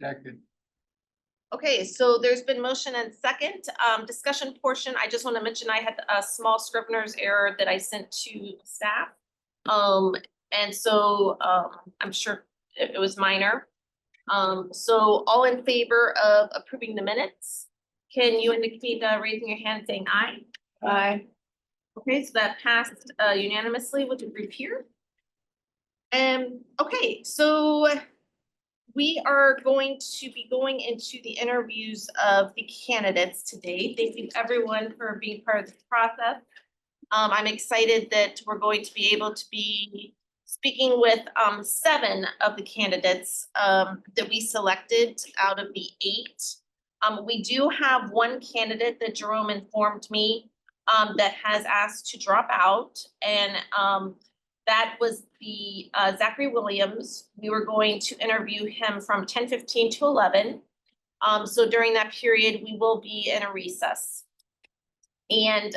Second. Okay, so there's been motion and second, discussion portion. I just want to mention I had a small Scrivener's error that I sent to staff. And so, I'm sure it was minor. So all in favor of approving the minutes? Can you indicate, raising your hand saying aye? Aye. Okay, so that passed unanimously with a group here. Okay, so we are going to be going into the interviews of the candidates today. Thank you everyone for being part of the process. I'm excited that we're going to be able to be speaking with 7 of the candidates that we selected out of the 8. We do have one candidate that Jerome informed me that has asked to drop out, and that was the Zachary Williams. We were going to interview him from 10:15 to 11. So during that period, we will be in a recess. And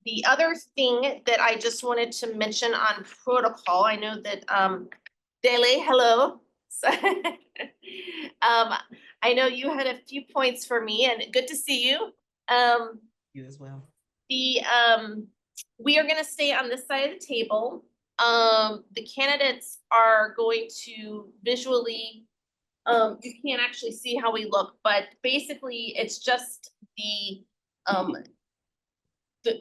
the other thing that I just wanted to mention on protocol, I know that Dele, hello. I know you had a few points for me, and good to see you. You as well. We are gonna stay on this side of the table. The candidates are going to visually, you can't actually see how we look, but basically it's just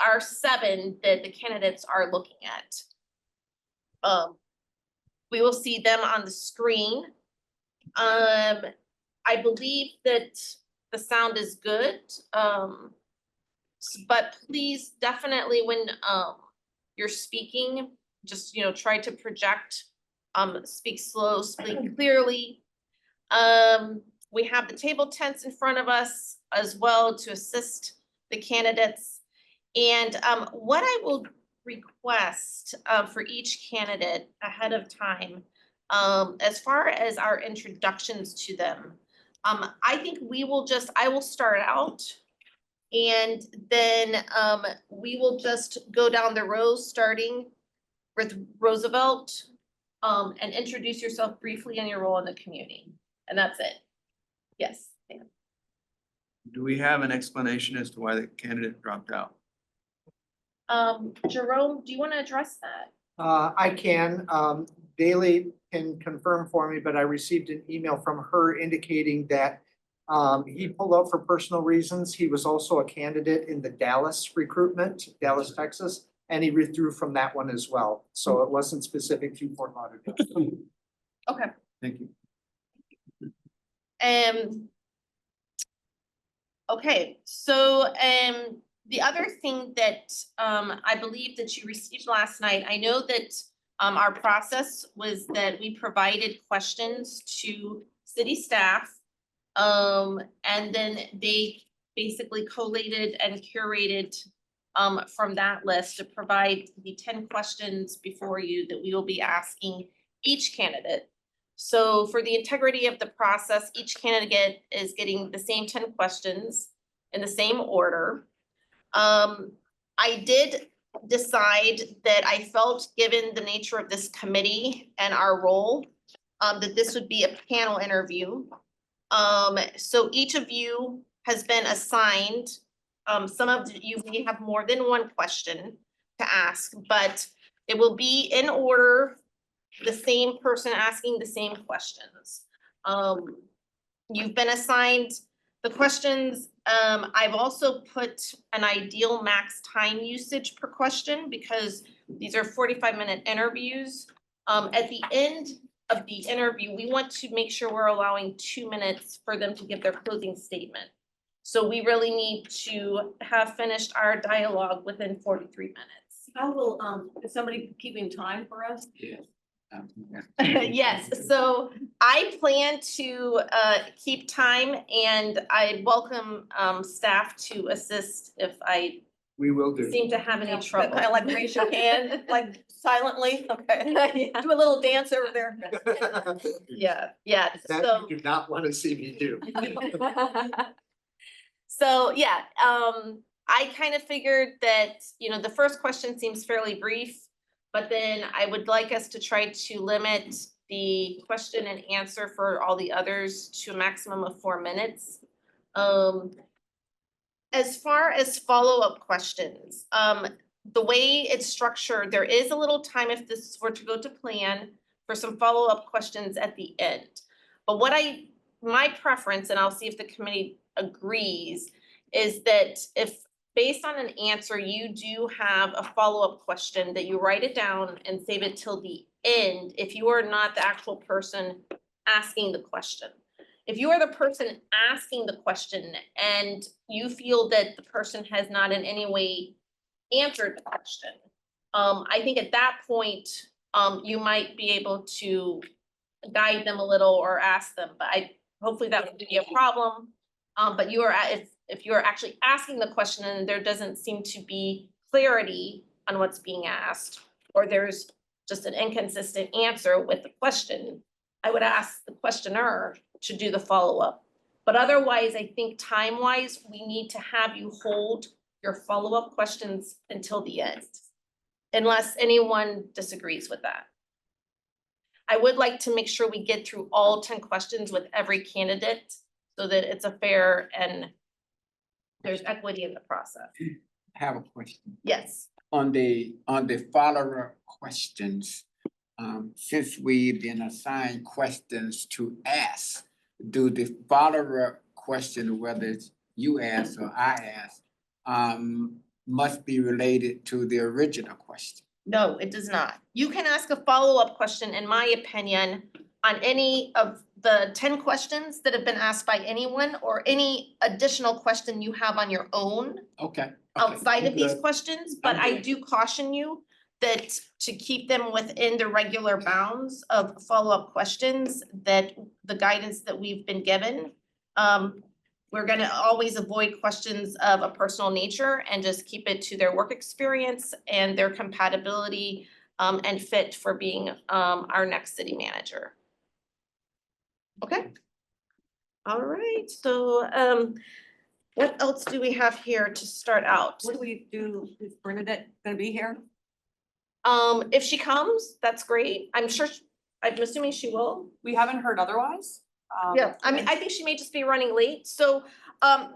our 7 that the candidates are looking at. We will see them on the screen. I believe that the sound is good. But please definitely when you're speaking, just try to project, speak slow, speak clearly. We have the table tents in front of us as well to assist the candidates. And what I will request for each candidate ahead of time, as far as our introductions to them, I think I will start out. And then we will just go down the rows, starting with Roosevelt, and introduce yourself briefly and your role in the community. And that's it. Yes. Sam. Do we have an explanation as to why the candidate dropped out? Jerome, do you want to address that? I can. Bailey can confirm for me, but I received an email from her indicating that he pulled out for personal reasons. He was also a candidate in the Dallas recruitment, Dallas, Texas, and he withdrew from that one as well. So it wasn't specific to Fort Lauderdale. Okay. Thank you. Okay, so the other thing that I believe that you received last night, I know that our process was that we provided questions to city staff. And then they basically collated and curated from that list to provide the 10 questions before you that we will be asking each candidate. So for the integrity of the process, each candidate is getting the same 10 questions in the same order. I did decide that I felt, given the nature of this committee and our role, that this would be a panel interview. So each of you has been assigned, some of you may have more than one question to ask, but it will be in order, the same person asking the same questions. You've been assigned the questions. I've also put an ideal max time usage per question because these are 45-minute interviews. At the end of the interview, we want to make sure we're allowing 2 minutes for them to give their closing statement. So we really need to have finished our dialogue within 43 minutes. How will, is somebody keeping time for us? Yeah. Yes, so I plan to keep time, and I welcome staff to assist if I We will do. seem to have any trouble. Kind of like raise your hand, like silently, okay? Yeah. Do a little dance over there. Yeah, That so. you do not want to see me do. So, yeah, I kind of figured that, the first question seems fairly brief, but then I would like us to try to limit the question and answer for all the others to a maximum of 4 minutes. As far as follow-up questions, the way it's structured, there is a little time if this were to go to plan for some follow-up questions at the end. But my preference, and I'll see if the committee agrees, is that if based on an answer, you do have a follow-up question, that you write it down and save it till the end if you are not the actual person asking the question. If you are the person asking the question and you feel that the person has not in any way answered the question, I think at that point, you might be able to guide them a little or ask them, but hopefully that wouldn't be a problem. But if you're actually asking the question and there doesn't seem to be clarity on what's being asked, or there's just an inconsistent answer with the question, I would ask the questioner to do the follow-up. But otherwise, I think time-wise, we need to have you hold your follow-up questions until the end, unless anyone disagrees with that. I would like to make sure we get through all 10 questions with every candidate so that it's a fair and there's equity in the process. I have a question. Yes. On the follower questions, since we've been assigned questions to ask, do the follower question, whether it's you ask or I ask, must be related to the original question? No, it does not. You can ask a follow-up question, in my opinion, on any of the 10 questions that have been asked by anyone or any additional question you have on your own Okay. outside of these Good. questions, but I'm I good. do caution you that to keep them within the regular bounds of follow-up questions, that the guidance that we've been given, we're gonna always avoid questions of a personal nature and just keep it to their work experience and their compatibility and fit for being our next city manager. Okay. All right, so what else do we have here to start out? What do we do? Is Bernadette gonna be here? If she comes, that's great. I'm assuming she will. We haven't heard otherwise. Yeah, I mean, I think she may just be running late. So,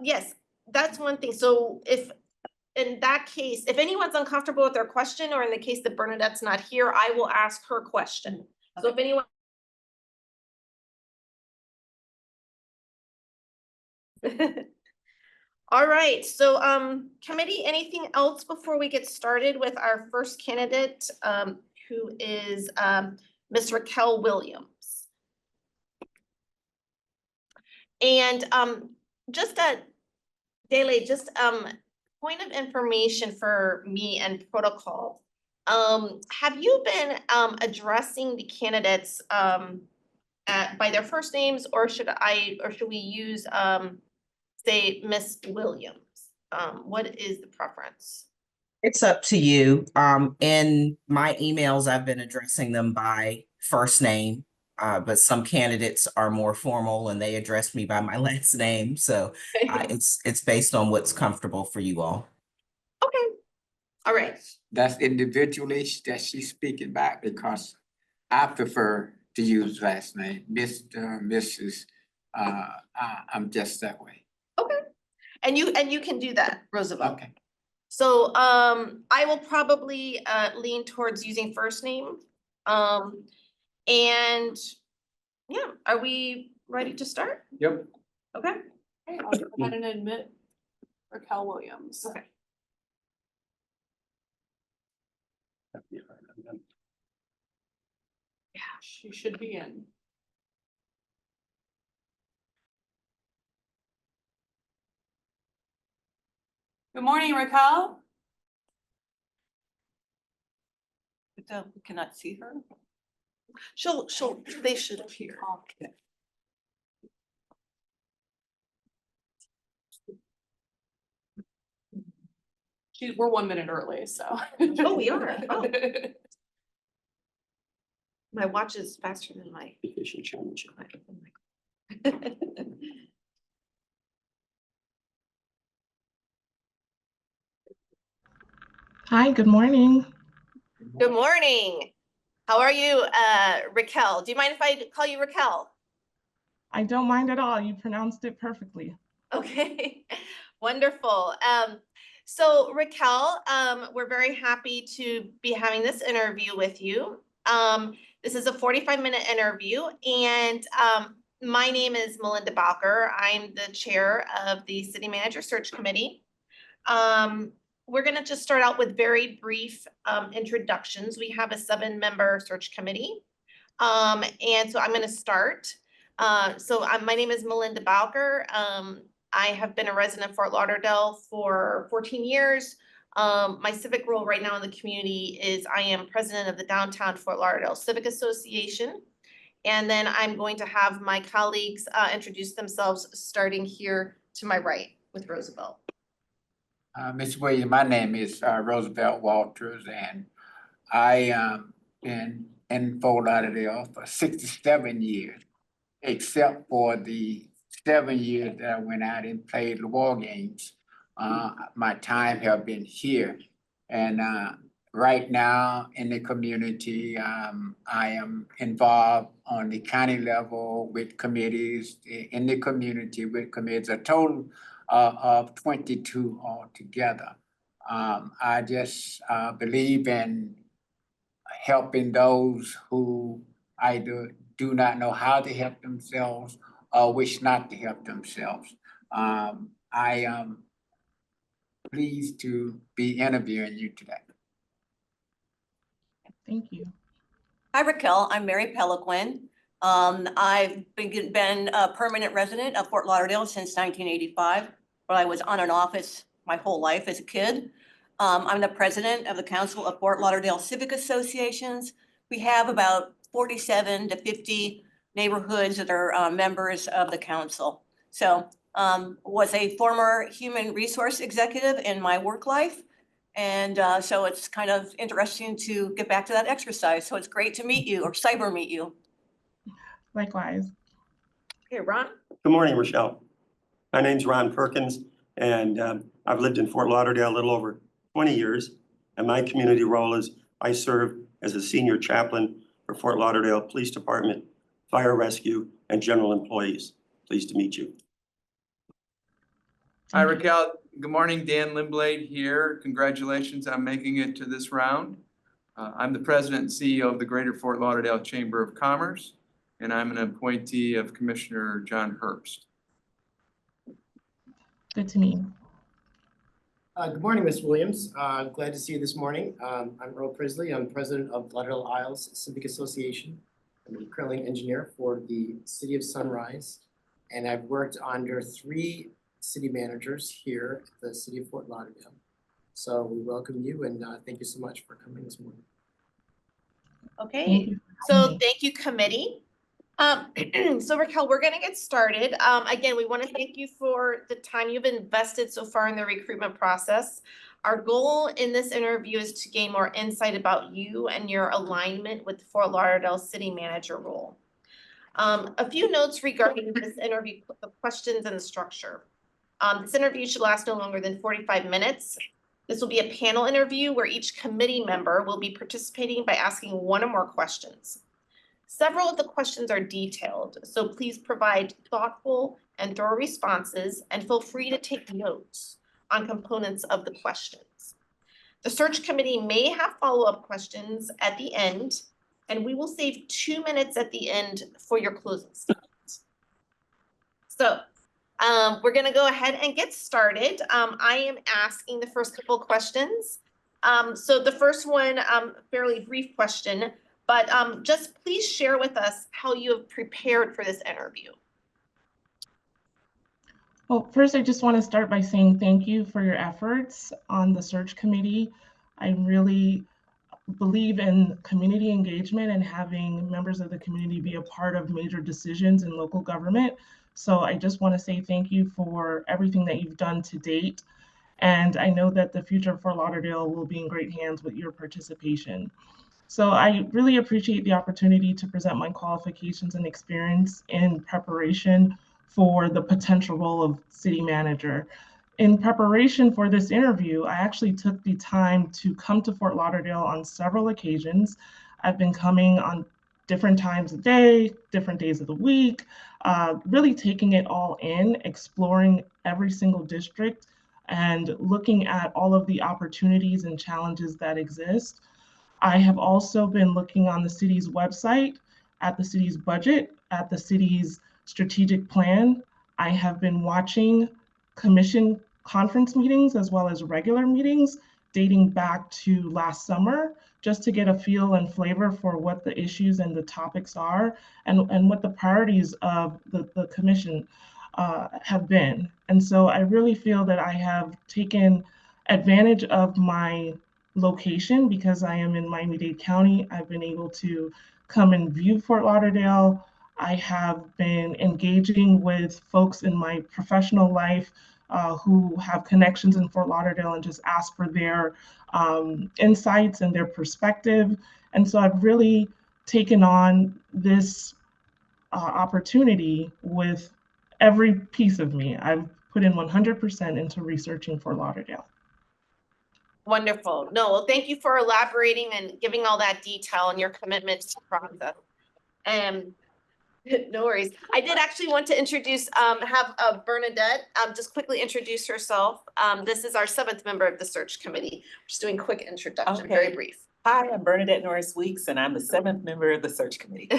yes, that's one thing. So if, in that case, if anyone's uncomfortable with their question, or in the case that Bernadette's not here, I will ask her question. So if anyone. All right, so, committee, anything else before we get started with our first candidate, who is, Ms. Raquel Williams? And, just Dele, point of information for me and protocol. Have you been, addressing the candidates, by their first names, or should we use, say, Miss Williams? What is the preference? It's up to you. In my emails, I've been addressing them by first name. But some candidates are more formal and they address me by my last name. So it's based on what's comfortable for you all. Okay, all right. That's individually that she's speaking back, because I prefer to use last name, Mr., Mrs. I'm just that way. Okay, and you can do that, Roosevelt. Okay. So, I will probably, lean towards using first name. And, yeah, are we ready to start? Yep. Okay. Okay, I'll go ahead and admit Raquel Williams. Okay. Yeah, she should be in. Good morning, Raquel. We cannot see her. They should appear. Okay. We're 1 minute early, so. Oh, we are? Oh. My watch is faster than my. Hi, good morning. Good morning. How are you, Raquel? Do you mind if I call you Raquel? I don't mind at all. You pronounced it perfectly. Okay, wonderful. So Raquel, we're very happy to be having this interview with you. This is a 45-minute interview, and my name is Melinda Bowker. I'm the chair of the City Manager Search Committee. We're gonna just start out with very brief introductions. We have a 7-member search committee. And so I'm gonna start. My name is Melinda Bowker. I have been a resident of Fort Lauderdale for 14 years. My civic role right now in the community is I am president of the Downtown Fort Lauderdale Civic Association. And then I'm going to have my colleagues introduce themselves, starting here to my right with Roosevelt. Ms. Williams, my name is Roosevelt Walters, and I been in Fort Lauderdale for 67 years, except for the 7 years that I went out and played the war games. My time have been here, and right now in the community, I am involved on the county level with committees in the community with committees, a total of 22 altogether. I just believe in helping those who either do not know how to help themselves or wish not to help themselves. I am pleased to be interviewing you today. Thank you. Hi, Raquel. I'm Mary Peliquin. I've been a permanent resident of Fort Lauderdale since 1985, but I was on and off my whole life as a kid. I'm the president of the Council of Fort Lauderdale Civic Associations. We have about 47 to 50 neighborhoods that are members of the council. So was a former human resource executive in my work life. And so it's kind of interesting to get back to that exercise. So it's great to meet you, or cyber meet you. Likewise. Okay, Ron? Good morning, Rochelle. My name's Ron Perkins, and I've lived in Fort Lauderdale a little over 20 years. And my community role is I serve as a senior chaplain for Fort Lauderdale Police Department, Fire Rescue, and general employees. Pleased to meet you. Hi, Raquel. Good morning, Dan Limblade here. Congratulations on making it to this round. I'm the president and CEO of the Greater Fort Lauderdale Chamber of Commerce, and I'm an appointee of Commissioner John Herbst. Good to meet you. Good morning, Ms. Williams. Glad to see you this morning. I'm Earl Prisley. I'm president of Lauderdale Isles Civic Association. I'm currently an engineer for the City of Sunrise, and I've worked under 3 city managers here at the City of Fort Lauderdale. So we welcome you, and thank you so much for coming this morning. Okay, Thank you. so thank you, committee. So Raquel, we're gonna get started. Again, we want to thank you for the time you've invested so far in the recruitment process. Our goal in this interview is to gain more insight about you and your alignment with the Fort Lauderdale City Manager role. A few notes regarding this interview, the questions and the structure. This interview should last no longer than 45 minutes. This will be a panel interview where each committee member will be participating by asking 1 or more questions. Several of the questions are detailed, so please provide thoughtful and thorough responses, and feel free to take notes on components of the questions. The search committee may have follow-up questions at the end, and we will save 2 minutes at the end for your closing statement. So we're gonna go ahead and get started. I am asking the first couple questions. So the first one, fairly brief question, but just please share with us how you have prepared for this interview. Well, first, I just want to start by saying thank you for your efforts on the search committee. I really believe in community engagement and having members of the community be a part of major decisions in local government. So I just want to say thank you for everything that you've done to date. And I know that the future of Fort Lauderdale will be in great hands with your participation. So I really appreciate the opportunity to present my qualifications and experience in preparation for the potential role of city manager. In preparation for this interview, I actually took the time to come to Fort Lauderdale on several occasions. I've been coming on different times of day, different days of the week, really taking it all in, exploring every single district and looking at all of the opportunities and challenges that exist. I have also been looking on the city's website, at the city's budget, at the city's strategic plan. I have been watching commission conference meetings as well as regular meetings dating back to last summer, just to get a feel and flavor for what the issues and the topics are and what the priorities of the commission have been. And so I really feel that I have taken advantage of my location because I am in Miami-Dade County. I've been able to come and view Fort Lauderdale. I have been engaging with folks in my professional life who have connections in Fort Lauderdale and just ask for their insights and their perspective. And so I've really taken on this opportunity with every piece of me. I've put in 100% into researching Fort Lauderdale. Wonderful. No, well, thank you for elaborating and giving all that detail and your commitment to the process. No worries. I did actually want to introduce, have Bernadette, just quickly introduce herself. This is our 7th member of the search committee. Just doing quick introduction, very Okay. brief. Hi, I'm Bernadette Norris Weeks, and I'm the 7th member of the search committee.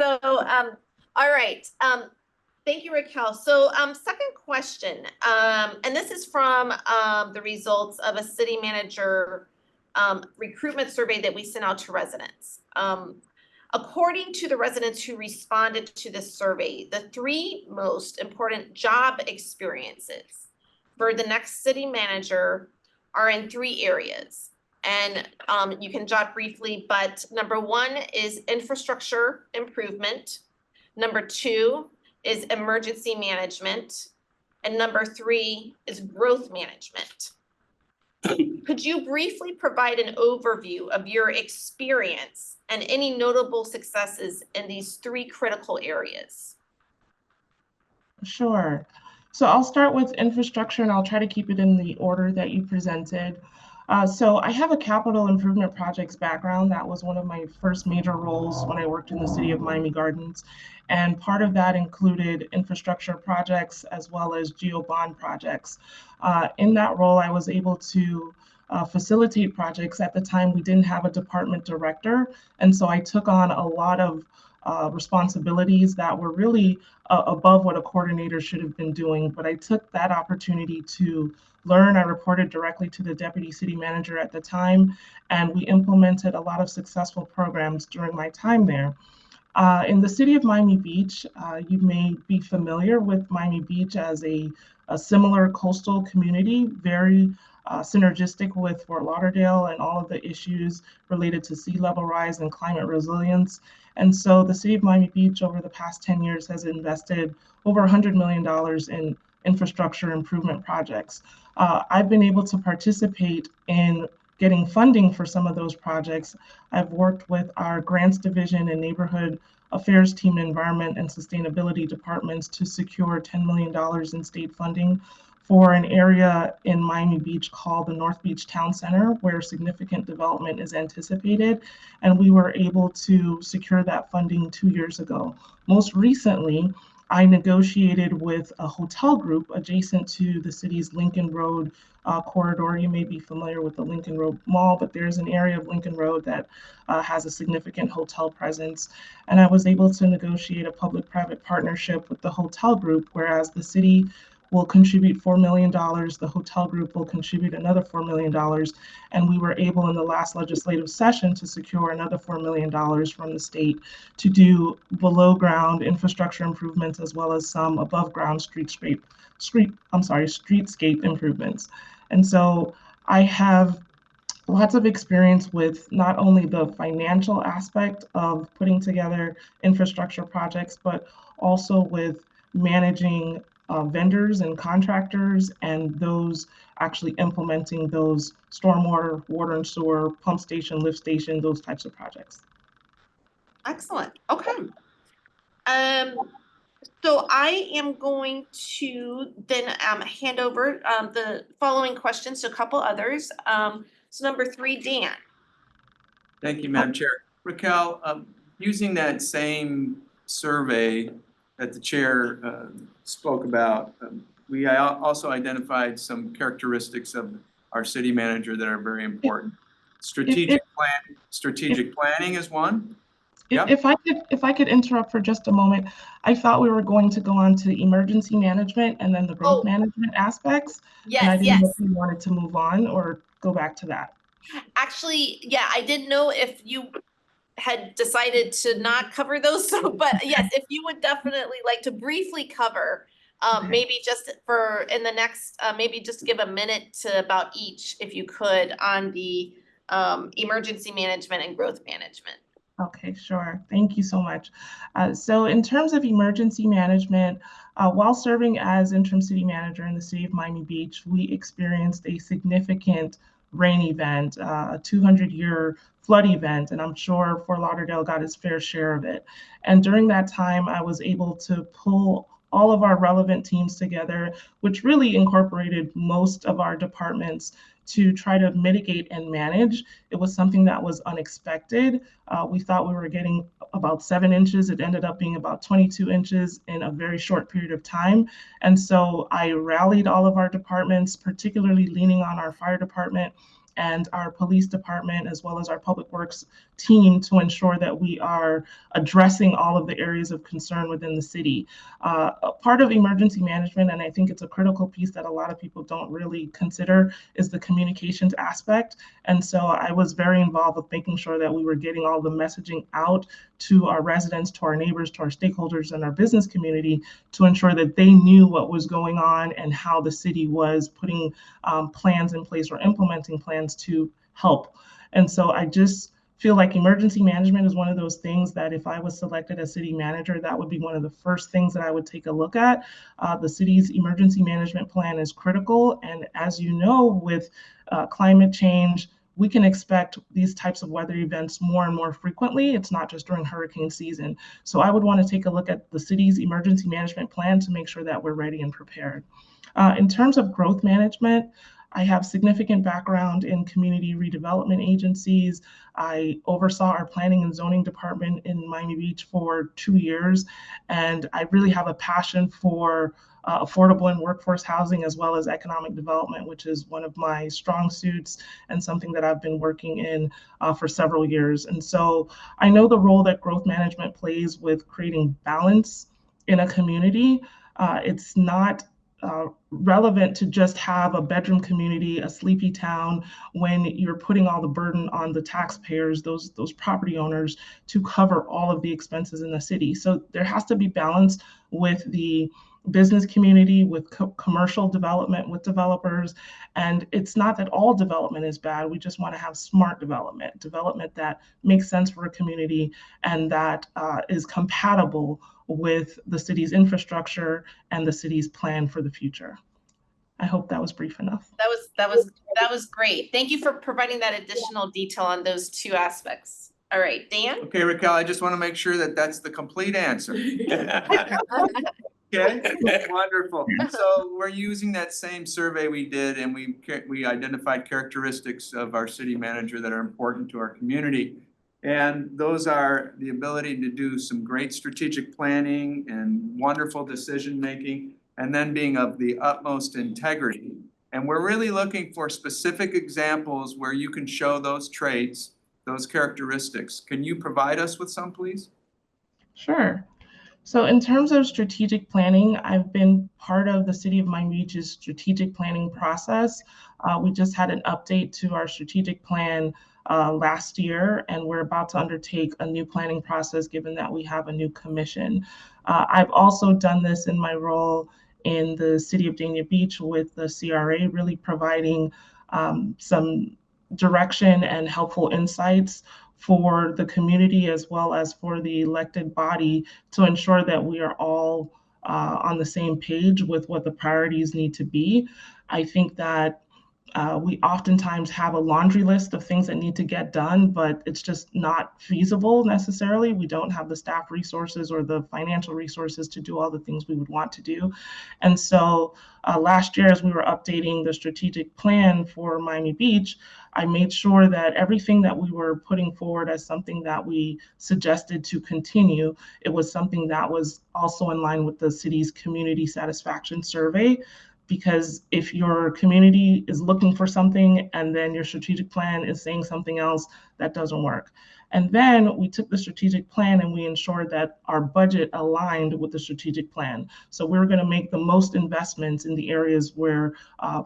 So, all right. Thank you, Raquel. So, second question, and this is from the results of a city manager recruitment survey that we sent out to residents. According to the residents who responded to this survey, the 3 most important job experiences for the next city manager are in 3 areas. And you can jot briefly, but number 1 is infrastructure improvement. Number 2 is emergency management. And number 3 is growth management. Could you briefly provide an overview of your experience and any notable successes in these 3 critical areas? Sure. So I'll start with infrastructure and I'll try to keep it in the order that you presented. So I have a capital improvement projects background. That was one of my first major roles when I worked in the city of Miami Gardens. And part of that included infrastructure projects as well as geo bond projects. In that role, I was able to facilitate projects. At the time, we didn't have a department director. And so I took on a lot of responsibilities that were really above what a coordinator should have been doing. But I took that opportunity to learn. I reported directly to the deputy city manager at the time, and we implemented a lot of successful programs during my time there. In the city of Miami Beach, you may be familiar with Miami Beach as a similar coastal community, very synergistic with Fort Lauderdale and all of the issues related to sea level rise and climate resilience. And so the city of Miami Beach over the past 10 years has invested over $100 million in infrastructure improvement projects. I've been able to participate in getting funding for some of those projects. I've worked with our grants division and neighborhood affairs team, environment and sustainability departments to secure $10 million in state funding for an area in Miami Beach called the North Beach Town Center, where significant development is anticipated. And we were able to secure that funding 2 years ago. Most recently, I negotiated with a hotel group adjacent to the city's Lincoln Road corridor. You may be familiar with the Lincoln Road Mall, but there's an area of Lincoln Road that has a significant hotel presence. And I was able to negotiate a public-private partnership with the hotel group, whereas the city will contribute $4 million. The hotel group will contribute another $4 million. And we were able in the last legislative session to secure another $4 million from the state to do below ground infrastructure improvements as well as some above ground streetscape improvements. And so I have lots of experience with not only the financial aspect of putting together infrastructure projects, but also with managing vendors and contractors and those actually implementing those stormwater, water and sewer, pump station, lift station, those types of projects. Excellent. Okay. So I am going to then hand over the following questions to a couple others. So number 3, Dan. Thank you, Madam Chair. Raquel, using that same survey that the chair spoke about, we also identified some characteristics of our city manager that are very important. Strategic planning is one. Yep. If I could interrupt for just a moment, I thought we were going to go on to emergency management and then the growth management aspects. And I Yes, didn't know yes. if you wanted to move on or go back to that. Actually, yeah, I didn't know if you had decided to not cover those, so, but yes, if you would definitely like to briefly cover, maybe just for in the next, maybe just give a minute to about each, if you could, on the emergency management and growth management. Okay, sure. Thank you so much. So in terms of emergency management, while serving as interim city manager in the city of Miami Beach, we experienced a significant rain event, a 200-year flood event, and I'm sure Fort Lauderdale got its fair share of it. And during that time, I was able to pull all of our relevant teams together, which really incorporated most of our departments to try to mitigate and manage. It was something that was unexpected. We thought we were getting about 7 inches. It ended up being about 22 inches in a very short period of time. And so I rallied all of our departments, particularly leaning on our fire department and our police department, as well as our public works team, to ensure that we are addressing all of the areas of concern within the city. Part of emergency management, and I think it's a critical piece that a lot of people don't really consider, is the communications aspect. And so I was very involved with making sure that we were getting all the messaging out to our residents, to our neighbors, to our stakeholders, and our business community to ensure that they knew what was going on and how the city was putting plans in place or implementing plans to help. And so I just feel like emergency management is one of those things that if I was selected as city manager, that would be one of the first things that I would take a look at. The city's emergency management plan is critical. And as you know, with climate change, we can expect these types of weather events more and more frequently. It's not just during hurricane season. So I would want to take a look at the city's emergency management plan to make sure that we're ready and prepared. In terms of growth management, I have significant background in community redevelopment agencies. I oversaw our planning and zoning department in Miami Beach for 2 years, and I really have a passion for affordable and workforce housing, as well as economic development, which is one of my strong suits and something that I've been working in for several years. And so I know the role that growth management plays with creating balance in a community. It's not relevant to just have a bedroom community, a sleepy town, when you're putting all the burden on the taxpayers, those property owners, to cover all of the expenses in the city. So there has to be balance with the business community, with commercial development, with developers. And it's not that all development is bad. We just want to have smart development that makes sense for a community and that is compatible with the city's infrastructure and the city's plan for the future. I hope that was brief enough. That was great. Thank you for providing that additional detail on those 2 aspects. All right, Dan? Okay, Raquel, I just want to make sure that that's the complete answer. Okay, wonderful. So we're using that same survey we did, and we identified characteristics of our city manager that are important to our community. And those are the ability to do some great strategic planning and wonderful decision-making, and then being of the utmost integrity. And we're really looking for specific examples where you can show those traits, those characteristics. Can you provide us with some, please? Sure. So in terms of strategic planning, I've been part of the City of Miami Beach's strategic planning process. We just had an update to our strategic plan last year, and we're about to undertake a new planning process given that we have a new commission. I've also done this in my role in the City of Dania Beach with the CRA, really providing some direction and helpful insights for the community as well as for the elected body to ensure that we are all on the same page with what the priorities need to be. I think that We oftentimes have a laundry list of things that need to get done, but it's just not feasible necessarily. We don't have the staff resources or the financial resources to do all the things we would want to do. And so last year, as we were updating the strategic plan for Miami Beach, I made sure that everything that we were putting forward as something that we suggested to continue, it was something that was also in line with the city's community satisfaction survey. Because if your community is looking for something and then your strategic plan is saying something else, that doesn't work. And then we took the strategic plan and we ensured that our budget aligned with the strategic plan. So we were going to make the most investments in the areas where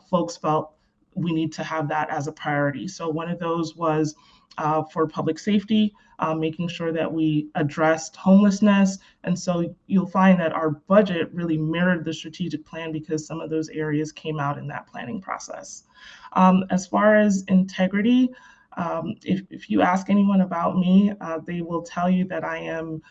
folks felt we need to have that as a priority. So one of those was for public safety, making sure that we addressed homelessness. And so you'll find that our budget really mirrored the strategic plan because some of those areas came out in that planning process. As far as integrity, if you ask anyone about me, they will tell you that I am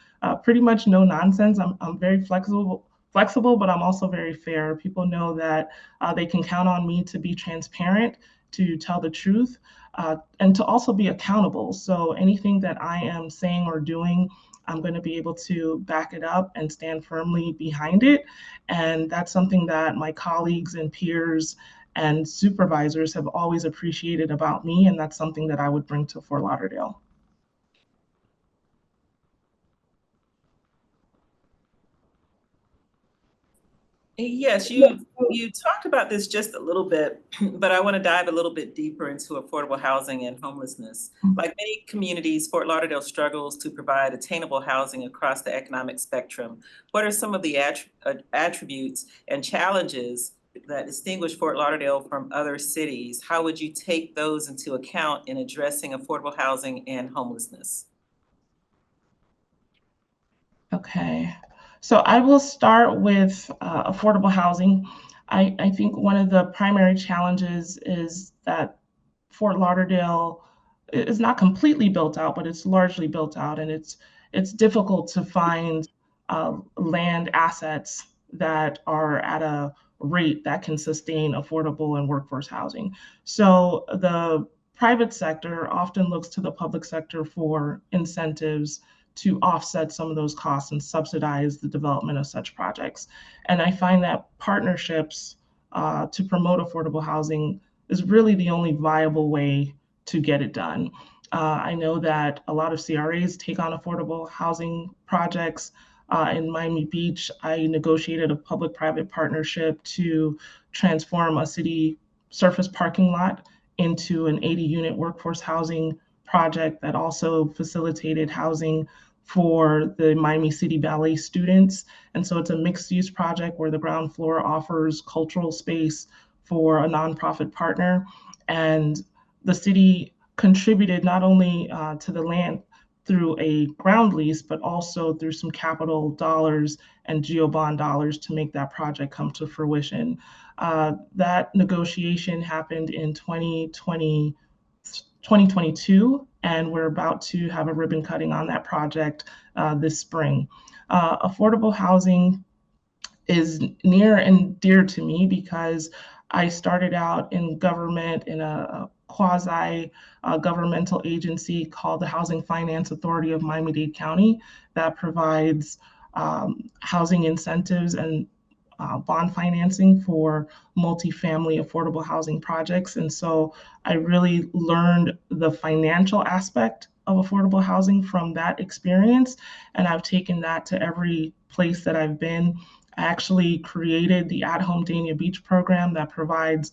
pretty much no nonsense. I'm very flexible, but I'm also very fair. People know that they can count on me to be transparent, to tell the truth, and to also be accountable. So anything that I am saying or doing, I'm going to be able to back it up and stand firmly behind it. And that's something that my colleagues and peers and supervisors have always appreciated about me. And that's something that I would bring to Fort Lauderdale. Yes, you talked about this just a little bit, but I want to dive a little bit deeper into affordable housing and homelessness. Like many communities, Fort Lauderdale struggles to provide attainable housing across the economic spectrum. What are some of the attributes and challenges that distinguish Fort Lauderdale from other cities? How would you take those into account in addressing affordable housing and homelessness? Okay. So I will start with affordable housing. I think one of the primary challenges is that Fort Lauderdale is not completely built out, but it's largely built out, and it's difficult to find land assets that are at a rate that can sustain affordable and workforce housing. So the private sector often looks to the public sector for incentives to offset some of those costs and subsidize the development of such projects. And I find that partnerships to promote affordable housing is really the only viable way to get it done. I know that a lot of CRAs take on affordable housing projects. In Miami Beach, I negotiated a public-private partnership to transform a city surface parking lot into an 80-unit workforce housing project that also facilitated housing for the Miami City Ballet students. And so it's a mixed-use project where the ground floor offers cultural space for a nonprofit partner. And the city contributed not only to the land through a ground lease, but also through some capital dollars and GeoBond dollars to make that project come to fruition. That negotiation happened in 2022, and we're about to have a ribbon cutting on that project this spring. Affordable housing is near and dear to me because I started out in government in a quasi governmental agency called the Housing Finance Authority of Miami-Dade County that provides housing incentives and bond financing for multifamily affordable housing projects. And so I really learned the financial aspect of affordable housing from that experience. And I've taken that to every place that I've been. I actually created the At Home Dania Beach program that provides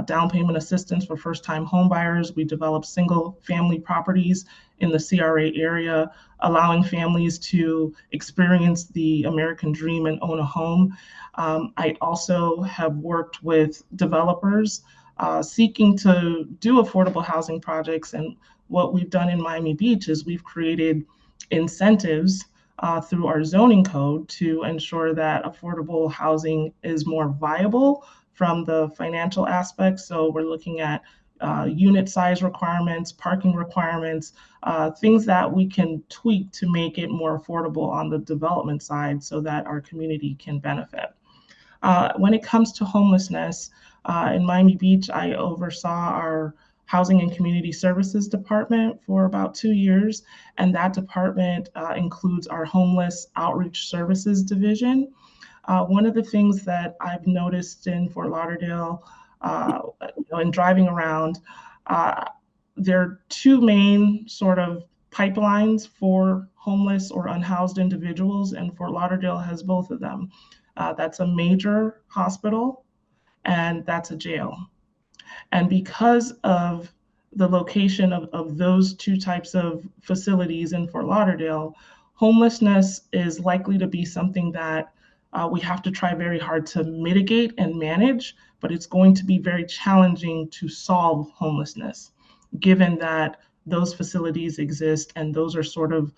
down payment assistance for first-time homebuyers. We develop single-family properties in the CRA area, allowing families to experience the American dream and own a home. I also have worked with developers seeking to do affordable housing projects. And what we've done in Miami Beach is we've created incentives through our zoning code to ensure that affordable housing is more viable from the financial aspects. So we're looking at unit size requirements, parking requirements, things that we can tweak to make it more affordable on the development side so that our community can benefit. When it comes to homelessness, in Miami Beach, I oversaw our Housing and Community Services Department for about 2 years, and that department includes our Homeless Outreach Services Division. One of the things that I've noticed in Fort Lauderdale, in driving around, there are two main sort of pipelines for homeless or unhoused individuals, and Fort Lauderdale has both of them. That's a major hospital and that's a jail. And because of the location of those two types of facilities in Fort Lauderdale, homelessness is likely to be something that we have to try very hard to mitigate and manage, but it's going to be very challenging to solve homelessness, given that those facilities exist and those are sort of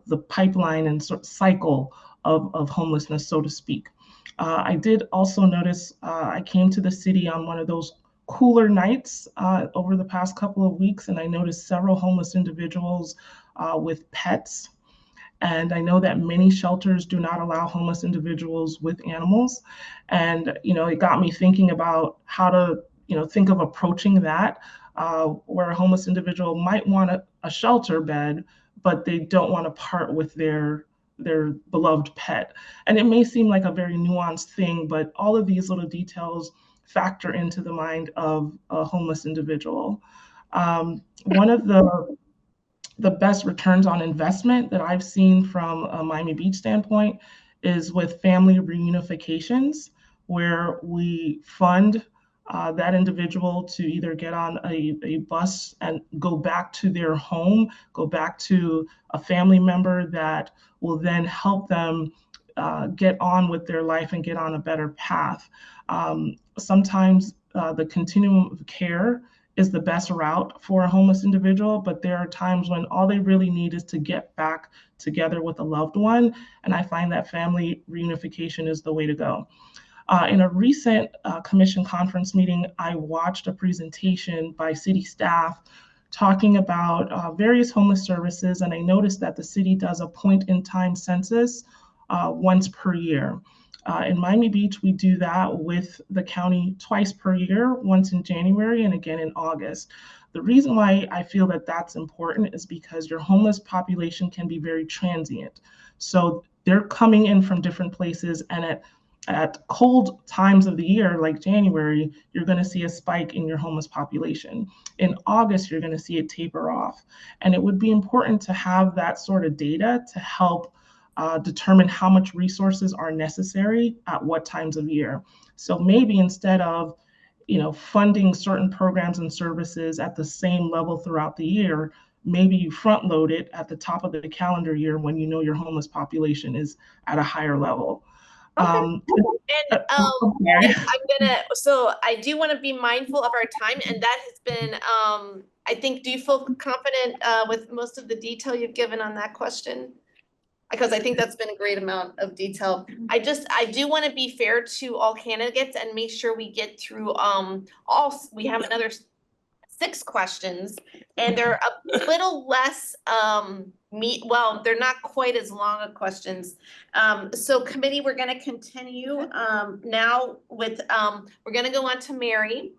the pipeline and sort of cycle of homelessness, so to speak. I did also notice I came to the city on one of those cooler nights over the past couple of weeks, and I noticed several homeless individuals with pets. And I know that many shelters do not allow homeless individuals with animals. And, it got me thinking about how to, think of approaching that, where a homeless individual might want a shelter bed, but they don't want to part with their beloved pet. And it may seem like a very nuanced thing, but all of these little details factor into the mind of a homeless individual. One of the best returns on investment that I've seen from a Miami Beach standpoint is with family reunifications, where we fund that individual to either get on a bus and go back to their home, go back to a family member that will then help them get on with their life and get on a better path. Sometimes the continuum of care is the best route for a homeless individual, but there are times when all they really need is to get back together with a loved one. And I find that family reunification is the way to go. In a recent commission conference meeting, I watched a presentation by city staff talking about various homeless services, and I noticed that the city does a point-in-time census once per year. In Miami Beach, we do that with the county twice per year, once in January and again in August. The reason why I feel that that's important is because your homeless population can be very transient. So they're coming in from different places, and at cold times of the year, like January, you're going to see a spike in your homeless population. In August, you're going to see it taper off. And it would be important to have that sort of data to help determine how much resources are necessary at what times of year. So maybe instead of, funding certain programs and services at the same level throughout the year, maybe you front load it at the top of the calendar year when you know your homeless population is at a higher level. So I do want to be mindful of our time, and that has been, I think, do you feel confident with most of the detail you've given on that question? Because I think that's been a great amount of detail. I do want to be fair to all candidates and make sure we get through we have another 6 questions, and they're a little less they're not quite as long of questions. So committee, we're going to continue now with we're going to go on to Mary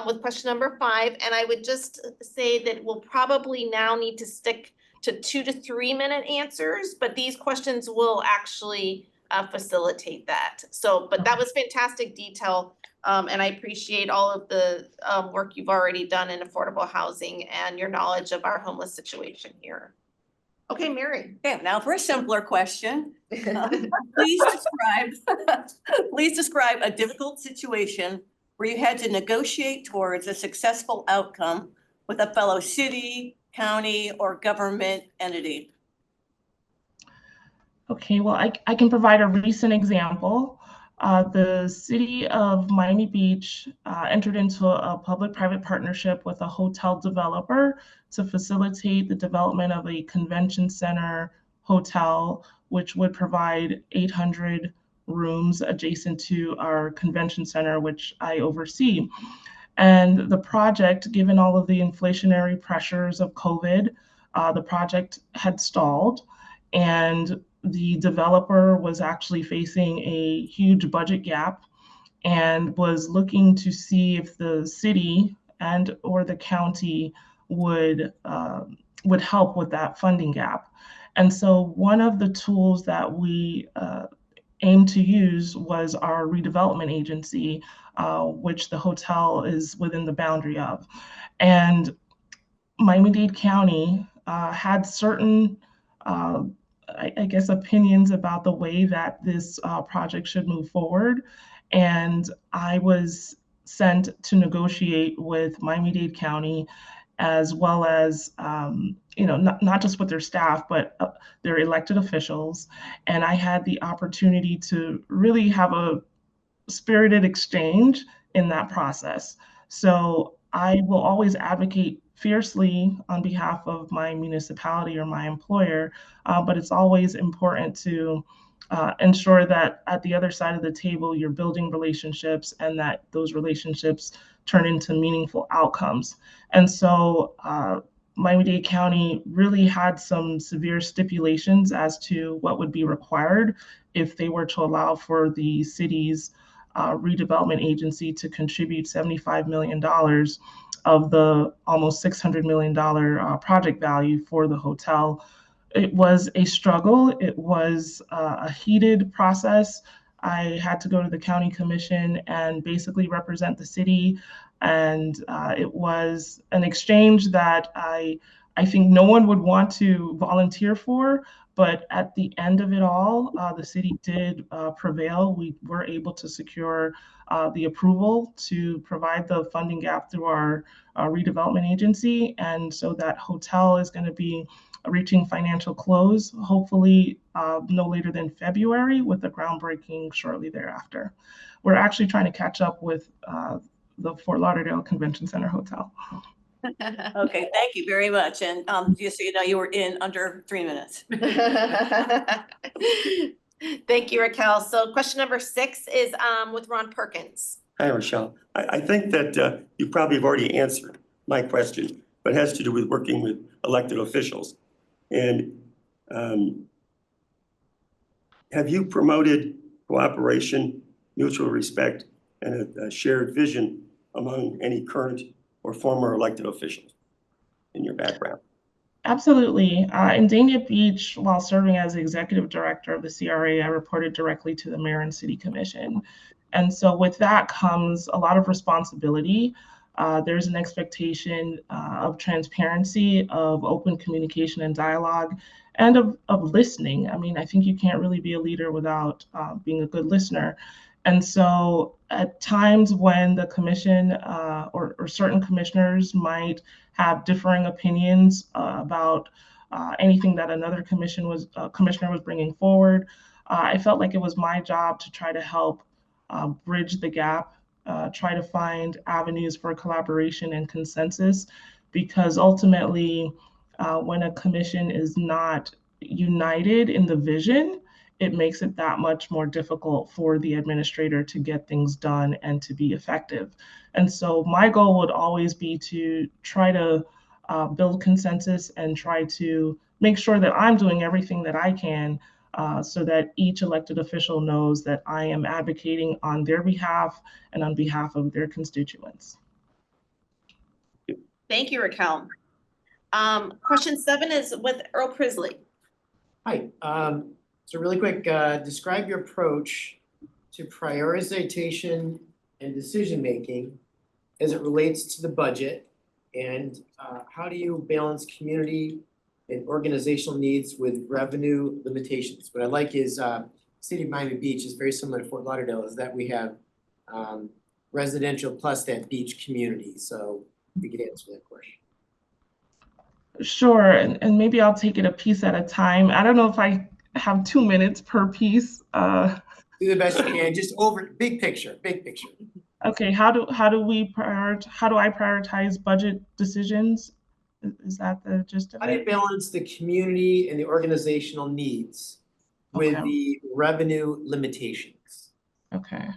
with question number 5, and I would just say that we'll probably now need to stick to 2 to 3 minute answers, but these questions will actually facilitate that. So, but that was fantastic detail. And I appreciate all of the work you've already done in affordable housing and your knowledge of our homeless situation here. Okay, Mary. Okay, now for a simpler question, please describe a difficult situation where you had to negotiate towards a successful outcome with a fellow city, county, or government entity. Okay, well, I can provide a recent example. The city of Miami Beach entered into a public-private partnership with a hotel developer to facilitate the development of a convention center hotel, which would provide 800 rooms adjacent to our convention center, which I oversee. And the project, given all of the inflationary pressures of COVID, the project had stalled. And the developer was actually facing a huge budget gap and was looking to see if the city and or the county would help with that funding gap. And so one of the tools that we aimed to use was our redevelopment agency, which the hotel is within the boundary of. And Miami-Dade County had certain, I guess, opinions about the way that this project should move forward. And I was sent to negotiate with Miami-Dade County, as well as, not just with their staff, but their elected officials. And I had the opportunity to really have a spirited exchange in that process. So I will always advocate fiercely on behalf of my municipality or my employer, but it's always important to ensure that at the other side of the table, you're building relationships and that those relationships turn into meaningful outcomes. And so Miami-Dade County really had some severe stipulations as to what would be required if they were to allow for the city's redevelopment agency to contribute $75 million of the almost $600 million project value for the hotel. It was a struggle. It was a heated process. I had to go to the county commission and basically represent the city. And it was an exchange that I think no one would want to volunteer for. But at the end of it all, the city did prevail. We were able to secure the approval to provide the funding gap through our redevelopment agency. And so that hotel is going to be reaching financial close, hopefully no later than February, with the groundbreaking shortly thereafter. We're actually trying to catch up with the Fort Lauderdale Convention Center Hotel. Okay, thank you very much. And just so you know, you were in under 3 minutes. Thank you, Raquel. So question number 6 is with Ron Perkins. Hi, Rochelle. I think that you probably have already answered my question, but it has to do with working with elected officials. And have you promoted cooperation, mutual respect, and a shared vision among any current or former elected officials in your background? Absolutely. In Dania Beach, while serving as executive director of the CRA, I reported directly to the mayor and city commission. And so with that comes a lot of responsibility. There's an expectation of transparency, of open communication and dialogue, and of listening. I mean, I think you can't really be a leader without being a good listener. And so at times when the commission or certain commissioners might have differing opinions about anything that another commissioner was bringing forward, I felt like it was my job to try to help bridge the gap, try to find avenues for collaboration and consensus, because ultimately when a commission is not united in the vision, it makes it that much more difficult for the administrator to get things done and to be effective. And so my goal would always be to try to build consensus and try to make sure that I'm doing everything that I can so that each elected official knows that I am advocating on their behalf and on behalf of their constituents. Thank you, Raquel. Question 7 is with Earl Prisley. Hi, so really quick, describe your approach to prioritization and decision-making as it relates to the budget, and how do you balance community and organizational needs with revenue limitations? What I like is City of Miami Beach is very similar to Fort Lauderdale, is that we have residential plus that beach community. So if you could answer that question. Sure, and maybe I'll take it a piece at a time. I don't know if I have 2 minutes per piece. Do the best you can, just over big picture, big picture. Okay, how do I prioritize budget decisions? Is that the gist of How do you it? balance the community and the organizational needs with Okay. the revenue limitations? Okay.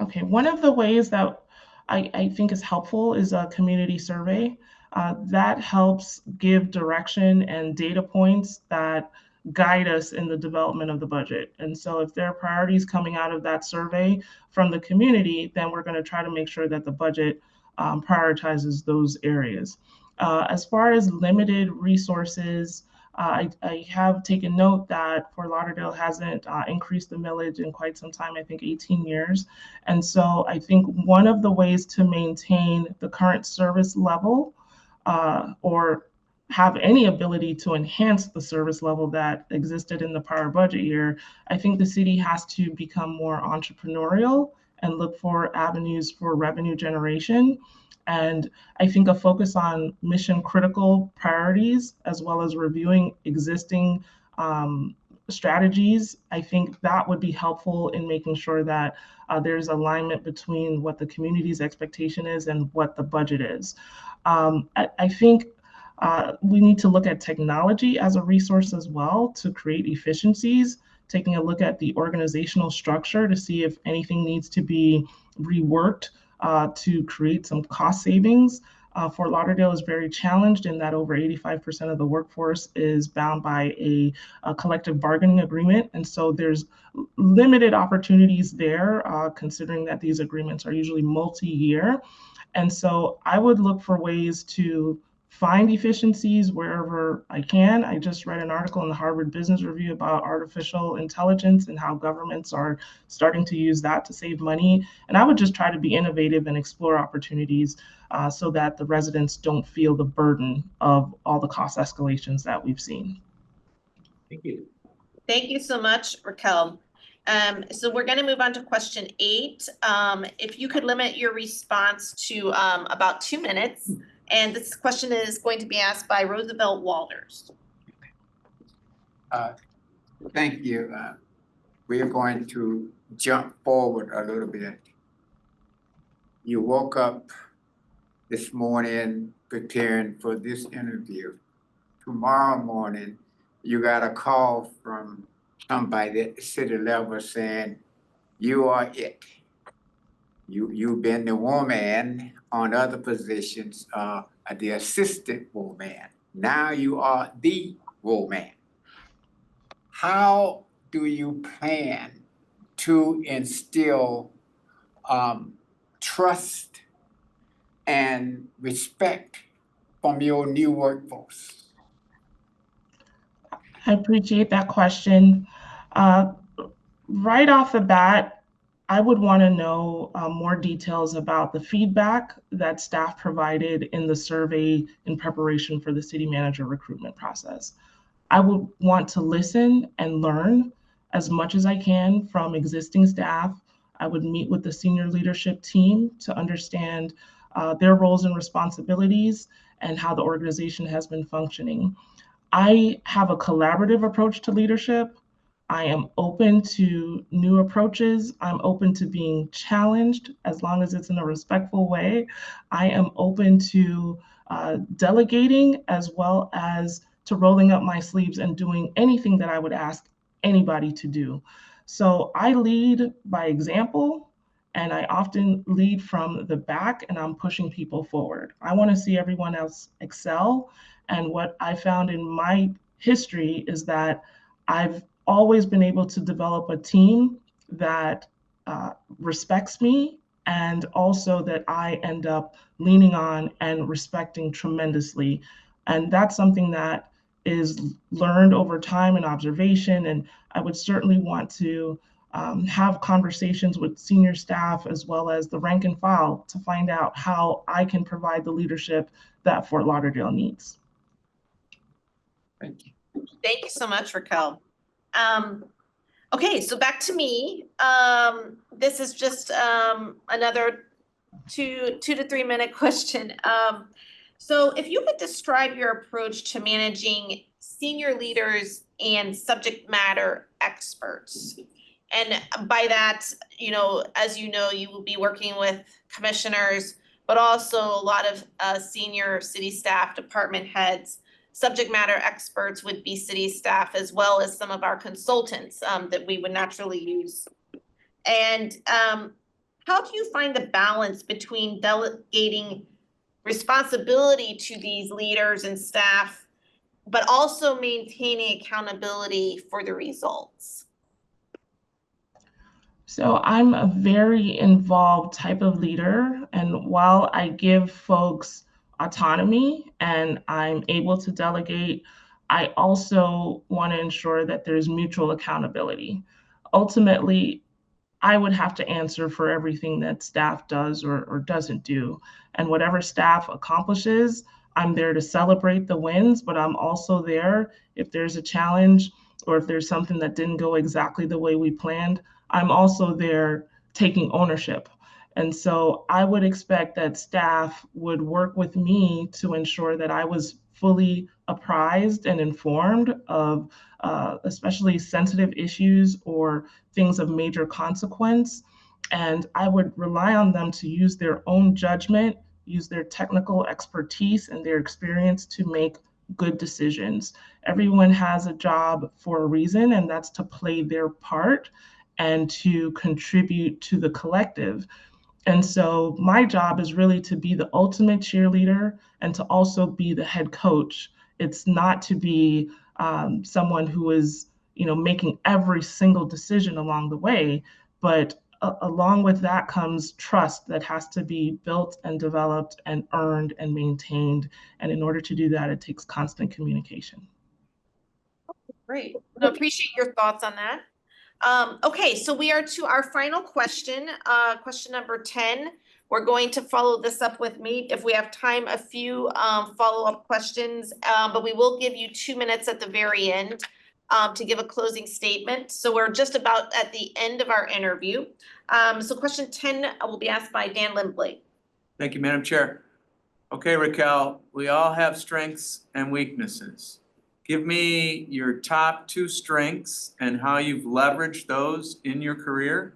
Okay, one of the ways that I think is helpful is a community survey. that helps give direction and data points that guide us in the development of the budget. And so if there are priorities coming out of that survey from the community, then we're going to try to make sure that the budget prioritizes those areas. As far as limited resources, I have taken note that Fort Lauderdale hasn't increased the millage in quite some time, I think 18 years. And so I think one of the ways to maintain the current service level or have any ability to enhance the service level that existed in the prior budget year, I think the city has to become more entrepreneurial and look for avenues for revenue generation. And I think a focus on mission critical priorities, as well as reviewing existing strategies, I think that would be helpful in making sure that there's alignment between what the community's expectation is and what the budget is. I think we need to look at technology as a resource as well to create efficiencies, taking a look at the organizational structure to see if anything needs to be reworked to create some cost savings. Fort Lauderdale is very challenged in that over 85% of the workforce is bound by a collective bargaining agreement. And so there's limited opportunities there, considering that these agreements are usually multi-year. And so I would look for ways to find efficiencies wherever I can. I just read an article in the Harvard Business Review about artificial intelligence and how governments are starting to use that to save money. And I would just try to be innovative and explore opportunities so that the residents don't feel the burden of all the cost escalations that we've seen. Thank you. Thank you so much, Raquel. So we're going to move on to question 8. If you could limit your response to about 2 minutes. And this question is going to be asked by Roosevelt Walters. Thank you. We are going to jump forward a little bit. You woke up this morning preparing for this interview. Tomorrow morning, you got a call from somebody at the city level saying, you are it. You've been the woman on other positions, the assistant woman. Now you are the woman. How do you plan to instill trust and respect from your new workforce? I appreciate that question. Right off the bat, I would want to know more details about the feedback that staff provided in the survey in preparation for the city manager recruitment process. I would want to listen and learn as much as I can from existing staff. I would meet with the senior leadership team to understand their roles and responsibilities and how the organization has been functioning. I have a collaborative approach to leadership. I am open to new approaches. I'm open to being challenged as long as it's in a respectful way. I am open to delegating as well as to rolling up my sleeves and doing anything that I would ask anybody to do. So I lead by example, and I often lead from the back, and I'm pushing people forward. I want to see everyone else excel. And what I found in my history is that I've always been able to develop a team that respects me, and also that I end up leaning on and respecting tremendously. And that's something that is learned over time and observation. And I would certainly want to have conversations with senior staff as well as the rank and file to find out how I can provide the leadership that Fort Lauderdale needs. Thank you. Thank you so much, Raquel. Okay, so back to me. This is just another 2 to 3 minute question. So if you could describe your approach to managing senior leaders and subject matter experts. And by that, as you know, you will be working with commissioners, but also a lot of senior city staff, department heads. Subject matter experts would be city staff, as well as some of our consultants that we would naturally use. And how do you find the balance between delegating responsibility to these leaders and staff, but also maintaining accountability for the results? So I'm a very involved type of leader, and while I give folks autonomy and I'm able to delegate, I also want to ensure that there's mutual accountability. Ultimately, I would have to answer for everything that staff does or doesn't do. And whatever staff accomplishes, I'm there to celebrate the wins, but I'm also there if there's a challenge or if there's something that didn't go exactly the way we planned. I'm also there taking ownership. And so I would expect that staff would work with me to ensure that I was fully apprised and informed of especially sensitive issues or things of major consequence. And I would rely on them to use their own judgment, use their technical expertise and their experience to make good decisions. Everyone has a job for a reason, and that's to play their part and to contribute to the collective. And so my job is really to be the ultimate cheerleader and to also be the head coach. It's not to be someone who is, making every single decision along the way, but along with that comes trust that has to be built and developed and earned and maintained. And in order to do that, it takes constant communication. Great. I appreciate your thoughts on that. Okay, so we are to our final question, question number 10. We're going to follow this up with me, if we have time, a few follow-up questions, but we will give you 2 minutes at the very end to give a closing statement. So we're just about at the end of our interview. So question 10 will be asked by Dan Limblade. Thank you, Madam Chair. Okay, Raquel, we all have strengths and weaknesses. Give me your top 2 strengths and how you've leveraged those in your career.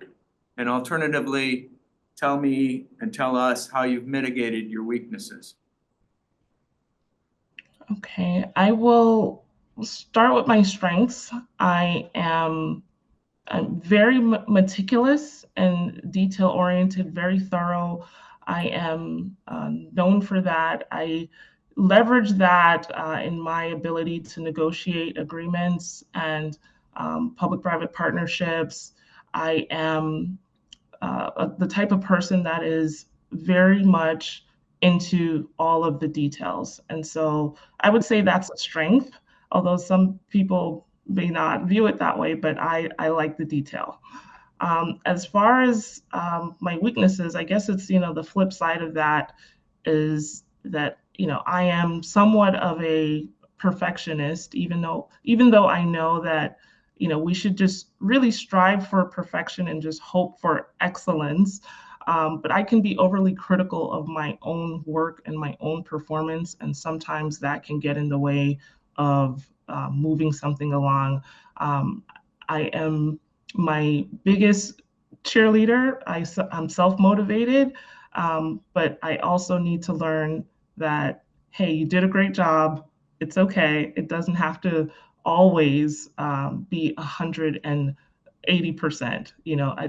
And alternatively, tell me and tell us how you've mitigated your weaknesses. Okay, I will start with my strengths. I'm very meticulous and detail-oriented, very thorough. I am known for that. I leverage that in my ability to negotiate agreements and public-private partnerships. I am the type of person that is very much into all of the details. And so I would say that's a strength, although some people may not view it that way, but I like the detail. As far as my weaknesses, I guess it's, the flip side of that is that, I am somewhat of a perfectionist, even though I know that, we should just really strive for perfection and just hope for excellence. But I can be overly critical of my own work and my own performance, and sometimes that can get in the way of moving something along. I am my biggest cheerleader. I'm self-motivated, but I also need to learn that, hey, you did a great job. It's okay. It doesn't have to always be 180%.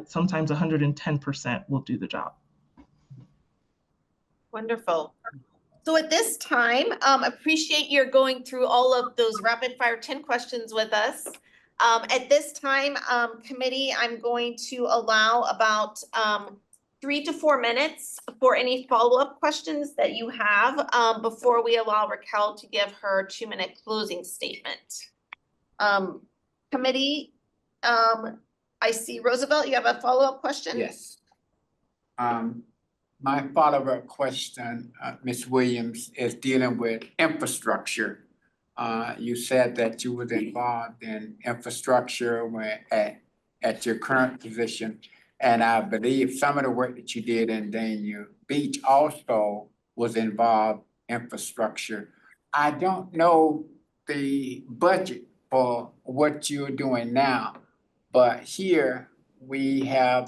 Sometimes 110% will do the job. Wonderful. So at this time, appreciate your going through all of those rapid fire 10 questions with us. At this time, committee, I'm going to allow about 3 to 4 minutes for any follow-up questions that you have before we allow Raquel to give her 2-minute closing statement. Committee, I see Roosevelt, you have a follow-up question? Yes. My follow-up question, Ms. Williams, is dealing with infrastructure. You said that you were involved in infrastructure when at your current position. And I believe some of the work that you did in Dania Beach also was involved in infrastructure. I don't know the budget for what you're doing now, but here we have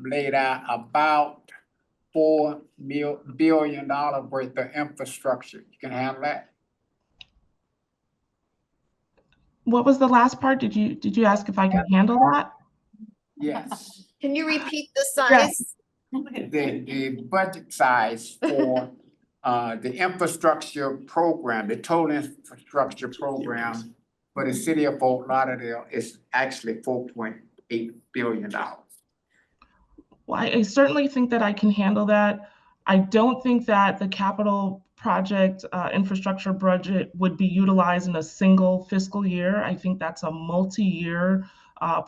laid out about $4 billion worth of infrastructure. You can handle that? What was the last part? Did you ask if I can handle that? Yes. Can you repeat the size? Yes. The budget size for the infrastructure program, the total infrastructure program for the city of Fort Lauderdale is actually $4.8 billion. Well, I certainly think that I can handle that. I don't think that the capital project infrastructure budget would be utilized in a single fiscal year. I think that's a multi-year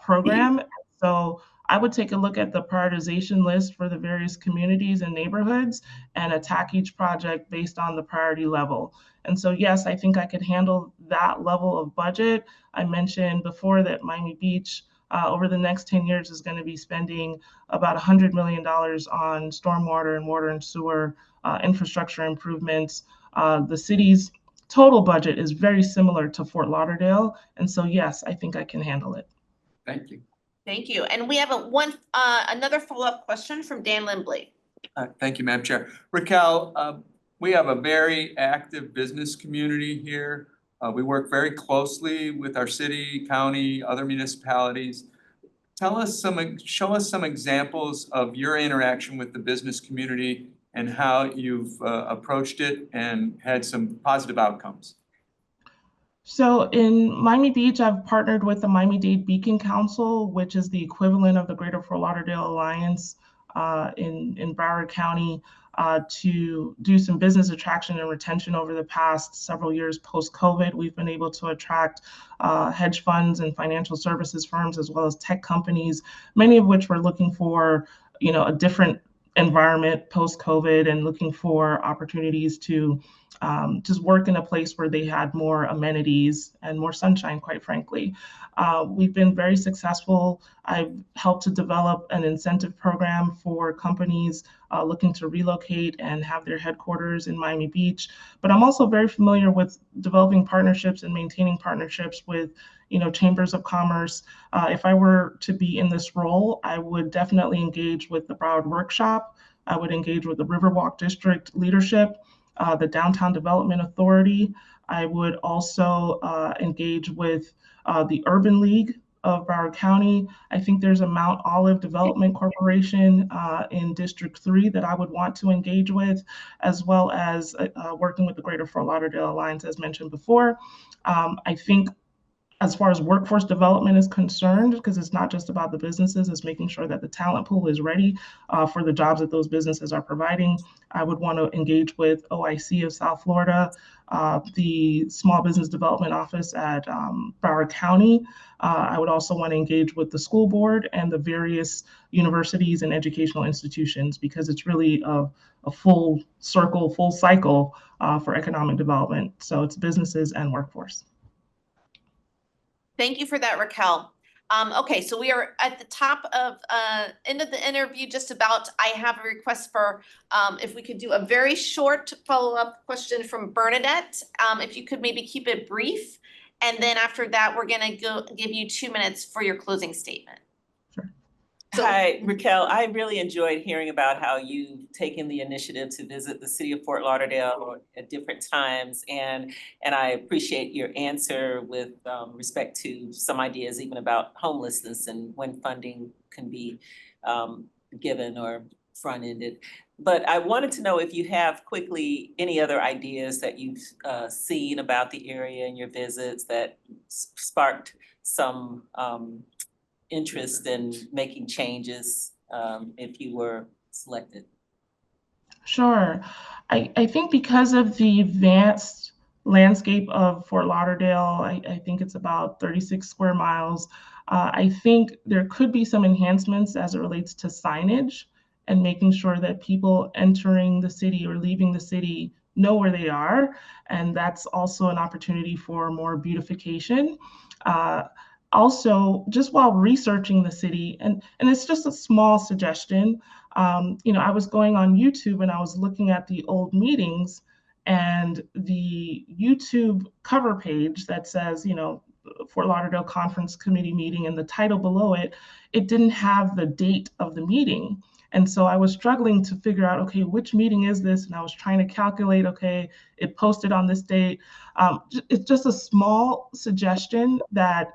program. So I would take a look at the prioritization list for the various communities and neighborhoods and attack each project based on the priority level. And so, yes, I think I could handle that level of budget. I mentioned before that Miami Beach over the next 10 years is going to be spending about $100 million on stormwater and water and sewer infrastructure improvements. The city's total budget is very similar to Fort Lauderdale. And so, yes, I think I can handle it. Thank you. Thank you. And we have another follow-up question from Dan Limbley. Thank you, Madam Chair. Raquel, we have a very active business community here. We work very closely with our city, county, other municipalities. Show us some examples of your interaction with the business community and how you've approached it and had some positive outcomes. So in Miami Beach, I've partnered with the Miami-Dade Beacon Council, which is the equivalent of the Greater Fort Lauderdale Alliance in Broward County, to do some business attraction and retention over the past several years post-COVID. We've been able to attract hedge funds and financial services firms, as well as tech companies, many of which were looking for, a different environment post-COVID and looking for opportunities to just work in a place where they had more amenities and more sunshine, quite frankly. We've been very successful. I've helped to develop an incentive program for companies looking to relocate and have their headquarters in Miami Beach. But I'm also very familiar with developing partnerships and maintaining partnerships with chambers of commerce. If I were to be in this role, I would definitely engage with the Broward Workshop. I would engage with the Riverwalk District leadership, the Downtown Development Authority. I would also engage with the Urban League of Broward County. I think there's a Mount Olive Development Corporation in District 3 that I would want to engage with, as well as working with the Greater Fort Lauderdale Alliance, as mentioned before. I think as far as workforce development is concerned, because it's not just about the businesses, it's making sure that the talent pool is ready for the jobs that those businesses are providing. I would want to engage with OIC of South Florida, the Small Business Development Office at Broward County. I would also want to engage with the school board and the various universities and educational institutions, because it's really a full circle, full cycle for economic development. So it's businesses and workforce. Thank you for that, Raquel. Okay, so we are at the top of end of the interview, just about. I have a request for if we could do a very short follow-up question from Bernadette. If you could maybe keep it brief, and then after that, we're gonna give you 2 minutes for your closing statement. Hi, Raquel. I really enjoyed hearing about how you've taken the initiative to visit the city of Fort Lauderdale at different times. And I appreciate your answer with respect to some ideas even about homelessness and when funding can be given or front-ended. But I wanted to know if you have quickly any other ideas that you've seen about the area in your visits that sparked some interest in making changes if you were selected? Sure. I think because of the vast landscape of Fort Lauderdale, I think it's about 36 square miles. I think there could be some enhancements as it relates to signage and making sure that people entering the city or leaving the city know where they are. And that's also an opportunity for more beautification. Also, just while researching the city, and it's just a small suggestion, I was going on YouTube and I was looking at the old meetings, and the YouTube cover page that says, Fort Lauderdale Conference Committee meeting, and the title below it, it didn't have the date of the meeting. And so I was struggling to figure out, okay, which meeting is this? And I was trying to calculate, okay, it posted on this date. It's just a small suggestion that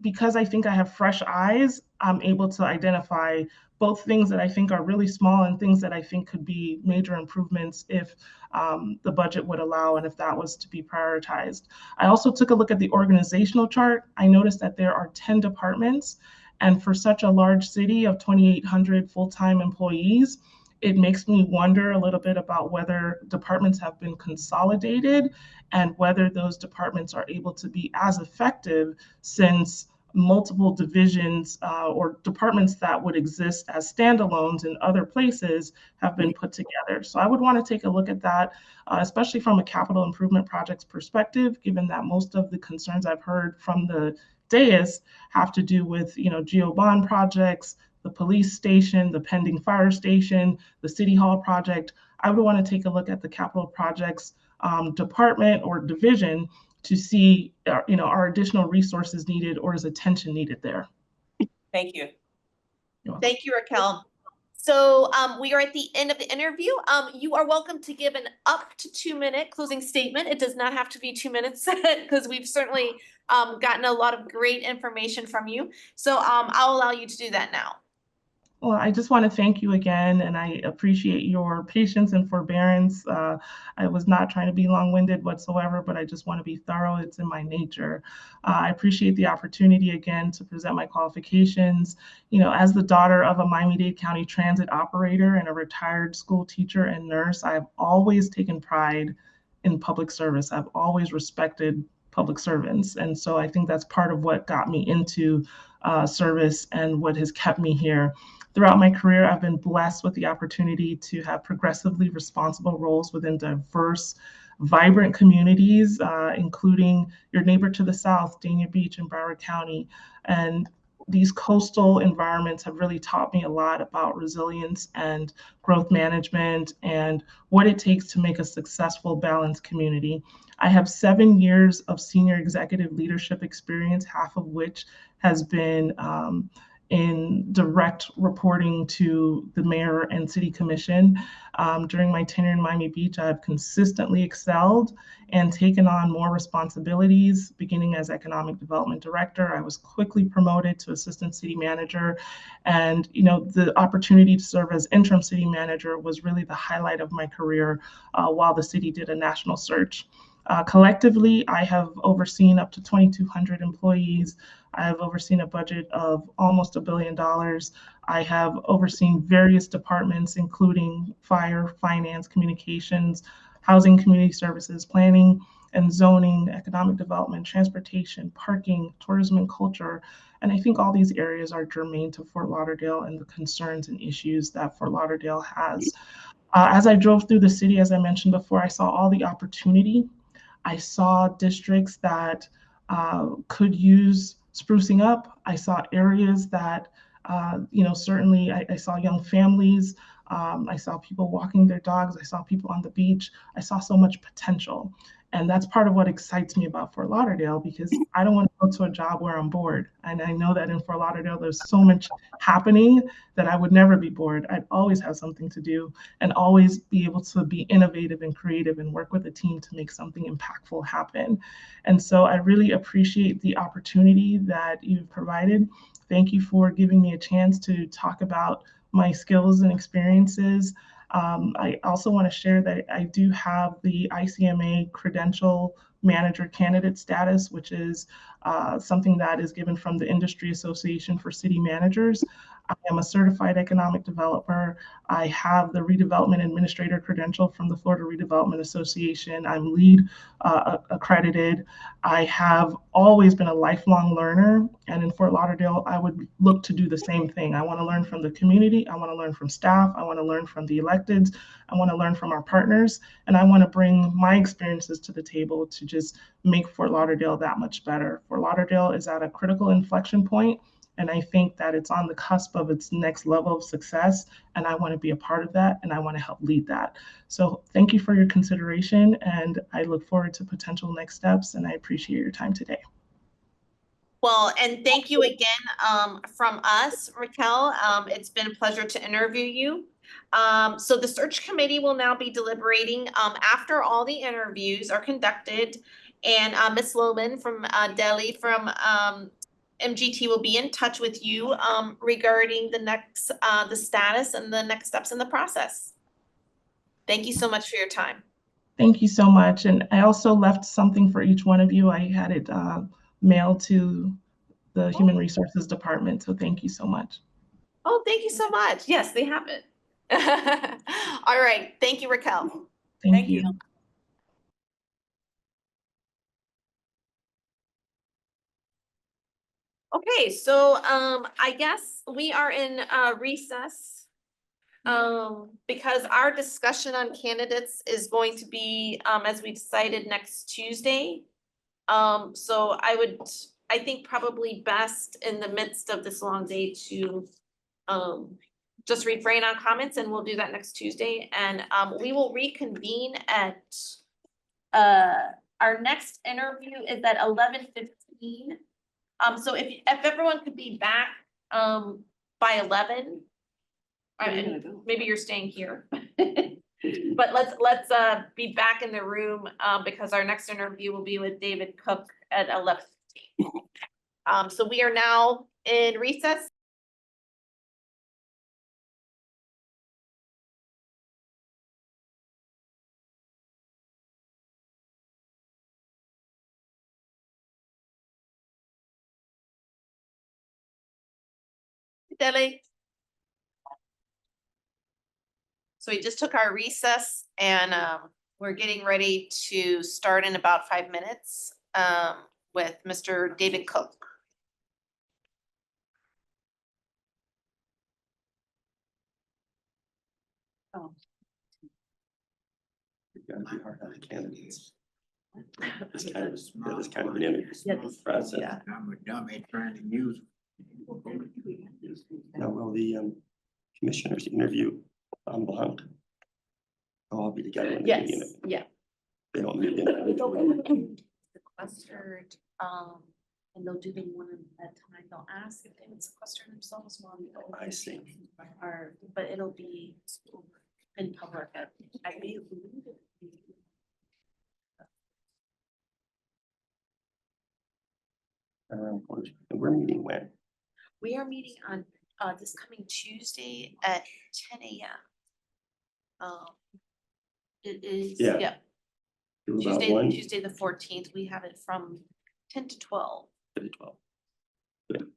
because I think I have fresh eyes, I'm able to identify both things that I think are really small and things that I think could be major improvements if the budget would allow and if that was to be prioritized. I also took a look at the organizational chart. I noticed that there are 10 departments, and for such a large city of 2,800 full-time employees, it makes me wonder a little bit about whether departments have been consolidated and whether those departments are able to be as effective since multiple divisions or departments that would exist as standalones in other places have been put together. So I would want to take a look at that, especially from a capital improvement projects perspective, given that most of the concerns I've heard from the dais have to do with, GO bond projects, the police station, the pending fire station, the city hall project. I would want to take a look at the capital projects department or division to see, are additional resources needed or is attention needed there? Thank you. Thank you, Raquel. So we are at the end of the interview. You are welcome to give an up to 2-minute closing statement. It does not have to be 2 minutes because we've certainly gotten a lot of great information from you. So I'll allow you to do that now. Well, I just want to thank you again, and I appreciate your patience and forbearance. I was not trying to be long-winded whatsoever, but I just want to be thorough. It's in my nature. I appreciate the opportunity again to present my qualifications. As the daughter of a Miami-Dade County transit operator and a retired school teacher and nurse, I've always taken pride in public service. I've always respected public servants. And so I think that's part of what got me into service and what has kept me here. Throughout my career, I've been blessed with the opportunity to have progressively responsible roles within diverse, vibrant communities, including your neighbor to the south, Dania Beach and Broward County. And these coastal environments have really taught me a lot about resilience and growth management and what it takes to make a successful, balanced community. I have 7 years of senior executive leadership experience, half of which has been in direct reporting to the mayor and city commission. During my tenure in Miami Beach, I've consistently excelled and taken on more responsibilities. Beginning as economic development director, I was quickly promoted to assistant city manager. And the opportunity to serve as interim city manager was really the highlight of my career while the city did a national search. Collectively, I have overseen up to 2,200 employees. I have overseen a budget of almost $1 billion. I have overseen various departments, including fire, finance, communications, housing, community services, planning and zoning, economic development, transportation, parking, tourism and culture. And I think all these areas are germane to Fort Lauderdale and the concerns and issues that Fort Lauderdale has. As I drove through the city, as I mentioned before, I saw all the opportunity. I saw districts that could use sprucing up. I saw areas that, certainly I saw young families. I saw people walking their dogs. I saw people on the beach. I saw so much potential. And that's part of what excites me about Fort Lauderdale, because I don't want to go to a job where I'm bored. And I know that in Fort Lauderdale, there's so much happening that I would never be bored. I'd always have something to do and always be able to be innovative and creative and work with a team to make something impactful happen. And so I really appreciate the opportunity that you've provided. Thank you for giving me a chance to talk about my skills and experiences. I also want to share that I do have the ICMA credential manager candidate status, which is something that is given from the Industry Association for City Managers. I am a certified economic developer. I have the redevelopment administrator credential from the Florida Redevelopment Association. I'm LEED accredited. I have always been a lifelong learner, and in Fort Lauderdale, I would look to do the same thing. I want to learn from the community. I want to learn from staff. I want to learn from the electeds. I want to learn from our partners, and I want to bring my experiences to the table to just make Fort Lauderdale that much better. Fort Lauderdale is at a critical inflection point, and I think that it's on the cusp of its next level of success, and I want to be a part of that, and I want to help lead that. So thank you for your consideration, and I look forward to potential next steps, and I appreciate your time today. Well, and thank you again from us, Raquel. It's been a pleasure to interview you. So the search committee will now be deliberating after all the interviews are conducted, and Ms. Lohman from Delhi from MGT will be in touch with you, regarding the status and the next steps in the process. Thank you so much for your time. Thank you so much. And I also left something for each one of you. I had it mailed to the Human Resources Department. So thank you so much. Oh, thank you so much. Yes, they have it. All right. Thank you, Raquel. Thank you. Okay, so I guess we are in recess. Because our discussion on candidates is going to be, as we decided, next Tuesday. So I think probably best in the midst of this long day to just refrain on comments, and we'll do that next Tuesday. And we will reconvene at our next interview is at 11:15. So if everyone could be back by 11. Maybe you're staying here. But let's be back in the room because our next interview will be with David Cook at 11:15. So we are now in recess. Dele. So we just took our recess and we're getting ready to start in about 5 minutes with Mr. David Cook. Oh. It's gotta be hard on the candidates. This kind of an interview process. I'm a dummy trying to use. Now, will the commissioners interview en blanc? They'll all be together in the Yes, meeting. yeah. They don't meet individually. Sequestered, and they'll do them one at a time. They'll ask if they would sequester themselves while we go. I see. But it'll be in public. I believe. And we're meeting when? We are meeting on this coming Tuesday at 10 a.m. It is, Yeah. yeah, Do about one Tuesday the 14th. We have it from 10 to 12. to 12. Good.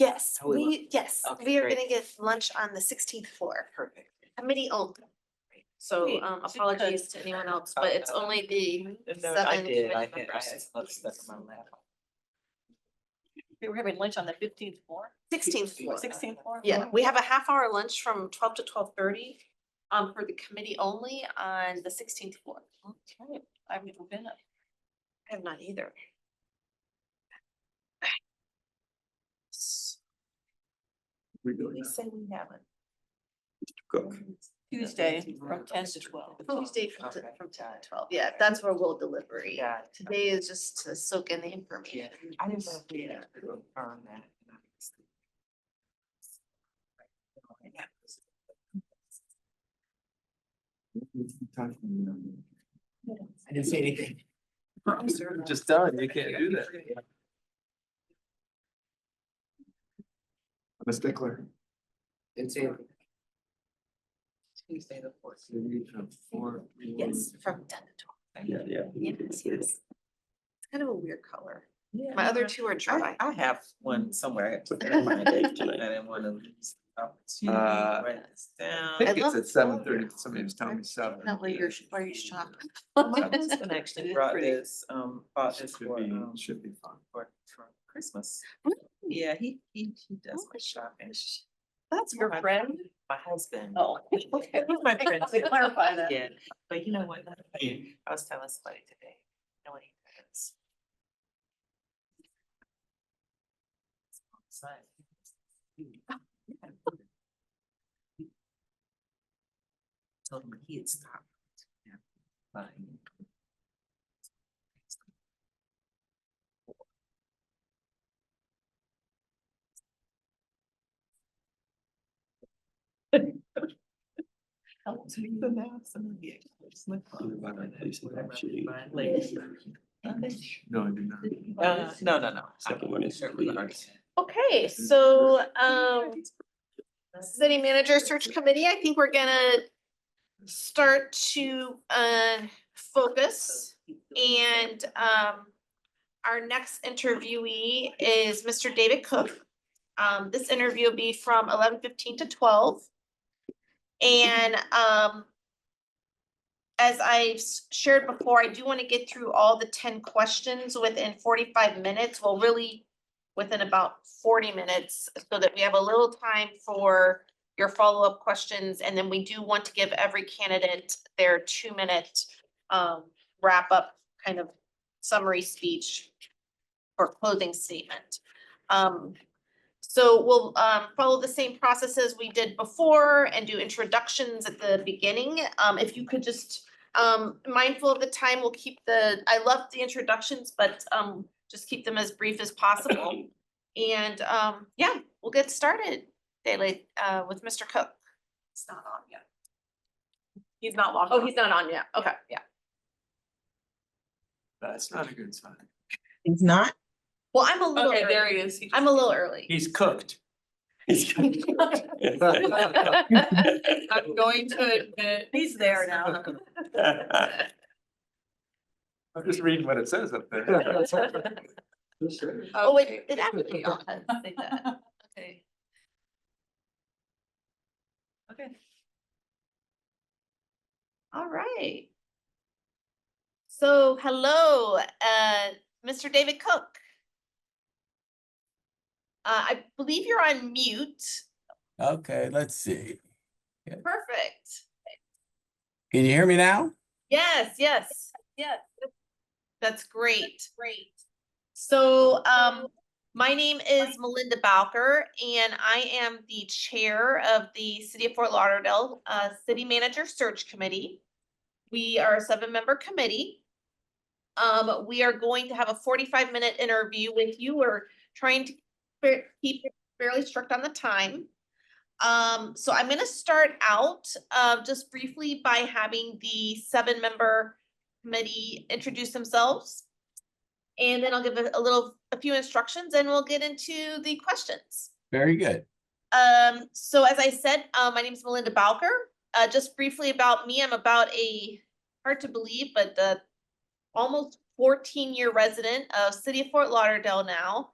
Yes, Oh, we will. we are great. gonna get lunch on the 16th floor. Perfect. Committee only. So Wait, apologies to anyone else, but it's only the 7 committee members. We were having lunch on the 15th floor, 16th floor. 16th floor? Yeah, we have a half-hour lunch from 12 to 12:30 for the committee only on the 16th floor. Okay, I've never been up. I have not either. We say we have it. Cook. Tuesday from 10 to 12. Tuesday from 10 to 12. Yeah, that's where we'll deliberate. Today is just to soak in the information. I didn't know if we had to confirm that. I didn't say anything. Just done, you can't do that. I'm a stickler. Didn't say anything. Tuesday the 14th. Yes, from 10 to 12. Yeah. Yes, yes. It's kind of a weird color. My other two are dry. I have one somewhere. Never mind, Dave, tonight. I didn't wanna lose the opportunity Uh, to write this down. I think I it's love at 7:30. Somebody was telling me 7. Where you shop. My husband actually brought pretty. this, bought this for, Should be fun. for Christmas. Yeah, he does my shopping. That's your friend? My husband. Oh, okay. He's my friend. To clarify that. Yeah, but you know what? I was telling somebody today, you know what he does? Told him he had stopped. Buying. So now some of the experts look No, I do not. No. Second one is please. Okay, so, city manager search committee, I think we're gonna start to, focus. And, our next interviewee is Mr. David Cook. This interview will be from 11:15 to 12. And, as I've shared before, I do want to get through all the 10 questions within 45 minutes. Well, really within about 40 minutes, so that we have a little time for your follow-up questions. And then we do want to give every candidate their 2-minute wrap-up kind of summary speech or closing statement. So we'll follow the same process as we did before and do introductions at the beginning. If you could just, mindful of the time, we'll keep I love the introductions, but just keep them as brief as possible. And yeah, we'll get started, Daily, with Mr. Cook. It's not on yet. He's not logged. Oh, he's not on yet. Okay, yeah. That's not a good sign. He's not? Well, I'm a little Okay, there early. he is. I'm a little early. He's cooked. I'm going to admit. He's there now. I'm just reading what it says up there. Oh, wait, it actually does say that. Okay. Okay. All right. So, hello, Mr. David Cook. I believe you're on mute. Okay, let's see. Perfect. Can you hear me now? Yes, yes. That's great. Great. So, my name is Melinda Bowker, and I am the chair of the City of Fort Lauderdale City Manager Search Committee. We are a 7-member committee. We are going to have a 45-minute interview with you. We're trying to keep it fairly strict on the time. So I'm going to start out just briefly by having the 7-member committee introduce themselves. And then I'll give a few instructions and we'll get into the questions. Very good. So as I said, my name is Melinda Bowker. Just briefly about me, I'm about hard to believe, but almost 14-year resident of City of Fort Lauderdale now.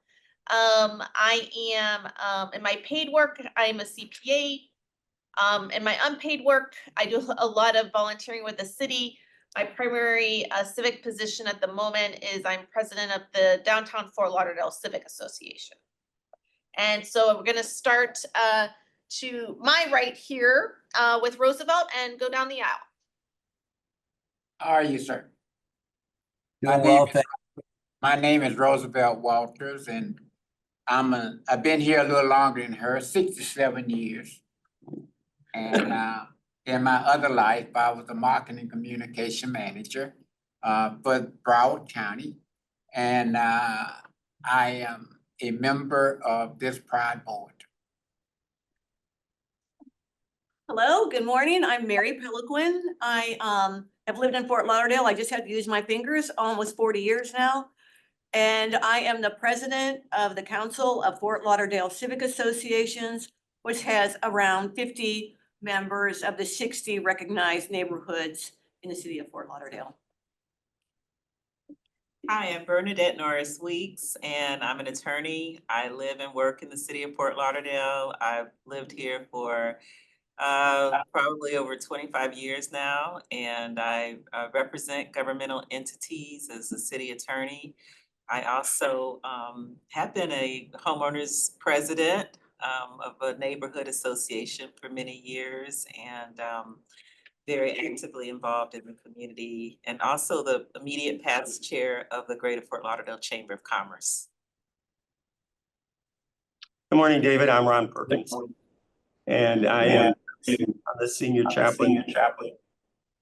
I am, in my paid work, I'm a CPA. In my unpaid work, I do a lot of volunteering with the city. My primary civic position at the moment is I'm president of the Downtown Fort Lauderdale Civic Association. And so we're gonna start to my right here with Roosevelt and go down the aisle. How are you, sir? Doing well, My name is Roosevelt Walters, and I've been here a little longer than her, 67 years. And in my other life, I was a marketing communication manager for Broward County. And I am a member of this Pride Board. Hello, good morning. I'm Mary Peliquin. I have lived in Fort Lauderdale. I just had to use my fingers, almost 40 years now. And I am the president of the Council of Fort Lauderdale Civic Associations, which has around 50 members of the 60 recognized neighborhoods in the city of Fort Lauderdale. Hi, I'm Bernadette Norris Weeks, and I'm an attorney. I live and work in the city of Fort Lauderdale. I've lived here for probably over 25 years now, and I represent governmental entities as a city attorney. I also have been a homeowners president of a neighborhood association for many years, and very actively involved in the community, and also the immediate past chair of the Greater Fort Lauderdale Chamber of Commerce. Good morning, David. I'm Ron Perkins. And I am the senior chaplain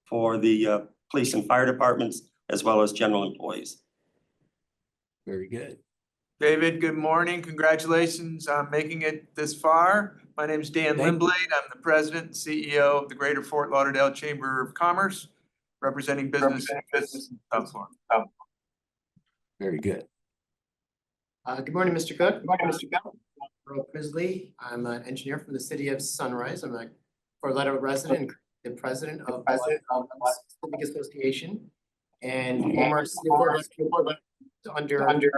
for the police and fire departments, as well as general employees. Very good. David, good morning. Congratulations on making it this far. My name is Dan Thank you. Limblade. I'm the president and CEO of the Greater Fort Lauderdale Chamber of Commerce, representing business in South Florida. Very good. Good morning, Mr. Cook. Good morning, Mr. Cook. Earl Prisley. I'm an engineer from the city of Sunrise. I'm a Fort Lauderdale resident and president of the Civic Association and former city of Fort Lauderdale under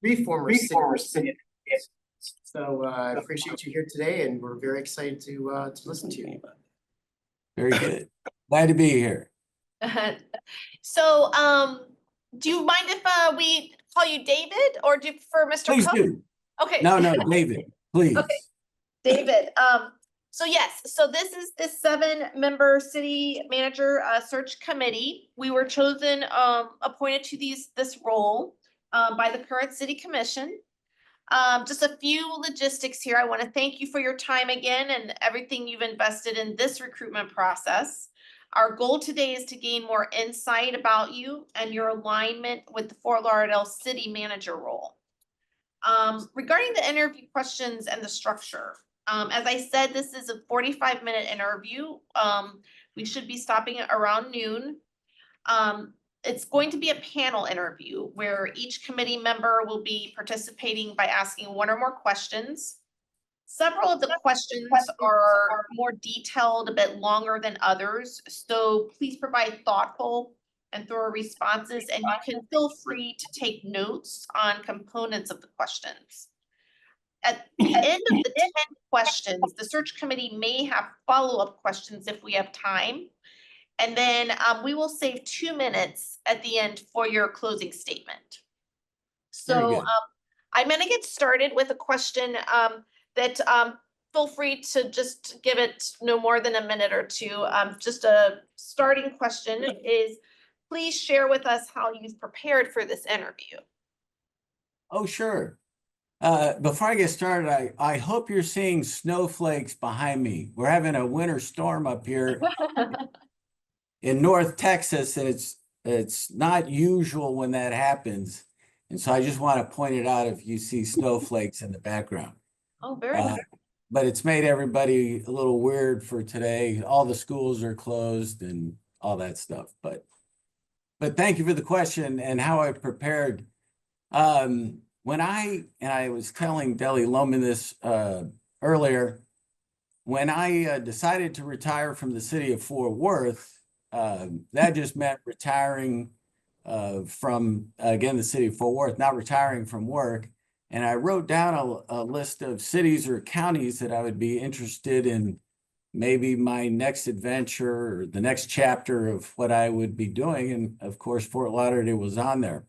three former cities. So I appreciate you here today, and we're very excited to listen to you. Very good. Glad to be here. So, do you mind if we call you David, or do you prefer Mr. Please Cook? do. Okay. No, David, please. Okay. David, so yes, so this is the 7-member city manager search committee. We were chosen, appointed to this role by the current city commission. Just a few logistics here. I want to thank you for your time again and everything you've invested in this recruitment process. Our goal today is to gain more insight about you and your alignment with the Fort Lauderdale city manager role. Regarding the interview questions and the structure, as I said, this is a 45-minute interview. We should be stopping at around noon. It's going to be a panel interview where each committee member will be participating by asking one or more questions. Several of the questions are more detailed, a bit longer than others, so please provide thoughtful and thorough responses, and you can feel free to take notes on components of the questions. At the end of the 10 questions, the search committee may have follow-up questions if we have time. And then we will save 2 minutes at the end for your closing statement. So I'm going to get started with a question that feel free to just give it no more than a minute or two. Just a starting question is, please share with us how you've prepared for this interview. Oh, sure. Before I get started, I hope you're seeing snowflakes behind me. We're having a winter storm up here in North Texas, and it's not usual when that happens. And so I just want to point it out if you see snowflakes in the background. Oh, very nice. But it's made everybody a little weird for today. All the schools are closed and all that stuff. But thank you for the question and how I prepared. When I was telling Deli Loman this earlier, when I decided to retire from the city of Fort Worth, that just meant retiring from, again, the city of Fort Worth, not retiring from work. And I wrote down a list of cities or counties that I would be interested in, maybe my next adventure or the next chapter of what I would be doing. And of course, Fort Lauderdale was on there.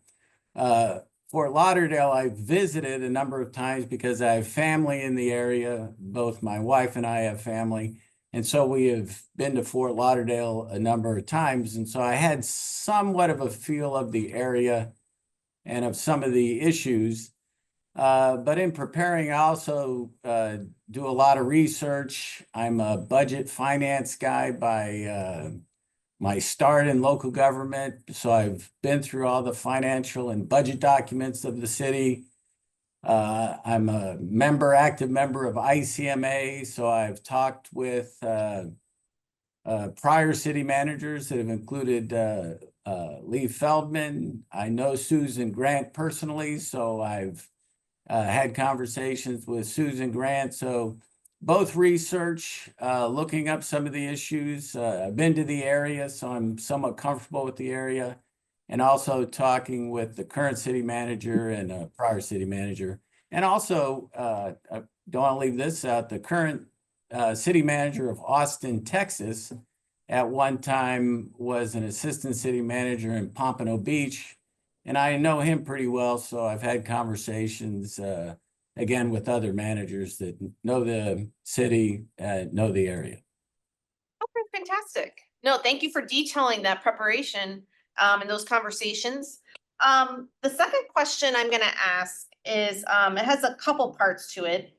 Fort Lauderdale, I visited a number of times because I have family in the area. Both my wife and I have family. And so we have been to Fort Lauderdale a number of times. And so I had somewhat of a feel of the area and of some of the issues. But in preparing, I also do a lot of research. I'm a budget finance guy by my start in local government. So I've been through all the financial and budget documents of the city. I'm a active member of ICMA. So I've talked with prior city managers that have included Lee Feldman. I know Susan Grant personally, so I've had conversations with Susan Grant. So both research, looking up some of the issues. I've been to the area, so I'm somewhat comfortable with the area. and also talking with the current city manager and a prior city manager. And also, I don't want to leave this out, the current city manager of Austin, Texas, at one time was an assistant city manager in Pompano Beach. And I know him pretty well, so I've had conversations again with other managers that know the city, know the area. Okay, fantastic. No, thank you for detailing that preparation and those conversations. The second question I'm gonna ask is, it has a couple parts to it.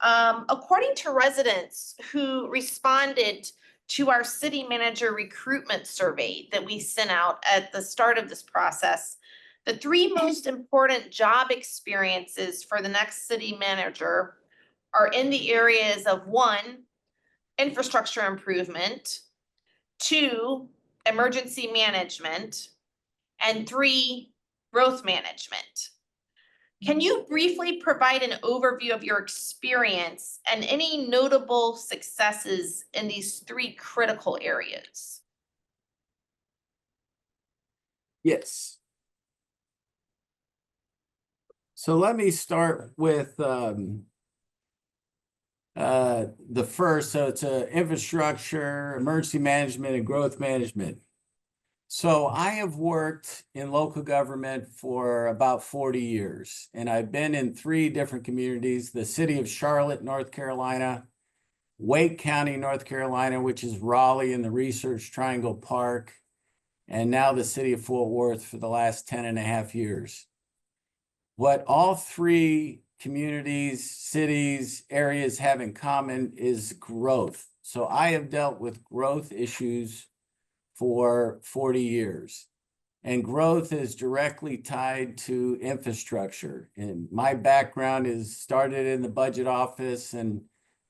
According to residents who responded to our city manager recruitment survey that we sent out at the start of this process, the three most important job experiences for the next city manager are in the areas of 1, infrastructure improvement, 2, emergency management, and 3, growth management. Can you briefly provide an overview of your experience and any notable successes in these 3 critical areas? Yes. So let me start with the first. So it's infrastructure, emergency management, and growth management. So I have worked in local government for about 40 years, and I've been in 3 different communities: the city of Charlotte, North Carolina, Wake County, North Carolina, which is Raleigh and the Research Triangle Park, and now the city of Fort Worth for the last 10.5 years. What all 3 communities, cities, areas have in common is growth. So I have dealt with growth issues for 40 years. And growth is directly tied to infrastructure. And my background is started in the budget office, and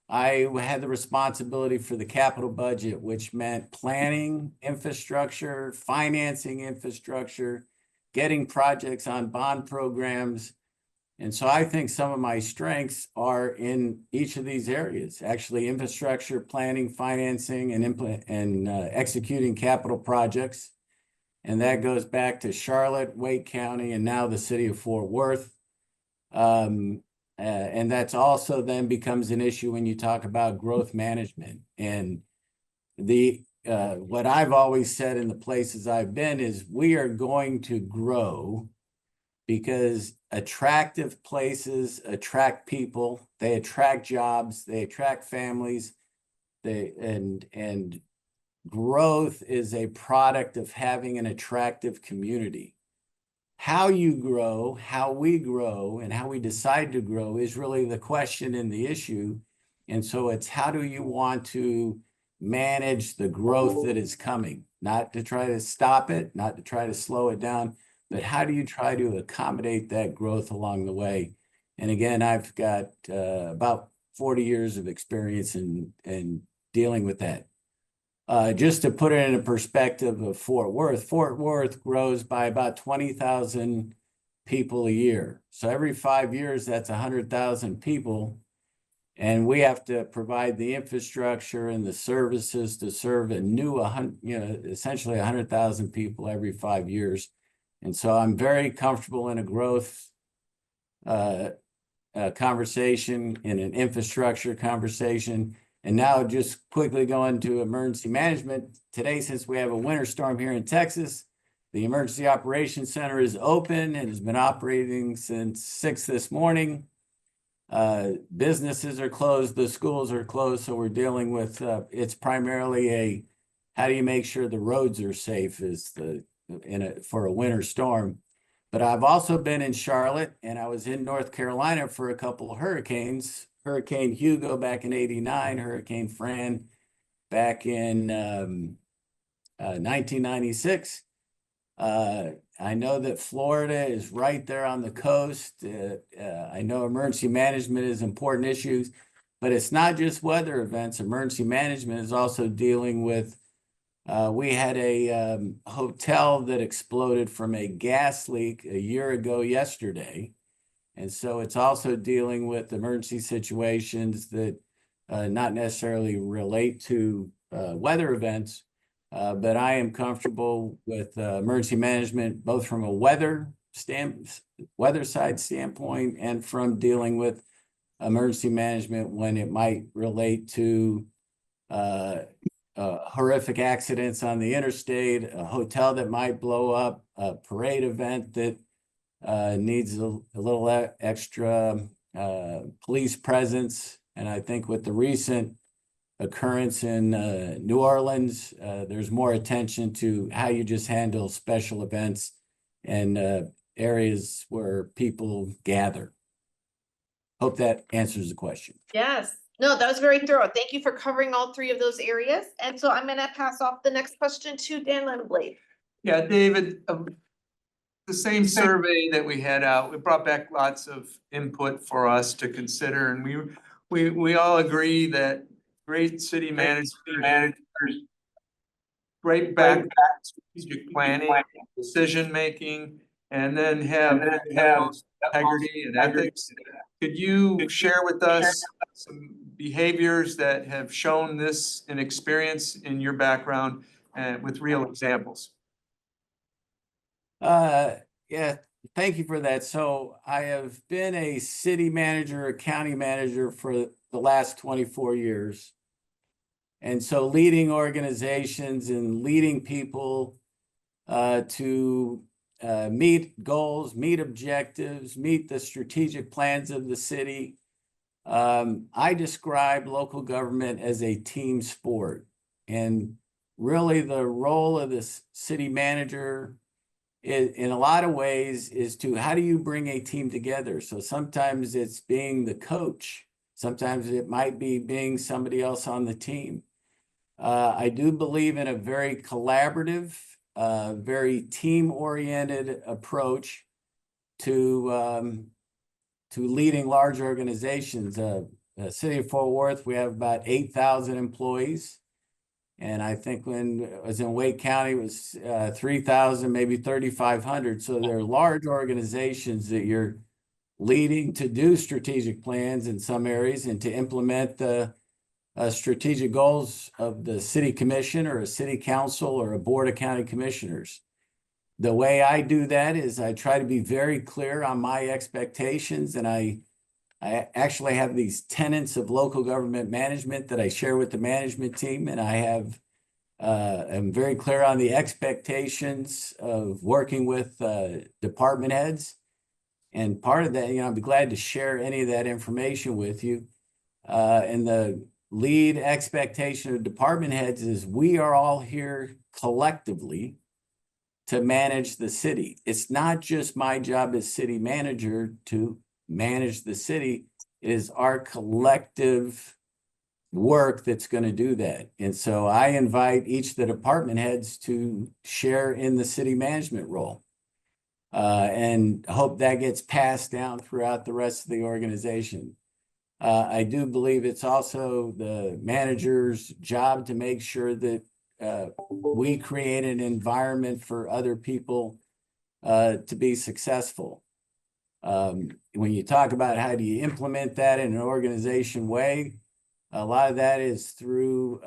I had the responsibility for the capital budget, which meant planning infrastructure, financing infrastructure, getting projects on bond programs. And so I think some of my strengths are in each of these areas: actually infrastructure, planning, financing, and executing capital projects. And that goes back to Charlotte, Wake County, and now the city of Fort Worth. And that's also then becomes an issue when you talk about growth management. And what I've always said in the places I've been is we are going to grow because attractive places attract people, they attract jobs, they attract families, and growth is a product of having an attractive community. How you grow, how we grow, and how we decide to grow is really the question and the issue. And so it's how do you want to manage the growth that is coming, not to try to stop it, not to try to slow it down, but how do you try to accommodate that growth along the way? And again, I've got about 40 years of experience in dealing with that. Just to put it in a perspective of Fort Worth grows by about 20,000 people a year. So every 5 years, that's 100,000 people. And we have to provide the infrastructure and the services to serve a new, essentially 100,000 people every 5 years. And so I'm very comfortable in a growth conversation, in an infrastructure conversation. And now just quickly going to emergency management. Today, since we have a winter storm here in Texas, the Emergency Operations Center is open and has been operating since 6 this morning. Businesses are closed, the schools are closed, so we're dealing with, it's primarily how do you make sure the roads are safe for a winter storm. But I've also been in Charlotte, and I was in North Carolina for a couple of hurricanes. Hurricane Hugo back in '89, Hurricane Fran back in 1996. I know that Florida is right there on the coast. I know emergency management is important issues, but it's not just weather events. Emergency management is also dealing with, we had a hotel that exploded from a gas leak a year ago yesterday. And so it's also dealing with emergency situations that not necessarily relate to weather events, But I am comfortable with emergency management, both from a weather side standpoint and from dealing with emergency management when it might relate to horrific accidents on the interstate, a hotel that might blow up, a parade event that needs a little extra police presence. And I think with the recent occurrence in New Orleans, there's more attention to how you just handle special events and areas where people gather. Hope that answers the question. Yes, no, that was very thorough. Thank you for covering all three of those areas. And so I'm gonna pass off the next question to Dan Lindblade. Yeah, David, the same survey that we had out, it brought back lots of input for us to consider, and we all agree that great city managers, great background, strategic planning, decision-making, and then have integrity and ethics. Could you share with us some behaviors that have shown this in experience in your background with real examples? Yeah, thank you for that. So I have been a city manager, a county manager for the last 24 years. And so leading organizations and leading people to meet goals, meet objectives, meet the strategic plans of the city. I describe local government as a team sport. And really the role of the city manager in a lot of ways is to how do you bring a team together? So sometimes it's being the coach. Sometimes it might be being somebody else on the team. I do believe in a very collaborative, very team-oriented approach to leading large organizations. The city of Fort Worth, we have about 8,000 employees. And I think when I was in Wake County, it was 3,000, maybe 3,500. So they're large organizations that you're leading to do strategic plans in some areas and to implement the strategic goals of the city commission or a city council or a board of county commissioners. The way I do that is I try to be very clear on my expectations, and I actually have these tenets of local government management that I share with the management team, and I'm very clear on the expectations of working with department heads. And part of that, I'd be glad to share any of that information with you. And the lead expectation of department heads is we are all here collectively to manage the city. It's not just my job as city manager to manage the city. It is our collective work that's going to do that. And so I invite each of the department heads to share in the city management role. And hope that gets passed down throughout the rest of the organization. I do believe it's also the manager's job to make sure that we create an environment for other people to be successful. When you talk about how do you implement that in an organization way, a lot of that is through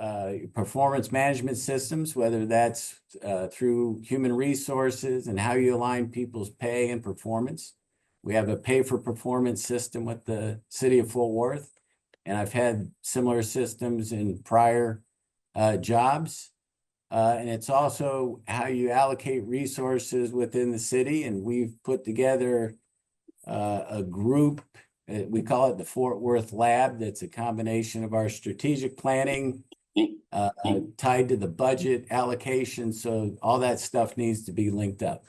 performance management systems, whether that's through human resources and how you align people's pay and performance. We have a pay for performance system with the city of Fort Worth, and I've had similar systems in prior jobs. And it's also how you allocate resources within the city. And we've put together a group, we call it the Fort Worth Lab. That's a combination of our strategic planning tied to the budget allocation. So all that stuff needs to be linked up.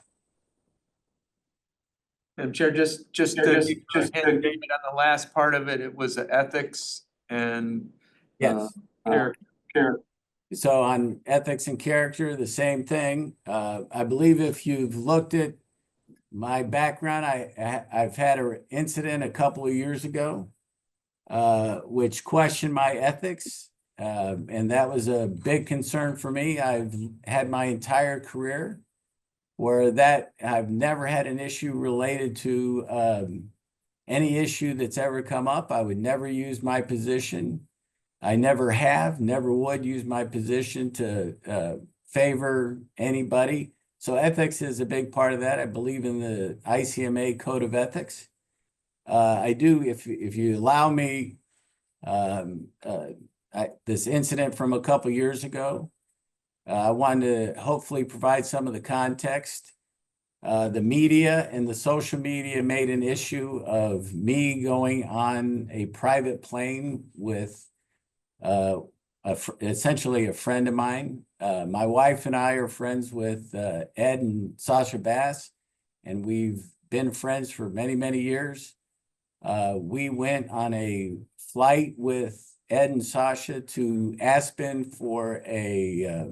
Madam Chair, just David on the last part of it, it was ethics and Yes. character. So on ethics and character, the same thing. I believe if you've looked at my background, I've had an incident a couple of years ago, which questioned my ethics. And that was a big concern for me. I've had my entire career where I've never had an issue related to any issue that's ever come up. I would never use my position. I never have, never would use my position to favor anybody. So ethics is a big part of that. I believe in the ICMA Code of Ethics. I do, if you allow me, this incident from a couple years ago, I wanted to hopefully provide some of the context. The media and the social media made an issue of me going on a private plane with essentially a friend of mine. My wife and I are friends with Ed and Sasha Bass, and we've been friends for many, many years. We went on a flight with Ed and Sasha to Aspen for a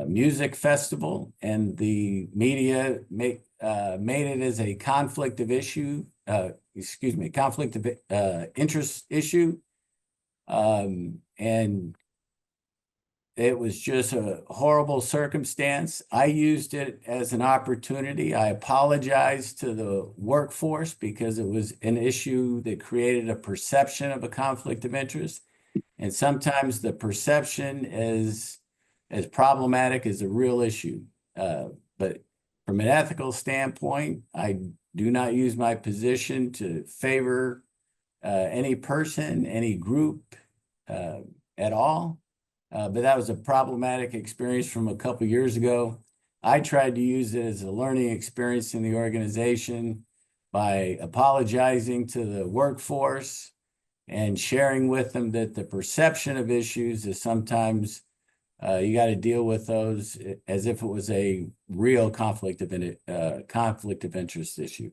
music festival, and the media made it as a conflict of interest issue. And it was just a horrible circumstance. I used it as an opportunity. I apologized to the workforce because it was an issue that created a perception of a conflict of interest. And sometimes the perception is as problematic as a real issue. But from an ethical standpoint, I do not use my position to favor any person, any group at all. But that was a problematic experience from a couple years ago. I tried to use it as a learning experience in the organization by apologizing to the workforce and sharing with them that the perception of issues is sometimes you got to deal with those as if it was a real conflict of interest issue.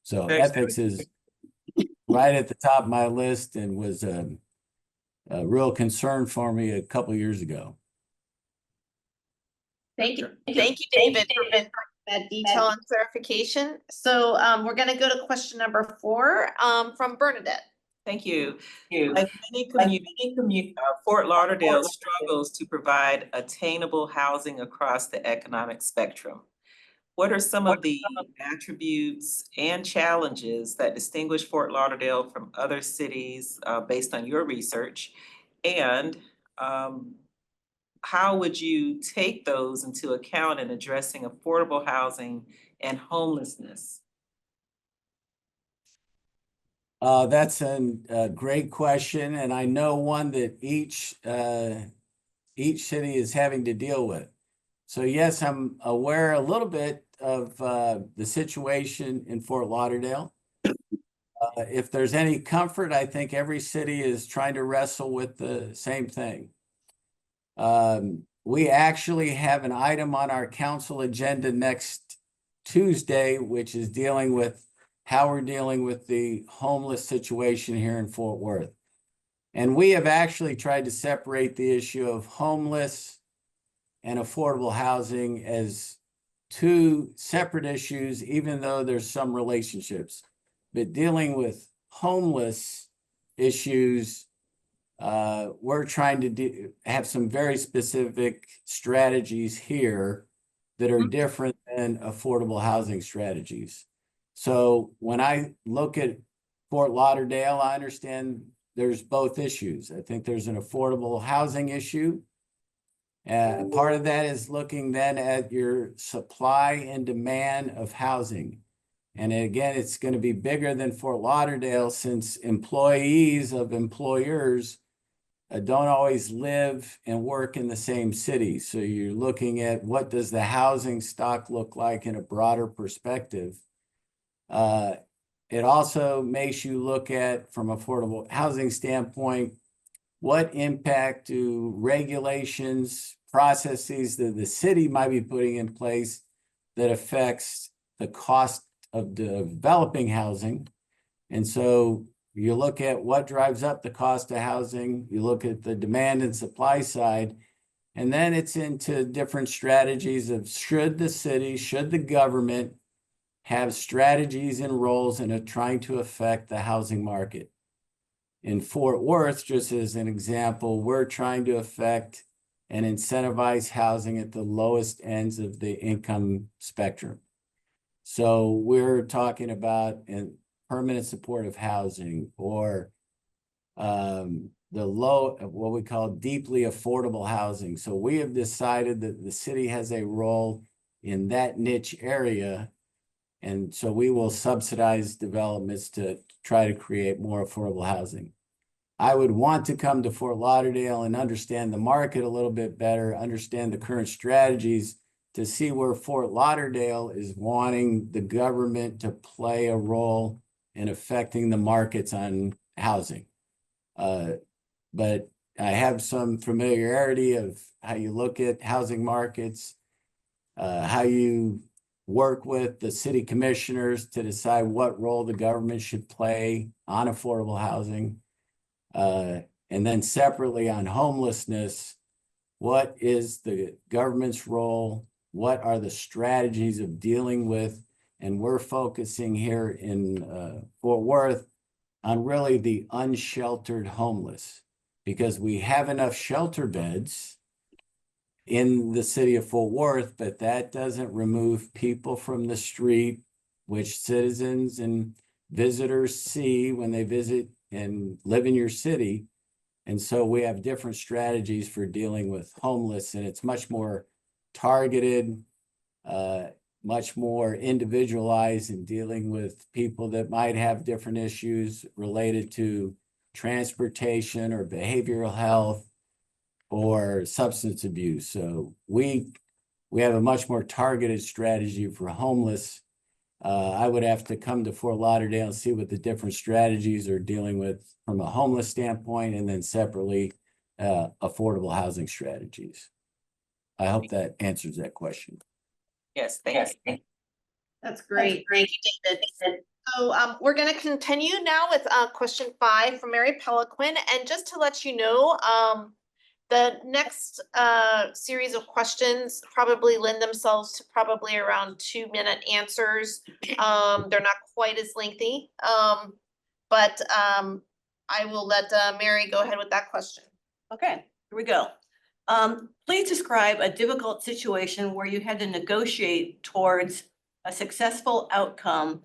So Thanks, ethics is right at the top of my list and was a real concern for me a couple years ago. Thank you, David, for that detail and clarification. So we're gonna go to question number 4 from Bernadette. Thank you. Like many Fort Lauderdale struggles to provide attainable housing across the economic spectrum. What are some of the attributes and challenges that distinguish Fort Lauderdale from other cities based on your research? And how would you take those into account in addressing affordable housing and homelessness? That's a great question, and I know one that each city is having to deal with. So yes, I'm aware a little bit of the situation in Fort Lauderdale. If there's any comfort, I think every city is trying to wrestle with the same thing. We actually have an item on our council agenda next Tuesday, which is dealing with how we're dealing with the homeless situation here in Fort Worth. And we have actually tried to separate the issue of homeless and affordable housing as two separate issues, even though there's some relationships. But dealing with homeless issues, we're trying to have some very specific strategies here that are different than affordable housing strategies. So when I look at Fort Lauderdale, I understand there's both issues. I think there's an affordable housing issue. Part of that is looking then at your supply and demand of housing. And again, it's going to be bigger than Fort Lauderdale since employees of employers don't always live and work in the same city. So you're looking at what does the housing stock look like in a broader perspective. It also makes you look at, from affordable housing standpoint, what impact do regulations, processes that the city might be putting in place that affects the cost of developing housing. And so you look at what drives up the cost of housing, you look at the demand and supply side, and then it's into different strategies of should the city, should the government have strategies and roles in trying to affect the housing market. In Fort Worth, just as an example, we're trying to affect and incentivize housing at the lowest ends of the income spectrum. So we're talking about permanent supportive housing or the low, what we call deeply affordable housing. So we have decided that the city has a role in that niche area. And so we will subsidize developments to try to create more affordable housing. I would want to come to Fort Lauderdale and understand the market a little bit better, understand the current strategies to see where Fort Lauderdale is wanting the government to play a role in affecting the markets on housing. But I have some familiarity of how you look at housing markets, how you work with the city commissioners to decide what role the government should play on affordable housing. And then separately on homelessness, what is the government's role? What are the strategies of dealing with? And we're focusing here in Fort Worth on really the unsheltered homeless, because we have enough shelter beds in the city of Fort Worth, but that doesn't remove people from the street, which citizens and visitors see when they visit and live in your city. And so we have different strategies for dealing with homeless, and it's much more targeted, much more individualized in dealing with people that might have different issues related to transportation or behavioral health or substance abuse. So we have a much more targeted strategy for homeless. I would have to come to Fort Lauderdale and see what the different strategies are dealing with from a homeless standpoint, and then separately affordable housing strategies. I hope that answers that question. Yes, thank you. That's great. Thank you, David. So we're going to continue now with question 5 from Mary Peliquin. And just to let you know, the next series of questions probably lend themselves to probably around 2-minute answers. They're not quite as lengthy, but I will let Mary go ahead with that question. Okay, here we go. Please describe a difficult situation where you had to negotiate towards a successful outcome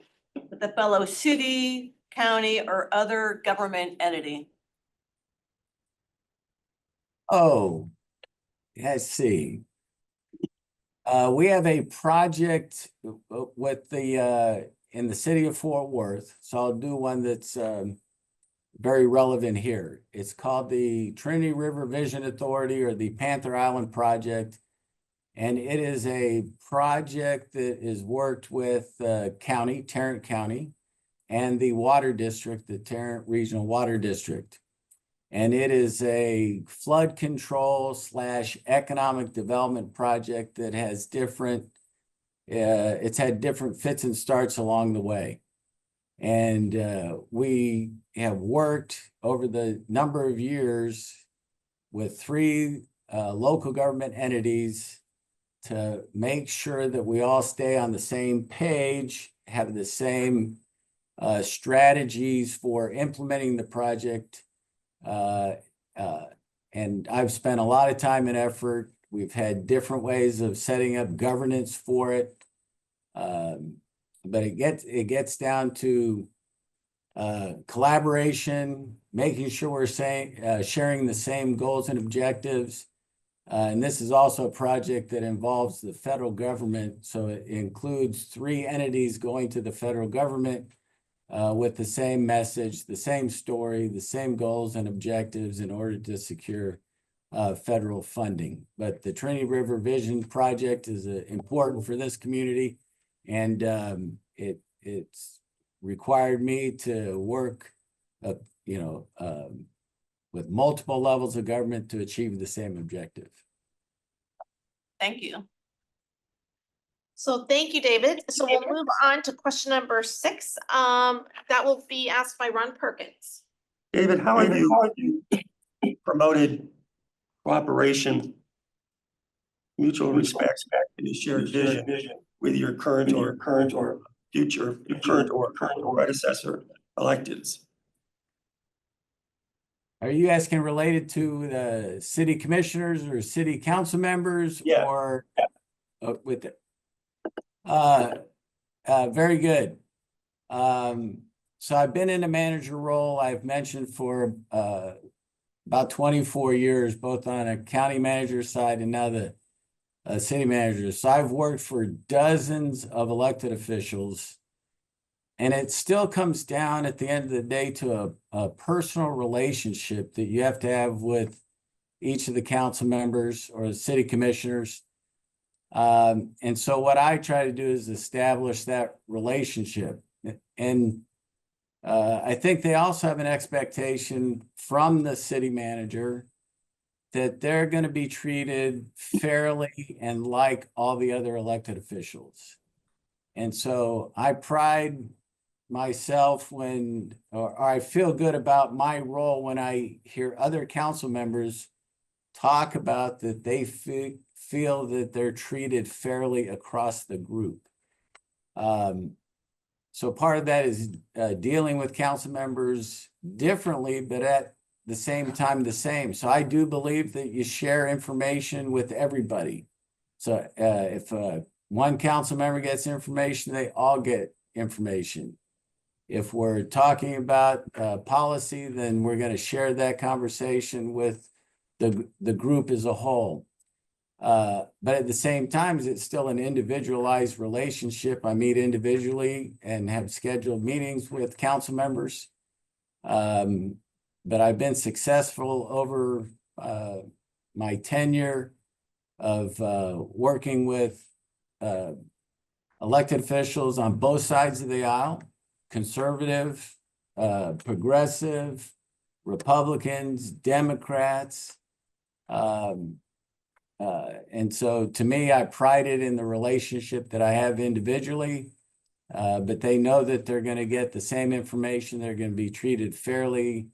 with a fellow city, county, or other government entity. Oh, let's see. We have a project with the in the city of Fort Worth. So I'll do one that's very relevant here. It's called the Trinity River Vision Authority, or the Panther Island Project. And it is a project that is worked with county, Tarrant County, and the water district, the Tarrant Regional Water District. And it is a flood control / economic development project that has different, it's had different fits and starts along the way. And we have worked over the number of years with 3 local government entities to make sure that we all stay on the same page, have the same strategies for implementing the project. And I've spent a lot of time and effort. We've had different ways of setting up governance for it. But it gets down to collaboration, making sure we're sharing the same goals and objectives. And this is also a project that involves the federal government. So it includes 3 entities going to the federal government with the same message, the same story, the same goals and objectives in order to secure federal funding. But the Trinity River Vision Project is important for this community. And it's required me to work, with multiple levels of government to achieve the same objective. Thank you. So thank you, David. So we'll move on to question number 6. That will be asked by Ron Perkins. David, how have you promoted cooperation, mutual respect, and a shared vision with your current or future predecessor electeds? Are you asking related to the city commissioners or city council members? Yeah. Or with it? Very good. So I've been in a manager role, I've mentioned, for about 24 years, both on a county manager side and now the city manager. So I've worked for dozens of elected officials. And it still comes down at the end of the day to a personal relationship that you have to have with each of the council members or the city commissioners. And so what I try to do is establish that relationship. And I think they also have an expectation from the city manager that they're going to be treated fairly and like all the other elected officials. And so I pride myself or I feel good about my role when I hear other council members talk about that they feel that they're treated fairly across the group. So part of that is dealing with council members differently, but at the same time the same. So I do believe that you share information with everybody. So if one council member gets information, they all get information. If we're talking about policy, then we're going to share that conversation with the group as a whole. But at the same time, it's still an individualized relationship. I meet individually and have scheduled meetings with council members. But I've been successful over my tenure of working with elected officials on both sides of the aisle, conservative, progressive, Republicans, Democrats. And so to me, I pride it in the relationship that I have individually, but they know that they're going to get the same information. They're going to be treated fairly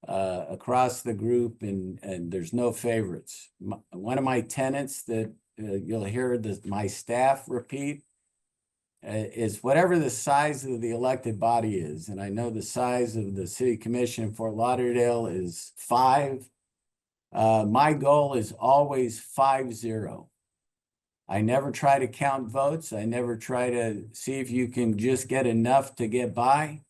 across the group, and there's no favorites. One of my tenets that you'll hear my staff repeat is whatever the size of the elected body is, and I know the size of the city commission in Fort Lauderdale is 5. My goal is always 5-0. I never try to count votes. I never try to see if you can just get enough to get by.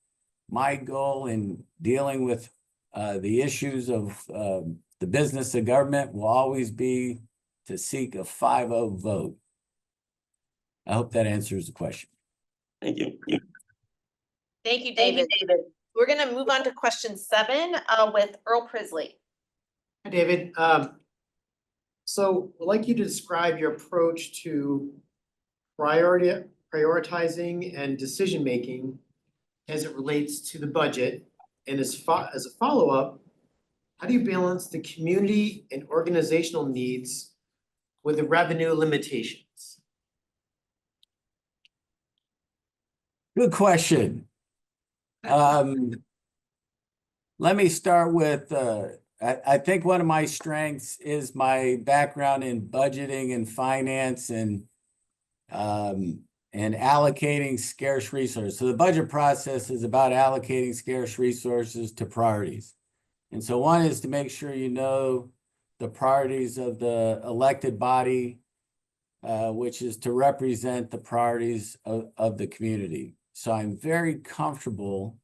My goal in dealing with the issues of the business of government will always be to seek a 5-0 vote. I hope that answers the question. Thank you. Thank you, David. We're going to move on to question 7 with Earl Prisley. Hi, David. So I'd like you to describe your approach to prioritizing and decision-making as it relates to the budget. And as a follow-up, how do you balance the community and organizational needs with the revenue limitations? Good question. Let me start with, I think one of my strengths is my background in budgeting and finance and allocating scarce resources. So the budget process is about allocating scarce resources to priorities. And so one is to make sure you know the priorities of the elected body, which is to represent the priorities of the community. So I'm very comfortable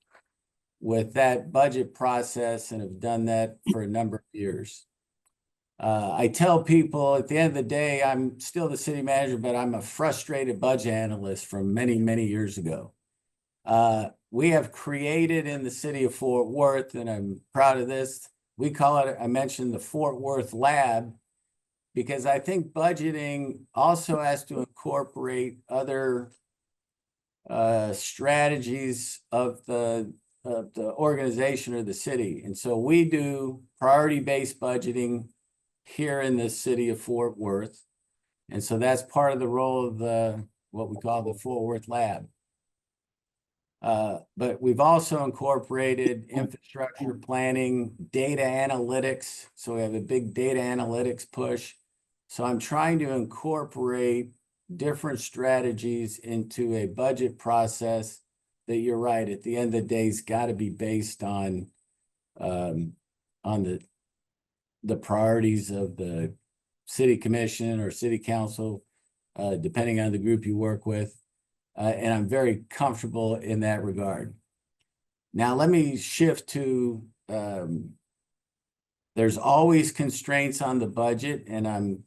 with that budget process and have done that for a number of years. I tell people at the end of the day, I'm still the city manager, but I'm a frustrated budget analyst from many, many years ago. We have created in the city of Fort Worth, and I'm proud of this, we call it, I mentioned the Fort Worth Lab, because I think budgeting also has to incorporate other strategies of the organization or the city. And so we do priority-based budgeting here in the city of Fort Worth. And so that's part of the role of what we call the Fort Worth Lab. But we've also incorporated infrastructure planning, data analytics. So we have a big data analytics push. So I'm trying to incorporate different strategies into a budget process that, you're right, at the end of the day, it's got to be based on the priorities of the city commission or city council, depending on the group you work with. And I'm very comfortable in that regard. Now, let me shift to there's always constraints on the budget, and I'm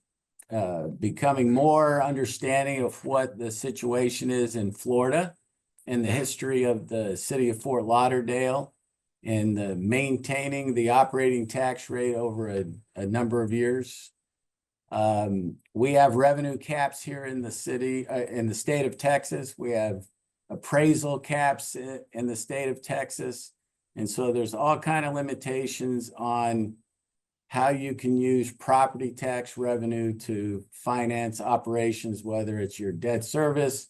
becoming more understanding of what the situation is in Florida and the history of the city of Fort Lauderdale and the maintaining the operating tax rate over a number of years. We have revenue caps here in the city, in the state of Texas. We have appraisal caps in the state of Texas. And so there's all kind of limitations on how you can use property tax revenue to finance operations, whether it's your debt service,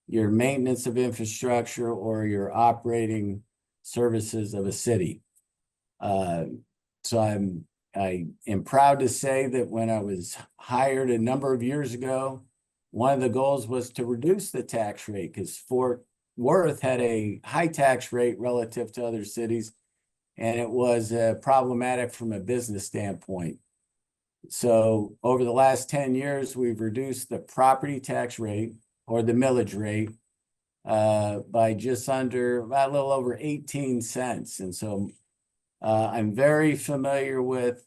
your maintenance of infrastructure, or your operating services of a city. So I am proud to say that when I was hired a number of years ago, one of the goals was to reduce the tax rate because Fort Worth had a high tax rate relative to other cities, and it was problematic from a business standpoint. So over the last 10 years, we've reduced the property tax rate or the millage rate by just under about a little over 18 cents. And so I'm very familiar with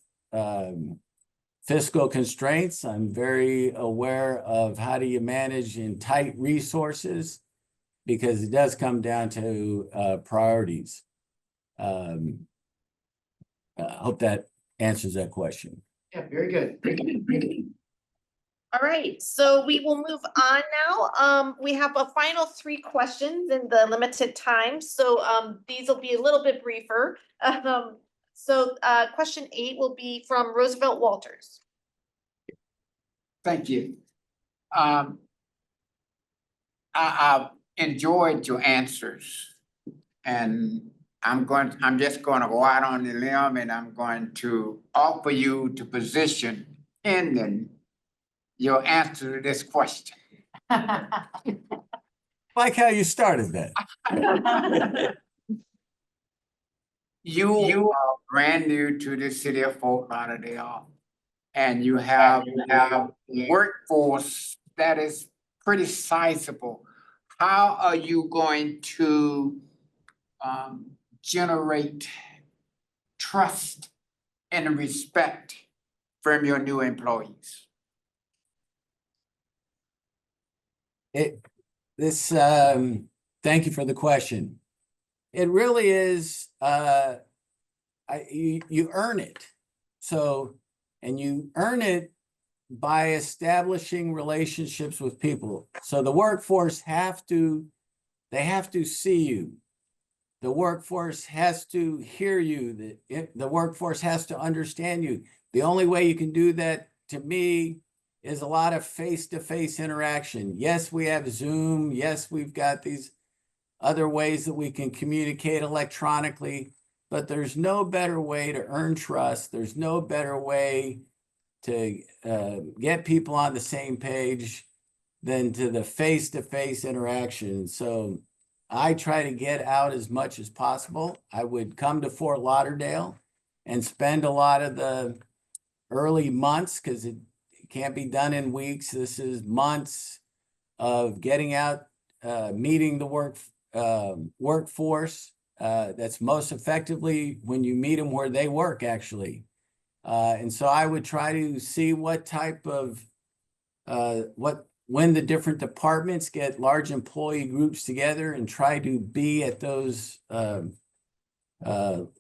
fiscal constraints. I'm very aware of how do you manage in tight resources, because it does come down to priorities. I hope that answers that question. Yeah, very good. Thank you. All right, so we will move on now. We have a final 3 questions in the limited time, so these will be a little bit briefer. Question 8 will be from Roosevelt Walters. Thank you. I've enjoyed your answers, and I'm just going to go out on the limb, and I'm going to offer you the position in your answer to this question. Like how you started that. You are brand new to the city of Fort Lauderdale, and you have a workforce that is pretty sizable. How are you going to generate trust and respect from your new employees? Thank you for the question. It really is, you earn it. So, and you earn it by establishing relationships with people. So the workforce they have to see you. The workforce has to hear you. The workforce has to understand you. The only way you can do that, to me, is a lot of face-to-face interaction. Yes, we have Zoom. Yes, we've got these other ways that we can communicate electronically, but there's no better way to earn trust. There's no better way to get people on the same page than to the face-to-face interaction. So I try to get out as much as possible. I would come to Fort Lauderdale and spend a lot of the early months, because it can't be done in weeks. This is months of getting out, meeting the workforce. That's most effectively when you meet them where they work, actually. And so I would try to see what type of, when the different departments get large employee groups together, and try to be at those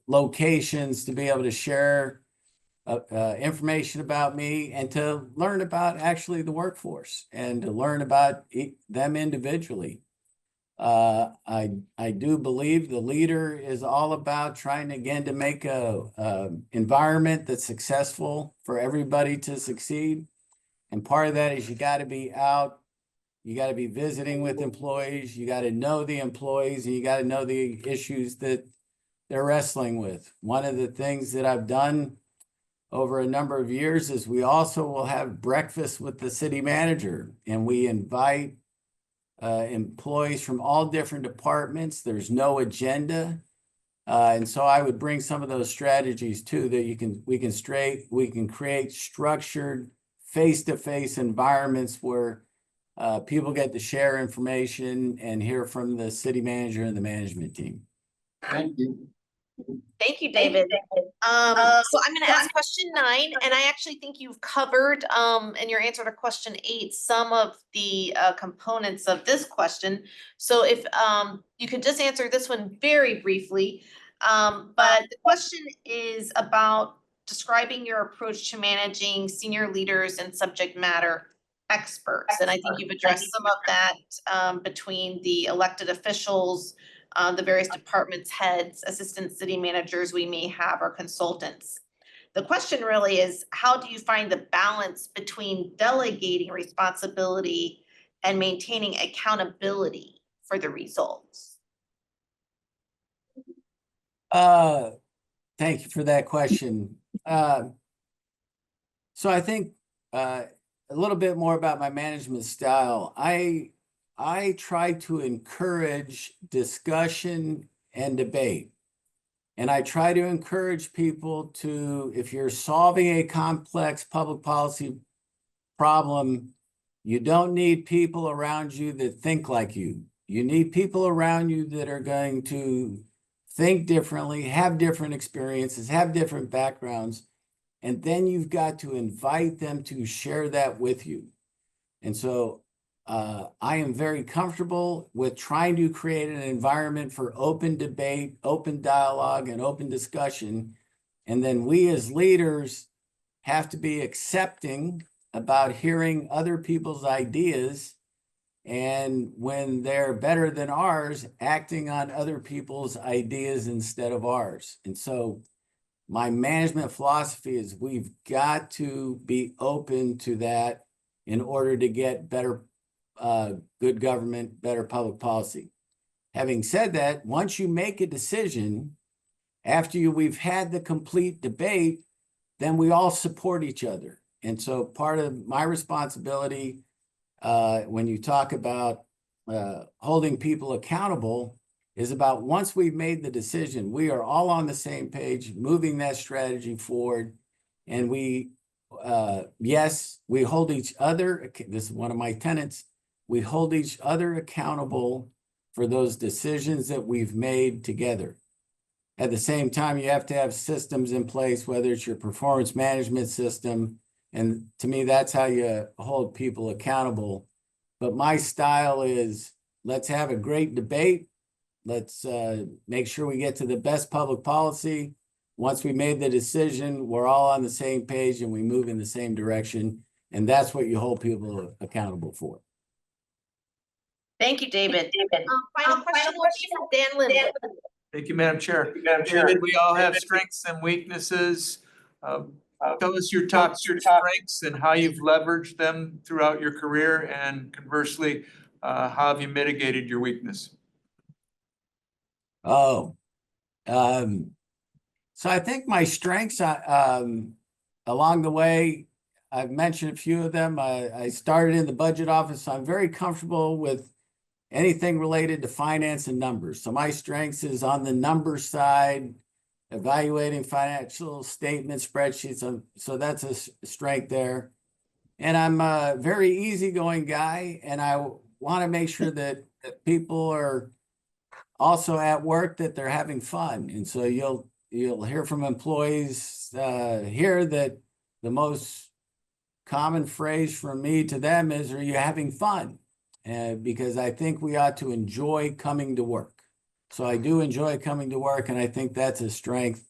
locations to be able to share information about me and to learn about actually the workforce and to learn about them individually. I do believe the leader is all about trying again to make a environment that's successful for everybody to succeed. And part of that is you got to be out, you got to be visiting with employees, you got to know the employees, and you got to know the issues that they're wrestling with. One of the things that I've done over a number of years is we also will have breakfast with the city manager, and we invite employees from all different departments. There's no agenda. And so I would bring some of those strategies too, that we can create structured face-to-face environments where people get to share information and hear from the city manager and the management team. Thank you. Thank you, David. So I'm gonna ask question 9, and I actually think you've covered, in your answer to question 8, some of the, components of this question. So if, you could just answer this one very briefly. But the question is about describing your approach to managing senior leaders and subject matter experts. And I think you've addressed some of that, between the elected officials, the various departments heads, assistant city managers we may have, or consultants. The question really is, how do you find the balance between delegating responsibility and maintaining accountability for the results? Thank you for that question. So I think a little bit more about my management style. I try to encourage discussion and debate. And I try to encourage people to, if you're solving a complex public policy problem, you don't need people around you that think like you. You need people around you that are going to think differently, have different experiences, have different backgrounds, and then you've got to invite them to share that with you. And so I am very comfortable with trying to create an environment for open debate, open dialogue, and open discussion. And then we as leaders have to be accepting about hearing other people's ideas, and when they're better than ours, acting on other people's ideas instead of ours. And so my management philosophy is we've got to be open to that in order to get better good government, better public policy. Having said that, once you make a decision, after we've had the complete debate, then we all support each other. And so part of my responsibility when you talk about holding people accountable is about once we've made the decision, we are all on the same page, moving that strategy forward. And we, yes, we hold each other, this is one of my tenets, we hold each other accountable for those decisions that we've made together. At the same time, you have to have systems in place, whether it's your performance management system, and to me, that's how you hold people accountable. But my style is, let's have a great debate. Let's make sure we get to the best public policy. Once we made the decision, we're all on the same page and we move in the same direction. And that's what you hold people accountable for. Thank you, David. Final question will be from Dan Lindblad. Thank you, Madam Chair. David, we all have strengths and weaknesses. Tell us your top strengths and how you've leveraged them throughout your career, and conversely, how have you mitigated your weakness? So I think my strengths along the way, I've mentioned a few of them. I started in the budget office, so I'm very comfortable with anything related to finance and numbers. So my strengths is on the number side, evaluating financial statement spreadsheets. So that's a strength there. And I'm a very easygoing guy, and I want to make sure that people are also at work, that they're having fun. And so you'll hear from employees here that the most common phrase from me to them is, are you having fun? Because I think we ought to enjoy coming to work. So I do enjoy coming to work, and I think that's a strength.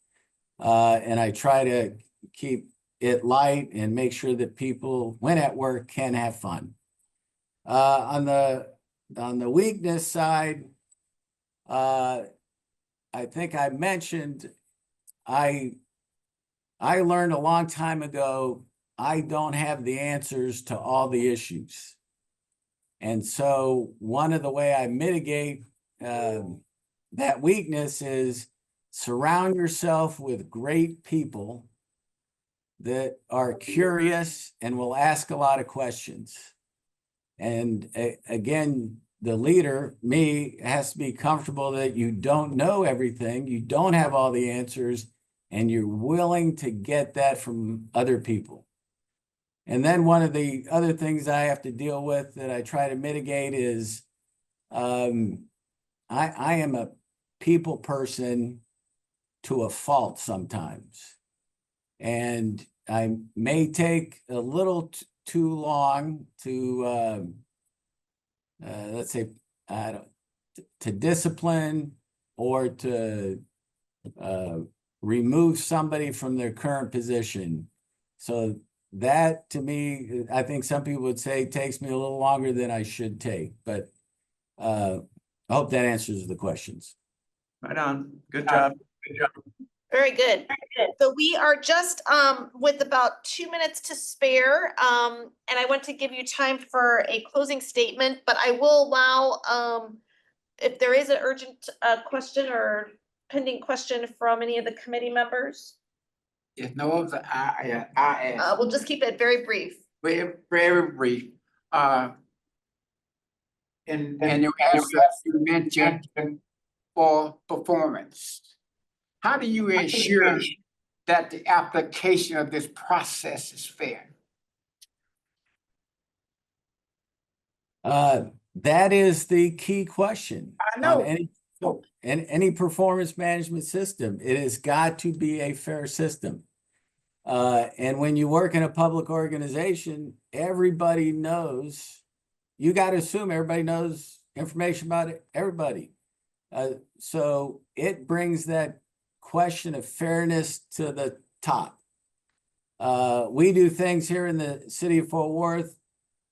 And I try to keep it light and make sure that people, when at work, can have fun. On the weakness side, I think I mentioned, I learned a long time ago, I don't have the answers to all the issues. And so one of the way I mitigate that weakness is surround yourself with great people that are curious and will ask a lot of questions. And again, the leader, me, has to be comfortable that you don't know everything, you don't have all the answers, and you're willing to get that from other people. And then one of the other things I have to deal with that I try to mitigate is I am a people person to a fault sometimes. And I may take a little too long to, let's say, to discipline or to remove somebody from their current position. So that, to me, I think some people would say takes me a little longer than I should take, but I hope that answers the questions. Right on. Good job. Good job. Very good. So we are just with about 2 minutes to spare. And I want to give you time for a closing statement, but I will allow if there is an urgent question or pending question from any of the committee members. If no other, I ask, We'll just keep it very brief. very brief. In your answer, you mentioned for performance. How do you ensure that the application of this process is fair? That is the key question. I know. Any performance management system, it has got to be a fair system. And when you work in a public organization, everybody knows, you got to assume everybody knows information about it, everybody. So it brings that question of fairness to the top. We do things here in the city of Fort Worth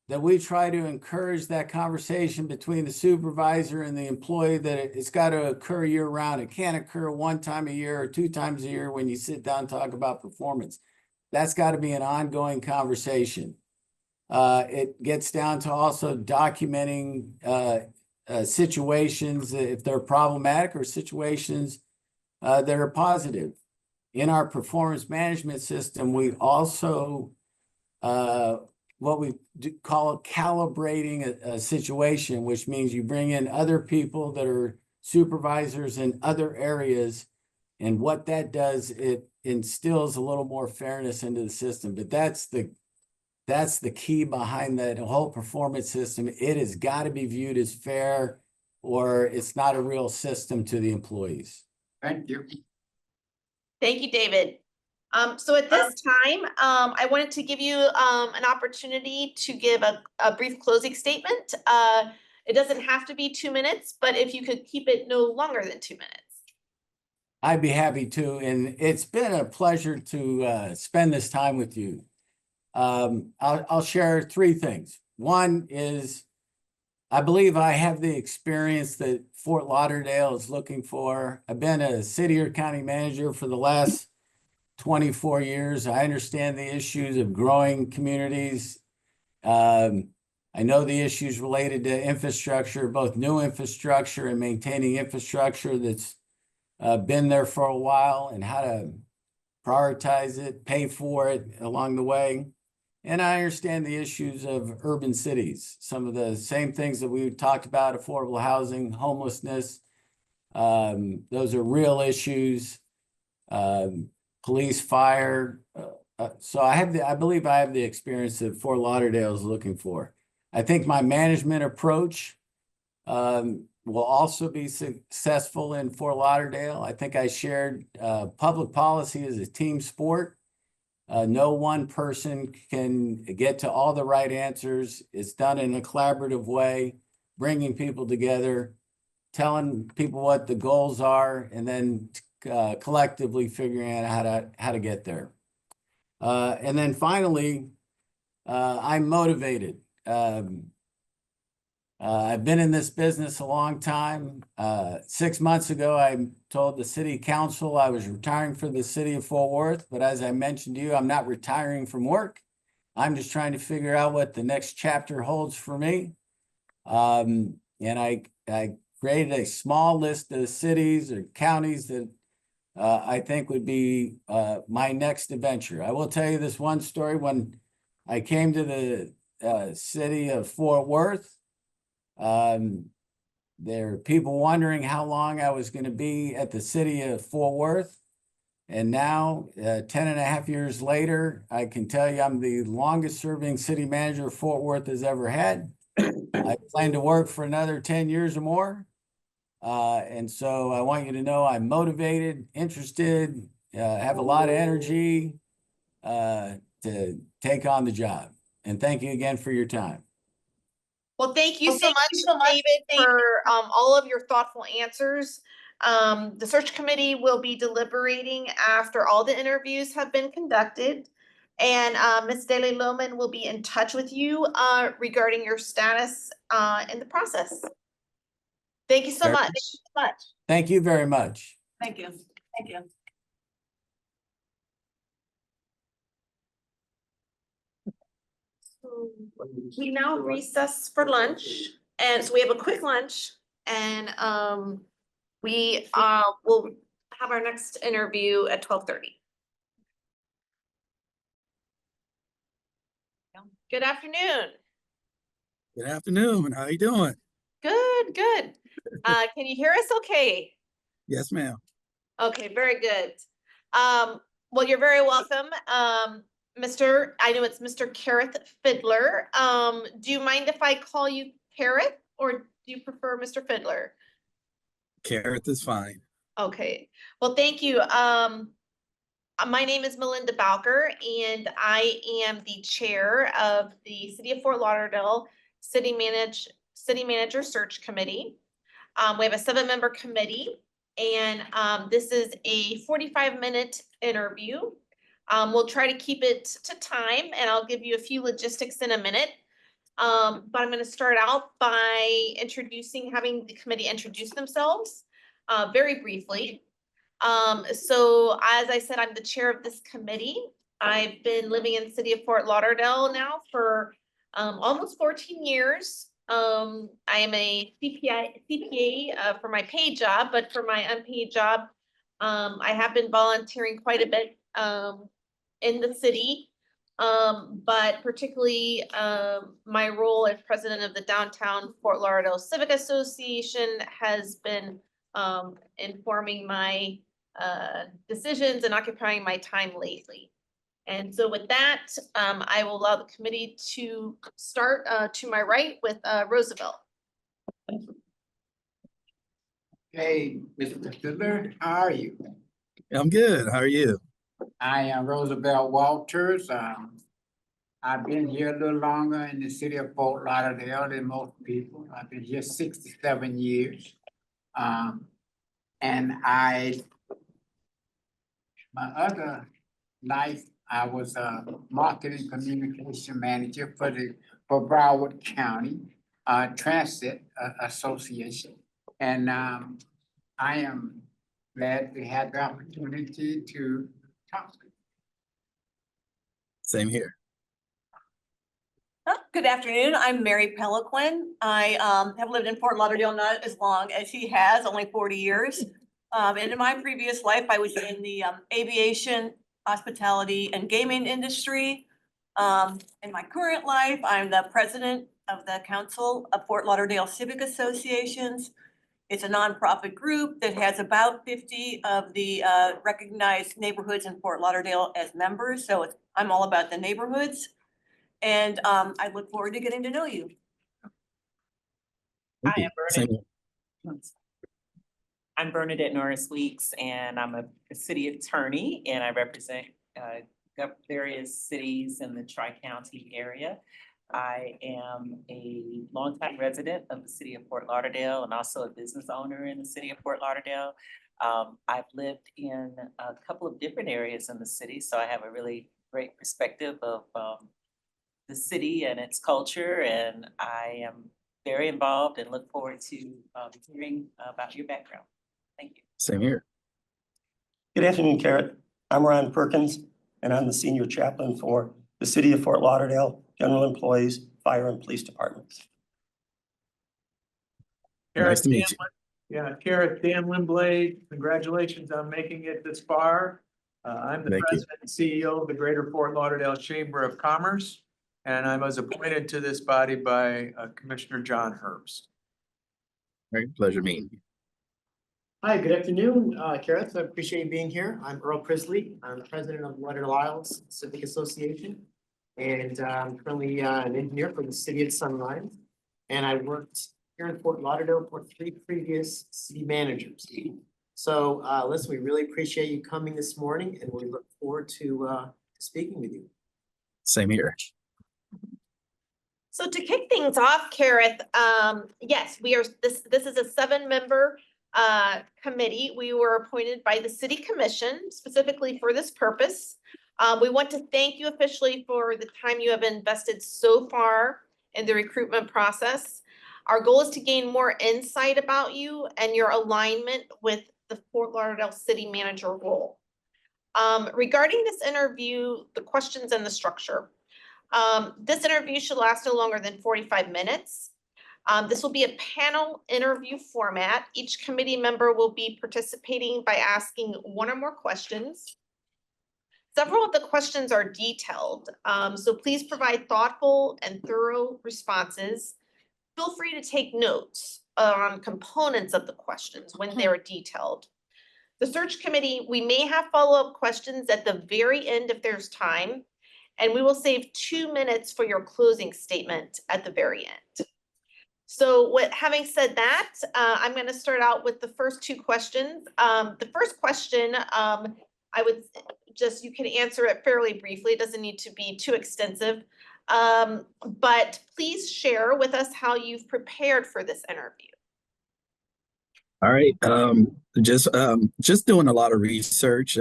that we try to encourage that conversation between the supervisor and the employee, that it's got to occur year round. It can't occur one time a year or 2 times a year when you sit down and talk about performance. That's got to be an ongoing conversation. It gets down to also documenting situations, if they're problematic, or situations that are positive. In our performance management system, we also what we call calibrating a situation, which means you bring in other people that are supervisors in other areas. And what that does, it instills a little more fairness into the system. But that's the key behind that whole performance system. It has got to be viewed as fair, or it's not a real system to the employees. Thank you. Thank you, David. So at this time, I wanted to give you an opportunity to give a brief closing statement. It doesn't have to be 2 minutes, but if you could keep it no longer than 2 minutes. I'd be happy to, and it's been a pleasure to spend this time with you. I'll share 3 things. One is, I believe I have the experience that Fort Lauderdale is looking for. I've been a city or county manager for the last 24 years. I understand the issues of growing communities. I know the issues related to infrastructure, both new infrastructure and maintaining infrastructure that's been there for a while, and how to prioritize it, pay for it along the way. And I understand the issues of urban cities, some of the same things that we talked about: affordable housing, homelessness. Those are real issues. Police, fire. So I believe I have the experience that Fort Lauderdale is looking for. I think my management approach will also be successful in Fort Lauderdale. I think I shared public policy as a team sport. No one person can get to all the right answers. It's done in a collaborative way, bringing people together, telling people what the goals are, and then collectively figuring out how to get there. And then finally, I'm motivated. I've been in this business a long time. 6 months ago, I told the city council I was retiring from the city of Fort Worth. But as I mentioned to you, I'm not retiring from work. I'm just trying to figure out what the next chapter holds for me. And I created a small list of cities or counties that I think would be my next adventure. I will tell you this one story. When I came to the city of Fort Worth, there were people wondering how long I was going to be at the city of Fort Worth. And now, 10.5 years later, I can tell you I'm the longest serving city manager Fort Worth has ever had. I plan to work for another 10 years or more. And so I want you to know I'm motivated, interested, have a lot of energy to take on the job. And thank you again for your time. Well, thank you so much, David, for all of your thoughtful answers. The search committee will be deliberating after all the interviews have been conducted. And Ms. Daley Lohman will be in touch with you regarding your status in the process. Thank you so Very- much. Thank you very much. Thank you. Thank you. We now recess for lunch, and so we have a quick lunch, and we will have our next interview at 12:30. Good afternoon. Good afternoon. How you doing? Good, good. Can you hear us okay? Yes, ma'am. Okay, very good. Well, you're very welcome. I know it's Mr. Kareth Fiddler. Do you mind if I call you Kareth, or do you prefer Mr. Fiddler? Carrot is fine. Okay, well, thank you. My name is Melinda Bowker, and I am the chair of the City of Fort Lauderdale City Manager Search Committee. We have a 7-member committee, and this is a 45-minute interview. We'll try to keep it to time, and I'll give you a few logistics in a minute. But I'm going to start out by having the committee introduce themselves very briefly. So as I said, I'm the chair of this committee. I've been living in the city of Fort Lauderdale now for almost 14 years. I am a CPA for my paid job, but for my unpaid job, I have been volunteering quite a bit in the city. But particularly my role as president of the Downtown Fort Lauderdale Civic Association has been informing my decisions and occupying my time lately. And so with that, I will allow the committee to start to my right with Roosevelt. Hey, Mr. Fiddler, how are you? I'm good. How are you? I am Roosevelt Walters. I've been here a little longer in the city of Fort Lauderdale than most people. I've been here 67 years. And my other life, I was a marketing communication manager for Broward County Transit Association. And I am glad to have the opportunity to talk to you. Same here. Good afternoon. I'm Mary Peliquin. I have lived in Fort Lauderdale not as long as he has, only 40 years. And in my previous life, I was in the aviation, hospitality, and gaming industry. In my current life, I'm the president of the Council of Fort Lauderdale Civic Associations. It's a nonprofit group that has about 50 of the recognized neighborhoods in Fort Lauderdale as members. So I'm all about the neighborhoods. And I look forward to getting to know you. I am Same Bernadette. here. I'm Bernadette Norris Weeks, and I'm a city attorney, and I represent various cities in the Tri-County area. I am a longtime resident of the city of Fort Lauderdale and also a business owner in the city of Fort Lauderdale. I've lived in a couple of different areas in the city, so I have a really great perspective of the city and its culture, and I am very involved and look forward to hearing about your background. Thank you. Same here. Good afternoon, Carrot. I'm Ron Perkins, and I'm the senior chaplain for the City of Fort Lauderdale General Employees, Fire and Police Departments. Nice to meet you. Yeah, Kareth, Dan Limblade, congratulations on making it this far. I'm the Thank you. president and CEO of the Greater Fort Lauderdale Chamber of Commerce, and I was appointed to this body by Commissioner John Herbst. Great pleasure meeting you. Hi, good afternoon, Kareth. I appreciate you being here. I'm Earl Prisley. I'm the president of Lauderdale Isles Civic Association. And I'm currently an engineer for the city of Sunrise. And I worked here in Fort Lauderdale for 3 previous city managers. So, listen, we really appreciate you coming this morning and we look forward to speaking with you. Same here. So to kick things off, Kareth, yes, this is a 7-member committee. We were appointed by the city commission specifically for this purpose. We want to thank you officially for the time you have invested so far in the recruitment process. Our goal is to gain more insight about you and your alignment with the Fort Lauderdale City Manager role. Regarding this interview, the questions and the structure. This interview should last no longer than 45 minutes. This will be a panel interview format. Each committee member will be participating by asking 1 or more questions. Several of the questions are detailed, so please provide thoughtful and thorough responses. Feel free to take notes on components of the questions when they're detailed. The search committee, we may have follow-up questions at the very end if there's time, and we will save 2 minutes for your closing statement at the very end. So having said that, I'm going to start out with the first 2 questions. The first question, I would you can answer it fairly briefly. It doesn't need to be too extensive. But please share with us how you've prepared for this interview. All right. Just doing a lot of research.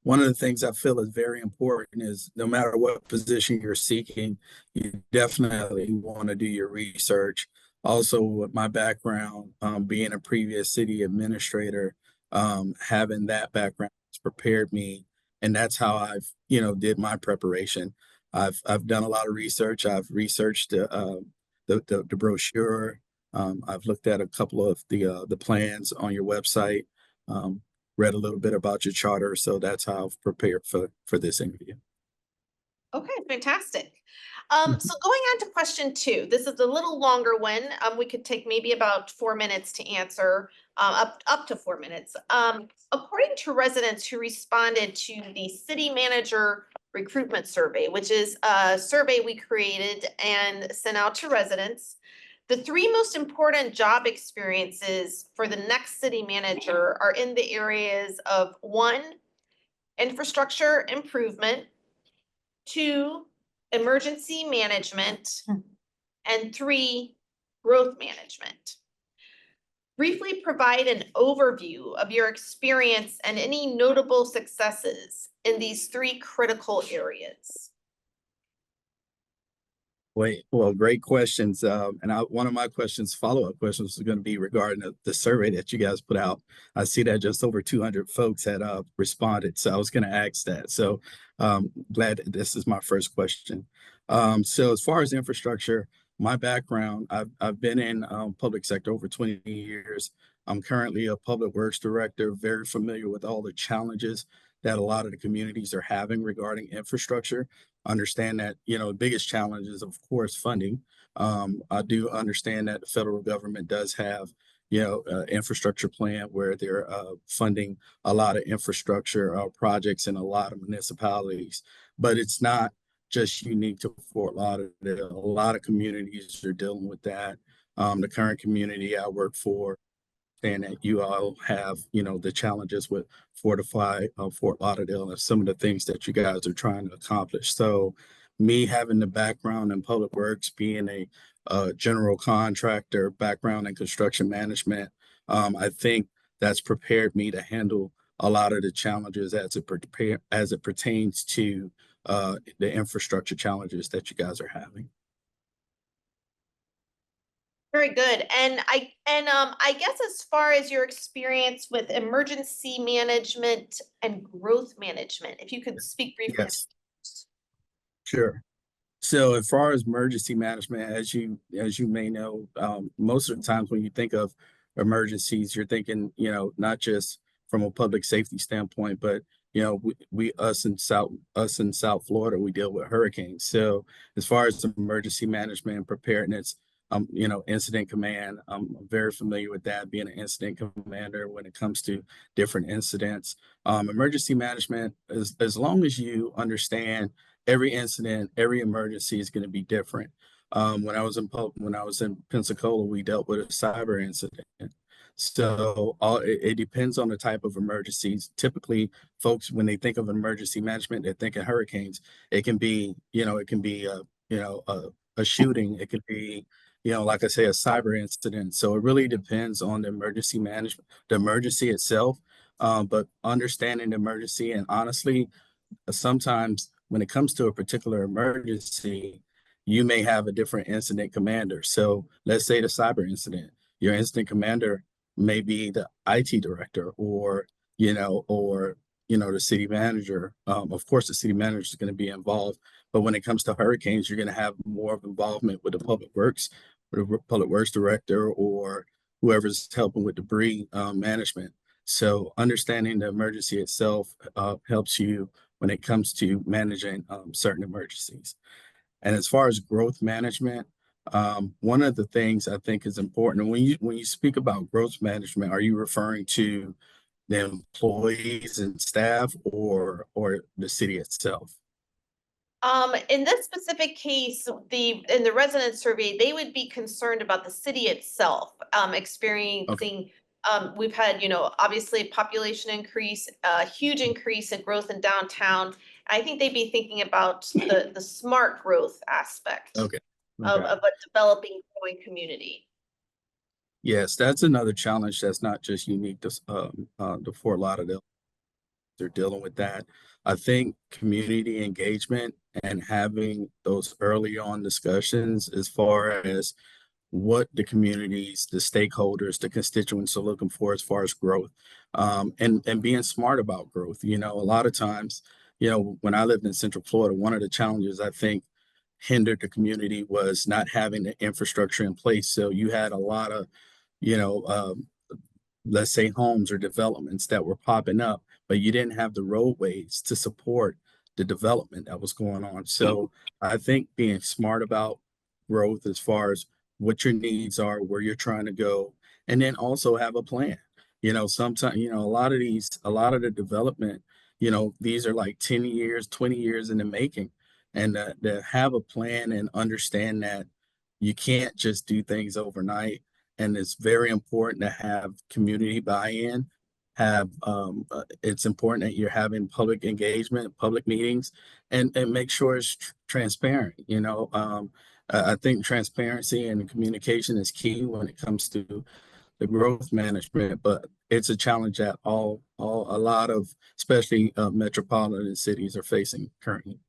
One of the things I feel is very important is no matter what position you're seeking, you definitely want to do your research. Also, with my background, being a previous city administrator, having that background has prepared me, and that's how I've, did my preparation. I've done a lot of research. I've researched the brochure. I've looked at a couple of the plans on your website. Read a little bit about your charter, so that's how I've prepared for this interview. Okay, fantastic. So going on to question 2, this is a little longer one. We could take maybe about 4 minutes to answer, up to 4 minutes. According to residents who responded to the city manager recruitment survey, which is a survey we created and sent out to residents, the 3 most important job experiences for the next city manager are in the areas of 1, infrastructure improvement, 2, emergency management, and 3, growth management. Briefly provide an overview of your experience and any notable successes in these 3 critical areas. Well, great questions. And one of my follow-up questions is going to be regarding the survey that you guys put out. I see that just over 200 folks had responded, so I was going to ask that. So glad that this is my first question. So as far as infrastructure, my background, I've been in public sector over 20 years. I'm currently a public works director, very familiar with all the challenges that a lot of the communities are having regarding infrastructure. Understand that, the biggest challenge is, of course, funding. I do understand that the federal government does have, infrastructure plan where they're funding a lot of infrastructure projects in a lot of municipalities, but it's not just unique to Fort Lauderdale. A lot of communities are dealing with that. The current community I work for, and that you all have, the challenges with Fortify Fort Lauderdale and some of the things that you guys are trying to accomplish. So me having the background in public works, being a general contractor, background in construction management, I think that's prepared me to handle a lot of the challenges as it pertains to the infrastructure challenges that you guys are having. Very good. And I guess as far as your experience with emergency management and growth management, if you could speak briefly. Yes. Sure. So as far as emergency management, as you may know, most of the times when you think of emergencies, you're thinking, not just from a public safety standpoint, but us in South Florida, we deal with hurricanes. So as far as the emergency management and preparedness, incident command, I'm very familiar with that, being an incident commander when it comes to different incidents. Emergency management, as long as you understand every incident, every emergency is going to be different. When I was in Pensacola, we dealt with a cyber incident. So it depends on the type of emergencies. Typically, folks, when they think of emergency management, they think of hurricanes. It can be, it can be a shooting. It could be, like I say, a cyber incident. So it really depends on the emergency management, the emergency itself. But understanding the emergency, and honestly, sometimes when it comes to a particular emergency, you may have a different incident commander. So let's say the cyber incident, your incident commander may be the IT director or the city manager. Of course, the city manager is going to be involved, but when it comes to hurricanes, you're going to have more of involvement with the public works director, or whoever's helping with debris management. So understanding the emergency itself helps you when it comes to managing certain emergencies. And as far as growth management, one of the things I think is important when you speak about growth management, are you referring to the employees and staff or the city itself? In this specific case, in the resident survey, they would be concerned about the city itself, experiencing. We've had, obviously population increase, a huge increase in growth in downtown. I think they'd be thinking about the smart growth aspect Okay. of a developing, growing community. Yes, that's another challenge that's not just unique to Fort Lauderdale. They're dealing with that. I think community engagement and having those early on discussions as far as what the communities, the stakeholders, the constituents are looking for as far as growth, and being smart about growth. A lot of times, when I lived in Central Florida, one of the challenges I think hindered the community was not having the infrastructure in place. So you had a lot of, let's say homes or developments that were popping up, but you didn't have the roadways to support the development that was going on. So I think being smart about growth as far as what your needs are, where you're trying to go, and then also have a plan. Sometimes, a lot of the development, these are like 10 years, 20 years in the making. And to have a plan and understand that you can't just do things overnight. And it's very important to have community buy-in. It's important that you're having public engagement, public meetings, and make sure it's transparent. I think transparency and communication is key when it comes to the growth management, but it's a challenge that a lot of, especially metropolitan cities, are facing currently.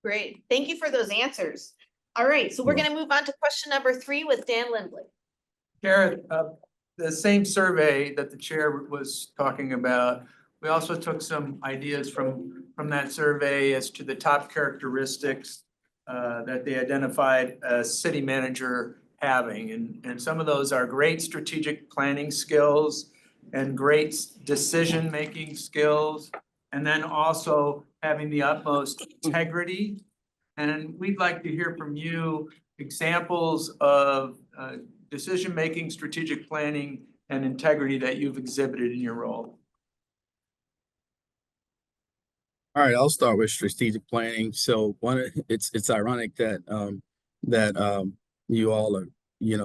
Great. Thank you for those answers. All right, so we're going to move on to question number 3 with Dan Lindblad. Garrett, the same survey that the chair was talking about, we also took some ideas from that survey as to the top characteristics that they identified a city manager having. And some of those are great strategic planning skills and great decision-making skills, and then also having the utmost integrity. And we'd like to hear from you examples of decision-making, strategic planning, and integrity that you've exhibited in your role. All right, I'll start with strategic planning. So it's ironic that you all are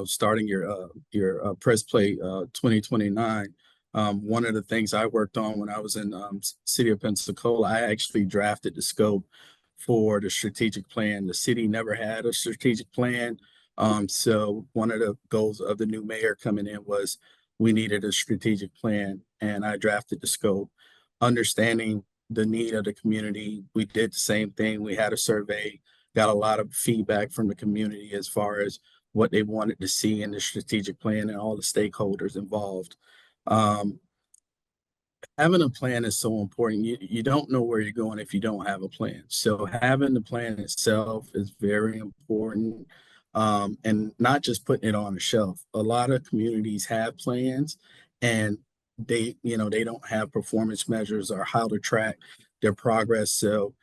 starting your press play 2029. One of the things I worked on when I was in city of Pensacola, I actually drafted the scope for the strategic plan. The city never had a strategic plan. So one of the goals of the new mayor coming in was we needed a strategic plan, and I drafted the scope, understanding the need of the community. We did the same thing. We had a survey, got a lot of feedback from the community as far as what they wanted to see in the strategic plan and all the stakeholders involved. Having a plan is so important. You don't know where you're going if you don't have a plan. So having the plan itself is very important. And not just putting it on the shelf. A lot of communities have plans, and they don't have performance measures or how to track their progress. So,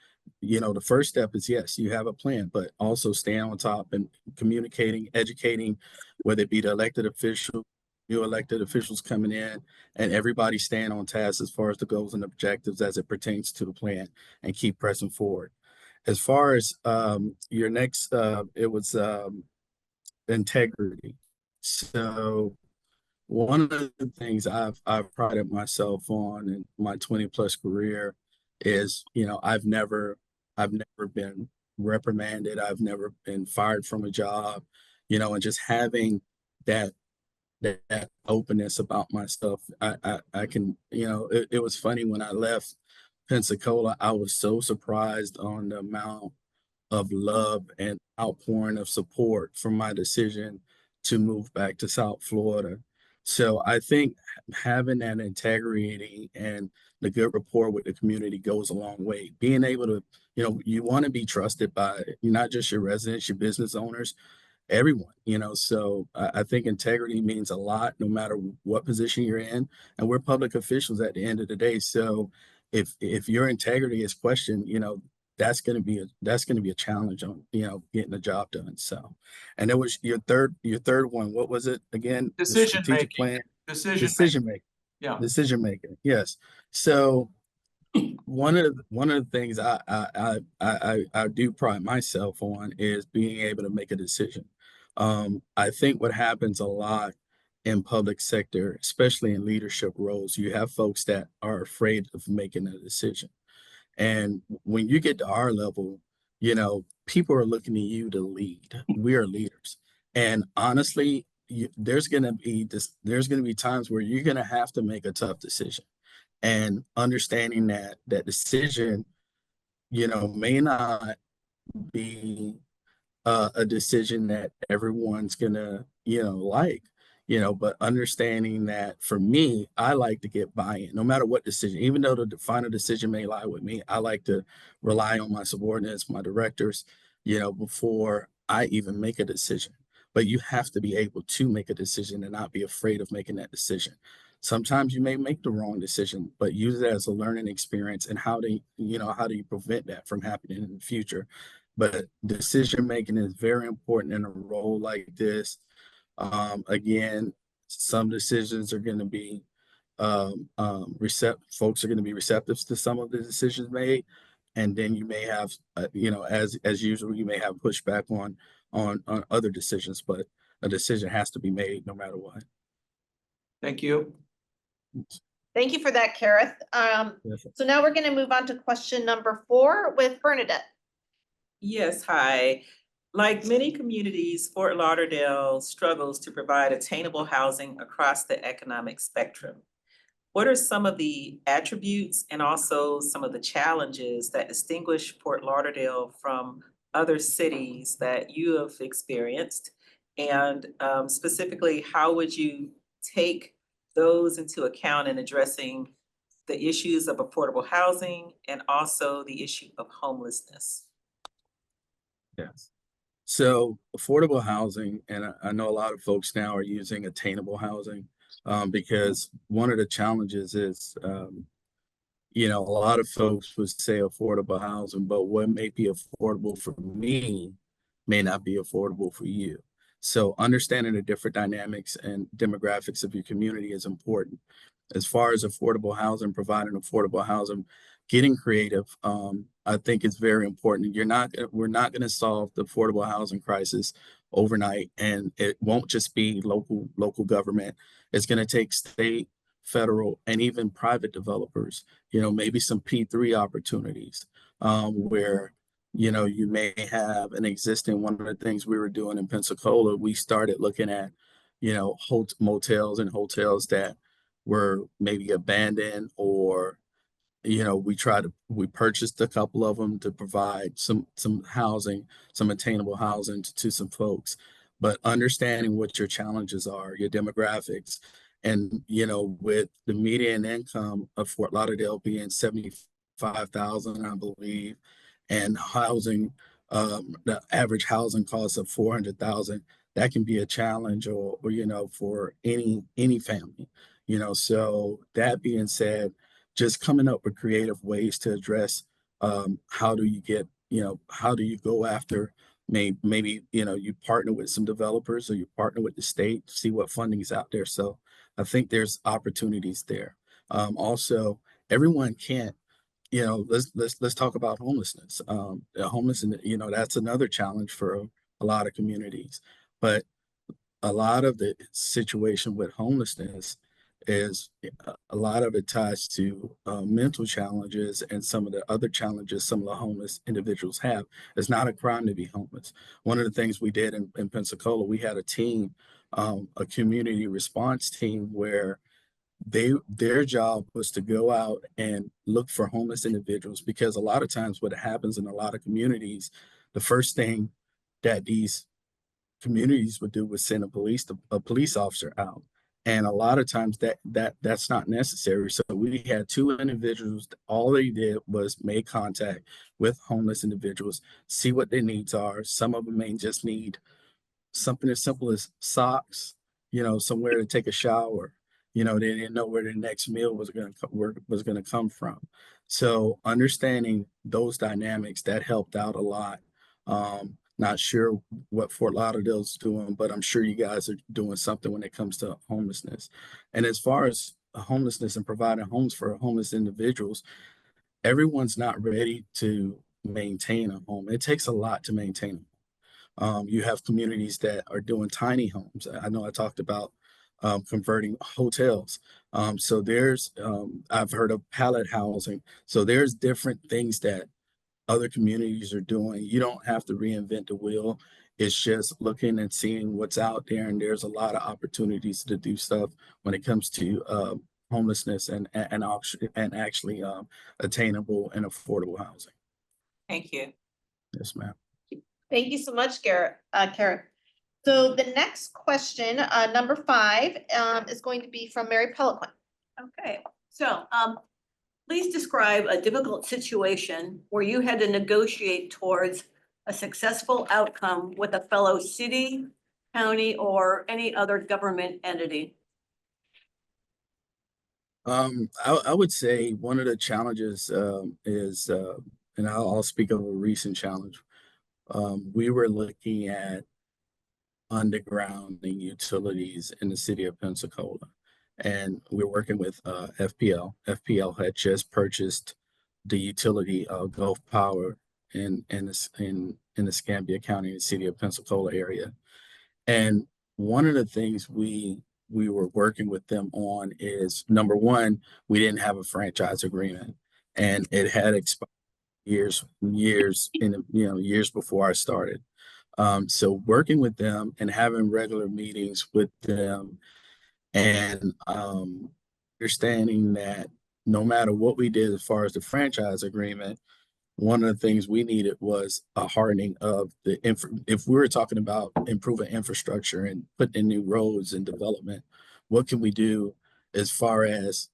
the first step is, yes, you have a plan, but also staying on top and communicating, educating, whether it be the elected official, new elected officials coming in, and everybody staying on task as far as the goals and objectives as it pertains to the plan, and keep pressing forward. As far as your next, it was integrity. So one of the things I've prided myself on in my 20 plus career is, you know, I've never been reprimanded. I've never been fired from a job, you know, and just having that that openness about myself. I can, you know, it was funny when I left Pensacola, I was so surprised on the amount of love and outpouring of support for my decision to move back to South Florida. So I think having that integrity and the good rapport with the community goes a long way. Being able to, you know, you want to be trusted by not just your residents, your business owners, everyone, you know. So I think integrity means a lot no matter what position you're in. And we're public officials at the end of the day. So if your integrity is questioned, you know, that's going to be a challenge on, you know, getting the job done. So, and it was your third one. What was it again? The Decision strategic making. plan. Decision Making. Yeah. Decision making. Yes. So one of the things I do pride myself on is being able to make a decision. I think what happens a lot in public sector, especially in leadership roles, you have folks that are afraid of making a decision. And when you get to our level, you know, people are looking to you to lead. We are leaders. And honestly, there's going to be times where you're going to have to make a tough decision, and understanding that that decision, you know, may not be a decision that everyone's gonna, you know, like, you know, but understanding that for me, I like to get buy-in, no matter what decision, even though the final decision may lie with me, I like to rely on my subordinates, my directors, you know, before I even make a decision. But you have to be able to make a decision and not be afraid of making that decision. Sometimes you may make the wrong decision, but use it as a learning experience. And how do you prevent that from happening in the future? But decision making is very important in a role like this. Again, some decisions are going to be folks are going to be receptive to some of the decisions made, and then you may have, you know, as usual, you may have pushback on other decisions, but a decision has to be made no matter what. Thank you. Thank you for that, Kareth. Yes. So now we're going to move on to question number 4 with Bernadette. Yes, hi. Like many communities, Fort Lauderdale struggles to provide attainable housing across the economic spectrum. What are some of the attributes and also some of the challenges that distinguish Fort Lauderdale from other cities that you have experienced? And specifically, how would you take those into account in addressing the issues of affordable housing and also the issue of homelessness? Yes. So affordable housing, and I know a lot of folks now are using attainable housing, because one of the challenges is, you know, a lot of folks would say affordable housing, but what may be affordable for me may not be affordable for you. So understanding the different dynamics and demographics of your community is important. As far as affordable housing, providing affordable housing, getting creative, I think it's very important. We're not going to solve the affordable housing crisis overnight, and it won't just be local government. It's going to take state, federal, and even private developers. You know, maybe some P3 opportunities, where, you know, you may have an existing. One of the things we were doing in Pensacola, we started looking at, you know, motels and hotels that were maybe abandoned, or, you know, we purchased a couple of them to provide some housing, some attainable housing to some folks. But understanding what your challenges are, your demographics, and, you know, with the median income of Fort Lauderdale being 75,000, I believe, and housing, the average housing cost of 400,000, that can be a challenge, or you know, for any family, you know. So that being said, just coming up with creative ways to address, how do you go after, maybe, you know, you partner with some developers, or you partner with the state, see what funding is out there. So I think there's opportunities there. Also, everyone can't let's talk about homelessness. Homelessness, that's another challenge for a lot of communities. But a lot of the situation with homelessness is a lot of it ties to mental challenges and some of the other challenges some of the homeless individuals have. It's not a crime to be homeless. One of the things we did in Pensacola, we had a team, a community response team where their job was to go out and look for homeless individuals, because a lot of times what happens in a lot of communities, the first thing that these communities would do was send a police officer out. And a lot of times that's not necessary. So we had two individuals, all they did was make contact with homeless individuals, see what their needs are. Some of them may just need something as simple as socks, somewhere to take a shower. They didn't know where their next meal was going to come from. So understanding those dynamics, that helped out a lot. Not sure what Fort Lauderdale's doing, but I'm sure you guys are doing something when it comes to homelessness. And as far as homelessness and providing homes for homeless individuals, everyone's not ready to maintain a home. It takes a lot to maintain them. You have communities that are doing tiny homes. I know I talked about converting hotels. So I've heard of pallet housing. So there's different things that other communities are doing. You don't have to reinvent the wheel. It's just looking and seeing what's out there. And there's a lot of opportunities to do stuff when it comes to homelessness and actually attainable and affordable housing. Thank you. Yes, ma'am. Thank you so much, Garrett, Karen. So the next question, number 5, is going to be from Mary Peliquin. Okay, so, please describe a difficult situation where you had to negotiate towards a successful outcome with a fellow city, county, or any other government entity. I would say one of the challenges is, and I'll speak of a recent challenge. We were looking at undergrounding utilities in the city of Pensacola, and we're working with FPL. FPL had just purchased the utility of Gulf Power in the Escambia County, the city of Pensacola area. And one of the things we were working with them on is, number one, we didn't have a franchise agreement, and it had expired years before I started. So working with them and having regular meetings with them, and understanding that no matter what we did as far as the franchise agreement, one of the things we needed was a hardening of if we were talking about improving infrastructure and putting in new roads and development, what can we do as far as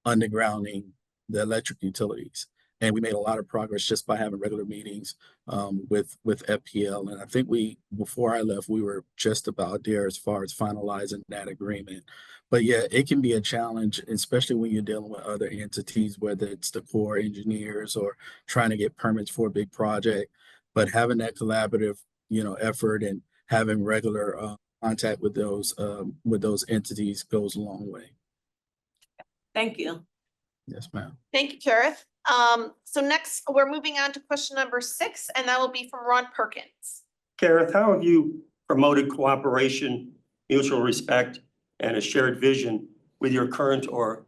undergrounding the electric utilities? And we made a lot of progress just by having regular meetings with FPL. And I think before I left, we were just about there as far as finalizing that agreement. But yeah, it can be a challenge, especially when you're dealing with other entities, whether it's the Corps engineers or trying to get permits for a big project. But having that collaborative, effort and having regular contact with those entities goes a long way. Thank you. Yes, ma'am. Thank you, Kareth. So next, we're moving on to question number 6, and that will be from Ron Perkins. Gareth, how have you promoted cooperation, mutual respect, and a shared vision with your current or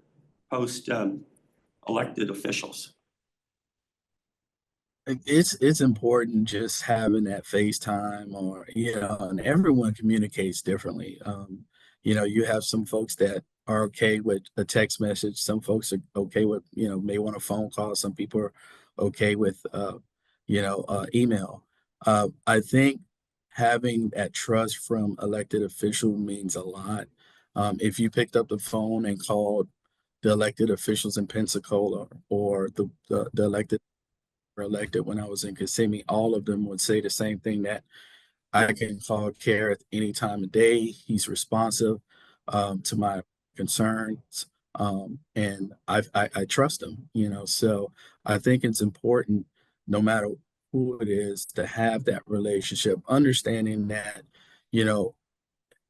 post elected officials? It's important just having that FaceTime, or and everyone communicates differently. You have some folks that are okay with a text message. Some folks are okay with, may want a phone call. Some people are okay with, email. I think having that trust from elected officials means a lot. If you picked up the phone and called the elected officials in Pensacola, or the elected when I was in Kissimmee, all of them would say the same thing, that I can call Kareth any time of day. He's responsive to my concerns, and I trust him. So I think it's important, no matter who it is, to have that relationship, understanding that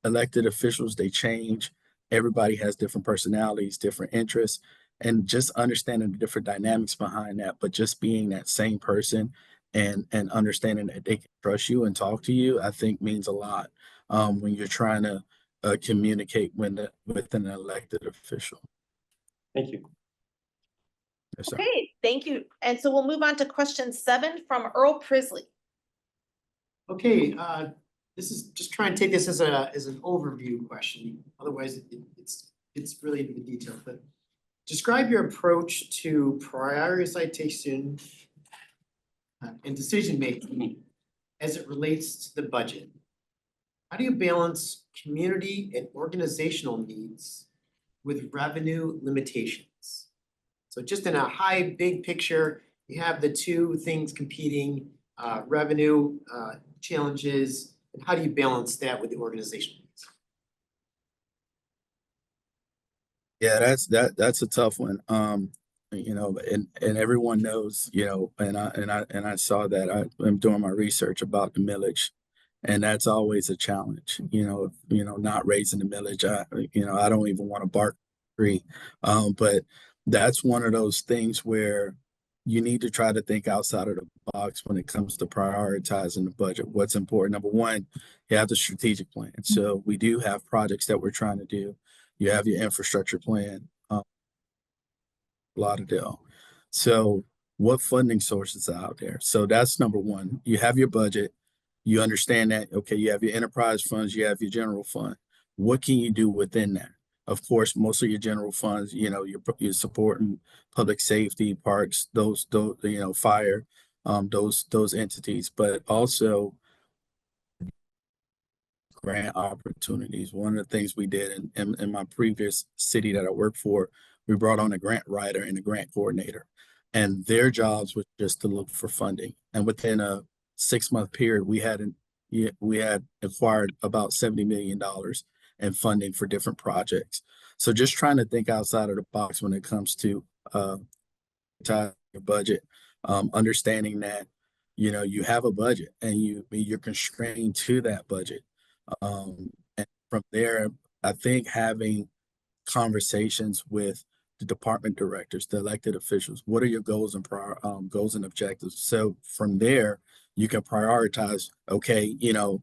elected officials, they change. Everybody has different personalities, different interests, and just understanding the different dynamics behind that, but just being that same person and understanding that they can trust you and talk to you, I think means a lot when you're trying to communicate with an elected official. Thank you. Yes, sir. Okay, thank you. And so we'll move on to question 7 from Earl Prisley. Okay, this is just trying to take this as an overview question. Otherwise, it's really into the detail, but describe your approach to prioritization and decision-making as it relates to the budget. How do you balance community and organizational needs with revenue limitations? So just in a big picture, you have the two things competing, revenue challenges, and how do you balance that with the organizational needs? Yeah, that's a tough one. You know, and everyone knows, you know, and I saw that I'm doing my research about the millage, and that's always a challenge. You know, not raising the millage. I don't even want to bark free, but that's one of those things where you need to try to think outside of the box when it comes to prioritizing the budget. What's important? Number one, you have the strategic plan. So we do have projects that we're trying to do. You have your infrastructure plan, Lauderdale. So what funding sources are out there? So that's number one. You have your budget. You understand that, okay, you have your enterprise funds, you have your general fund. What can you do within that? Of course, most of your general funds, you know, you're supporting public safety, parks, those you know, fire, those entities, but also grant opportunities. One of the things we did in my previous city that I worked for, we brought on a grant writer and a grant coordinator, and their jobs was just to look for funding. And within a 6-month period, we had acquired about $70 million in funding for different projects. So just trying to think outside of the box when it comes to your budget, understanding that, you know, you have a budget and you're constrained to that budget. And from there, I think having conversations with the department directors, the elected officials, what are your goals and objectives? So from there, you can prioritize, okay, you know,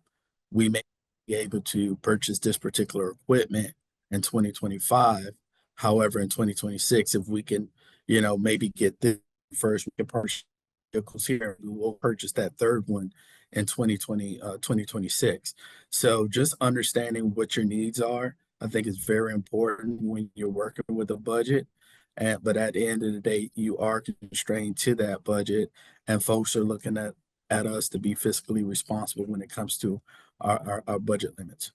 we may be able to purchase this particular equipment in 2025. However, in 2026, if we can, you know, maybe get this first, we can purchase vehicles here, we will purchase that third one in 2026. So just understanding what your needs are, I think is very important when you're working with a budget. But at the end of the day, you are constrained to that budget, and folks are looking at us to be fiscally responsible when it comes to our budget limits.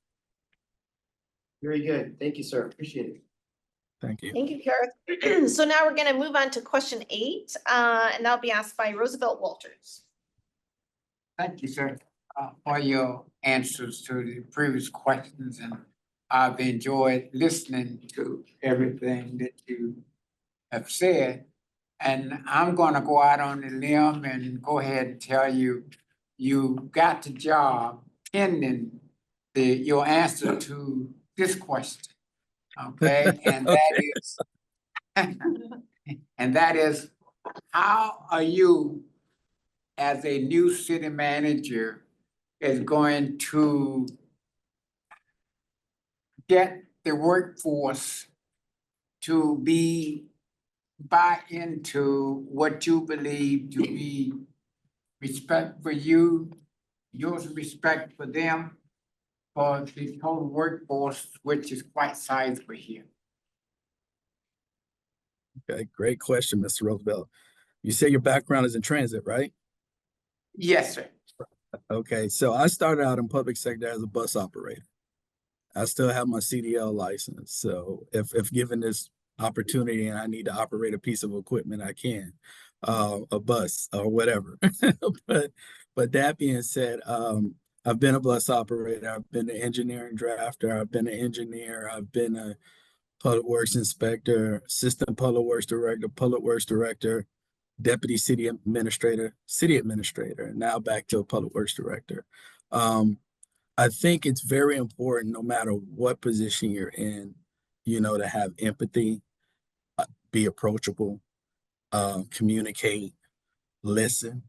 Very good. Thank you, sir. Appreciate it. Thank you. Thank you, Gareth. So now we're going to move on to question 8, and that'll be asked by Roosevelt Walters. Thank you, sir, for your answers to the previous questions, and I've enjoyed listening to everything that you have said. And I'm gonna go out on a limb and go ahead and tell you, you got the job pending your answer to this question, okay? And that is, how are you as a new city manager is going to get the workforce to buy into what you believe to be respect for you, your respect for them, for the total workforce, which is quite sizable here? Okay, great question, Mr. Roosevelt. You say your background is in transit, right? Yes, sir. Okay, so I started out in public sector as a bus operator. I still have my CDL license. So if given this opportunity and I need to operate a piece of equipment, I can, a bus or whatever. But that being said, I've been a bus operator. I've been an engineering drafter. I've been an engineer. I've been a public works inspector, assistant public works director, deputy city administrator, and now back to a public works director. I think it's very important, no matter what position you're in, you know, to have empathy. be approachable, communicate, listen.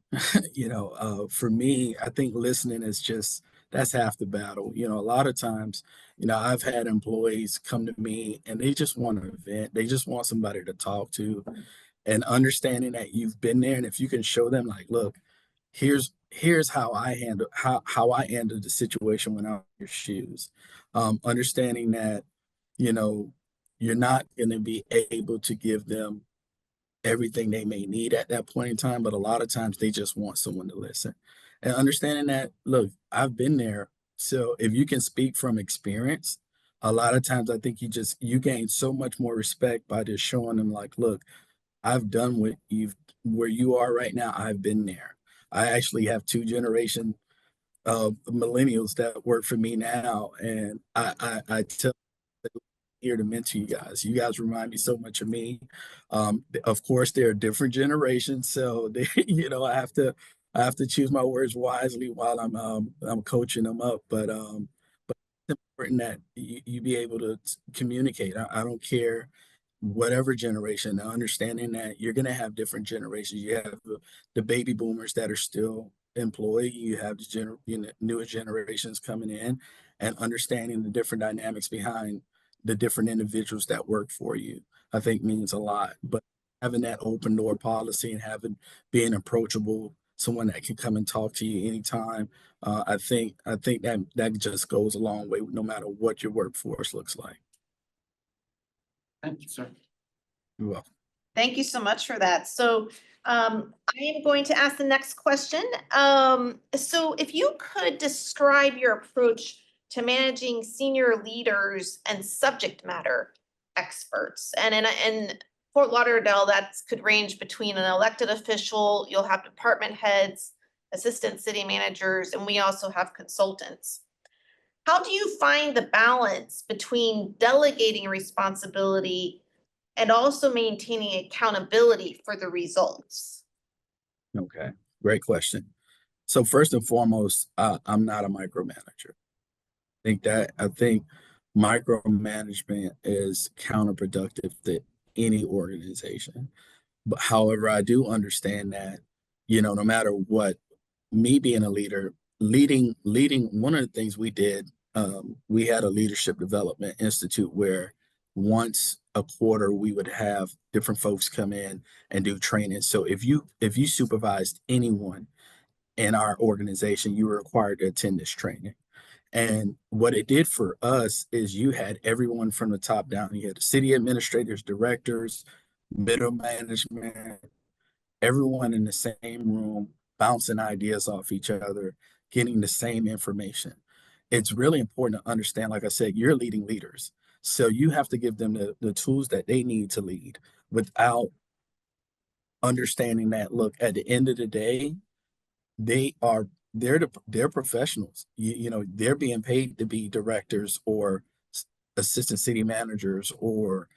For me, I think listening is just, that's half the battle. A lot of times, I've had employees come to me and they just want to vent. They just want somebody to talk to, and understanding that you've been there. And if you can show them like, look, here's how I handled the situation when I was in your shoes. Understanding that, you know, you're not going to be able to give them everything they may need at that point in time, but a lot of times they just want someone to listen. And understanding that, look, I've been there. So if you can speak from experience, a lot of times I think you gain so much more respect by just showing them like, look, I've done where you are right now, I've been there. I actually have two generation of millennials that work for me now. And I tell here to mentor you guys. You guys remind me so much of me. Of course, they're different generations, so I have to choose my words wisely while I'm coaching them up. But it's important that you be able to communicate. I don't care whatever generation. Understanding that you're going to have different generations. You have the baby boomers that are still employed. You have the newer generations coming in, and understanding the different dynamics behind the different individuals that work for you, I think means a lot. But having that open door policy and being approachable, someone that can come and talk to you anytime, I think that just goes a long way, no matter what your workforce looks like. Thank you, sir. You're welcome. Thank you so much for that. So I am going to ask the next question. So if you could describe your approach to managing senior leaders and subject matter experts. And in Fort Lauderdale, that could range between an elected official, you'll have department heads, assistant city managers, and we also have consultants. How do you find the balance between delegating responsibility and also maintaining accountability for the results? Okay, great question. So first and foremost, I'm not a micromanager. I think micromanagement is counterproductive to any organization. But however, I do understand that, no matter what, me being a leader, leading, one of the things we did, we had a leadership development institute where once a quarter we would have different folks come in and do training. So if you supervised anyone in our organization, you were required to attend this training. And what it did for us is you had everyone from the top down. You had the city administrators, directors, middle management, everyone in the same room, bouncing ideas off each other, getting the same information. It's really important to understand, like I said, you're leading leaders. So you have to give them the tools that they need to lead without understanding that, look, at the end of the day, they're professionals. They're being paid to be directors or assistant city managers or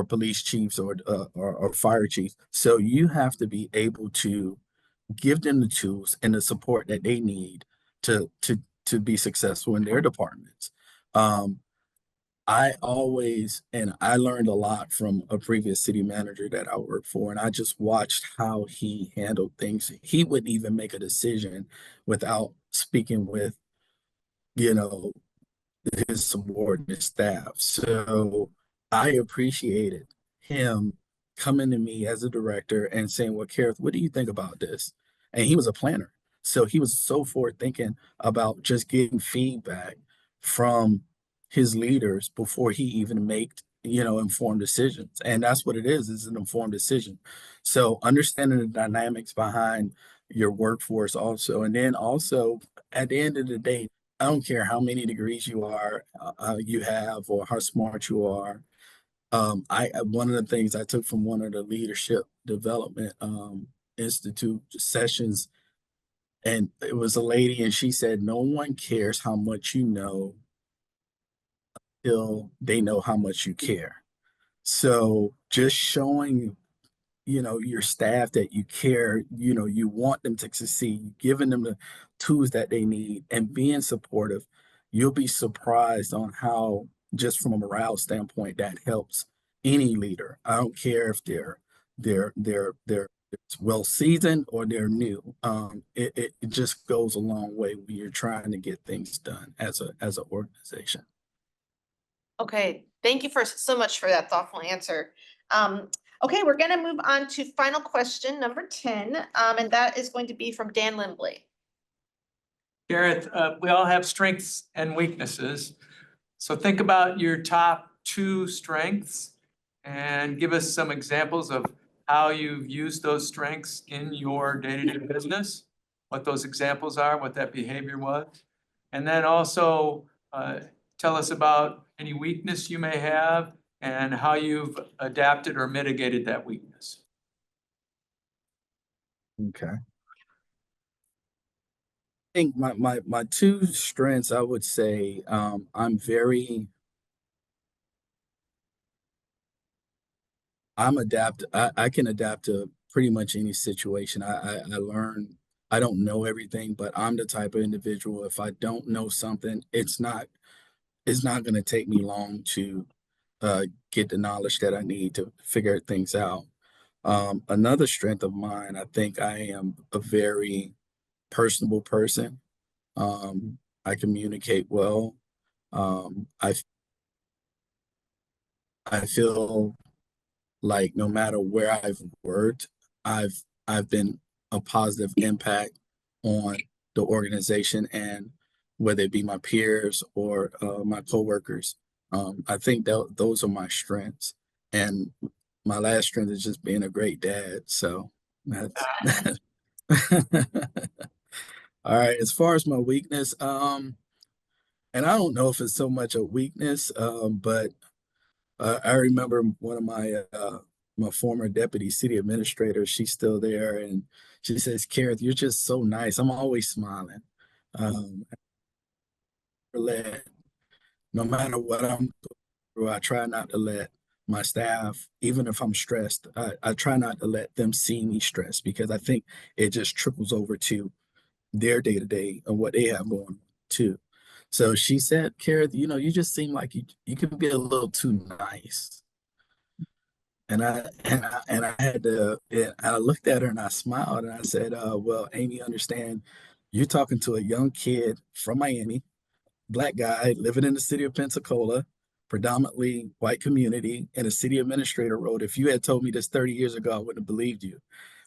police chiefs or fire chiefs. So you have to be able to give them the tools and the support that they need to be successful in their departments. I learned a lot from a previous city manager that I worked for, and I just watched how he handled things. He wouldn't even make a decision without speaking with, his subordinate staff. So I appreciated him coming to me as a director and saying, well, Kareth, what do you think about this? And he was a planner. So he was so forward thinking about just getting feedback from his leaders before he even made informed decisions. And that's what it is an informed decision. So understanding the dynamics behind your workforce also. And then also at the end of the day, I don't care how many degrees you have or how smart you are. One of the things I took from one of the leadership development institute sessions, and it was a lady, and she said, no one cares how much you know until they know how much you care. So just showing, your staff that you care, you want them to succeed, giving them the tools that they need and being supportive, you'll be surprised on how, just from a morale standpoint, that helps any leader. I don't care if they're well seasoned or they're new. It just goes a long way when you're trying to get things done as an organization. Okay, thank you so much for that thoughtful answer. Okay, we're gonna move on to final question number 10, and that is going to be from Dan Lindblad. Gareth, we all have strengths and weaknesses. So think about your top 2 strengths and give us some examples of how you've used those strengths in your day-to-day business, what those examples are, what that behavior was. And then also tell us about any weakness you may have and how you've adapted or mitigated that weakness. Okay. I think my 2 strengths, I would say, I can adapt to pretty much any situation. I learn, I don't know everything, but I'm the type of individual, if I don't know something, it's not going to take me long to get the knowledge that I need to figure things out. Another strength of mine, I think I am a very personable person. I communicate well. I feel like no matter where I've worked, I've been a positive impact on the organization, and whether it be my peers or my coworkers. I think that those are my strengths, and my last strength is just being a great dad. So that's all right. As far as my weakness, and I don't know if it's so much a weakness, but I remember one of my former deputy city administrator, she's still there, and she says, "Gareth, you're just so nice." I'm always smiling. No matter what I'm going through, I try not to let my staff, even if I'm stressed, I try not to let them see me stressed, because I think it just trickles over to their day to day and what they have going on too. So she said, "Gareth, you just seem like you can be a little too nice." And I had to, and I looked at her and I smiled and I said, "Well, Amy, understand, you're talking to a young kid from Miami, Black guy living in the city of Pensacola, predominantly white community, in a city administrator role. If you had told me this 30 years ago, I wouldn't have believed you."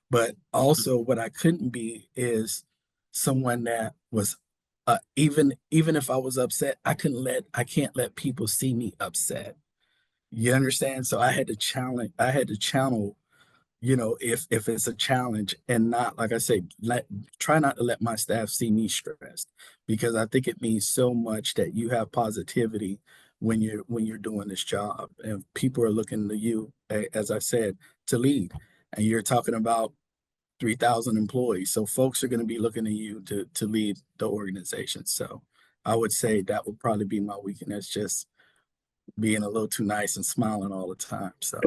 But also, what I couldn't be is someone that was, even if I was upset, I can't let people see me upset. You understand? So I had to channel, if it's a challenge, and not, like I say, try not to let my staff see me stressed, because I think it means so much that you have positivity when you're doing this job, and people are looking to you, as I said, to lead. And you're talking about 3,000 employees, so folks are going to be looking to you to lead the organization. So I would say that would probably be my weakness, just being a little too nice and smiling all the time. So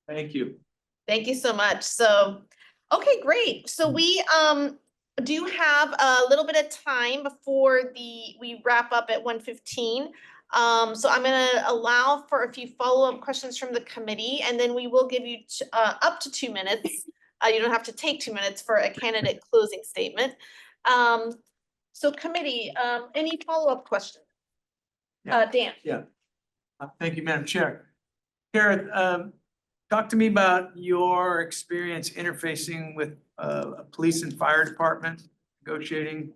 Thank you. Thank you so much. So, okay, great. So we do have a little bit of time before we wrap up at 1:15. So I'm gonna allow for a few follow-up questions from the committee, and then we will give you up to 2 minutes. You don't have to take 2 minutes for a candidate closing statement. So committee, any follow-up questions? Dan. Yeah. Thank you, Madam Chair. Gareth, talk to me about your experience interfacing with a police and fire department, negotiating.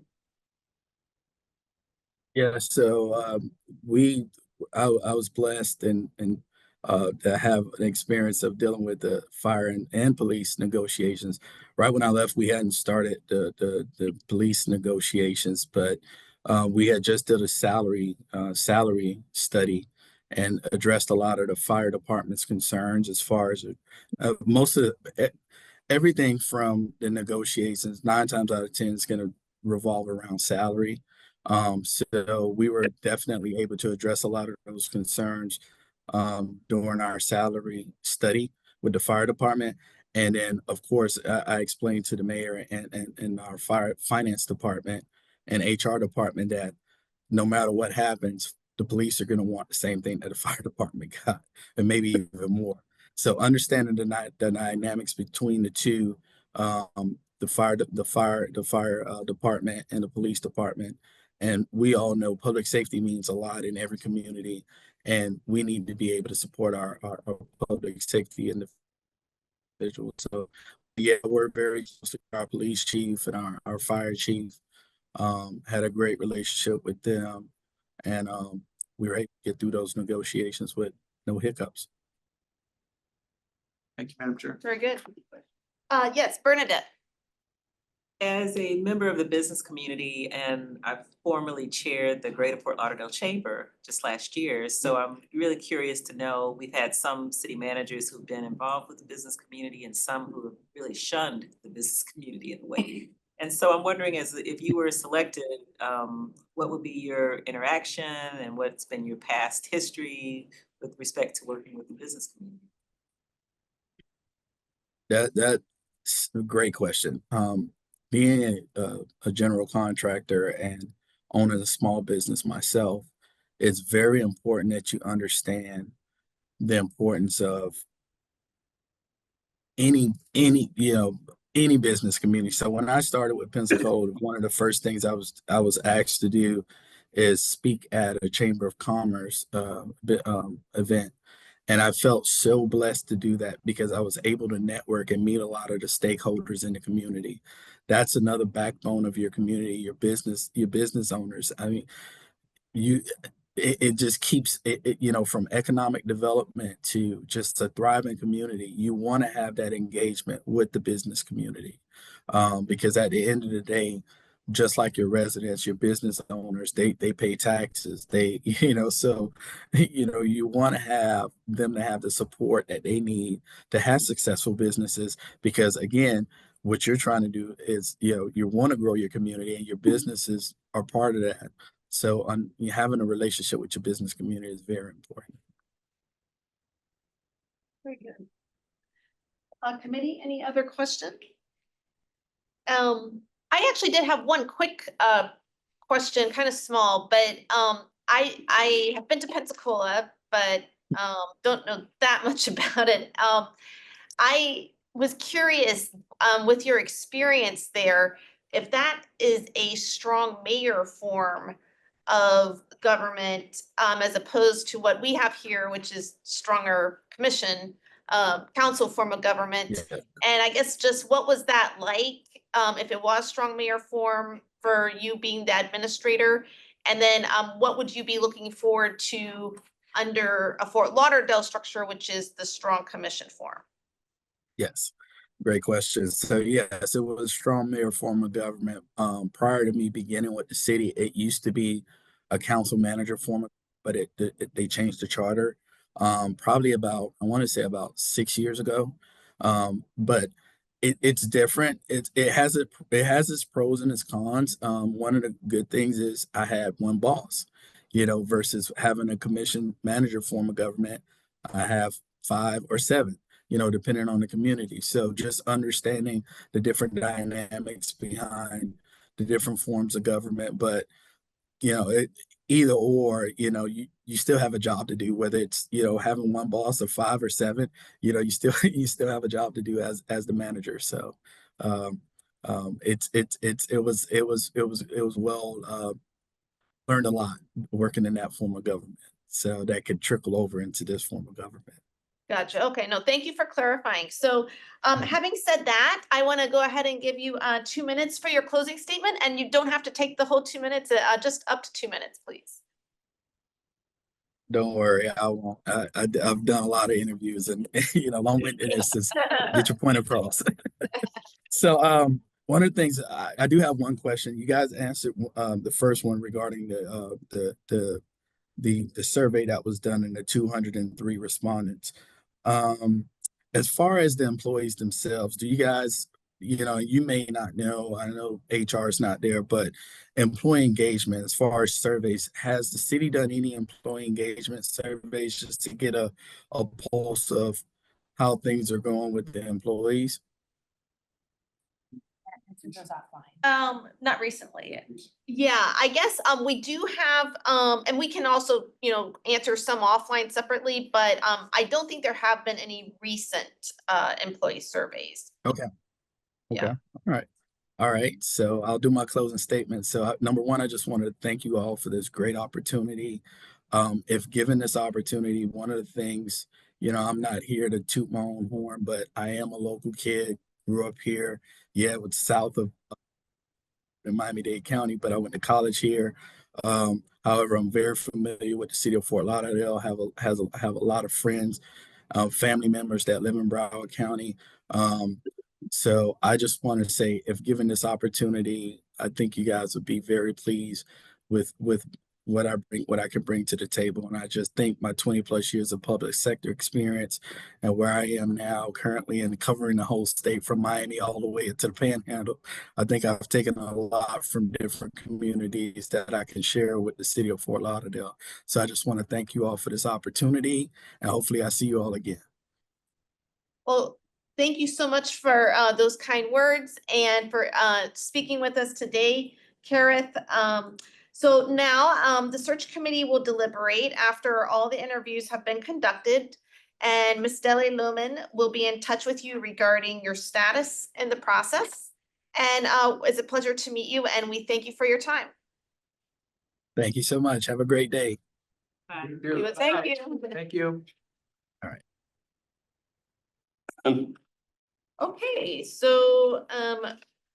yeah, so I was blessed and to have an experience of dealing with the fire and police negotiations. Right when I left, we hadn't started the police negotiations, but we had just did a salary study and addressed a lot of the fire department's concerns, as far as most of everything from the negotiations. 9 times out of 10 is going to revolve around salary. So we were definitely able to address a lot of those concerns during our salary study with the fire department. And then, of course, I explained to the mayor and our finance department and HR department that no matter what happens, the police are going to want the same thing that the fire department got, and maybe even more. So understanding the dynamics between the two, the fire department and the police department, and we all know public safety means a lot in every community, and we need to be able to support our public safety individuals. So yeah, we're very close to our police chief and our fire chief. Had a great relationship with them, and we were able to get through those negotiations with no hiccups. Thank you, Madam Chair. Very good. Yes, Bernadette. As a member of the business community, and I've formerly chaired the Greater Fort Lauderdale Chamber just last year, so I'm really curious to know, we've had some city managers who've been involved with the business community and some who have really shunned the business community in a way. And so I'm wondering, as if you were selected, what would be your interaction and what's been your past history with respect to working with the business community? That's a great question. Being a general contractor and owning a small business myself, it's very important that you understand the importance of any business community. So when I started with Pensacola, one of the first things I was asked to do is speak at a Chamber of Commerce event. And I felt so blessed to do that because I was able to network and meet a lot of the stakeholders in the community. That's another backbone of your community, your business owners. I mean, it just keeps it, from economic development to just a thriving community. You want to have that engagement with the business community, because at the end of the day, just like your residents, your business owners, they pay taxes. So you want to have them to have the support that they need to have successful businesses, because again, what you're trying to do is, you want to grow your community, and your businesses are part of that. So having a relationship with your business community is very important. Very good. Committee, any other questions? I actually did have one quick question, kind of small, but I have been to Pensacola, but don't know that much about it. I was curious, with your experience there, if that is a strong mayor form of government, as opposed to what we have here, which is stronger commission, council form of government. Yeah. And I guess just what was that like, if it was strong mayor form for you being the administrator? And then what would you be looking forward to under a Fort Lauderdale structure, which is the strong commission form? Yes, great question. So yes, it was a strong mayor form of government. Prior to me beginning with the city, it used to be a council manager form, but they changed the charter probably about, I want to say about 6 years ago. But it's different. It has its pros and its cons. One of the good things is I had one boss, versus having a commission manager form of government. I have 5 or 7. Depending on the community. So just understanding the different dynamics behind the different forms of government, but either or, you still have a job to do, whether it's, having one boss or 5 or 7, you still have a job to do as the manager. So it was well learned a lot working in that form of government. So that could trickle over into this form of government. Gotcha. Okay. No, thank you for clarifying. So, having said that, I want to go ahead and give you 2 minutes for your closing statement, and you don't have to take the whole 2 minutes, just up to 2 minutes, please. Don't worry, I won't. I've done a lot of interviews, and long-windedness is get your point across. So, one of the things I do have one question. You guys answered the first one regarding the survey that was done and the 203 respondents. As far as the employees themselves, do you guys, you may not know, I know HR is not there, but employee engagement, as far as surveys, has the city done any employee engagement surveys just to get a pulse of how things are going with the employees? Not recently. Yeah, I guess, we do have, and we can also, answer some offline separately, but, I don't think there have been any recent, employee surveys. Okay. Yeah. Okay, all right. All right, so I'll do my closing statement. So number one, I just wanted to thank you all for this great opportunity. If given this opportunity, one of the things, I'm not here to toot my own horn, but I am a local kid, grew up here. Yeah, it was south of in Miami-Dade County, but I went to college here. However, I'm very familiar with the city of Fort Lauderdale, have a lot of friends, family members that live in Broward County. So I just want to say, if given this opportunity, I think you guys would be very pleased with what I can bring to the table. And I just think my 20 plus years of public sector experience and where I am now currently and covering the whole state from Miami all the way to the Panhandle, I think I've taken a lot from different communities that I can share with the city of Fort Lauderdale. So I just want to thank you all for this opportunity, and hopefully I see you all again. Well, thank you so much for, those kind words and for, speaking with us today, Kareth. So now, the search committee will deliberate after all the interviews have been conducted. And Ms. Dele Lumen will be in touch with you regarding your status in the process. And, it's a pleasure to meet you, and we thank you for your time. Thank you so much. Have a great day. Thank you. Thank you. Okay, so,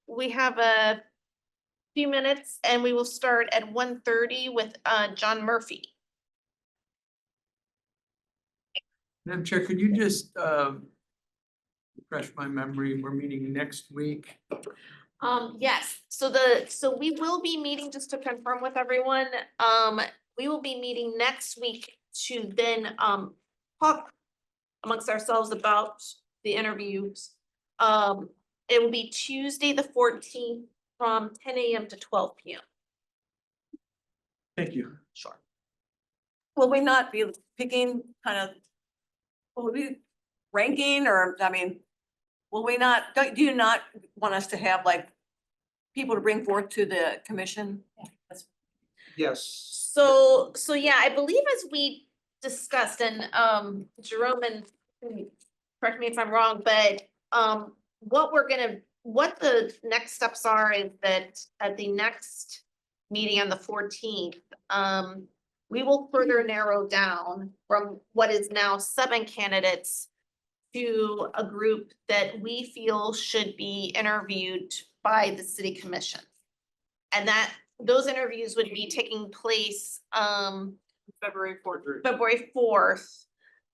we have a few minutes and we will start at 1:30 with, John Murphy. Madam Chair, could you just refresh my memory? We're meeting next week. Yes, so we will be meeting, just to confirm with everyone, we will be meeting next week to then, talk amongst ourselves about the interviews. It will be Tuesday, the 14th from 10 a.m. to 12 p.m. Thank you. Sure. Will we not be picking will we be ranking or, will we not, do you not want us to have people to bring forth to the commission? Yes. So yeah, I believe as we discussed and, Jerome, and correct me if I'm wrong, but, what the next steps are is that at the next meeting on the 14th, we will further narrow down from what is now 7 candidates to a group that we feel should be interviewed by the city commission. And that those interviews would be taking place, February 4th. February 4th.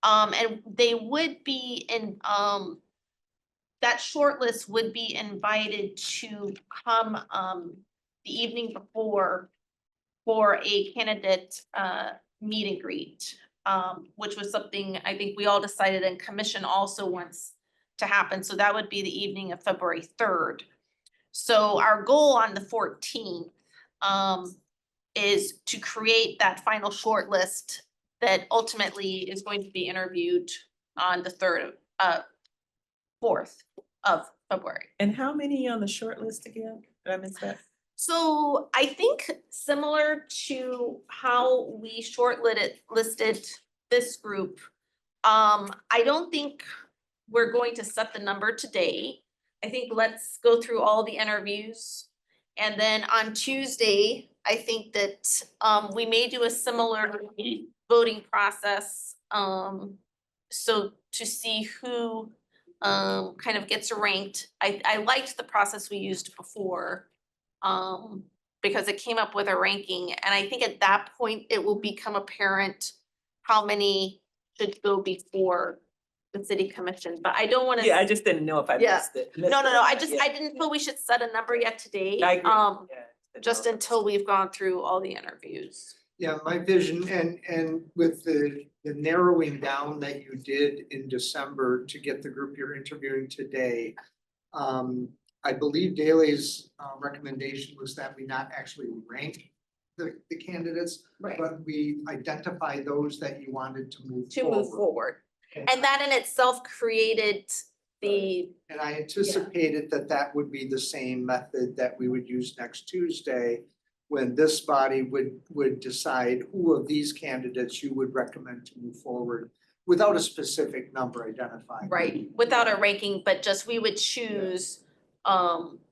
And they would be in, that shortlist would be invited to come, the evening before for a candidate, meet and greet, which was something I think we all decided and commission also wants to happen. So that would be the evening of February 3rd. So our goal on the 14th, is to create that final shortlist that ultimately is going to be interviewed on the 4th of February. And how many on the short list again? Did I miss that? So I think similar to how we listed this group, I don't think we're going to set the number today. I think let's go through all the interviews. And then on Tuesday, I think that we may do a similar voting process. So to see who kind of gets ranked. I liked the process we used before. Because it came up with a ranking, and I think at that point it will become apparent how many should go before the city commission, but I don't wanna. Yeah, I just didn't know if I Yeah. missed it. No, I didn't feel we should set a number yet today. I agree. Yeah. Just until we've gone through all the interviews. Yeah, my vision and with the narrowing down that you did in December to get the group you're interviewing today. I believe Daley's recommendation was that we not actually rank the candidates, Right. but we identify those that you wanted to move To forward. move forward. And that in itself created And I anticipated that that would be the same method that we would use next Tuesday, when this body would decide who of these candidates you would recommend to move forward without a specific number identified. Right, without a ranking, but just we would choose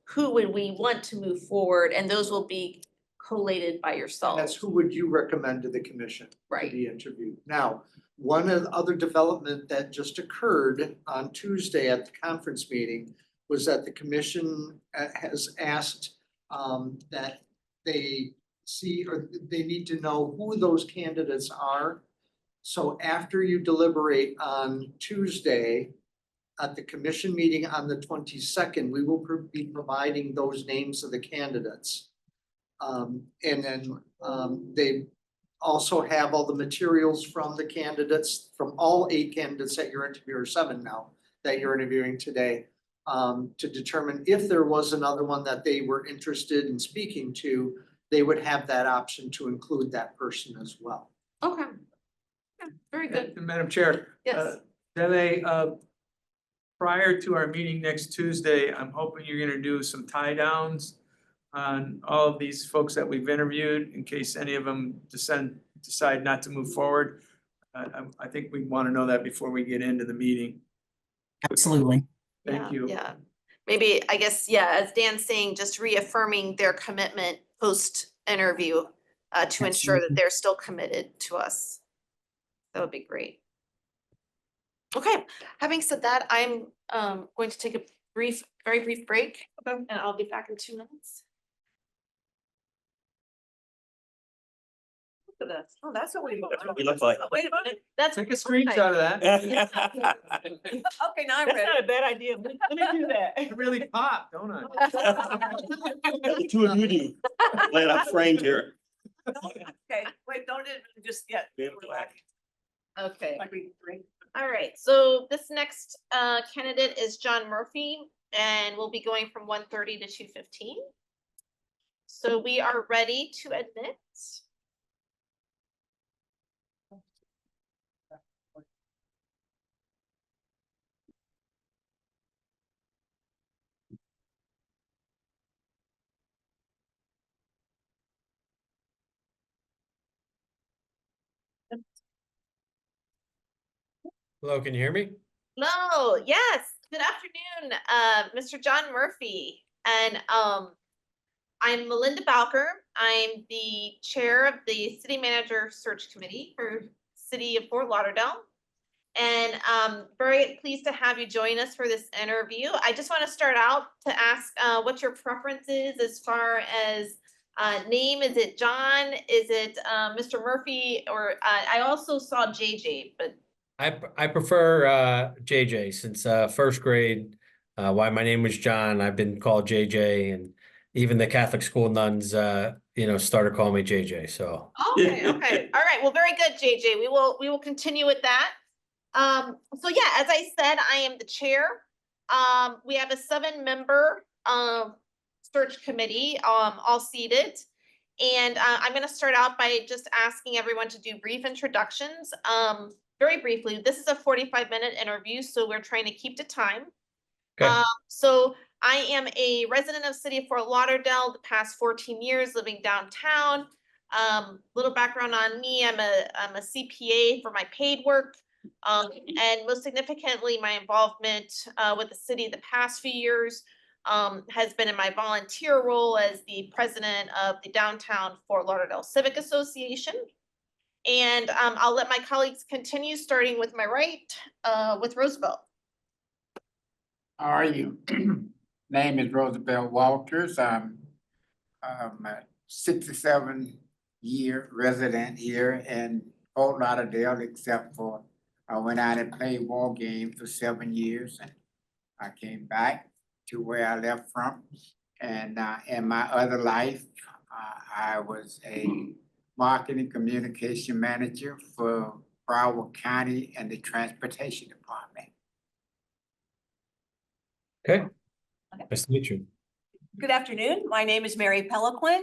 who would we want to move forward, and those will be collated by And yourself. that's who would you recommend to the commission to Right. be interviewed? Now, one of the other development that just occurred on Tuesday at the conference meeting was that the commission has asked that they see, or they need to know who those candidates are. So after you deliberate on Tuesday, at the commission meeting on the 22nd, we will be providing those names of the candidates. And then they also have all the materials from the candidates, from all 8 candidates that you're interviewing, or 7 now, that you're interviewing today, to determine if there was another one that they were interested in speaking to, they would have that option to include that person as well. Okay. Yeah, very good. And Madam Chair. Yes. Dele, prior to our meeting next Tuesday, I'm hoping you're gonna do some tie downs on all of these folks that we've interviewed, in case any of them decide not to move forward. I think we want to know that before we get into the meeting. Absolutely. Thank you. Yeah, maybe, I guess, yeah, as Dan's saying, just reaffirming their commitment post-interview to ensure that Absolutely. they're still committed to us. That would be great. Okay, having said that, I'm going to take a very brief break, and I'll be back in 2 minutes. Look at this. Oh, that's what we look like. We look like. Oh, wait a minute. That's Take a screenshot of that. Okay, now I'm That's ready. not a bad idea. Let me do that. I really popped, don't I? The two of you do. Glad I'm framed here. Okay, wait, don't just yet. Man in black. Okay. Like we drink. All right, so this next candidate is John Murphy, and we'll be going from 1:30 to 2:15. So we are ready to admit. Hello, can you hear me? Hello, yes, good afternoon, Mr. John Murphy. And I'm Melinda Bowker. I'm the chair of the City Manager Search Committee for City of Fort Lauderdale. And very pleased to have you join us for this interview. I just want to start out to ask what your preference is as far as name. Is it John? Is it Mr. Murphy? Or I also saw JJ, but I prefer JJ since first grade. Why my name was John, I've been called JJ, and even the Catholic school nuns, started calling me JJ. So okay. All right. Well, very good, JJ. We will continue with that. So yeah, as I said, I am the chair. We have a 7-member search committee, all seated. And I'm going to start out by just asking everyone to do brief introductions. Very briefly, this is a 45-minute interview, so we're trying to keep to time. Okay. So I am a resident of City of Fort Lauderdale the past 14 years living downtown. Little background on me, I'm a CPA for my paid work. And most significantly, my involvement with the city the past few years has been in my volunteer role as the president of the Downtown Fort Lauderdale Civic Association. And I'll let my colleagues continue, starting with my right, with Roosevelt. How are you? Name is Roosevelt Walters. I'm a 67-year resident here in Fort Lauderdale, except for I went out and played war games for 7 years, and I came back to where I left from. And in my other life, I was a marketing communication manager for Broward County and the Transportation Department. okay. Nice to meet you. Good afternoon. My name is Mary Peliquin.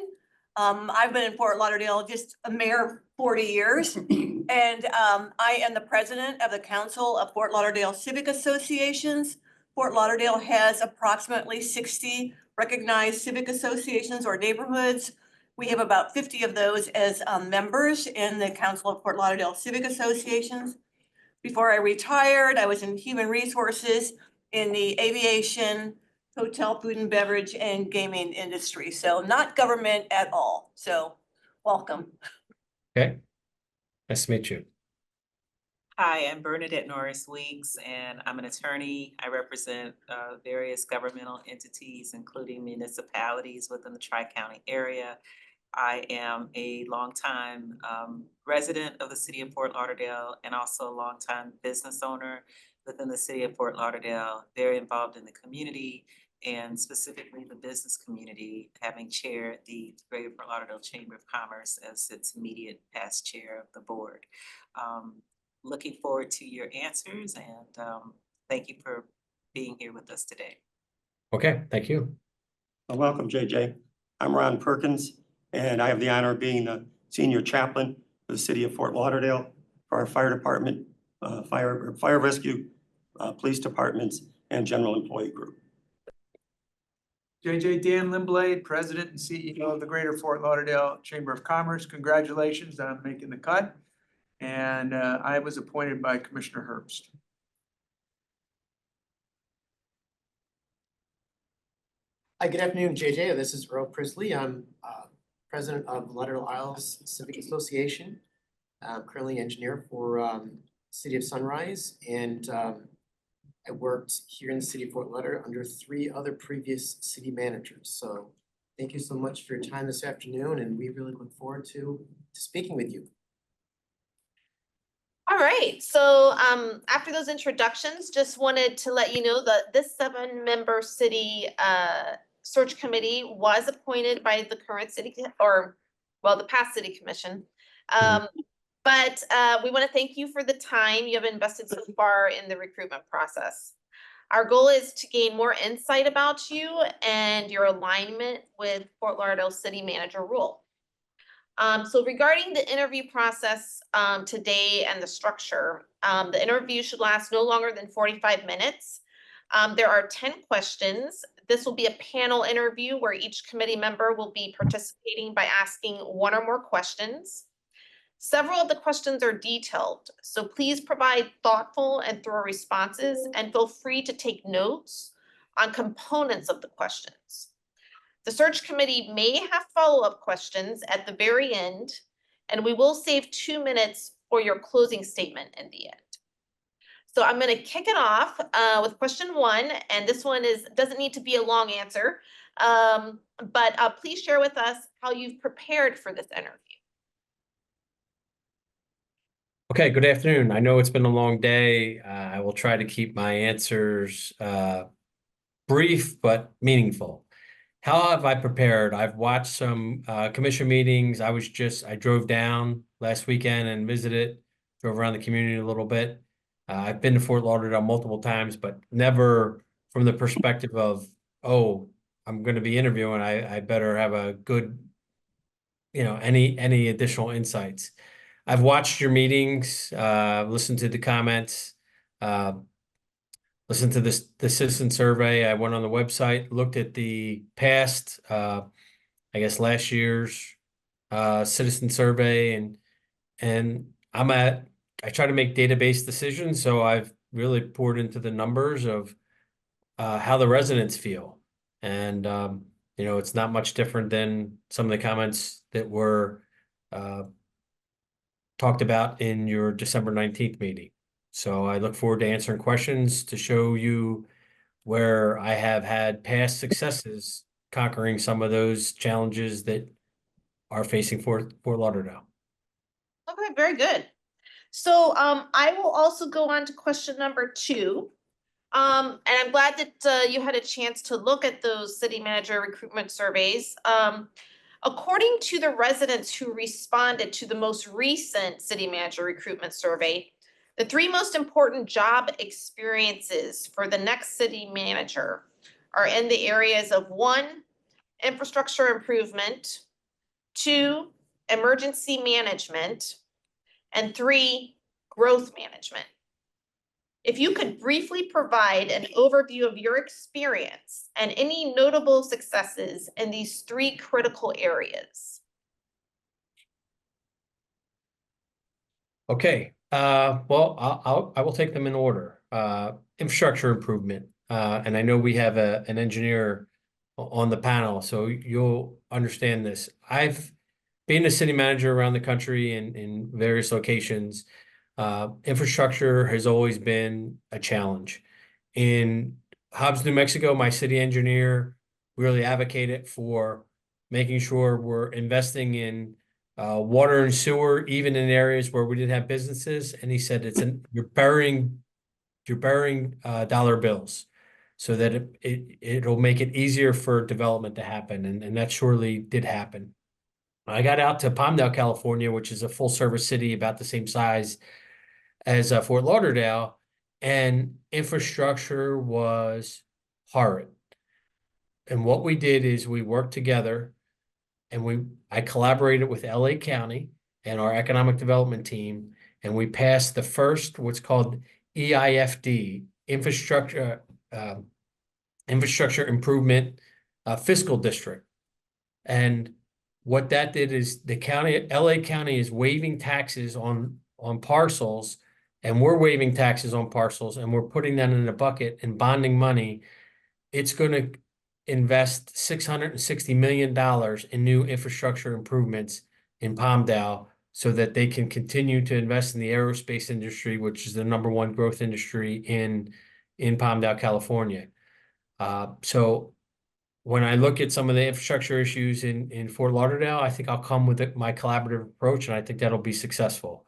I've been in Fort Lauderdale just a mere 40 years. And I am the president of the Council of Fort Lauderdale Civic Associations. Fort Lauderdale has approximately 60 recognized civic associations or neighborhoods. We have about 50 of those as members in the Council of Fort Lauderdale Civic Associations. Before I retired, I was in human resources in the aviation, hotel, food and beverage, and gaming industry. So not government at all. So welcome. Okay. Nice to meet you. Hi, I'm Bernadette Norris Weeks, and I'm an attorney. I represent various governmental entities, including municipalities within the Tri-County area. I am a longtime resident of the city of Fort Lauderdale and also a longtime business owner within the city of Fort Lauderdale, very involved in the community and specifically the business community, having chaired the Greater Fort Lauderdale Chamber of Commerce as its immediate past chair of the board. Looking forward to your answers and thank you for being here with us today. Okay, thank you. Well, welcome, JJ. I'm Ron Perkins, and I have the honor of being the senior chaplain for the city of Fort Lauderdale for our fire department, fire rescue, police departments, and general employee group. JJ Dan Limblade, President and CEO of the Greater Fort Lauderdale Chamber of Commerce. Congratulations on making the cut. And I was appointed by Commissioner Herbst. Hi, good afternoon, JJ. This is Earl Prisley. I'm president of Lauderdale Isles Civic Association, currently engineer for City of Sunrise, and I worked here in the city of Fort Lauderdale under 3 other previous city managers. So thank you so much for your time this afternoon, and we really look forward to speaking with you. All right, so after those introductions, just wanted to let you know that this 7-member city search committee was appointed by the current city, the past city commission. But we want to thank you for the time you have invested so far in the recruitment process. Our goal is to gain more insight about you and your alignment with Fort Lauderdale City Manager role. So regarding the interview process today and the structure, the interview should last no longer than 45 minutes. There are 10 questions. This will be a panel interview where each committee member will be participating by asking 1 or more questions. Several of the questions are detailed, so please provide thoughtful and thorough responses and feel free to take notes on components of the questions. The search committee may have follow-up questions at the very end, and we will save 2 minutes for your closing statement in the end. So I'm going to kick it off with question 1, and this one doesn't need to be a long answer, but please share with us how you've prepared for this interview. Okay, good afternoon. I know it's been a long day. I will try to keep my answers brief but meaningful. How have I prepared? I've watched some commission meetings. I drove down last weekend and visited, drove around the community a little bit. I've been to Fort Lauderdale multiple times, but never from the perspective of, oh, I'm going to be interviewing. I better have a good, any additional insights. I've watched your meetings, listened to the comments, listened to the citizen survey. I went on the website, looked at the past, last year's citizen survey, and I try to make database decisions. So I've really poured into the numbers of how the residents feel. And, it's not much different than some of the comments that were talked about in your December 19th meeting. So I look forward to answering questions to show you where I have had past successes conquering some of those challenges that are facing Fort Lauderdale. Okay, very good. So I will also go on to question number 2. And I'm glad that you had a chance to look at those city manager recruitment surveys. According to the residents who responded to the most recent city manager recruitment survey, the 3 most important job experiences for the next city manager are in the areas of 1, infrastructure improvement, 2, emergency management, and 3, growth management. If you could briefly provide an overview of your experience and any notable successes in these 3 critical areas. Okay, well, I will take them in order. Infrastructure improvement, and I know we have an engineer on the panel, so you'll understand this. I've been a city manager around the country in various locations. Infrastructure has always been a challenge. In Hobbs, New Mexico, my city engineer really advocated for making sure we're investing in water and sewer, even in areas where we didn't have businesses. And he said, you're burying dollar bills so that it'll make it easier for development to happen. And that surely did happen. I got out to Palmdale, California, which is a full service city about the same size as Fort Lauderdale, and infrastructure was horrid. And what we did is we worked together, and I collaborated with LA County and our economic development team, and we passed the first what's called EIFD, infrastructure improvement fiscal district. And what that did is LA County is waiving taxes on parcels, and we're waiving taxes on parcels, and we're putting that in a bucket and bonding money. It's going to invest $660 million in new infrastructure improvements in Palmdale so that they can continue to invest in the aerospace industry, which is the #1 growth industry in Palmdale, California. So when I look at some of the infrastructure issues in Fort Lauderdale, I think I'll come with my collaborative approach, and I think that'll be successful.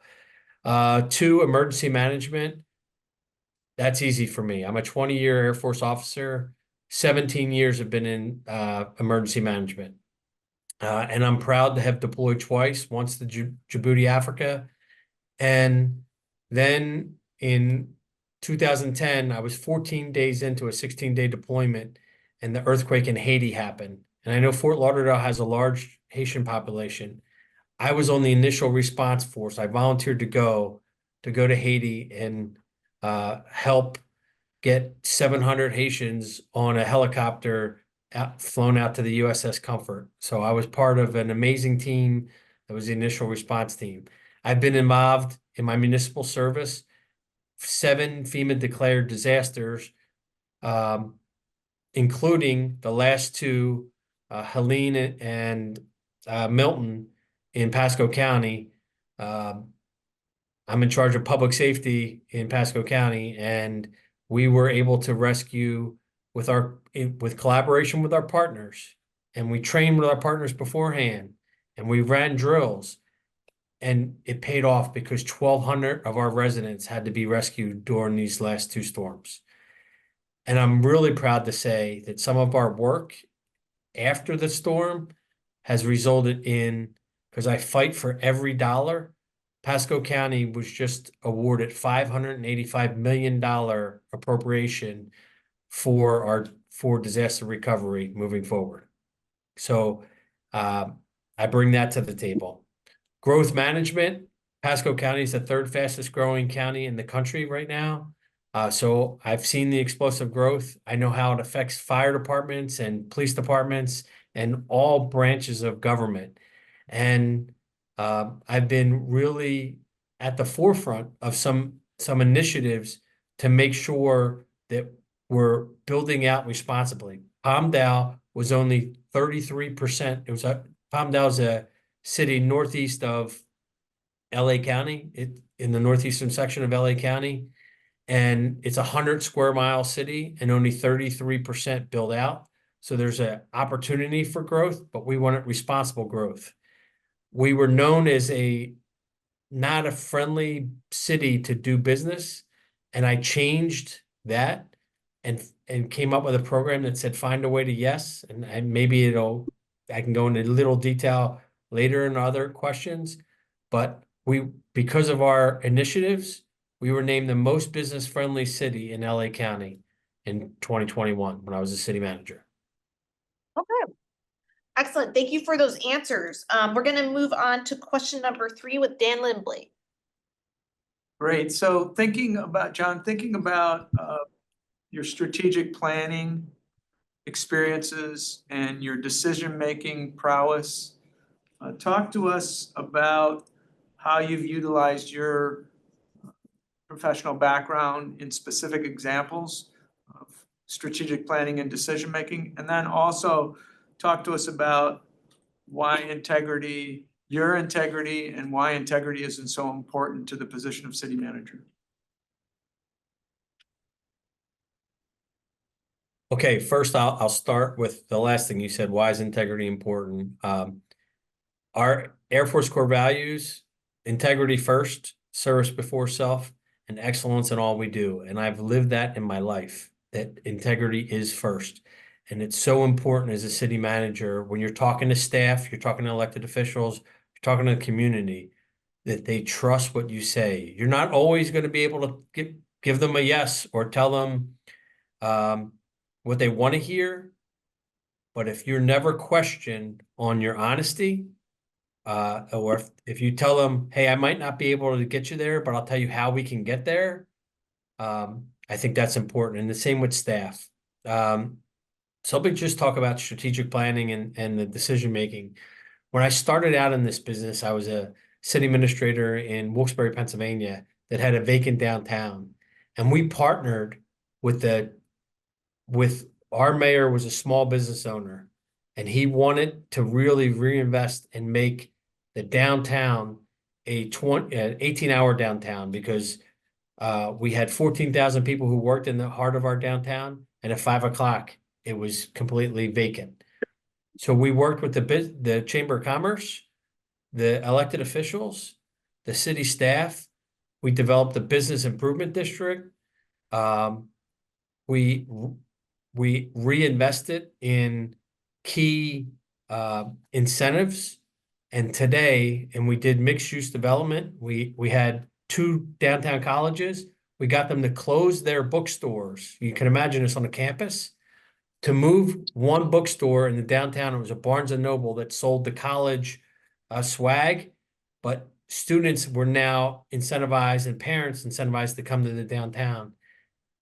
2, emergency management. That's easy for me. I'm a 20-year Air Force officer. 17 years have been in emergency management. And I'm proud to have deployed twice, once to Djibouti, Africa. And then in 2010, I was 14 days into a 16-day deployment, and the earthquake in Haiti happened. And I know Fort Lauderdale has a large Haitian population. I was on the initial response force. I volunteered to go to Haiti and help get 700 Haitians on a helicopter flown out to the USS Comfort. So I was part of an amazing team that was the initial response team. I've been involved in my municipal service, 7 FEMA declared disasters, including the last 2, Helene and Milton in Pasco County. I'm in charge of public safety in Pasco County, and we were able to rescue with collaboration with our partners, and we trained with our partners beforehand, and we ran drills, and it paid off because 1,200 of our residents had to be rescued during these last 2 storms. And I'm really proud to say that some of our work after the storm has resulted in, because I fight for every dollar, Pasco County was just awarded $585 million appropriation for disaster recovery moving forward. So I bring that to the table. Growth management, Pasco County is the 3rd fastest growing county in the country right now. So I've seen the explosive growth. I know how it affects fire departments and police departments and all branches of government. And I've been really at the forefront of some initiatives to make sure that we're building out responsibly. Palmdale was only 33%. Palmdale's a city northeast of LA County, in the northeastern section of LA County. And it's a 100 square mile city and only 33% built out. So there's an opportunity for growth, but we wanted responsible growth. We were known as not a friendly city to do business. And I changed that and came up with a program that said, find a way to yes. And maybe I can go into a little detail later in other questions, but because of our initiatives, we were named the most business-friendly city in LA County in 2021 when I was a city manager. Okay. Excellent. Thank you for those answers. We're going to move on to question number 3 with Dan Lindblade. Great. So thinking about, John, thinking about your strategic planning experiences and your decision-making prowess, talk to us about how you've utilized your professional background in specific examples of strategic planning and decision-making. And then also talk to us about why integrity, your integrity, and why integrity isn't so important to the position of city manager. Okay, first I'll start with the last thing you said. Why is integrity important? Our Air Force core values, integrity first, service before self, and excellence in all we do. And I've lived that in my life, that integrity is first. And it's so important as a city manager, when you're talking to staff, you're talking to elected officials, you're talking to the community, that they trust what you say. You're not always going to be able to give them a yes or tell them what they want to hear. But if you're never questioned on your honesty, or if you tell them, hey, I might not be able to get you there, but I'll tell you how we can get there. I think that's important. And the same with staff. So let me just talk about strategic planning and the decision-making. When I started out in this business, I was a city administrator in Wilkes-Barre, Pennsylvania, that had a vacant downtown. And we partnered with our mayor was a small business owner, and he wanted to really reinvest and make the downtown an 18-hour downtown, because we had 14,000 people who worked in the heart of our downtown, and at 5 o'clock, it was completely vacant. So we worked with the Chamber of Commerce, the elected officials, the city staff. We developed the business improvement district. We reinvested in key incentives. And today, and we did mixed use development. We had 2 downtown colleges. We got them to close their bookstores. You can imagine this on a campus. To move one bookstore in the downtown, it was a Barnes and Noble that sold the college swag, but students were now incentivized and parents incentivized to come to the downtown.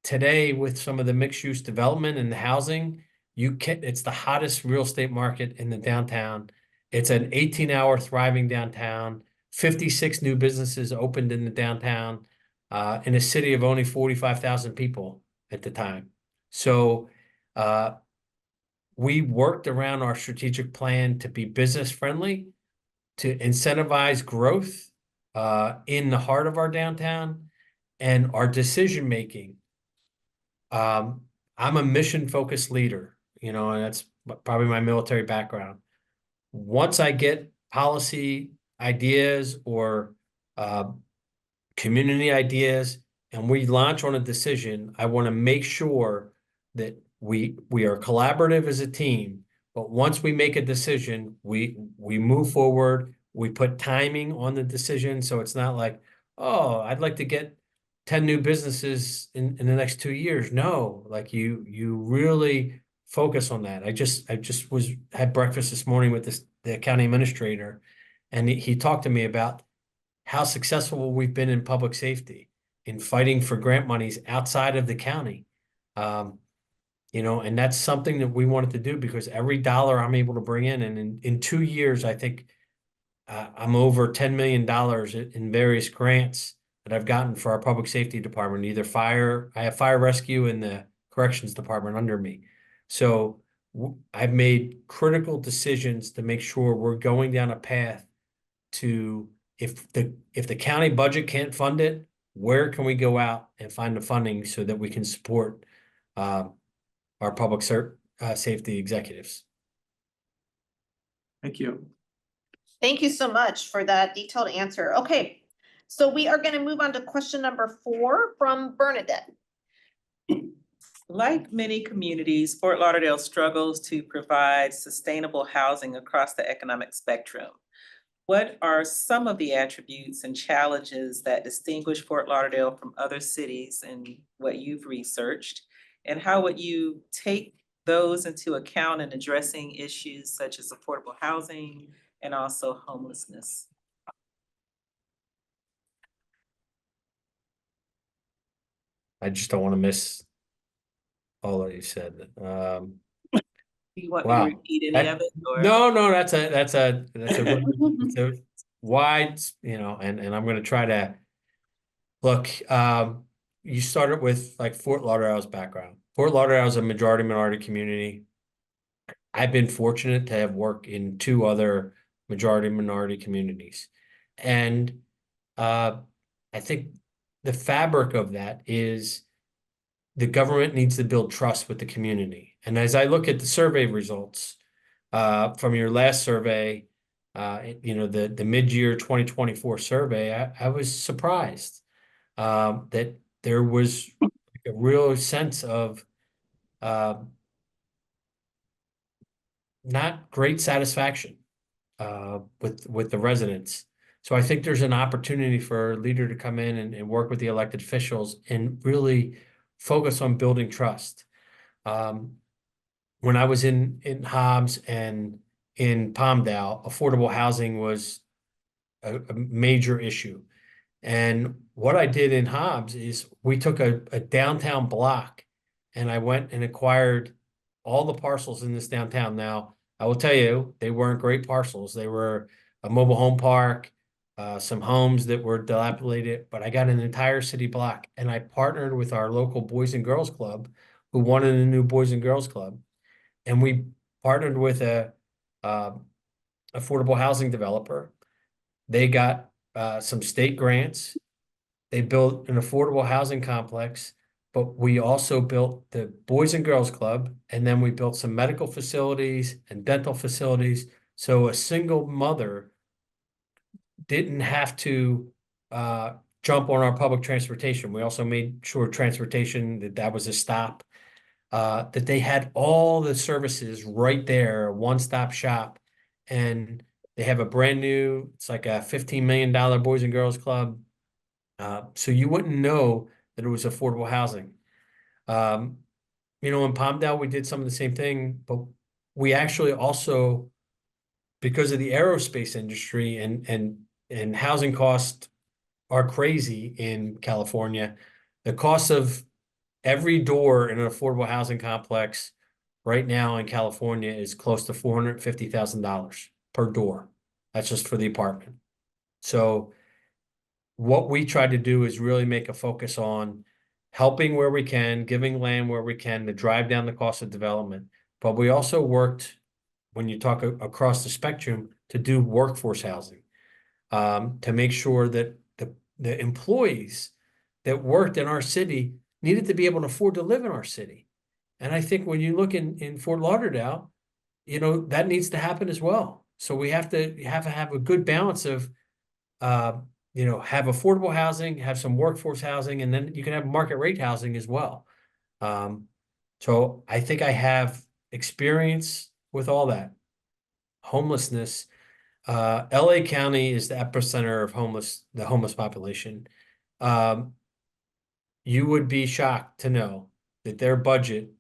Today, with some of the mixed use development and the housing, it's the hottest real estate market in the downtown. It's an 18-hour thriving downtown. 56 new businesses opened in the downtown in a city of only 45,000 people at the time. So we worked around our strategic plan to be business friendly, to incentivize growth in the heart of our downtown, and our decision making. I'm a mission focused leader, and that's probably my military background. Once I get policy ideas or community ideas and we launch on a decision, I want to make sure that we are collaborative as a team. But once we make a decision, we move forward. We put timing on the decision, so it's not like, oh, I'd like to get 10 new businesses in the next 2 years. No, like you really focus on that. I just had breakfast this morning with the county administrator, and he talked to me about how successful we've been in public safety, in fighting for grant monies outside of the county. And that's something that we wanted to do, because every dollar I'm able to bring in, and in 2 years, I think I'm over $10 million in various grants that I've gotten for our public safety department, I have fire rescue and the corrections department under me. So I've made critical decisions to make sure we're going down a path to, if the county budget can't fund it, where can we go out and find the funding so that we can support our public safety executives? Thank you. Thank you so much for that detailed answer. Okay, so we are going to move on to question number 4 from Bernadette. Like many communities, Fort Lauderdale struggles to provide sustainable housing across the economic spectrum. What are some of the attributes and challenges that distinguish Fort Lauderdale from other cities in what you've researched? And how would you take those into account in addressing issues such as affordable housing and also homelessness? I just don't want to miss all that you said. Do you want me to Wow. repeat any That- of it or? No, that's a it's a wide, and I'm gonna try to look, you started with like Fort Lauderdale's background. Fort Lauderdale is a majority minority community. I've been fortunate to have worked in 2 other majority minority communities. And I think the fabric of that is the government needs to build trust with the community. And as I look at the survey results from your last survey, the mid-year 2024 survey, I was surprised that there was a real sense of not great satisfaction with the residents. So I think there's an opportunity for a leader to come in and work with the elected officials and really focus on building trust. When I was in Hobbs and in Palmdale, affordable housing was a major issue. And what I did in Hobbs is we took a downtown block and I went and acquired all the parcels in this downtown. Now, I will tell you, they weren't great parcels. They were a mobile home park, some homes that were dilapidated, but I got an entire city block and I partnered with our local Boys and Girls Club who wanted a new Boys and Girls Club. And we partnered with a affordable housing developer. They got some state grants. They built an affordable housing complex, but we also built the Boys and Girls Club, and then we built some medical facilities and dental facilities. So a single mother didn't have to jump on our public transportation. We also made sure transportation, that was a stop, that they had all the services right there, a one-stop shop. And they have a brand new, it's like a $15 million Boys and Girls Club. So you wouldn't know that it was affordable housing. In Palmdale, we did some of the same thing, but we actually also, because of the aerospace industry and housing costs are crazy in California, the cost of every door in an affordable housing complex right now in California is close to $450,000 per door. That's just for the apartment. So what we try to do is really make a focus on helping where we can, giving land where we can to drive down the cost of development. But we also worked, when you talk across the spectrum, to do workforce housing, to make sure that the employees that worked in our city needed to be able to afford to live in our city. And I think when you look in Fort Lauderdale, that needs to happen as well. So we have to have a good balance of, have affordable housing, have some workforce housing, and then you can have market rate housing as well. So I think I have experience with all that. Homelessness, LA County is the epicenter of the homeless population. You would be shocked to know that their budget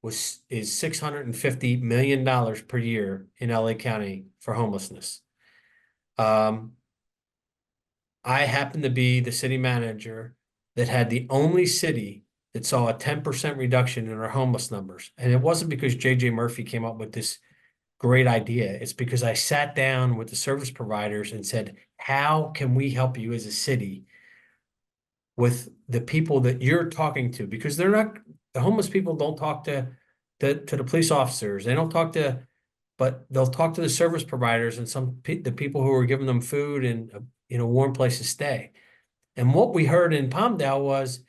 is $650 million per year in LA County for homelessness. I happen to be the city manager that had the only city that saw a 10% reduction in our homeless numbers. And it wasn't because JJ Murphy came up with this great idea. It's because I sat down with the service providers and said, how can we help you as a city with the people that you're talking to? Because the homeless people don't talk to the police officers. They don't talk to, but they'll talk to the service providers and the people who are giving them food and a warm place to stay. And what we heard in Palmdale was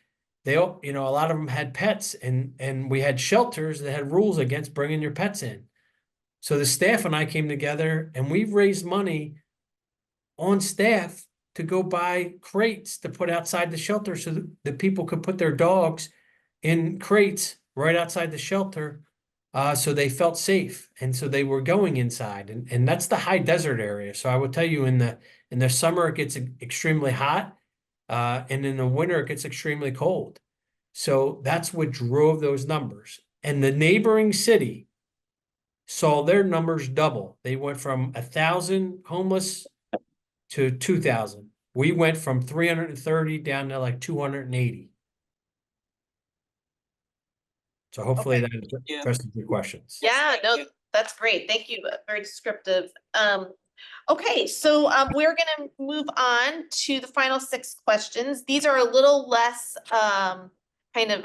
a lot of them had pets and we had shelters that had rules against bringing your pets in. So the staff and I came together and we raised money on staff to go buy crates to put outside the shelter so that people could put their dogs in crates right outside the shelter, so they felt safe. And so they were going inside, and that's the high desert area. So I will tell you, in the summer, it gets extremely hot, and in the winter, it gets extremely cold. So that's what drove those numbers. And the neighboring city saw their numbers double. They went from 1,000 homeless to 2,000. We went from 330 down to like 280. So hopefully Okay. that addresses your questions. Yeah, no, that's great. Thank you. Very descriptive. Okay, so we're gonna move on to the final 6 questions. These are a little less kind of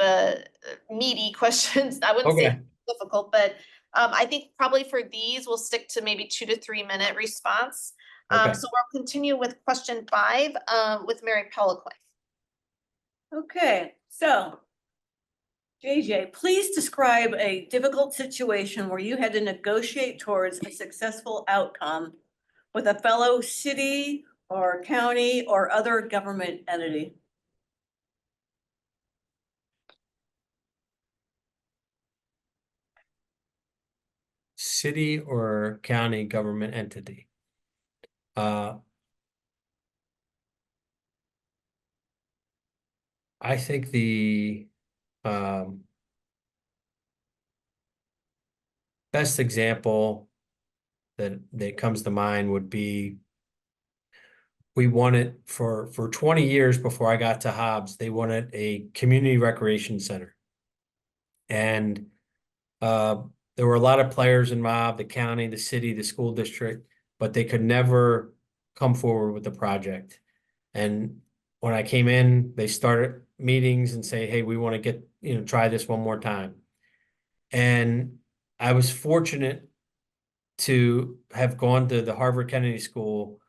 meaty questions. I wouldn't say Okay. difficult, but I think probably for these, we'll stick to maybe 2 to 3 minute response. Okay. So we'll continue with question 5 with Mary Peliquin. Okay, so JJ, please describe a difficult situation where you had to negotiate towards a successful outcome with a fellow city or county or other government entity. City or county government entity. I think the best example that comes to mind would be we wanted for 20 years before I got to Hobbs, they wanted a community recreation center. And there were a lot of players involved, the county, the city, the school district, but they could never come forward with the project. And when I came in, they started meetings and say, hey, we want to try this one more time. And I was fortunate to have gone to the Harvard Kennedy School,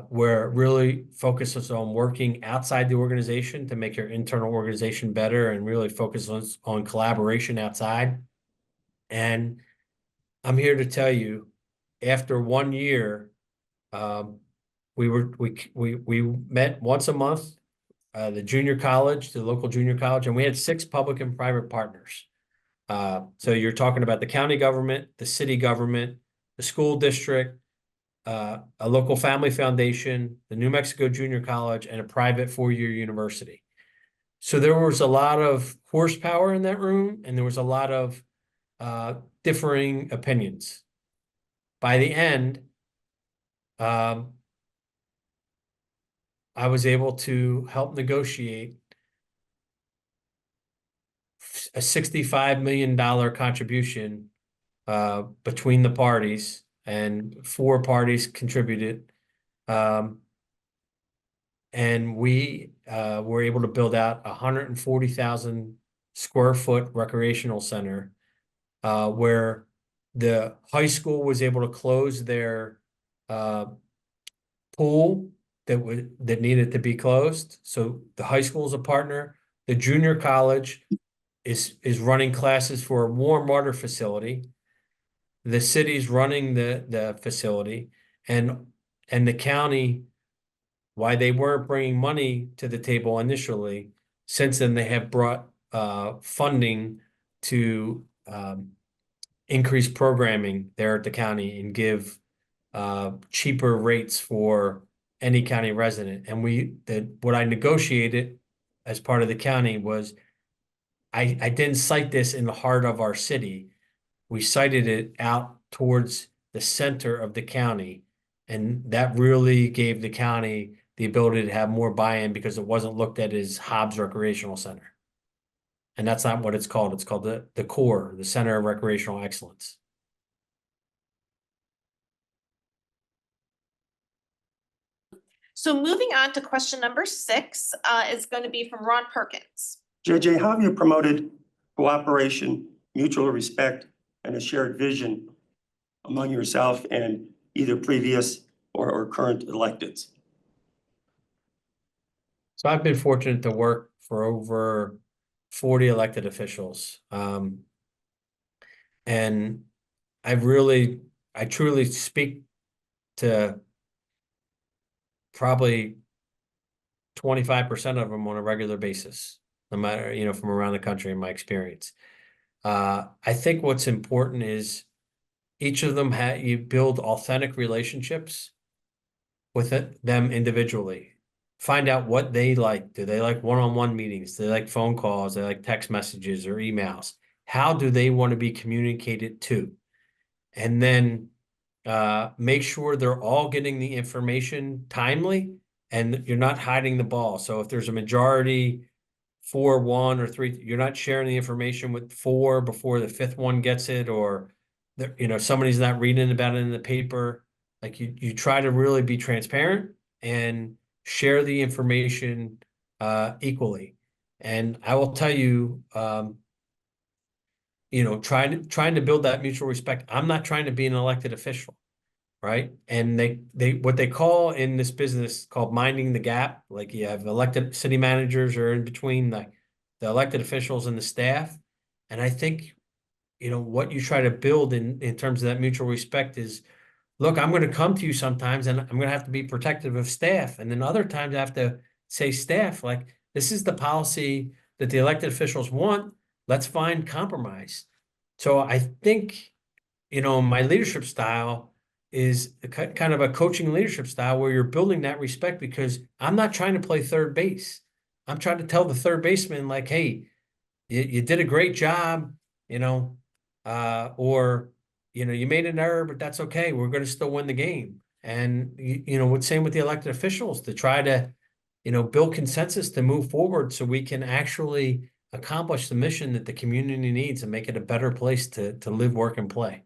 where it really focuses on working outside the organization to make your internal organization better and really focuses on collaboration outside. And I'm here to tell you, after 1 year, we met once a month, the junior college, the local junior college, and we had 6 public and private partners. So you're talking about the county government, the city government, the school district, a local family foundation, the New Mexico Junior College, and a private 4-year university. So there was a lot of horsepower in that room, and there was a lot of differing opinions. By the end, I was able to help negotiate a $65 million contribution between the parties, and 4 parties contributed. And we were able to build out 140,000 square foot recreational center, where the high school was able to close their pool that needed to be closed. So the high school is a partner. The junior college is running classes for a warm water facility. The city's running the facility, and the county, why they weren't bringing money to the table initially, since then they have brought funding to increase programming there at the county and give cheaper rates for any county resident. And what I negotiated as part of the county was I didn't cite this in the heart of our city. We cited it out towards the center of the county, and that really gave the county the ability to have more buy-in because it wasn't looked at as Hobbs Recreational Center. And that's not what it's called. It's called the core, the Center of Recreational Excellence. So moving on to question number 6 is going to be from Ron Perkins. JJ, how have you promoted cooperation, mutual respect, and a shared vision among yourself and either previous or current electeds? So I've been fortunate to work for over 40 elected officials. And I truly speak to probably 25% of them on a regular basis, no matter, from around the country in my experience. I think what's important is each of them you build authentic relationships with them individually. Find out what they like. Do they like one-on-one meetings? Do they like phone calls? Do they like text messages or emails? How do they want to be communicated to? And then make sure they're all getting the information timely and you're not hiding the ball. So if there's a majority 4, 1 or 3, you're not sharing the information with 4 before the 5th one gets it, or somebody's not reading about it in the paper. Like you try to really be transparent and share the information equally. And I will tell you, trying to build that mutual respect. I'm not trying to be an elected official, right? And they what they call in this business called minding the gap. Like you have elected city managers or in between the elected officials and the staff. And I think, what you try to build in terms of that mutual respect is, look, I'm going to come to you sometimes and I'm going to have to be protective of staff. And then other times I have to say, staff, like, this is the policy that the elected officials want. Let's find compromise. So I think, my leadership style is kind of a coaching leadership style where you're building that respect, because I'm not trying to play third base. I'm trying to tell the third baseman, like, hey, you did a great job, or, you made an error, but that's okay. We're going to still win the game. And, same with the elected officials, to try to, build consensus to move forward so we can actually accomplish the mission that the community needs and make it a better place to live, work, and play.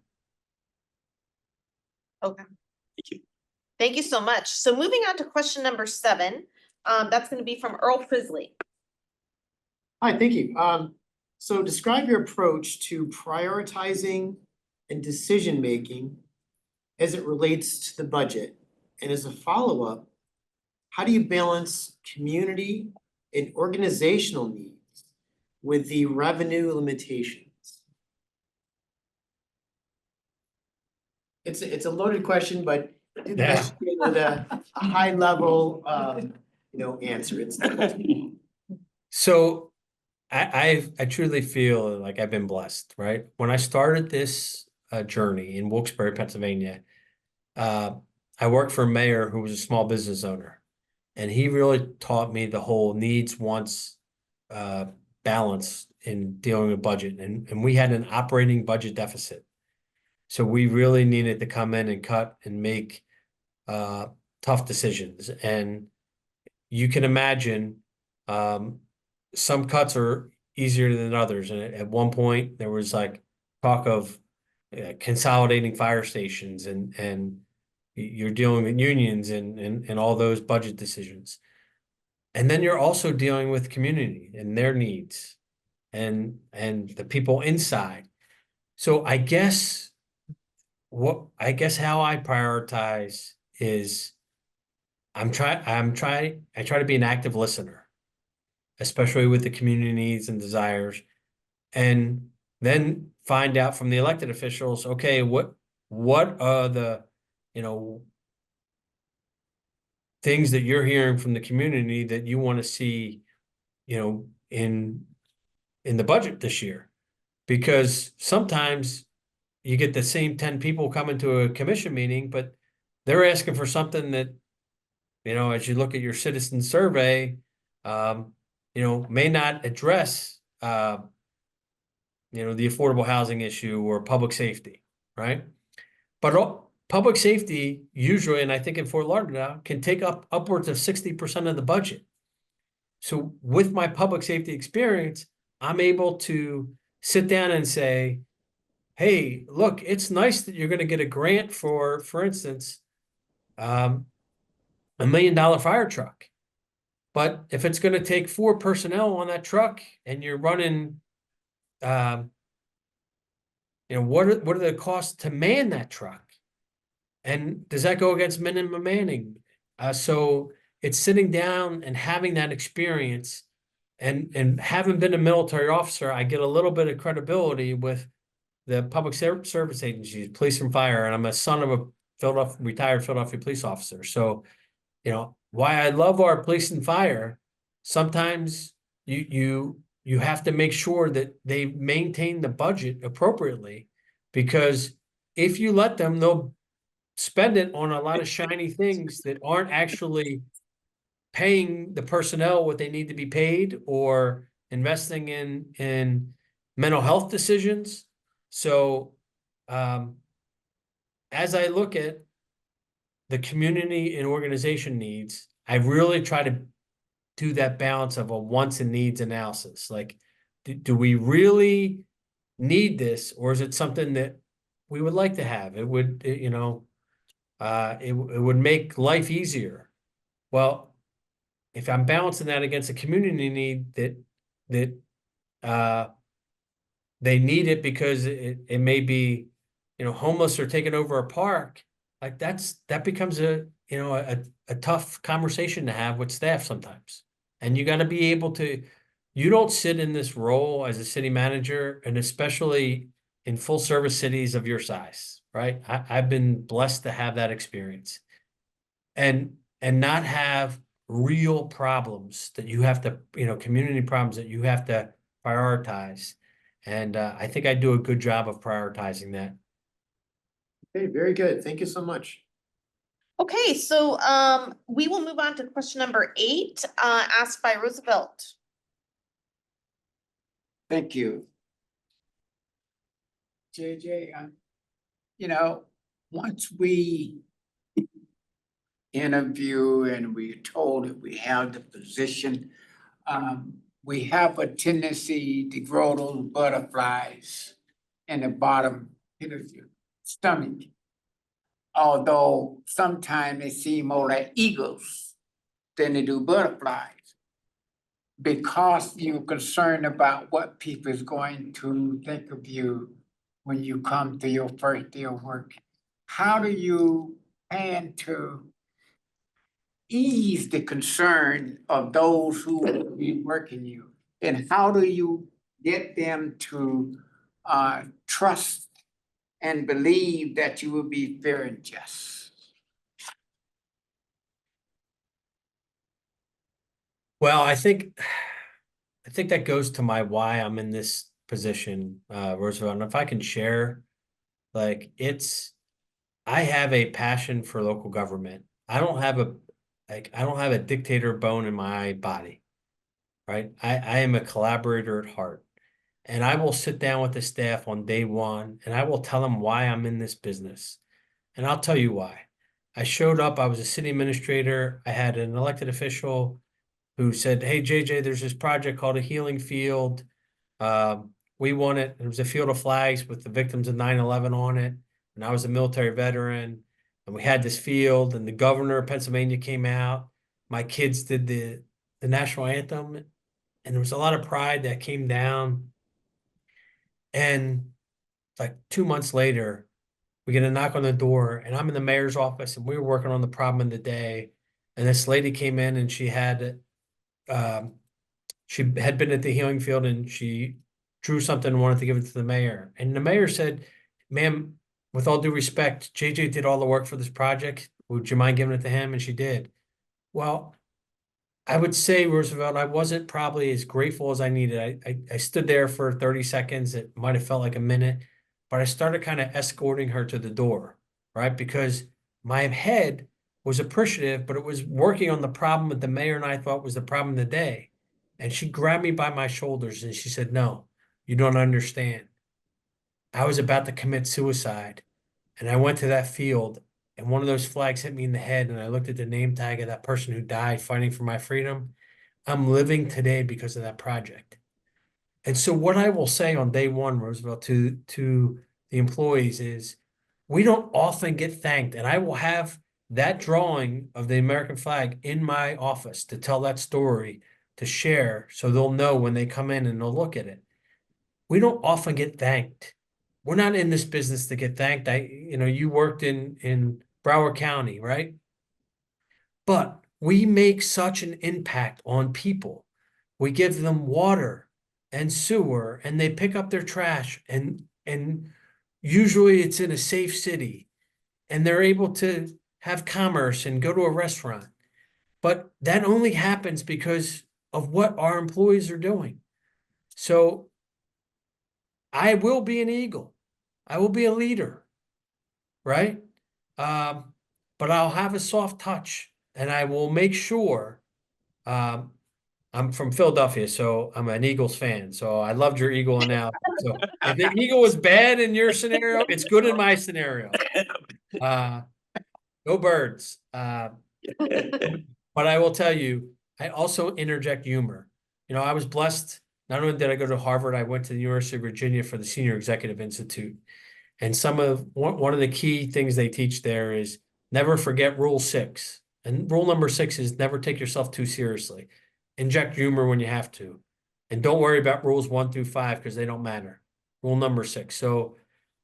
Okay. Thank you. Thank you so much. So moving on to question number 7, that's going to be from Earl Frisley. Hi, thank you. So describe your approach to prioritizing and decision-making as it relates to the budget. And as a follow-up, how do you balance community and organizational needs with the revenue limitations? It's a loaded question, but with a high level, answer. So I truly feel like I've been blessed, right? When I started this journey in Wilkes-Barre, Pennsylvania, I worked for a mayor who was a small business owner, and he really taught me the whole needs, wants, balance in dealing with budget. And we had an operating budget deficit. So we really needed to come in and cut and make tough decisions. And you can imagine some cuts are easier than others. And at one point there was like talk of consolidating fire stations, and you're dealing with unions and all those budget decisions. And then you're also dealing with community and their needs and the people inside. So I guess how I prioritize is I try to be an active listener, especially with the community needs and desires, and then find out from the elected officials, okay, what are the, things that you're hearing from the community that you want to see, in the budget this year? Because sometimes you get the same 10 people coming to a commission meeting, but they're asking for something that, as you look at your citizen survey, may not address, the affordable housing issue or public safety, right? But public safety usually, and I think in Fort Lauderdale, can take up upwards of 60% of the budget. So with my public safety experience, I'm able to sit down and say, hey, look, it's nice that you're going to get a grant for instance, $1 million fire truck. But if it's going to take 4 personnel on that truck and you're running, what are the costs to man that truck? And does that go against minimum manning? So it's sitting down and having that experience, and having been a military officer, I get a little bit of credibility with the public service agencies, police and fire, and I'm a son of a retired Philadelphia police officer. So, why I love our police and fire, sometimes you have to make sure that they maintain the budget appropriately, because if you let them, they'll spend it on a lot of shiny things that aren't actually paying the personnel what they need to be paid, or investing in mental health decisions. So as I look at the community and organization needs, I really try to do that balance of a wants and needs analysis. Like, do we really need this, or is it something that we would like to have? It would, you know, it would make life easier. Well, if I'm balancing that against a community need that they need it because it may be, you know, homeless or taking over a park, like that becomes a, you know, a tough conversation to have with staff sometimes. And you got to be able to, you don't sit in this role as a city manager, and especially in full service cities of your size, right? I've been blessed to have that experience and not have real problems that you have to, you know, community problems that you have to prioritize. And I think I do a good job of prioritizing that. Okay, very good. Thank you so much. Okay, so we will move on to question number 8, asked by Roosevelt. Thank you. JJ, you know, once we interview and we're told that we have the position, we have a tendency to grow those butterflies in the bottom of your stomach. Although sometimes they seem more like eagles than they do butterflies. Because you're concerned about what people is going to think of you when you come to your first day of work. How do you plan to ease the concern of those who will be working you? And how do you get them to trust and believe that you will be fair and just? Well, I think that goes to my why I'm in this position, Roosevelt. And if I can share, like, I have a passion for local government. I don't have a dictator bone in my body, right? I am a collaborator at heart. And I will sit down with the staff on day one and I will tell them why I'm in this business. And I'll tell you why. I showed up, I was a city administrator. I had an elected official who said, "Hey, JJ, there's this project called a Healing Field. We want it." It was a field of flags with the victims of 9/11 on it. And I was a military veteran. And we had this field, and the governor of Pennsylvania came out. My kids did the national anthem. And there was a lot of pride that came down. And like 2 months later, we get a knock on the door, and I'm in the mayor's office, and we were working on the problem of the day. And this lady came in, and she had been at the Healing Field, and she drew something and wanted to give it to the mayor. And the mayor said, "Ma'am, with all due respect, JJ did all the work for this project. Would you mind giving it to him?" And she did. Well, I would say, Roosevelt, I wasn't probably as grateful as I needed. I stood there for 30 seconds. It might have felt like a minute, but I started kind of escorting her to the door, right? Because my head was appreciative, but it was working on the problem that the mayor and I thought was the problem of the day. And she grabbed me by my shoulders and she said, "No, you don't understand. I was about to commit suicide. And I went to that field, and one of those flags hit me in the head, and I looked at the name tag of that person who died fighting for my freedom. I'm living today because of that project." And so what I will say on day one, Roosevelt, to the employees is, we don't often get thanked. And I will have that drawing of the American flag in my office to tell that story, to share, so they'll know when they come in and they'll look at it. We don't often get thanked. We're not in this business to get thanked. You worked in Broward County, right? But we make such an impact on people. We give them water and sewer, and they pick up their trash, and usually it's in a safe city, and they're able to have commerce and go to a restaurant. But that only happens because of what our employees are doing. So I will be an eagle. I will be a leader, right? But I'll have a soft touch, and I will make sure. I'm from Philadelphia, so I'm an Eagles fan. So I loved your Eagle analogy. So if the Eagle was bad in your scenario, it's good in my scenario. Go Birds. But I will tell you, I also interject humor. You know, I was blessed, not only did I go to Harvard, I went to the University of Virginia for the Senior Executive Institute. And one of the key things they teach there is never forget Rule 6. And rule number 6 is never take yourself too seriously. Inject humor when you have to. And don't worry about rules 1 through 5 because they don't matter. Rule number 6. So,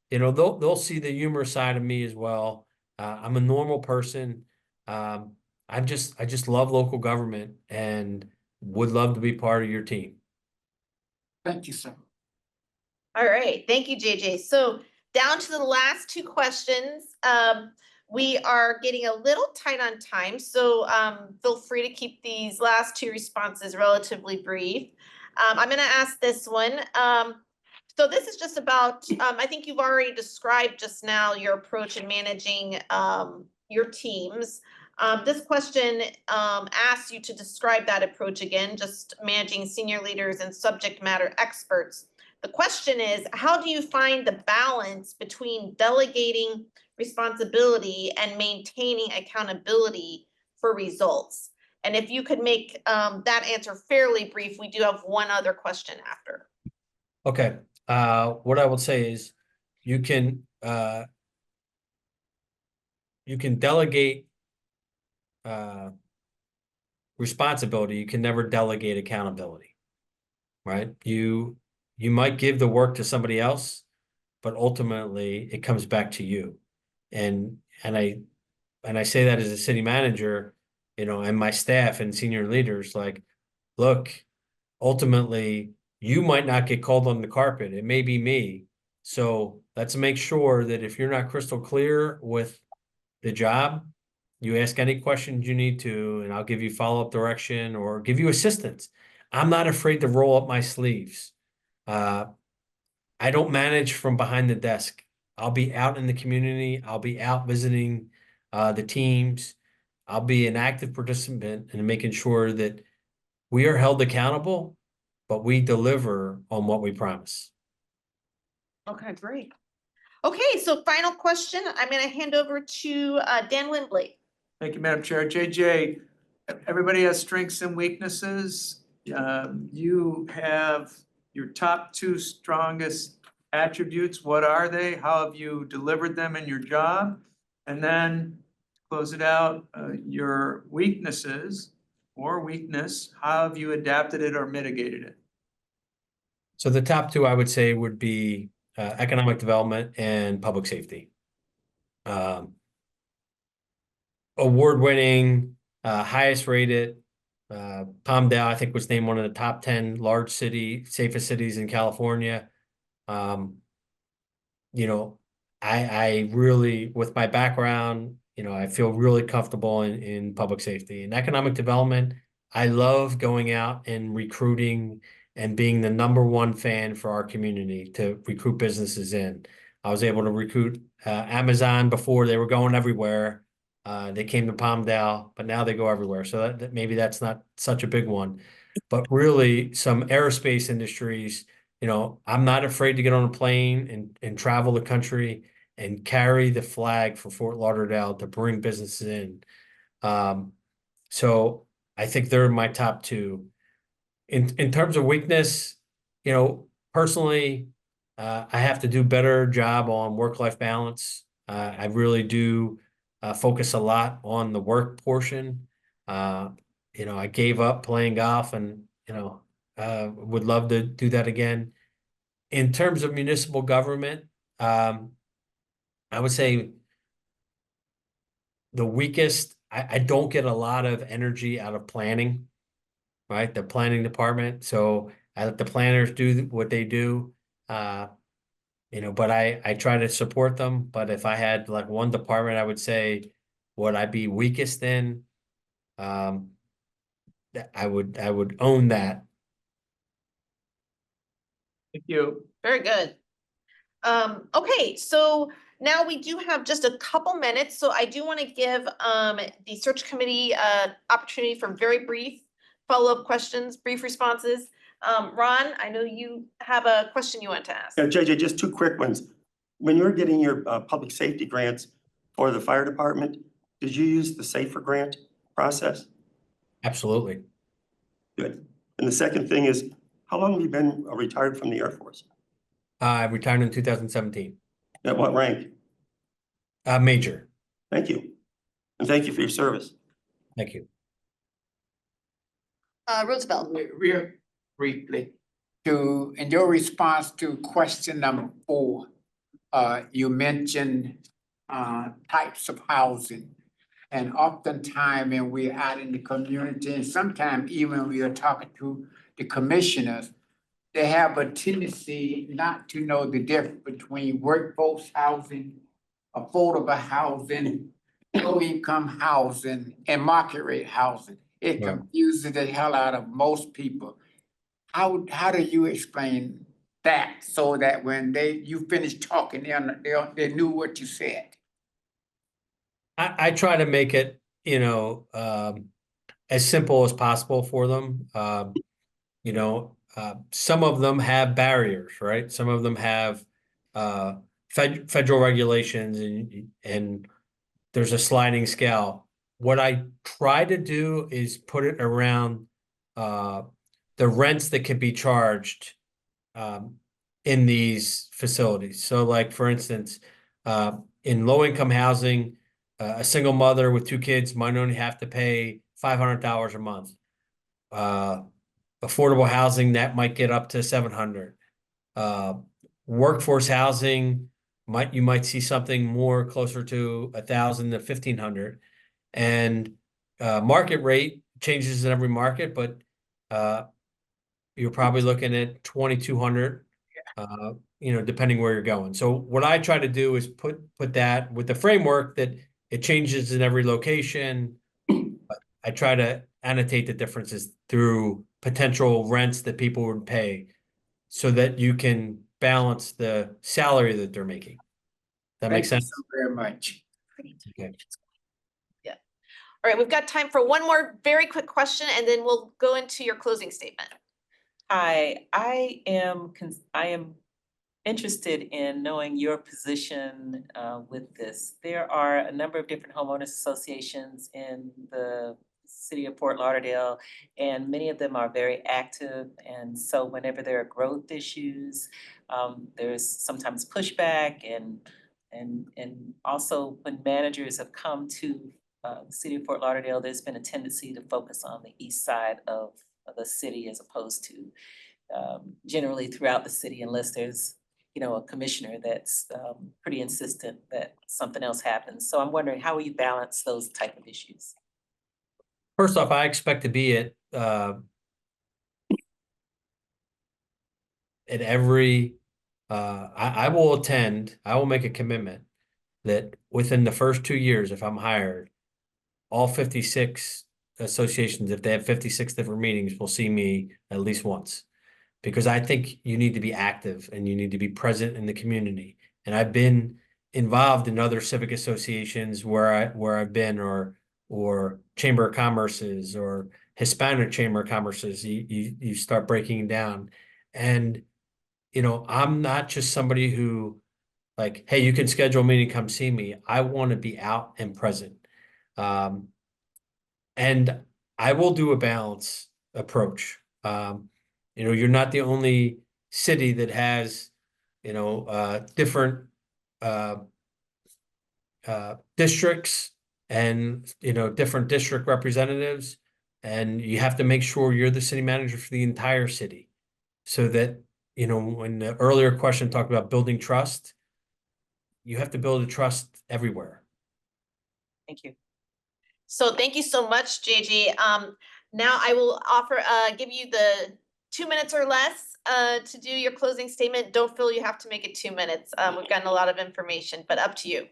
you know, they'll see the humor side of me as well. I'm a normal person. I just love local government and would love to be part of your team. Thank you, sir. All right, thank you, JJ. So down to the last two questions. We are getting a little tight on time, so feel free to keep these last two responses relatively brief. I'm gonna ask this one. So this is just about, I think you've already described just now your approach in managing your teams. This question asks you to describe that approach again, just managing senior leaders and subject matter experts. The question is, how do you find the balance between delegating responsibility and maintaining accountability for results? And if you could make that answer fairly brief, we do have one other question after. Okay. What I will say is you can delegate responsibility. You can never delegate accountability, right? You might give the work to somebody else, but ultimately it comes back to you. And I say that as a city manager, you know, and my staff and senior leaders, like, look, ultimately you might not get called on the carpet. It may be me. So let's make sure that if you're not crystal clear with the job, you ask any questions you need to, and I'll give you follow-up direction or give you assistance. I'm not afraid to roll up my sleeves. I don't manage from behind the desk. I'll be out in the community. I'll be out visiting the teams. I'll be an active participant in making sure that we are held accountable, but we deliver on what we promise. Okay, great. Okay, so final question. I'm going to hand over to Dan Lindblade. Thank you, Madam Chair. JJ, everybody has strengths and weaknesses. You have your top 2 strongest attributes. What are they? How have you delivered them in your job? And then close it out, your weaknesses or weakness, how have you adapted it or mitigated it? So the top 2 I would say would be economic development and public safety. Award-winning, highest rated, Palmdale, I think, was named one of the top 10 safest cities in California. You know, I really, with my background, you know, I feel really comfortable in public safety and economic development. I love going out and recruiting and being the #1 fan for our community to recruit businesses in. I was able to recruit Amazon before they were going everywhere. They came to Palmdale, but now they go everywhere. So that maybe that's not such a big one, but really some aerospace industries, you know, I'm not afraid to get on a plane and travel the country and carry the flag for Fort Lauderdale to bring businesses in. So I think they're my top 2. In terms of weakness, you know, personally, I have to do better job on work-life balance. I really do focus a lot on the work portion. You know, I gave up playing golf and, you know, would love to do that again. In terms of municipal government, I would say the weakest, I don't get a lot of energy out of planning, right? The planning department. So I let the planners do what they do. You know, but I try to support them. But if I had like one department, I would say what I'd be weakest in, I would own that. Thank you. Very good. Okay, so now we do have just a couple minutes, so I do want to give the search committee opportunity for very brief follow-up questions, brief responses. Ron, I know you have a question you want to ask. Yeah, JJ, just 2 quick ones. When you were getting your public safety grants for the fire department, did you use the SAFER grant process? Absolutely. Good. And the second thing is, how long have you been retired from the Air Force? I retired in 2017. At what rank? Major. Thank you. And thank you for your service. Thank you. Roosevelt. Real briefly, in your response to question number 4, you mentioned types of housing. And oftentimes, when we're out in the community, and sometimes even when we are talking to the commissioners, they have a tendency not to know the difference between workforce housing, affordable housing, low-income housing, and market rate housing. It Right. confuses the hell out of most people. How do you explain that so that when you finish talking, they knew what you said? I try to make it, as simple as possible for them. Some of them have barriers, right? Some of them have federal regulations and there's a sliding scale. What I try to do is put it around the rents that can be charged in these facilities. So like, for instance, in low-income housing, a single mother with 2 kids might only have to pay $500 a month. Affordable housing, that might get up to $700. Workforce housing, you might see something more closer to $1,000 to $1,500. And market rate changes in every market, but you're probably looking at $2,200, depending where you're going. So what I try to do is put that with the framework that it changes in every location. But I try to annotate the differences through potential rents that people would pay so that you can balance the salary that they're making. That makes sense? Thank you so very much. Okay. Yeah. All right, we've got time for one more very quick question and then we'll go into your closing statement. I am interested in knowing your position with this. There are a number of different homeowners associations in the city of Fort Lauderdale, and many of them are very active. And so whenever there are growth issues, there's sometimes pushback and also when managers have come to the city of Fort Lauderdale, there's been a tendency to focus on the east side of the city as opposed to generally throughout the city, unless there's a commissioner that's pretty insistent that something else happens. So I'm wondering, how will you balance those type of issues? First off, I expect to be at every, I will attend, I will make a commitment that within the first 2 years, if I'm hired, all 56 associations, if they have 56 different meetings, will see me at least once. Because I think you need to be active and you need to be present in the community. And I've been involved in other civic associations where I've been, or Chamber of Commerce's or Hispanic Chamber of Commerce's. You start breaking down, and I'm not just somebody who like, hey, you can schedule a meeting, come see me. I want to be out and present, and I will do a balance approach. You're not the only city that has, different districts and, different district representatives. And you have to make sure you're the city manager for the entire city. So that, when the earlier question talked about building trust, you have to build a trust everywhere. Thank you. So thank you so much, JJ. Now I will give you the 2 minutes or less to do your closing statement. Don't feel you have to make it 2 minutes. We've gotten a lot of information, but up to you.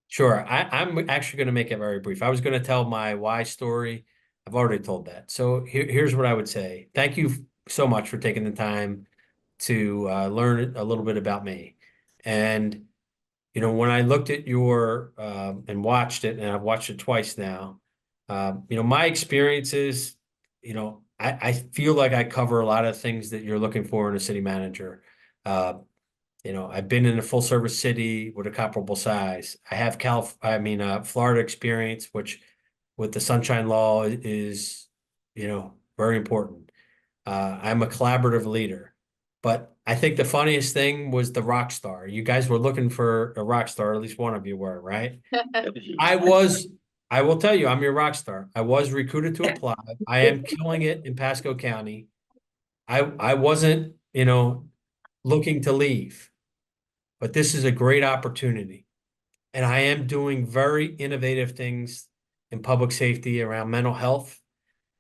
Sure. I'm actually going to make it very brief. I was going to tell my why story. I've already told that. So here's what I would say. Thank you so much for taking the time to learn a little bit about me. And, when I looked at your and watched it, and I've watched it twice now, my experiences, I feel like I cover a lot of things that you're looking for in a city manager. I've been in a full service city with a comparable size. I have Florida experience, which with the Sunshine Law is, very important. I'm a collaborative leader, but I think the funniest thing was the rock star. You guys were looking for a rock star, at least one of you were, right? I will tell you, I'm your rock star. I was recruited to apply. I am killing it in Pasco County. I wasn't, looking to leave, but this is a great opportunity. And I am doing very innovative things in public safety around mental health.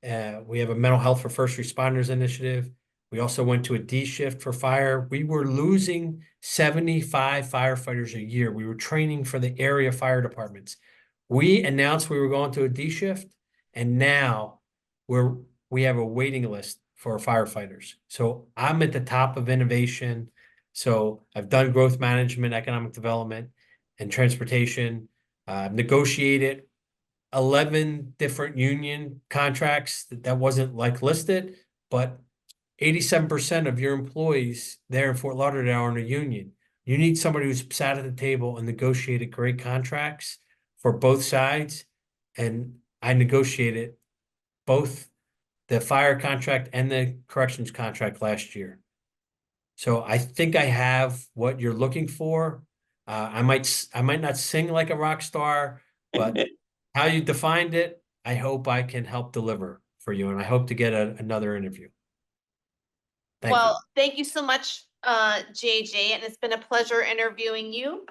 We have a mental health for first responders initiative. We also went to a D shift for fire. We were losing 75 firefighters a year. We were training for the area fire departments. We announced we were going to a D shift, and now we have a waiting list for firefighters. So I'm at the top of innovation. So I've done growth management, economic development, and transportation. Negotiated 11 different union contracts that wasn't like listed, but 87% of your employees there in Fort Lauderdale are in a union. You need somebody who's sat at the table and negotiated great contracts for both sides. And I negotiated both the fire contract and the corrections contract last year. So I think I have what you're looking for. I might not sing like a rock star, but how you defined it, I hope I can help deliver for you, and I hope to get another interview. Thank you. Thank you so much, JJ, and it's been a pleasure interviewing you.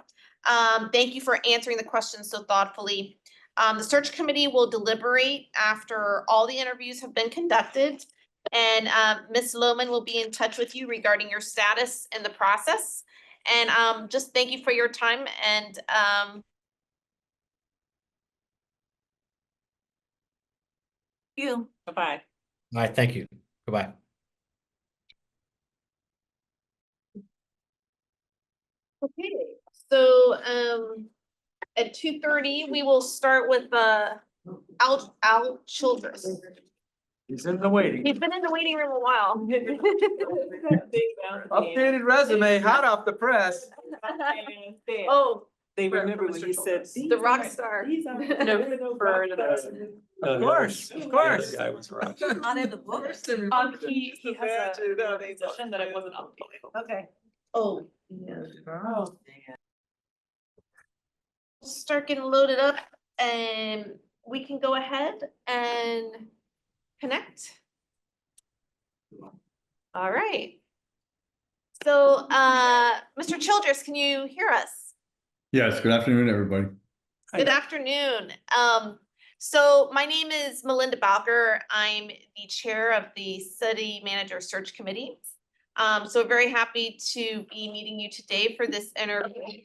Thank you for answering the questions so thoughtfully. The search committee will deliberate after all the interviews have been conducted, and Ms. Lohman will be in touch with you regarding your status in the process. And just thank you for your time, and You. Bye-bye. All right, thank you. Goodbye. okay. So at 2:30, we will start with Al Childress. He's in the waiting. He's been in the waiting room a while. Updated resume, hot off the press. Oh, They remember when he said. the rock star. Of course, of course. I was right. Not in the books. He has a position that I wasn't on. Okay. Oh, yeah. Start getting loaded up, and we can go ahead and connect. All right. So, Mr. Childress, can you hear us? Yes, good afternoon, everybody. Good afternoon. So my name is Melinda Bowker. I'm the chair of the City Manager Search Committee. So very happy to be meeting you today for this interview.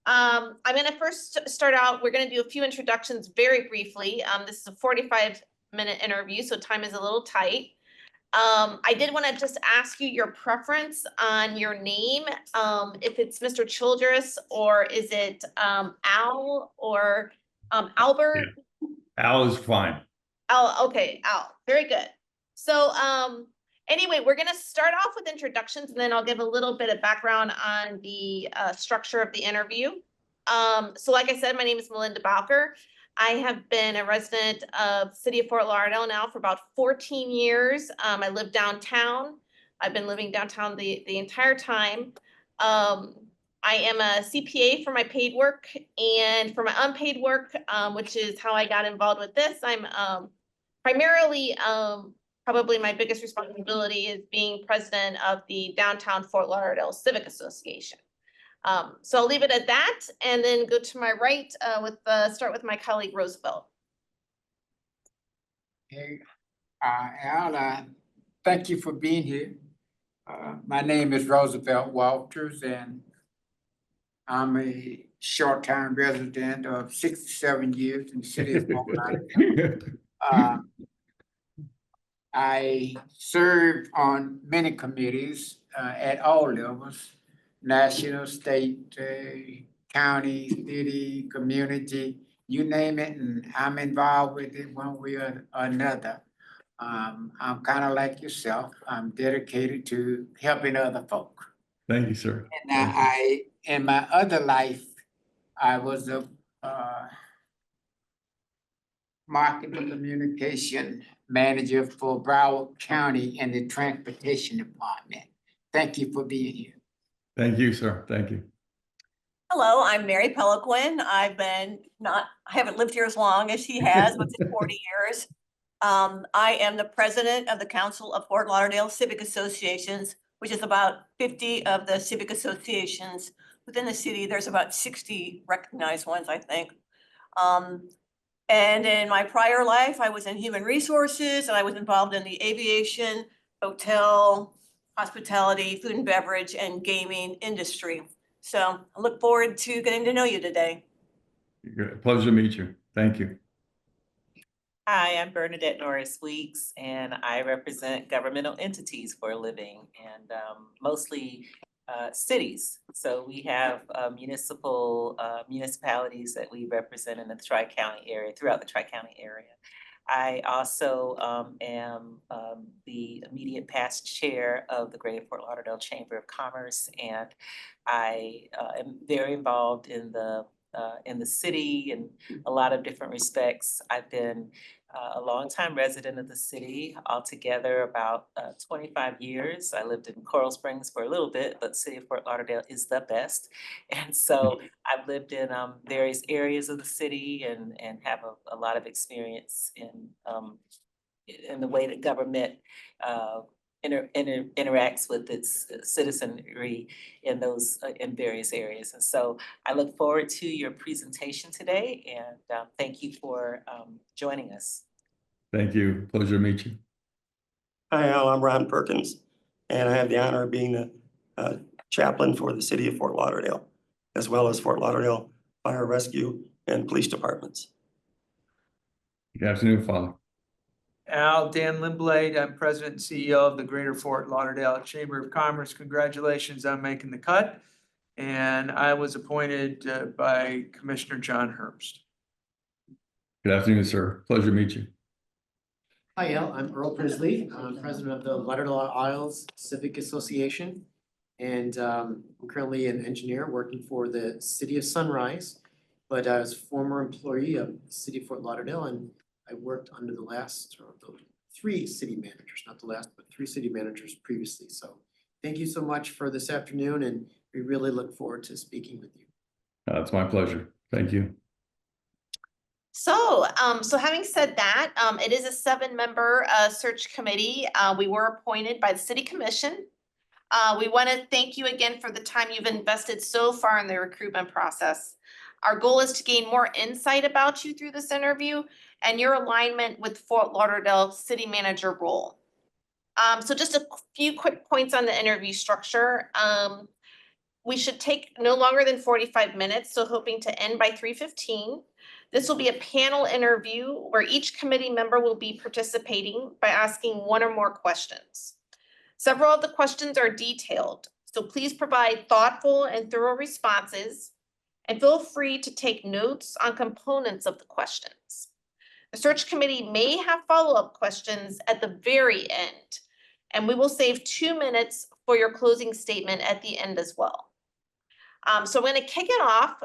I'm gonna first start out, we're gonna do a few introductions very briefly. This is a 45-minute interview, so time is a little tight. I did want to just ask you your preference on your name, if it's Mr. Childress, or is it Al or Albert? Yeah. Al is fine. Al, okay, Al, very good. So anyway, we're gonna start off with introductions, and then I'll give a little bit of background on the structure of the interview. So like I said, my name is Melinda Bowker. I have been a resident of City of Fort Lauderdale now for about 14 years. I live downtown. I've been living downtown the entire time. I am a CPA for my paid work, and for my unpaid work, which is how I got involved with this, I'm primarily, probably my biggest responsibility is being president of the Downtown Fort Lauderdale Civic Association. So I'll leave it at that, and then go to my right start with my colleague Roosevelt. Hey, Al, thank you for being here. My name is Roosevelt Walters, and I'm a short-time resident of 67 years in the city of Fort Lauderdale. I serve on many committees at all levels. National, state, county, city, community, you name it, and I'm involved with it one way or another. I'm kind of like yourself. I'm dedicated to helping other folk. Thank you, sir. And in my other life, I was a Marketing Communication Manager for Broward County in the Transportation Department. Thank you for being here. Thank you, sir. Thank you. Hello, I'm Mary Peliquin. I haven't lived here as long as he has, which is 40 years. I am the president of the Council of Fort Lauderdale Civic Associations, which is about 50 of the civic associations within the city. There's about 60 recognized ones, I think. And in my prior life, I was in human resources and I was involved in the aviation, hotel, hospitality, food and beverage, and gaming industry. So I look forward to getting to know you today. Good. Pleasure to meet you. Thank you. Hi, I'm Bernadette Norris Weeks, and I represent governmental entities for a living, and mostly cities. So we have municipalities that we represent in the Tri-County area, throughout the Tri-County area. I also am the immediate past chair of the Greater Fort Lauderdale Chamber of Commerce, and I am very involved in the city in a lot of different respects. I've been a longtime resident of the city, altogether about 25 years. I lived in Coral Springs for a little bit, but city of Fort Lauderdale is the best. And so I've lived in various areas of the city and have a lot of experience in the way that government interacts with its citizenry in those in various areas. And so I look forward to your presentation today, and thank you for joining us. Thank you. Pleasure to meet you. Hi, Al, I'm Ron Perkins, and I have the honor of being the chaplain for the city of Fort Lauderdale, as well as Fort Lauderdale Fire Rescue and Police Departments. Good afternoon, Father. Al, Dan Limblade, I'm President and CEO of the Greater Fort Lauderdale Chamber of Commerce. Congratulations on making the cut. And I was appointed by Commissioner John Herbst. Good afternoon, sir. Pleasure to meet you. Hi, Al. I'm Earl Prisley. I'm president of the Lauderdale Isles Civic Association. And I'm currently an engineer working for the city of Sunrise, but I was a former employee of the city of Fort Lauderdale, and I worked under the last, or the 3 city managers, not the last, but 3 city managers previously. So thank you so much for this afternoon, and we really look forward to speaking with you. It's my pleasure. Thank you. So, having said that, it is a 7-member search committee. We were appointed by the city commission. We want to thank you again for the time you've invested so far in the recruitment process. Our goal is to gain more insight about you through this interview and your alignment with Fort Lauderdale city manager role. So just a few quick points on the interview structure. We should take no longer than 45 minutes, so hoping to end by 3:15. This will be a panel interview where each committee member will be participating by asking 1 or more questions. Several of the questions are detailed, so please provide thoughtful and thorough responses, and feel free to take notes on components of the questions. The search committee may have follow-up questions at the very end, and we will save 2 minutes for your closing statement at the end as well. So I'm going to kick it off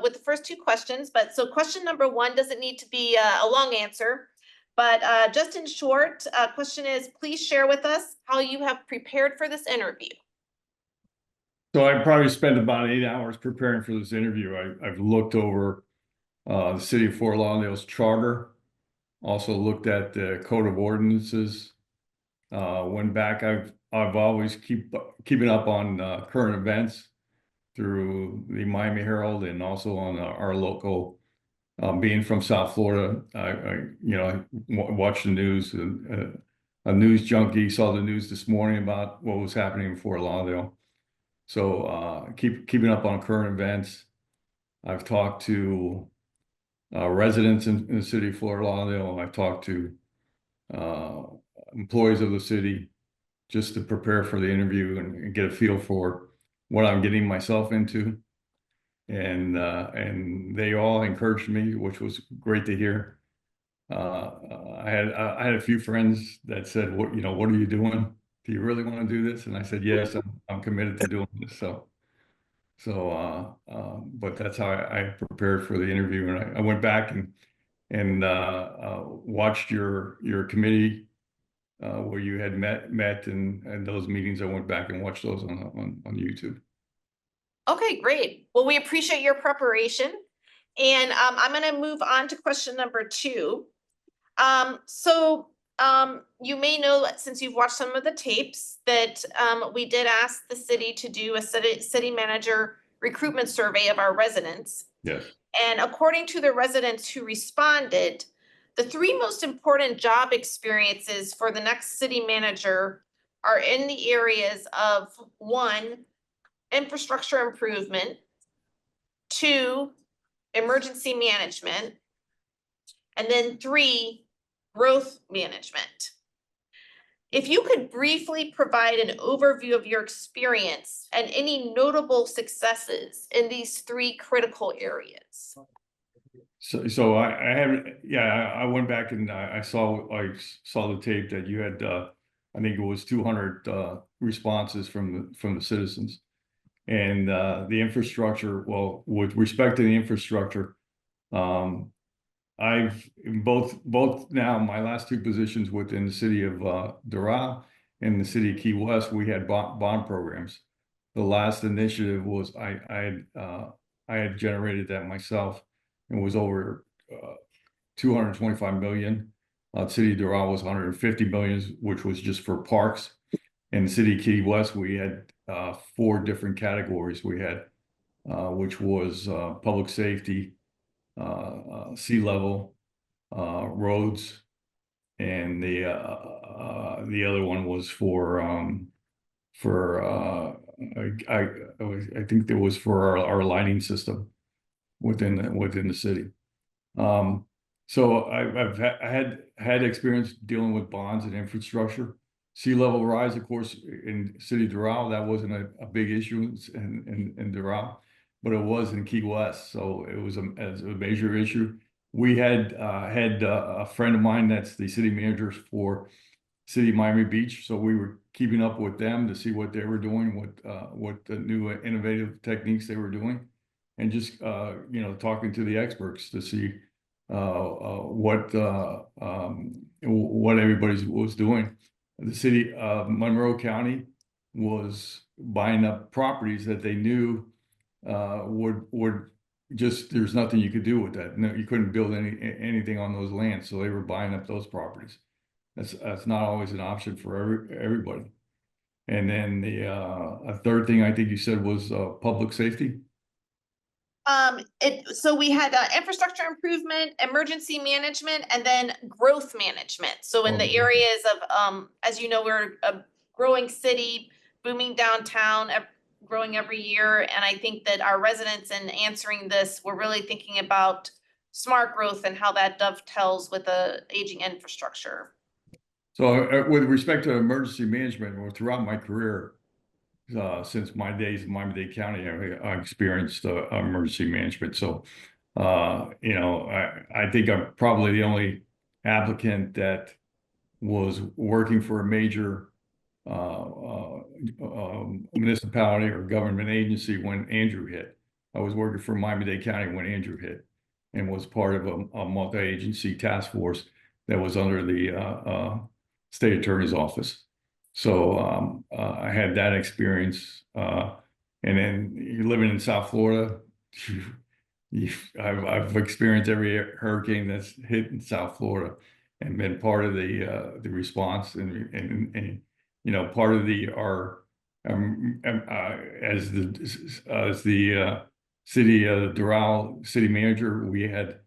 with the first 2 questions. So question number 1 doesn't need to be a long answer, but just in short, question is, please share with us how you have prepared for this interview. So I probably spent about 8 hours preparing for this interview. I've looked over the city of Fort Lauderdale's charter, also looked at the code of ordinances. Went back, I've always keeping up on current events through the Miami Herald and also on our local, being from South Florida, I watched the news, a news junkie, saw the news this morning about what was happening in Fort Lauderdale. So keeping up on current events. I've talked to residents in the city of Fort Lauderdale. I've talked to employees of the city just to prepare for the interview and get a feel for what I'm getting myself into. And they all encouraged me, which was great to hear. I had a few friends that said, what are you doing? Do you really want to do this? And I said, yes, I'm committed to doing this. But that's how I prepared for the interview. And I went back and and watched your committee where you had met and those meetings. I went back and watched those on YouTube. Okay, great. Well, we appreciate your preparation. And I'm gonna move on to question number 2. You may know, since you've watched some of the tapes, that we did ask the city to do a city manager recruitment survey of our residents. Yes. And according to the residents who responded, the 3 most important job experiences for the next city manager are in the areas of 1, infrastructure improvement, 2, emergency management, and then 3, growth management. If you could briefly provide an overview of your experience and any notable successes in these 3 critical areas. So I have, yeah, I went back and I saw the tape that you had, I think it was 200 responses from the citizens. And the infrastructure, well, with respect to the infrastructure, I've both now my last 2 positions within the city of Doral and the city of Key West, we had bond programs. The last initiative was I had generated that myself. It was over 225 million. City of Doral was 150 million, which was just for parks. In the city of Key West, we had 4 different categories. We had which was public safety, sea level, roads, and the other one was for I think it was for our lighting system within the city. So I've had experience dealing with bonds and infrastructure. Sea level rise, of course, in City of Doral, that wasn't a big issue in Doral, but it was in Key West, so it was a major issue. We had a friend of mine that's the city manager for City of Miami Beach, so we were keeping up with them to see what they were doing, what the new innovative techniques they were doing, and just talking to the experts to see what everybody was doing. The city of Monroe County was buying up properties that they knew would just, there's nothing you could do with that. No, you couldn't build anything on those lands, so they were buying up those properties. That's not always an option for everybody. And then a third thing I think you said was public safety. So we had infrastructure improvement, emergency management, and then growth management. So in the areas of, as you know, we're a growing city, booming downtown, growing every year. And I think that our residents, in answering this, we're really thinking about smart growth and how that dovetails with the aging infrastructure. So with respect to emergency management, or throughout my career, since my days in Miami-Dade County, I experienced emergency management. So, I think I'm probably the only applicant that was working for a major municipality or government agency when Andrew hit. I was working for Miami-Dade County when Andrew hit, and was part of a multi-agency task force that was under the state attorney's office. So I had that experience, and then you're living in South Florida. I've experienced every hurricane that's hit in South Florida, and been part of the response, and part of as the city Doral city manager, we had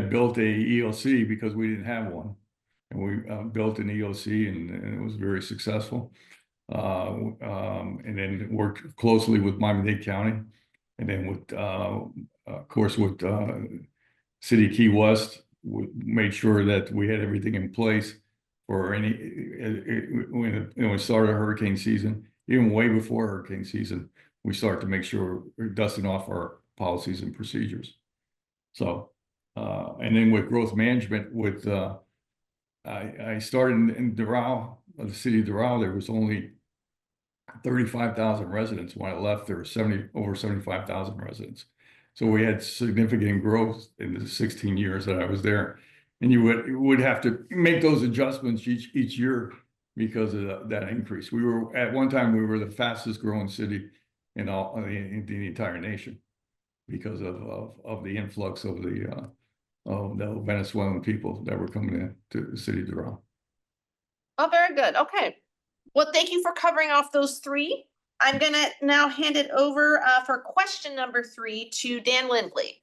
built a EOC because we didn't have one, and we built an EOC, and it was very successful. And then worked closely with Miami-Dade County, and then with, of course, with City of Key West, we made sure that we had everything in place for when we started hurricane season, even way before hurricane season, we started to make sure we're dusting off our policies and procedures. So. And then with growth management, I started in Doral, the city of Doral. There was only 35,000 residents. When I left, there were over 75,000 residents. So we had significant growth in the 16 years that I was there. And you would have to make those adjustments each year because of that increase. We were, at one time, we were the fastest growing city in the entire nation because of the influx of the Venezuelan people that were coming in to the city of Doral. Oh, very good. Okay. Well, thank you for covering off those three. I'm gonna now hand it over for question number 3 to Dan Lindblade.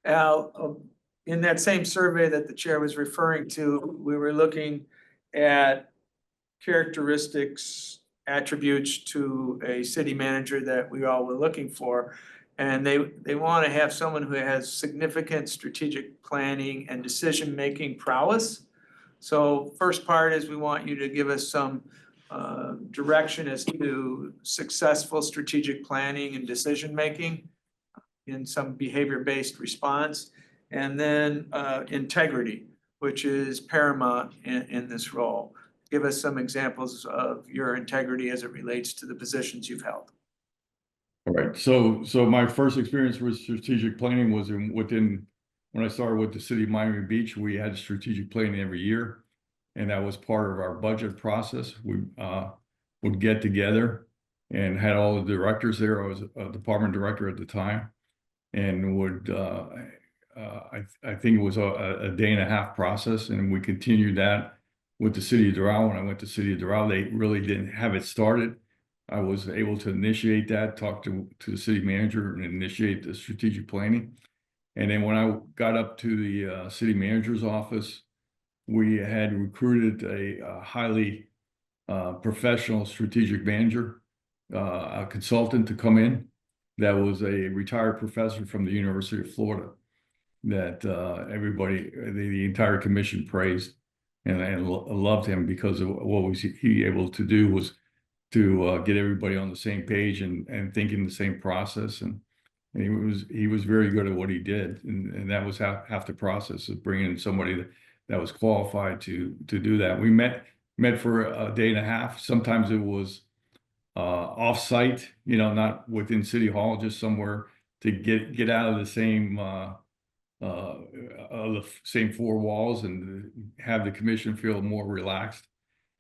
Al, in that same survey that the chair was referring to, we were looking at characteristics, attributes to a city manager that we all were looking for. And they want to have someone who has significant strategic planning and decision-making prowess. So first part is we want you to give us some direction as to successful strategic planning and decision-making in some behavior-based response. And then integrity, which is paramount in this role. Give us some examples of your integrity as it relates to the positions you've held. All right, so my first experience with strategic planning was when I started with the city of Miami Beach. We had strategic planning every year, and that was part of our budget process. We would get together and had all the directors there. I was a department director at the time, and would I think it was a day and a half process, and we continued that with the city of Doral. When I went to city of Doral, they really didn't have it started. I was able to initiate that, talk to the city manager and initiate the strategic planning. And then when I got up to the city manager's office, we had recruited a highly professional strategic manager, a consultant to come in that was a retired professor from the University of Florida that everybody, the entire commission praised and loved him because of what was he able to do was to get everybody on the same page and thinking the same process. And he was very good at what he did. And that was half the process of bringing in somebody that was qualified to do that. We met for a day and a half. Sometimes it was off-site, not within City Hall, just somewhere to get out of the same four walls and have the commission feel more relaxed.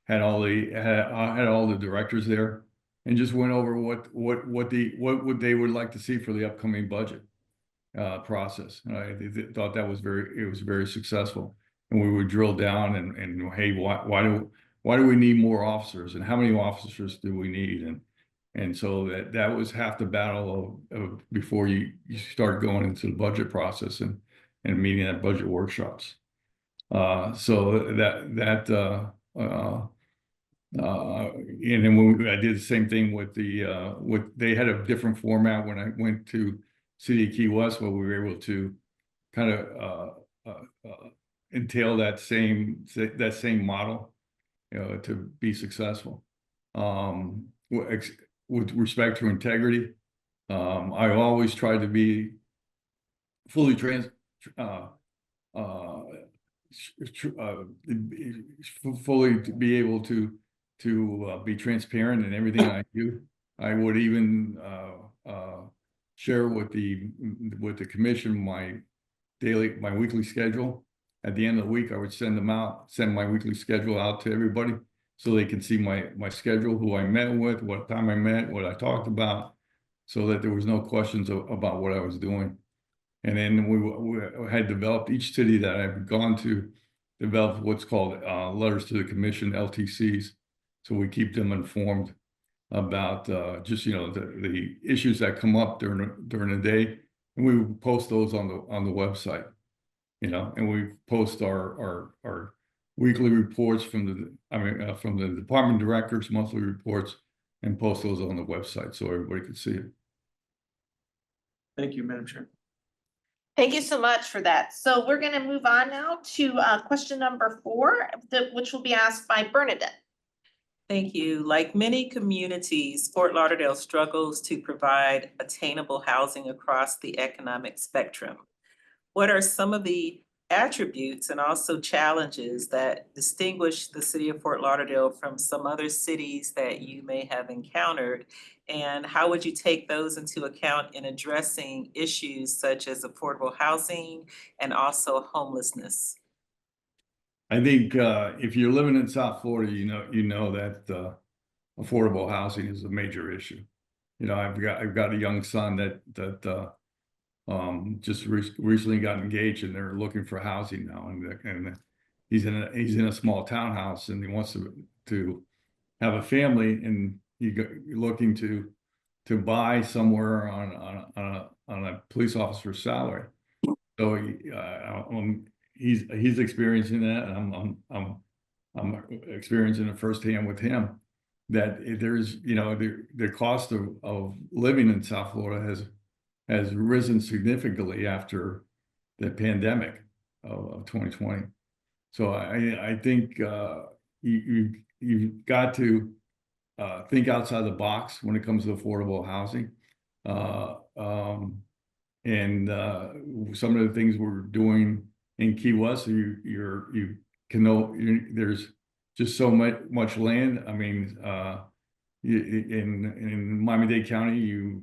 Had all the directors there and just went over what they would like to see for the upcoming budget process. And I thought that was very successful. And we would drill down and hey, why do we need more officers, and how many officers do we need? And so that was half the battle of before you start going into the budget process and meeting at budget workshops. So and then I did the same thing with they had a different format when I went to City of Key West, where we were able to kind of entail that same model, to be successful. With respect to integrity, I always tried to be fully fully to be able to be transparent in everything I do. I would even share with the commission my weekly schedule. At the end of the week, I would send my weekly schedule out to everybody so they can see my schedule, who I met with, what time I met, what I talked about, so that there was no questions about what I was doing. And then we had developed, each city that I've gone to, developed what's called letters to the commission, LTCs. So we keep them informed about just the issues that come up during the day, and we post those on the website, and we post our weekly reports from the department directors, monthly reports, and post those on the website so everybody could see it. Thank you, Madam Chair. Thank you so much for that. So we're going to move on now to question number 4, which will be asked by Bernadette. Thank you. Like many communities, Fort Lauderdale struggles to provide attainable housing across the economic spectrum. What are some of the attributes and also challenges that distinguish the city of Fort Lauderdale from some other cities that you may have encountered? And how would you take those into account in addressing issues such as affordable housing and also homelessness? I think if you're living in South Florida, you know that affordable housing is a major issue. You know, I've got a young son that just recently got engaged, and they're looking for housing now, and he's in a small townhouse, and he wants to have a family, and you're looking to buy somewhere on a police officer's salary. So he's experiencing that, and I'm experiencing it firsthand with him, that there's, you know, the cost of living in South Florida has risen significantly after the pandemic of 2020. So I think you've got to think outside the box when it comes to affordable housing. And some of the things we're doing in Key West, you can know there's just so much land. I mean, in Miami-Dade County, you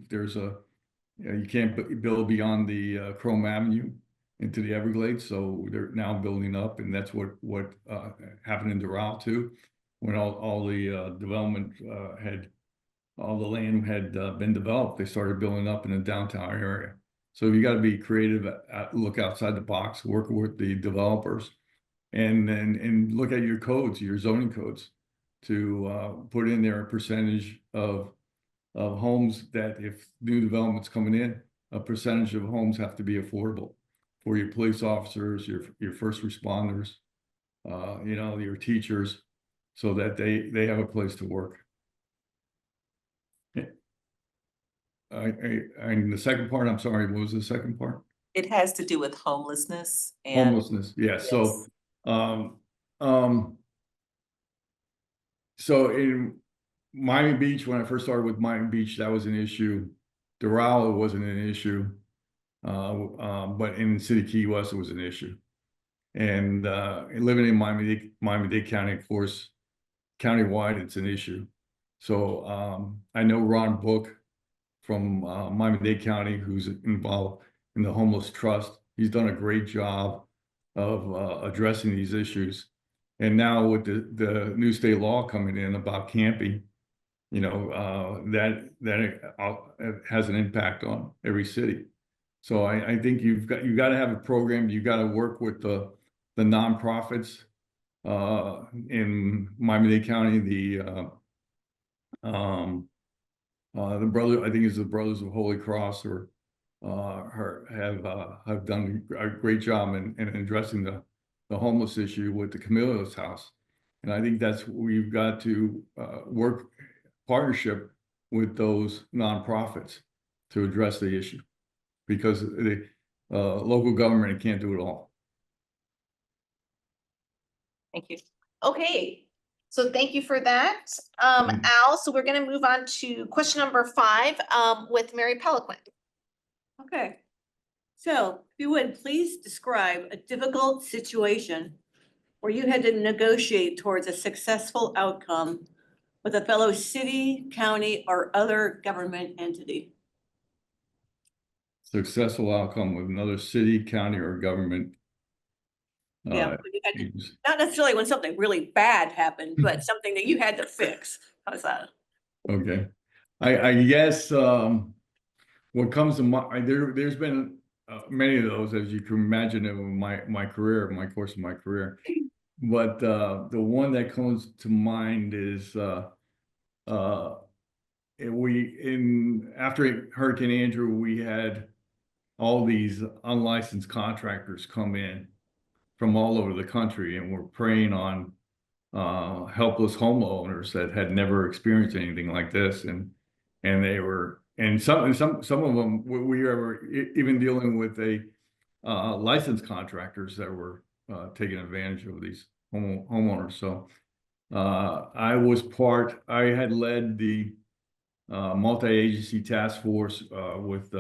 can't build beyond the Chrome Avenue into the Everglades, so they're now building up, and that's what happened in Doral too, when all the development all the land had been developed. They started building up in the downtown area. So you got to be creative, look outside the box, work with the developers, and look at your codes, your zoning codes, to put in there a percentage of homes that, if new development's coming in, a percentage of homes have to be affordable for your police officers, your first responders, you know, your teachers, so that they have a place to work. And the second part, I'm sorry, what was the second part? It has to do with homelessness and Homelessness, yeah. Yes. So in Miami Beach, when I first started with Miami Beach, that was an issue. Doral wasn't an issue, but in City Key West, it was an issue. And living in Miami-Dade County, of course, countywide, it's an issue. So I know Ron Book from Miami-Dade County, who's involved in the Homeless Trust. He's done a great job of addressing these issues. And now with the new state law coming in about camping, you know, that has an impact on every city. So I think you've got to have a program. You got to work with the nonprofits in Miami-Dade County. The brother, I think it's the Brothers of Holy Cross, or have done a great job in addressing the homeless issue with the Camillus House. And I think that's, we've got to work partnership with those nonprofits to address the issue, because the local government can't do it all. Thank you. Okay, so thank you for that, Al. So we're gonna move on to question number 5 with Mary Peliquin. Okay. So if you would please describe a difficult situation where you had to negotiate towards a successful outcome with a fellow city, county, or other government entity. Successful outcome with another city, county, or government. Yeah, but you had to- not necessarily when something really bad happened, but something that you had to fix. How's that? Okay, I guess what comes to mind, there's been many of those, as you can imagine, in my career, my course of my career. But the one that comes to mind is after Hurricane Andrew, we had all these unlicensed contractors come in from all over the country, and we're preying on helpless homeowners that had never experienced anything like this, and they were, and some of them, we were even dealing with licensed contractors that were taking advantage of these homeowners. So I had led the multi-agency task force with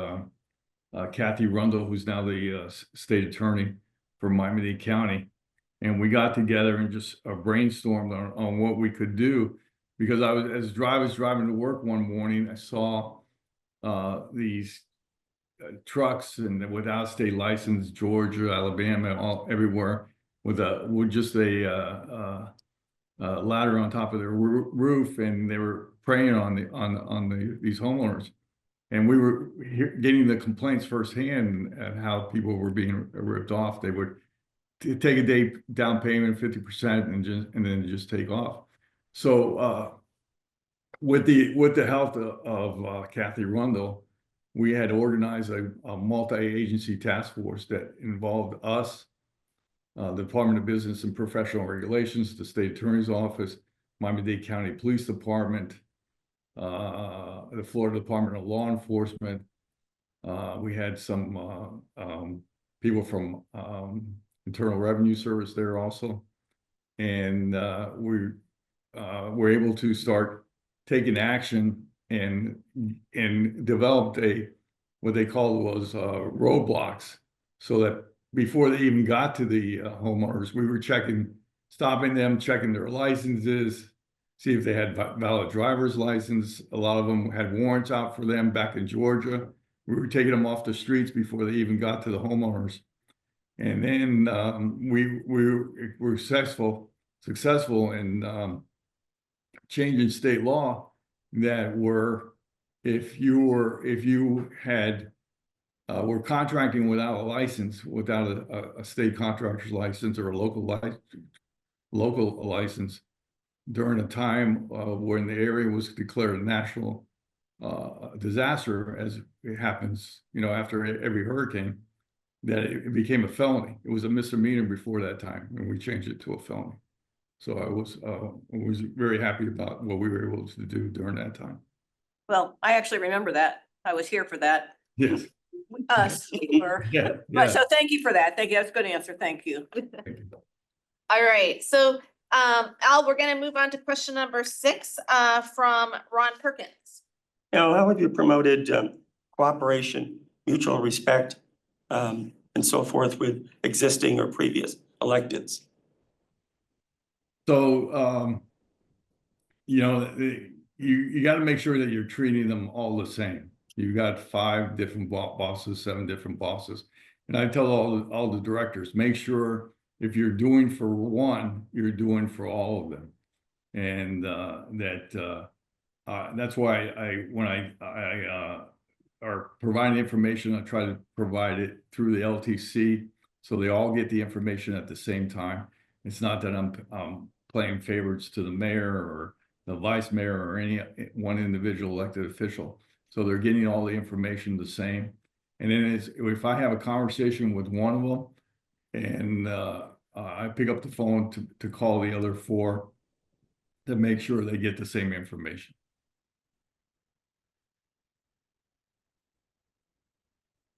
Kathy Rundle, who's now the state attorney, for Miami-Dade County. And we got together and just brainstormed on what we could do. Because I was driving to work one morning, I saw these trucks and without state license, Georgia, Alabama, everywhere, with just a ladder on top of their roof, and they were preying on these homeowners. And we were getting the complaints firsthand at how people were being ripped off. They would take a down payment, 50%, and then just take off. So with the help of Kathy Rundle, we had organized a multi-agency task force that involved us, the Department of Business and Professional Regulations, the State Attorney's Office, Miami-Dade County Police Department, the Florida Department of Law Enforcement. We had some people from Internal Revenue Service there also. And we were able to start taking action and developed what they called was roadblocks, so that before they even got to the homeowners, we were stopping them, checking their licenses, see if they had valid driver's license. A lot of them had warrants out for them back in Georgia. We were taking them off the streets before they even got to the homeowners. And then we were successful in changing state law that were, if you were contracting without a license, without a state contractor's license or a local license, during a time when the area was declared a national disaster, as it happens, after every hurricane, that it became a felony. It was a misdemeanor before that time, and we changed it to a felony. So I was very happy about what we were able to do during that time. Well, I actually remember that. I was here for that. Yes. Us, we were. Yeah. But so thank you for that. Thank you. That's a good answer. Thank you. All right, so Al, we're gonna move on to question number 6 from Ron Perkins. Now, how have you promoted cooperation, mutual respect, and so forth with existing or previous electeds? So, you got to make sure that you're treating them all the same. You've got 5 different bosses, 7 different bosses. And I tell all the directors, make sure if you're doing for one, you're doing for all of them. And that's why when I are providing information, I try to provide it through the LTC, so they all get the information at the same time. It's not that I'm playing favorites to the mayor or the vice mayor or any one individual elected official. So they're getting all the information the same. And then if I have a conversation with one of them and I pick up the phone to call the other 4 to make sure they get the same information.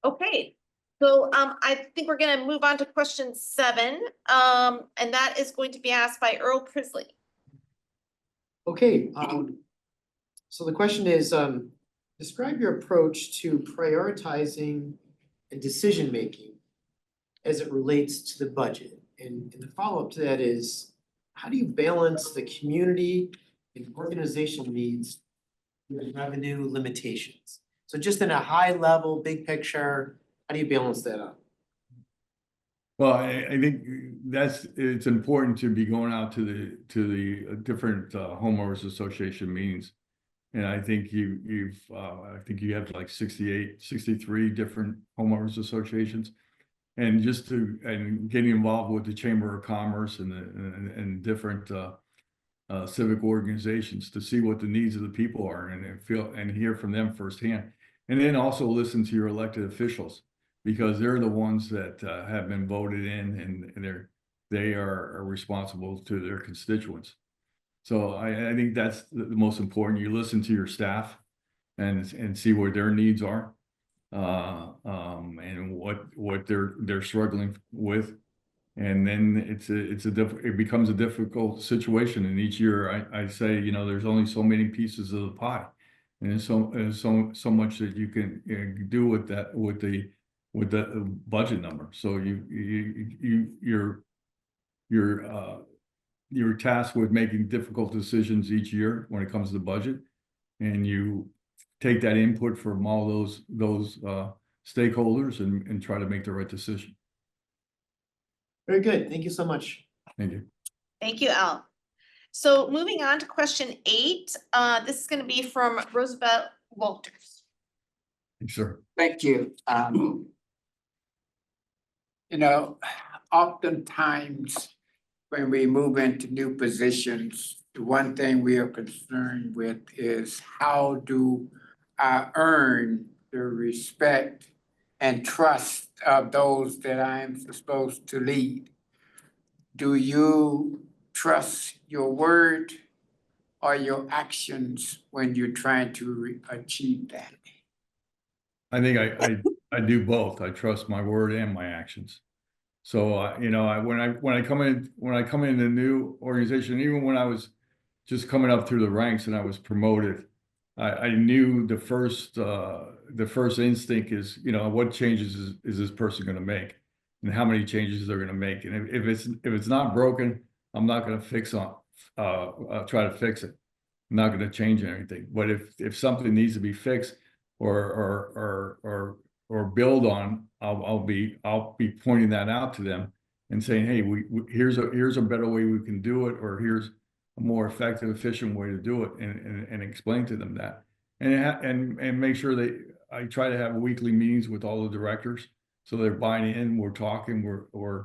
Okay, so I think we're gonna move on to question 7, and that is going to be asked by Earl Prisley. Okay, so the question is, describe your approach to prioritizing and decision-making as it relates to the budget. And the follow-up to that is, how do you balance the community and organizational needs with revenue limitations? So just in a high level, big picture, how do you balance that out? Well, I think it's important to be going out to the different homeowners association meetings. And I think you have like 63 different homeowners associations. And getting involved with the Chamber of Commerce and different civic organizations to see what the needs of the people are and hear from them firsthand. And then also listen to your elected officials, because they're the ones that have been voted in, and they are responsible to their constituents. So I think that's the most important. You listen to your staff and see what their needs are, and what they're struggling with. And then it becomes a difficult situation. And each year I say, there's only so many pieces of the pie. And there's so much that you can do with the with the budget number. So you're tasked with making difficult decisions each year when it comes to the budget. And you take that input from all those stakeholders and try to make the right decision. Very good. Thank you so much. Thank you. Thank you, Al. So moving on to question 8, this is going to be from Roosevelt Walters. Thanks, sir. Thank you. You know, oftentimes when we move into new positions, the one thing we are concerned with is how do I earn the respect and trust of those that I'm supposed to lead? Do you trust your word or your actions when you're trying to achieve that? I think I do both. I trust my word and my actions. So you know, when I come in a new organization, even when I was just coming up through the ranks and I was promoted, I knew the first instinct is, you know, what changes is this person going to make, and how many changes they're going to make. And if it's not broken, I'm not going to try to fix it. I'm not going to change anything. But if something needs to be fixed or build on, I'll be pointing that out to them and saying, hey, here's a better way we can do it, or here's a more effective, efficient way to do it, and explain to them that, and make sure I try to have weekly meetings with all the directors, so they're buying in. We're talking. We're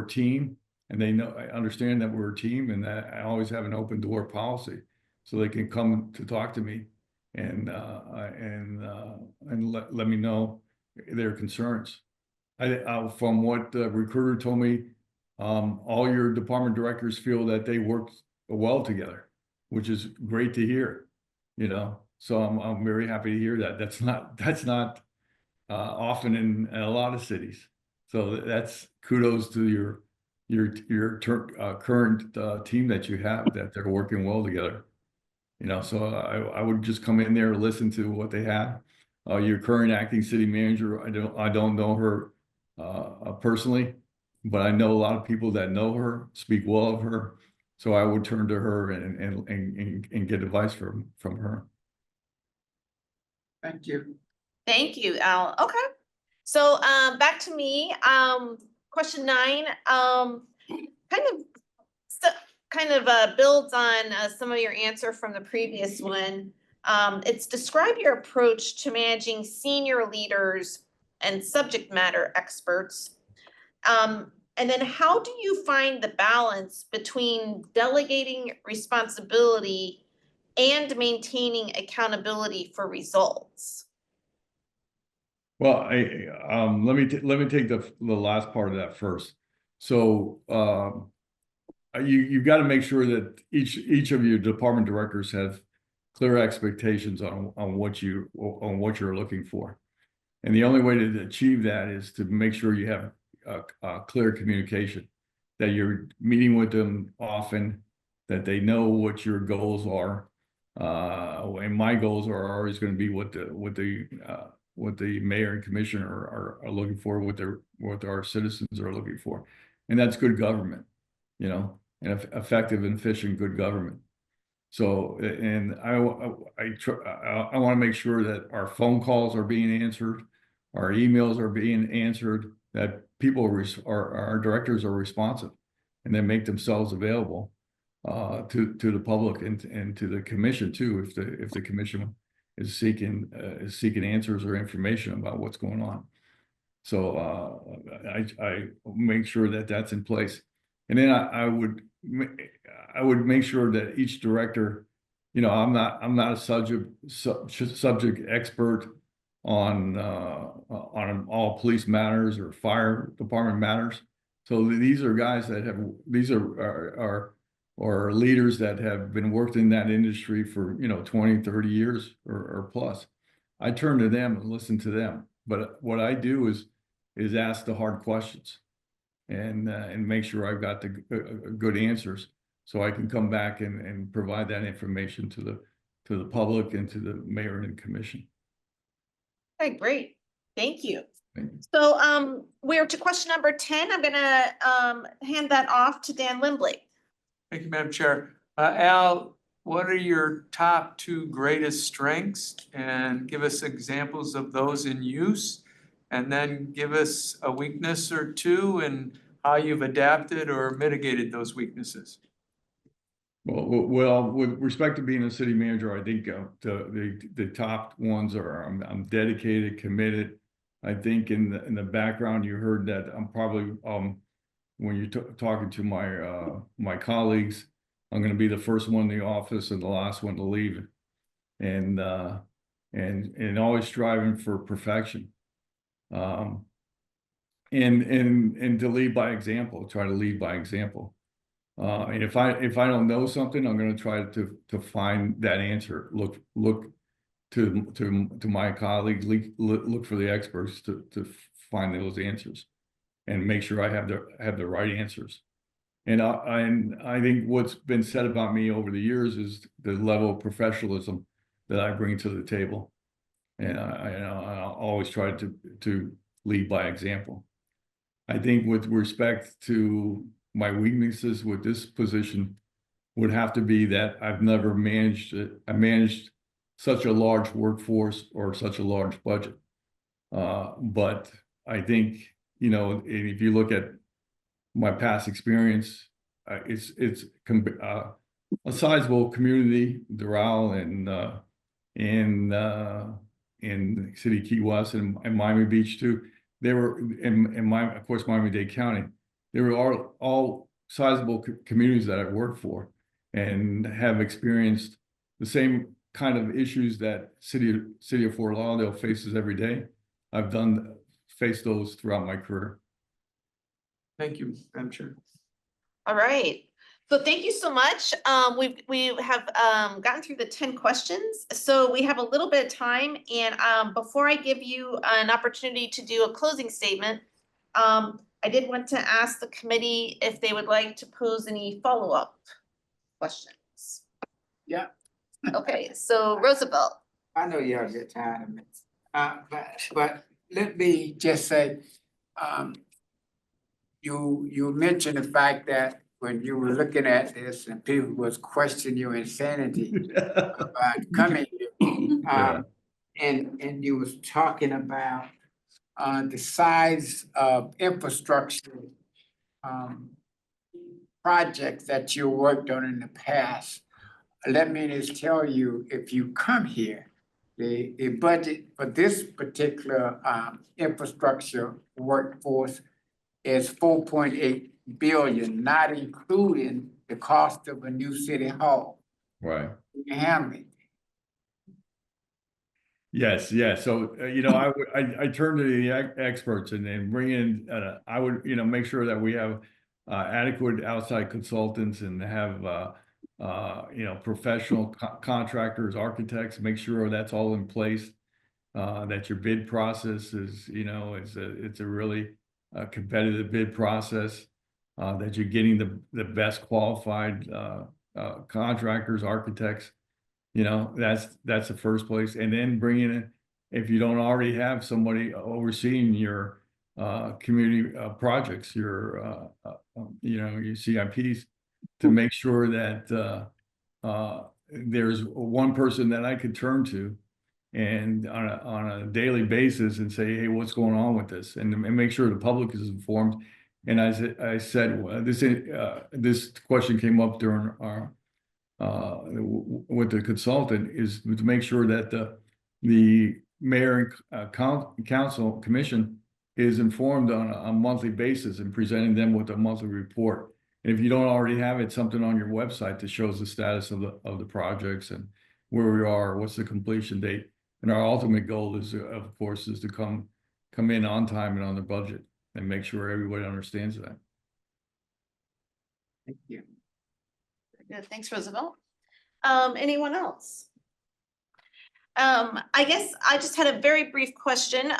a team, and they know, I understand that we're a team, and that I always have an open door policy, so they can come to talk to me and let me know their concerns. From what the recruiter told me, all your department directors feel that they work well together, which is great to hear. You know, so I'm very happy to hear that. That's not often in a lot of cities. So that's kudos to your current team that you have, that they're working well together. You know, so I would just come in there, listen to what they have. Your current acting city manager, I don't know her personally, but I know a lot of people that know her, speak well of her. So I would turn to her and get advice from her. Thank you. Thank you, Al. Okay. So back to me. Question 9 kind of builds on some of your answer from the previous one. It's describe your approach to managing senior leaders and subject matter experts. And then how do you find the balance between delegating responsibility and maintaining accountability for results? Well, let me take the last part of that first. So you've got to make sure that each of your department directors have clear expectations on what you're looking for, and the only way to achieve that is to make sure you have clear communication, that you're meeting with them often, that they know what your goals are, and my goals are always going to be what the mayor and commissioner are looking for, what our citizens are looking for, and that's good government, you know, and effective and efficient good government. So, and I want to make sure that our phone calls are being answered, our emails are being answered, that our directors are responsive, and they make themselves available to the public and to the commission too, if the commission is seeking answers or information about what's going on. So I make sure that that's in place, and then I would make sure that each director, you know, I'm not a subject expert on all police matters or fire department matters. So these are guys that are leaders that have been worked in that industry for, you know, 20, 30 years or plus. I turn to them and listen to them. But what I do is ask the hard questions and make sure I've got the good answers, so I can come back and provide that information to the public and to the mayor and commission. Okay, great. Thank you. Thank you. So we're to question number 10. I'm gonna hand that off to Dan Limbley. Thank you, Madam Chair. Al, what are your top 2 greatest strengths? And give us examples of those in use. And then give us a weakness or 2 and how you've adapted or mitigated those weaknesses. Well, with respect to being a city manager, I think the top ones are I'm dedicated, committed. I think in the background you heard that I'm probably when you're talking to my colleagues, I'm going to be the first one in the office and the last one to leave, and always striving for perfection, and to lead by example. Try to lead by example. And if I don't know something, I'm going to try to find that answer. Look to my colleagues. Look for the experts to find those answers, and make sure I have the right answers. And I think what's been said about me over the years is the level of professionalism that I bring to the table, and I always try to lead by example. I think with respect to my weaknesses with this position would have to be that I've never managed it. I managed such a large workforce or such a large budget. But I think, if you look at my past experience, it's a sizable community, Doral in City Key West and Miami Beach too. They were of course, Miami-Dade County. They were all sizable communities that I worked for and have experienced the same kind of issues that city of Fort Lauderdale faces every day. I've faced those throughout my career. Thank you, Madam Chair. All right. So thank you so much. We have gotten through the 10 questions. So we have a little bit of time. And before I give you an opportunity to do a closing statement, I did want to ask the committee if they would like to pose any follow-up questions. Yeah. Okay, so Roosevelt. I know you have your time, but let me just say, you mentioned the fact that when you were looking at this and people was questioning your insanity about coming here, and you was talking about the size of infrastructure projects that you worked on in the past. Let me just tell you, if you come here, the budget for this particular infrastructure workforce is 4.8 billion, not including the cost of a new city hall. Right. You handle it. Yes. So, I turn to the experts and then bring in, I would, make sure that we have adequate outside consultants and have, professional contractors, architects, make sure that's all in place. That your bid process is, it's a really competitive bid process, that you're getting the best qualified contractors, architects. That's the first place. And then bringing in, if you don't already have somebody overseeing your community projects, your CIPs, to make sure that there's one person that I could turn to and on a daily basis and say, hey, what's going on with this? And make sure the public is informed. And as I said, this question came up during our with the consultant, is to make sure that the mayor and council commission is informed on a monthly basis and presenting them with a monthly report. And if you don't already have it, something on your website that shows the status of the projects and where we are, what's the completion date. And our ultimate goal is, of course, is to come in on time and on the budget and make sure everybody understands that. Thank you. Good, thanks, Roosevelt. Anyone else? I guess I just had a very brief question.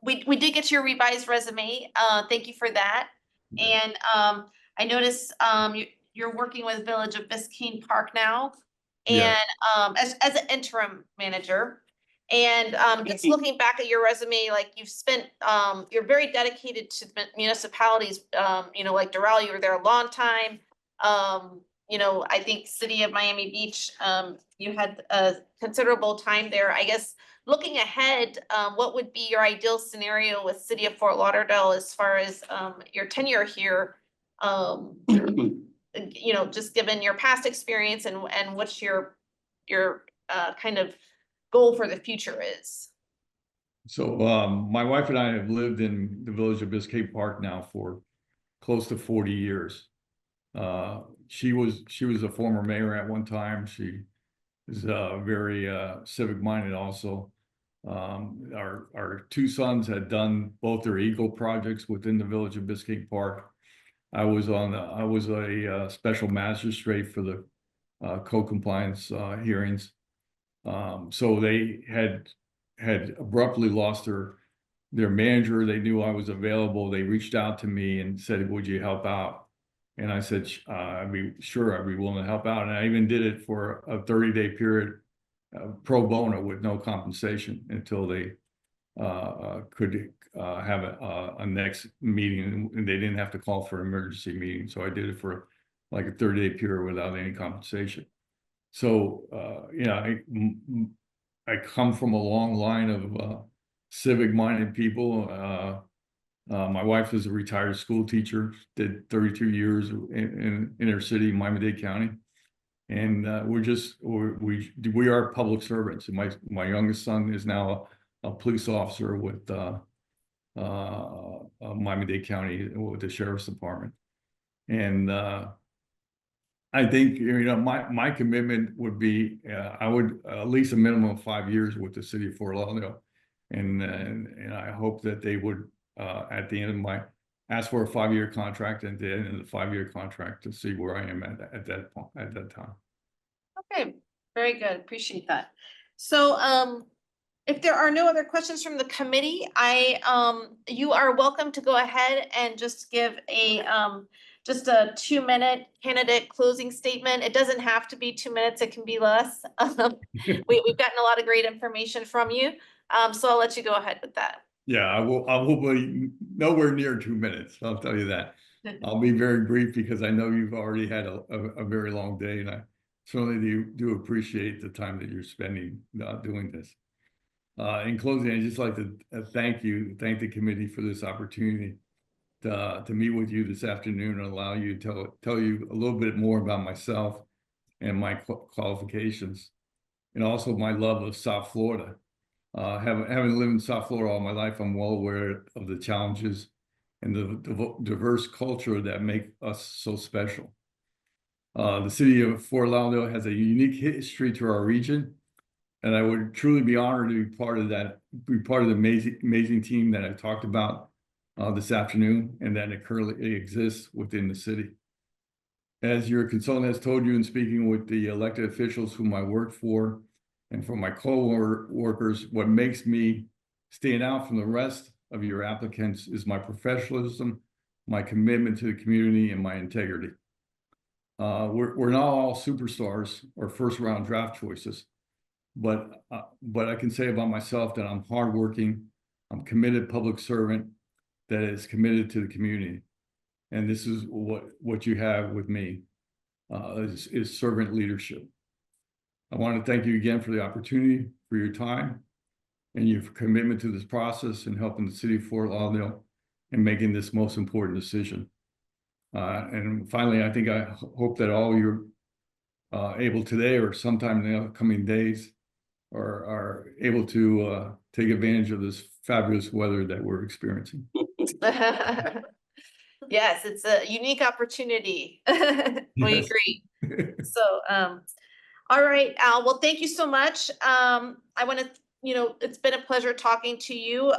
We did get your revised resume. Thank you for that. And I noticed you're working with Village of Biscayne Park now, and as an interim manager. And just looking back at your resume, like you've spent, you're very dedicated to municipalities, like Doral, you were there a long time. I think City of Miami Beach, you had a considerable time there. I guess looking ahead, what would be your ideal scenario with City of Fort Lauderdale as far as your tenure here? Just given your past experience and what's your kind of goal for the future is. So my wife and I have lived in the village of Biscayne Park now for close to 40 years. She was a former mayor at one time. She is very civic minded also. Our two sons had done both their Eagle projects within the village of Biscayne Park. I was a special magistrate for the co-compliance hearings. So they had abruptly lost their manager. They knew I was available. They reached out to me and said, "Would you help out?" And I said, I'd be willing to help out." And I even did it for a 30-day period, pro bono with no compensation until they could have a next meeting, and they didn't have to call for an emergency meeting. So I did it for like a 30-day period without any compensation. So, I come from a long line of civic minded people. My wife is a retired school teacher, did 32 years in inner city, Miami-Dade County. And we are public servants. And my youngest son is now a police officer with Miami-Dade County with the Sheriff's Department. And I think, my commitment would be, I would at least a minimum of 5 years with the City of Fort Lauderdale. And I hope that they would, at the end of ask for a 5-year contract, and at the end of the 5-year contract to see where I am at that point, at that time. Okay, very good. Appreciate that. So, if there are no other questions from the committee, you are welcome to go ahead and just give just a 2-minute candidate closing statement. It doesn't have to be 2 minutes, it can be less. We've gotten a lot of great information from you. So I'll let you go ahead with that. Yeah, I will be nowhere near 2 minutes. I'll tell you that. I'll be very brief because I know you've already had a very long day, and I certainly do appreciate the time that you're spending doing this. In closing, I'd just like to thank the committee for this opportunity to meet with you this afternoon and allow you to tell you a little bit more about myself and my qualifications, and also my love of South Florida. Having lived in South Florida all my life, I'm well aware of the challenges and the diverse culture that make us so special. The city of Fort Lauderdale has a unique history to our region, and I would truly be honored to be part of the amazing team that I talked about this afternoon, and that it currently exists within the city. As your consultant has told you in speaking with the elected officials whom I work for, and for my co-workers, what makes me stand out from the rest of your applicants is my professionalism, my commitment to the community, and my integrity. We're not all superstars or first-round draft choices, but I can say about myself that I'm hardworking, I'm a committed public servant that is committed to the community. And this is what you have with me, is servant leadership. I want to thank you again for the opportunity, for your time, and your commitment to this process and helping the city of Fort Lauderdale in making this most important decision. And finally, I hope that all you're able today or sometime in the upcoming days are able to take advantage of this fabulous weather that we're experiencing. Yes, it's a unique opportunity. We agree. So, all right, Al, well, thank you so much. I want to, it's been a pleasure talking to you.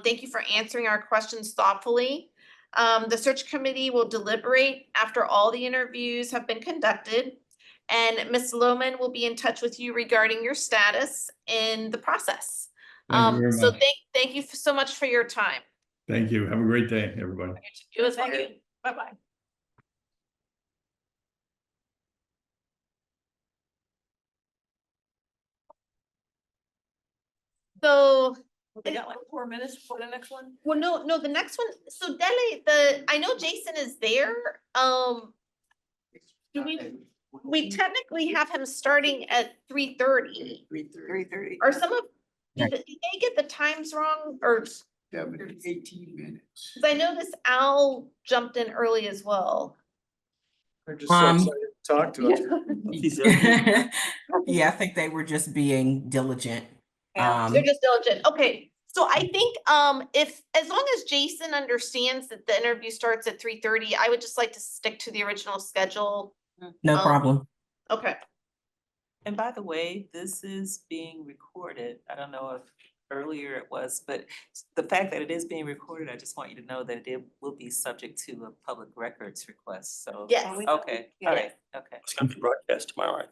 Thank you for answering our questions thoughtfully. The search committee will deliberate after all the interviews have been conducted, and Ms. Lohman will be in touch with you regarding your status in the process. Thank you very So much. thank you so much for your time. Thank you. Have a great day, everybody. You as well. Bye-bye. So, They got like 4 minutes for the next one? well, no, the next one, so Dele, I know Jason is there, do we technically have him starting at 3:30? 3:30. Are some of, did they get the times wrong, or, 18 minutes. cause I noticed Al jumped in early as well. They're just so excited to talk to us. Yeah, I think they were just being diligent. Yeah. They're just diligent, okay, so I think, if, as long as Jason understands that the interview starts at 3:30, I would just like to stick to the original schedule. No problem. Okay, And by the way, this is being recorded. I don't know if earlier it was, but the fact that it is being recorded, I just want you to know that it will be subject to a public records request, so. yes, Okay, all right, okay. It's gonna be broadcast tomorrow, right?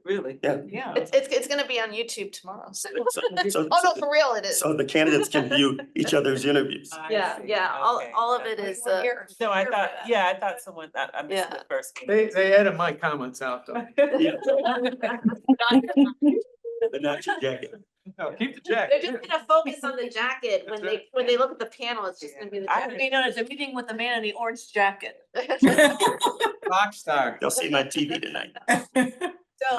Really? Yeah. Yeah. it's gonna be on YouTube tomorrow, so. So- Oh, no, for real, it is. So the candidates can view each other's interviews. I Yeah, see. yeah, Okay. all of it is, No, I thought someone, I missed Yeah. the first. They edit my comments out though. Yeah. But not your jacket. No, keep the jacket. they're just gonna focus on the jacket, when they look at the panel, it's just gonna be the I jacket. would be known as a meeting with the man in the orange jacket. Rock star. They'll see my TV tonight.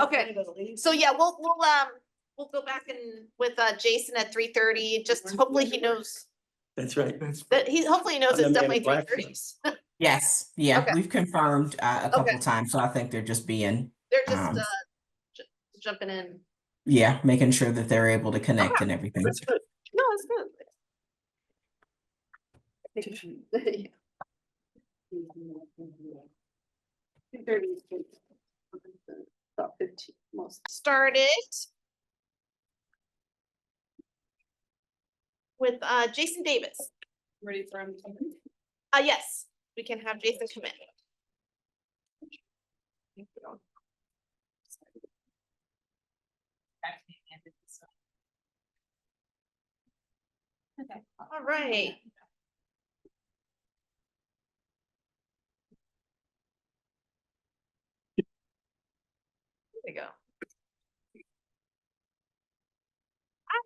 Okay. So yeah, we'll go back and with Jason at 3:30, just hopefully he knows That's right. that hopefully he knows I'm it's the man definitely in black. 3:30. Yes, yeah, Okay. we've confirmed a couple Okay. times, so I think they're just being, They're just Um, jumping in. yeah, making sure that they're able to connect and everything. That's good. No, it's good. 15 most. Started with Jason Davis. Ready for him to come in? Yes, we can have Jason come in. All right. There we go.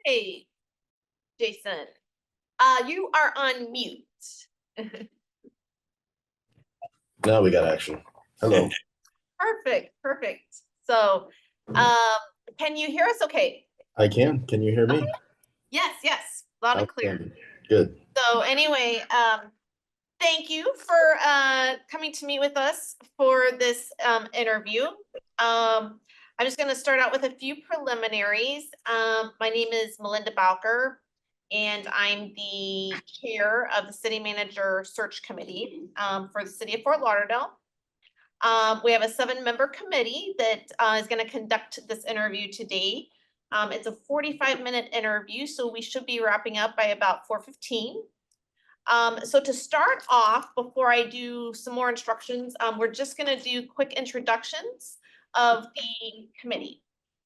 Hi, Jason. You are on mute. Now we got action. Hello. Perfect. So, can you hear us okay? I can. Can you hear me? Yes, loud and clear. Outstanding. Good. So anyway, thank you for coming to meet with us for this interview. I'm just gonna start out with a few preliminaries. My name is Melinda Bowker, and I'm the chair of the City Manager Search Committee for the City of Fort Lauderdale. We have a 7-member committee that is gonna conduct this interview today. It's a 45-minute interview, so we should be wrapping up by about 4:15. So to start off, before I do some more instructions, we're just gonna do quick introductions of the committee.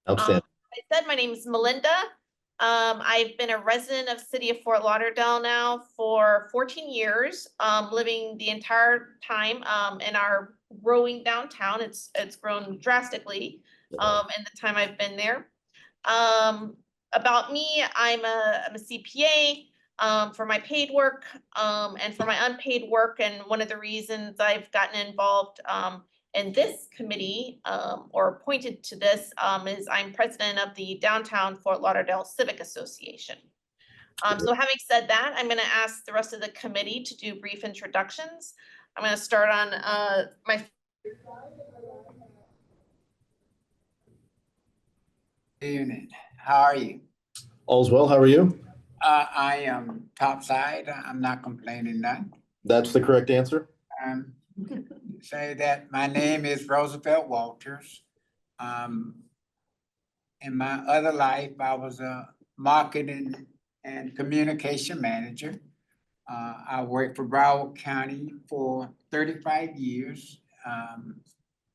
Outstanding. I said, my name is Melinda. I've been a resident of City of Fort Lauderdale now for 14 years, living the entire time in our growing downtown. It's grown drastically in the time I've been there. About me, I'm a CPA for my paid work and for my unpaid work. And one of the reasons I've gotten involved in this committee or appointed to this is I'm president of the Downtown Fort Lauderdale Civic Association. So having said that, I'm going to ask the rest of the committee to do brief introductions. I'm going to start on my. Evening, how are you? All's well. How are you? I am topside, I'm not complaining none. That's the correct answer. Say that my name is Roosevelt Walters. In my other life, I was a marketing and communication manager. I worked for Broward County for 35 years.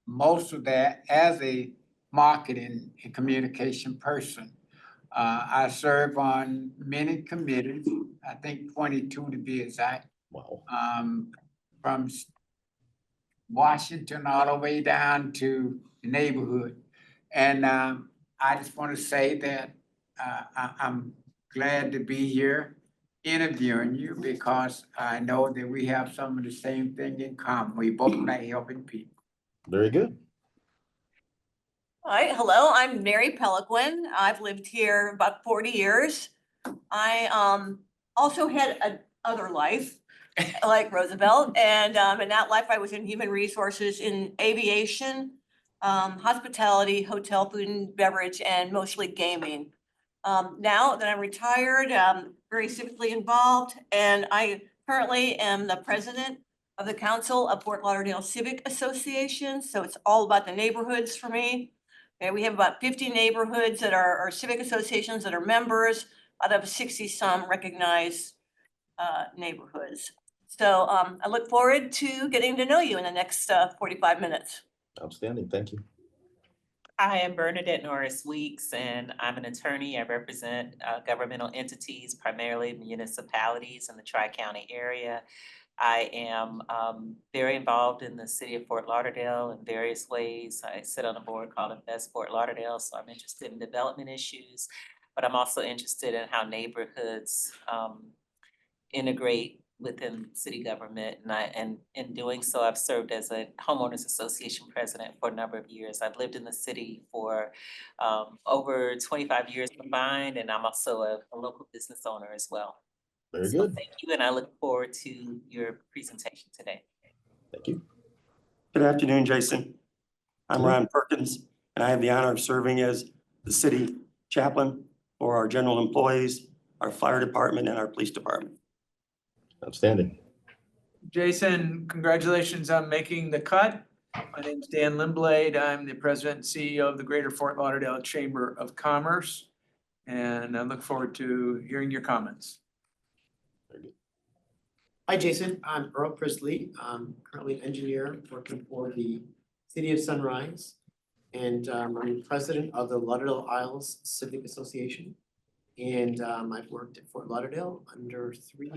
Most of that as a marketing and communication person. I serve on many committees, I think 22 to be exact. Wow. From Washington all the way down to the neighborhood. And I just want to say that I'm glad to be here interviewing you because I know that we have some of the same thing in common. We both like helping people. Very good. All right, hello, I'm Mary Peliquin. I've lived here about 40 years. I also had a other life like Roosevelt, and in that life I was in human resources in aviation, hospitality, hotel, food and beverage, and mostly gaming. Now that I'm retired, very civically involved, and I currently am the president of the Council of Fort Lauderdale Civic Association, so it's all about the neighborhoods for me. And we have about 50 neighborhoods that are civic associations that are members out of 60-some recognized neighborhoods. So I look forward to getting to know you in the next 45 minutes. Outstanding. Thank you. I am Bernadette Norris Weeks, and I'm an attorney. I represent governmental entities, primarily municipalities in the Tri-County area. I am very involved in the city of Fort Lauderdale in various ways. I sit on a board called Invest Fort Lauderdale, so I'm interested in development issues, but I'm also interested in how neighborhoods integrate within city government, and in doing so, I've served as a homeowners association president for a number of years. I've lived in the city for over 25 years combined, and I'm also a local business owner as well. Very So good. thank you, and I look forward to your presentation today. Thank you. Good afternoon, Jason. I'm Ron Perkins, and I have the honor of serving as the city chaplain for our general employees, our fire department, and our police department. Outstanding. Jason, congratulations on making the cut. My name's Dan Limblade. I'm the president and CEO of the Greater Fort Lauderdale Chamber of Commerce. And I look forward to hearing your comments. Hi, Jason. I'm Earl Priestley. I'm currently an engineer working for the City of Sunrise. And I'm president of the Lauderdale Isles Civic Association. And I've worked at Fort Lauderdale under 3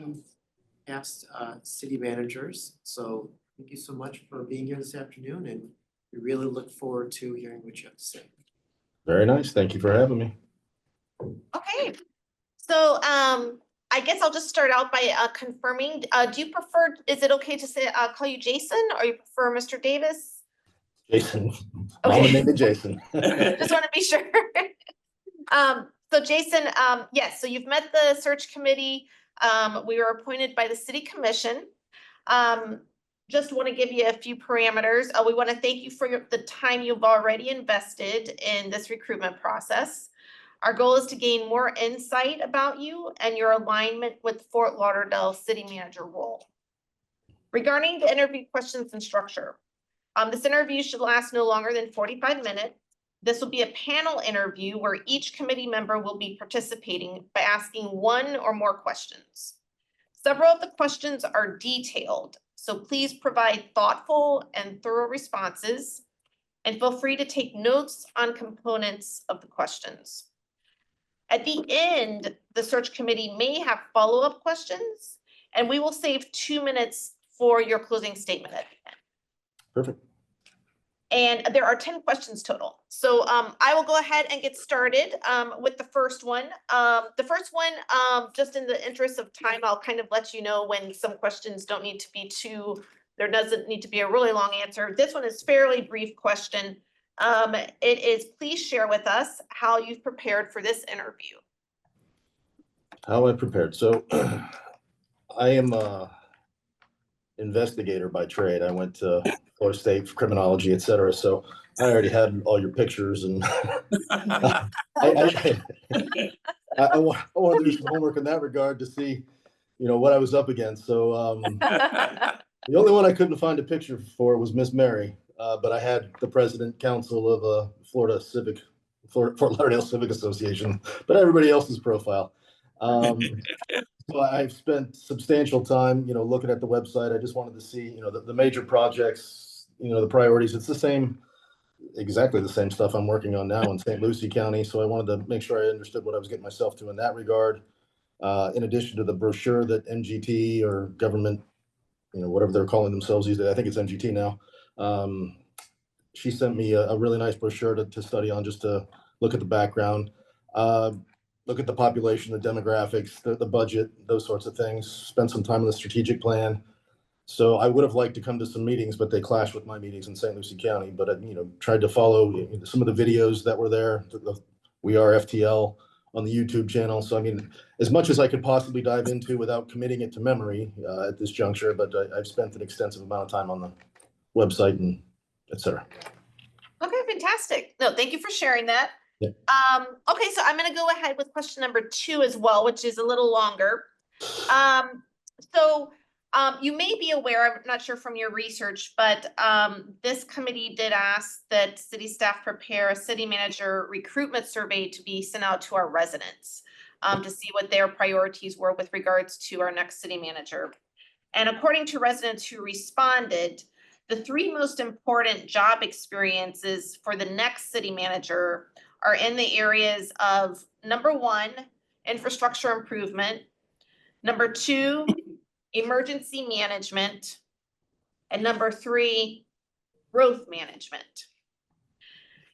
past city managers. So thank you so much for being here this afternoon, and we really look forward to hearing what you have to say. Very nice. Thank you for having me. Okay, so I guess I'll just start out by confirming, do you prefer, is it okay to say, call you Jason, or you prefer Mr. Davis? Jason. Okay. Mama named it Jason. Just want to be sure. So Jason, yes, so you've met the search committee. We were appointed by the city commission. Just want to give you a few parameters. We want to thank you for the time you've already invested in this recruitment process. Our goal is to gain more insight about you and your alignment with Fort Lauderdale city manager role. Regarding the interview questions and structure, this interview should last no longer than 45 minutes. This will be a panel interview where each committee member will be participating by asking 1 or more questions. Several of the questions are detailed, so please provide thoughtful and thorough responses, and feel free to take notes on components of the questions. At the end, the search committee may have follow-up questions, and we will save 2 minutes for your closing statement at the end. Perfect. And there are 10 questions total. So I will go ahead and get started with the first one. The first one, just in the interest of time, I'll kind of let you know when some questions don't need to be there doesn't need to be a really long answer. This one is fairly brief question. It is, please share with us how you've prepared for this interview. How I prepared. So I am a investigator by trade. I went to Florida State for criminology, et cetera. So I already had all your pictures, and I wanted to do some homework in that regard to see, what I was up against. So the only one I couldn't find a picture for was Miss Mary, but I had the president council of Fort Lauderdale Civic Association, but everybody else's profile. So I've spent substantial time, looking at the website. I just wanted to see, the major projects, the priorities. It's exactly the same stuff I'm working on now in St. Lucie County. So I wanted to make sure I understood what I was getting myself to in that regard. In addition to the brochure that MGT or government, whatever they're calling themselves these days, I think it's MGT now. She sent me a really nice brochure to study on, just to look at the background. look at the population, the demographics, the budget, those sorts of things, spend some time on the strategic plan. So I would have liked to come to some meetings, but they clashed with my meetings in St. Lucie County, but I, tried to follow some of the videos that were there. We Are FTL on the YouTube channel. So, I mean, as much as I could possibly dive into without committing it to memory at this juncture, but I've spent an extensive amount of time on the website and et cetera. Okay, fantastic. No, thank you for sharing that. Yeah. Okay, so I'm gonna go ahead with question number 2 as well, which is a little longer. You may be aware, I'm not sure from your research, but this committee did ask that city staff prepare a city manager recruitment survey to be sent out to our residents to see what their priorities were with regards to our next city manager. And according to residents who responded, the 3 most important job experiences for the next city manager are in the areas of number 1, infrastructure improvement, number 2, emergency management, and number 3, growth management.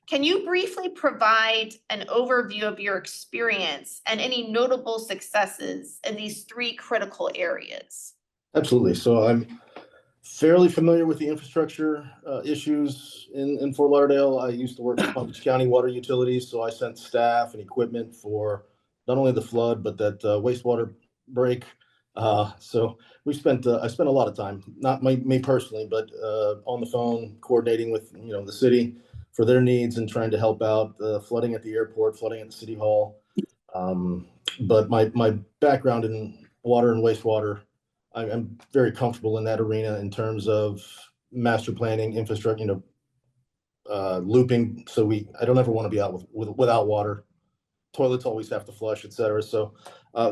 Can you briefly provide an overview of your experience and any notable successes in these 3 critical areas? Absolutely. So I'm fairly familiar with the infrastructure issues in Fort Lauderdale. I used to work for Palm Beach County Water Utilities, so I sent staff and equipment for not only the flood, but that wastewater break. So I spent a lot of time, not me personally, but on the phone coordinating with the city for their needs and trying to help out flooding at the airport, flooding at the city hall. But my background in water and wastewater, I'm very comfortable in that arena in terms of master planning, infrastructure, looping. So I don't ever want to be out without water. Toilets always have to flush, et cetera. So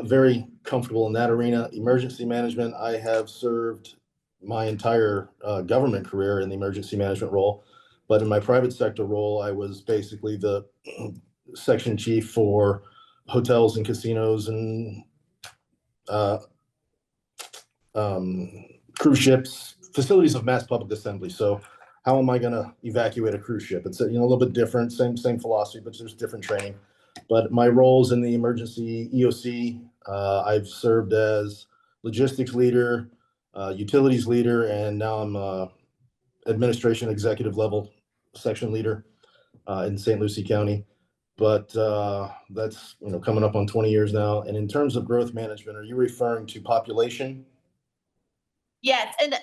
very comfortable in that arena. Emergency management, I have served my entire government career in the emergency management role. But in my private sector role, I was basically the section chief for hotels and casinos and cruise ships, facilities of mass public assembly. So how am I going to evacuate a cruise ship? It's a little bit different, same philosophy, but there's different training. But my roles in the emergency EOC, I've served as logistics leader, utilities leader, and now I'm administration executive level section leader in St. Lucie County. But that's coming up on 20 years now. And in terms of growth management, are you referring to population? Yes, and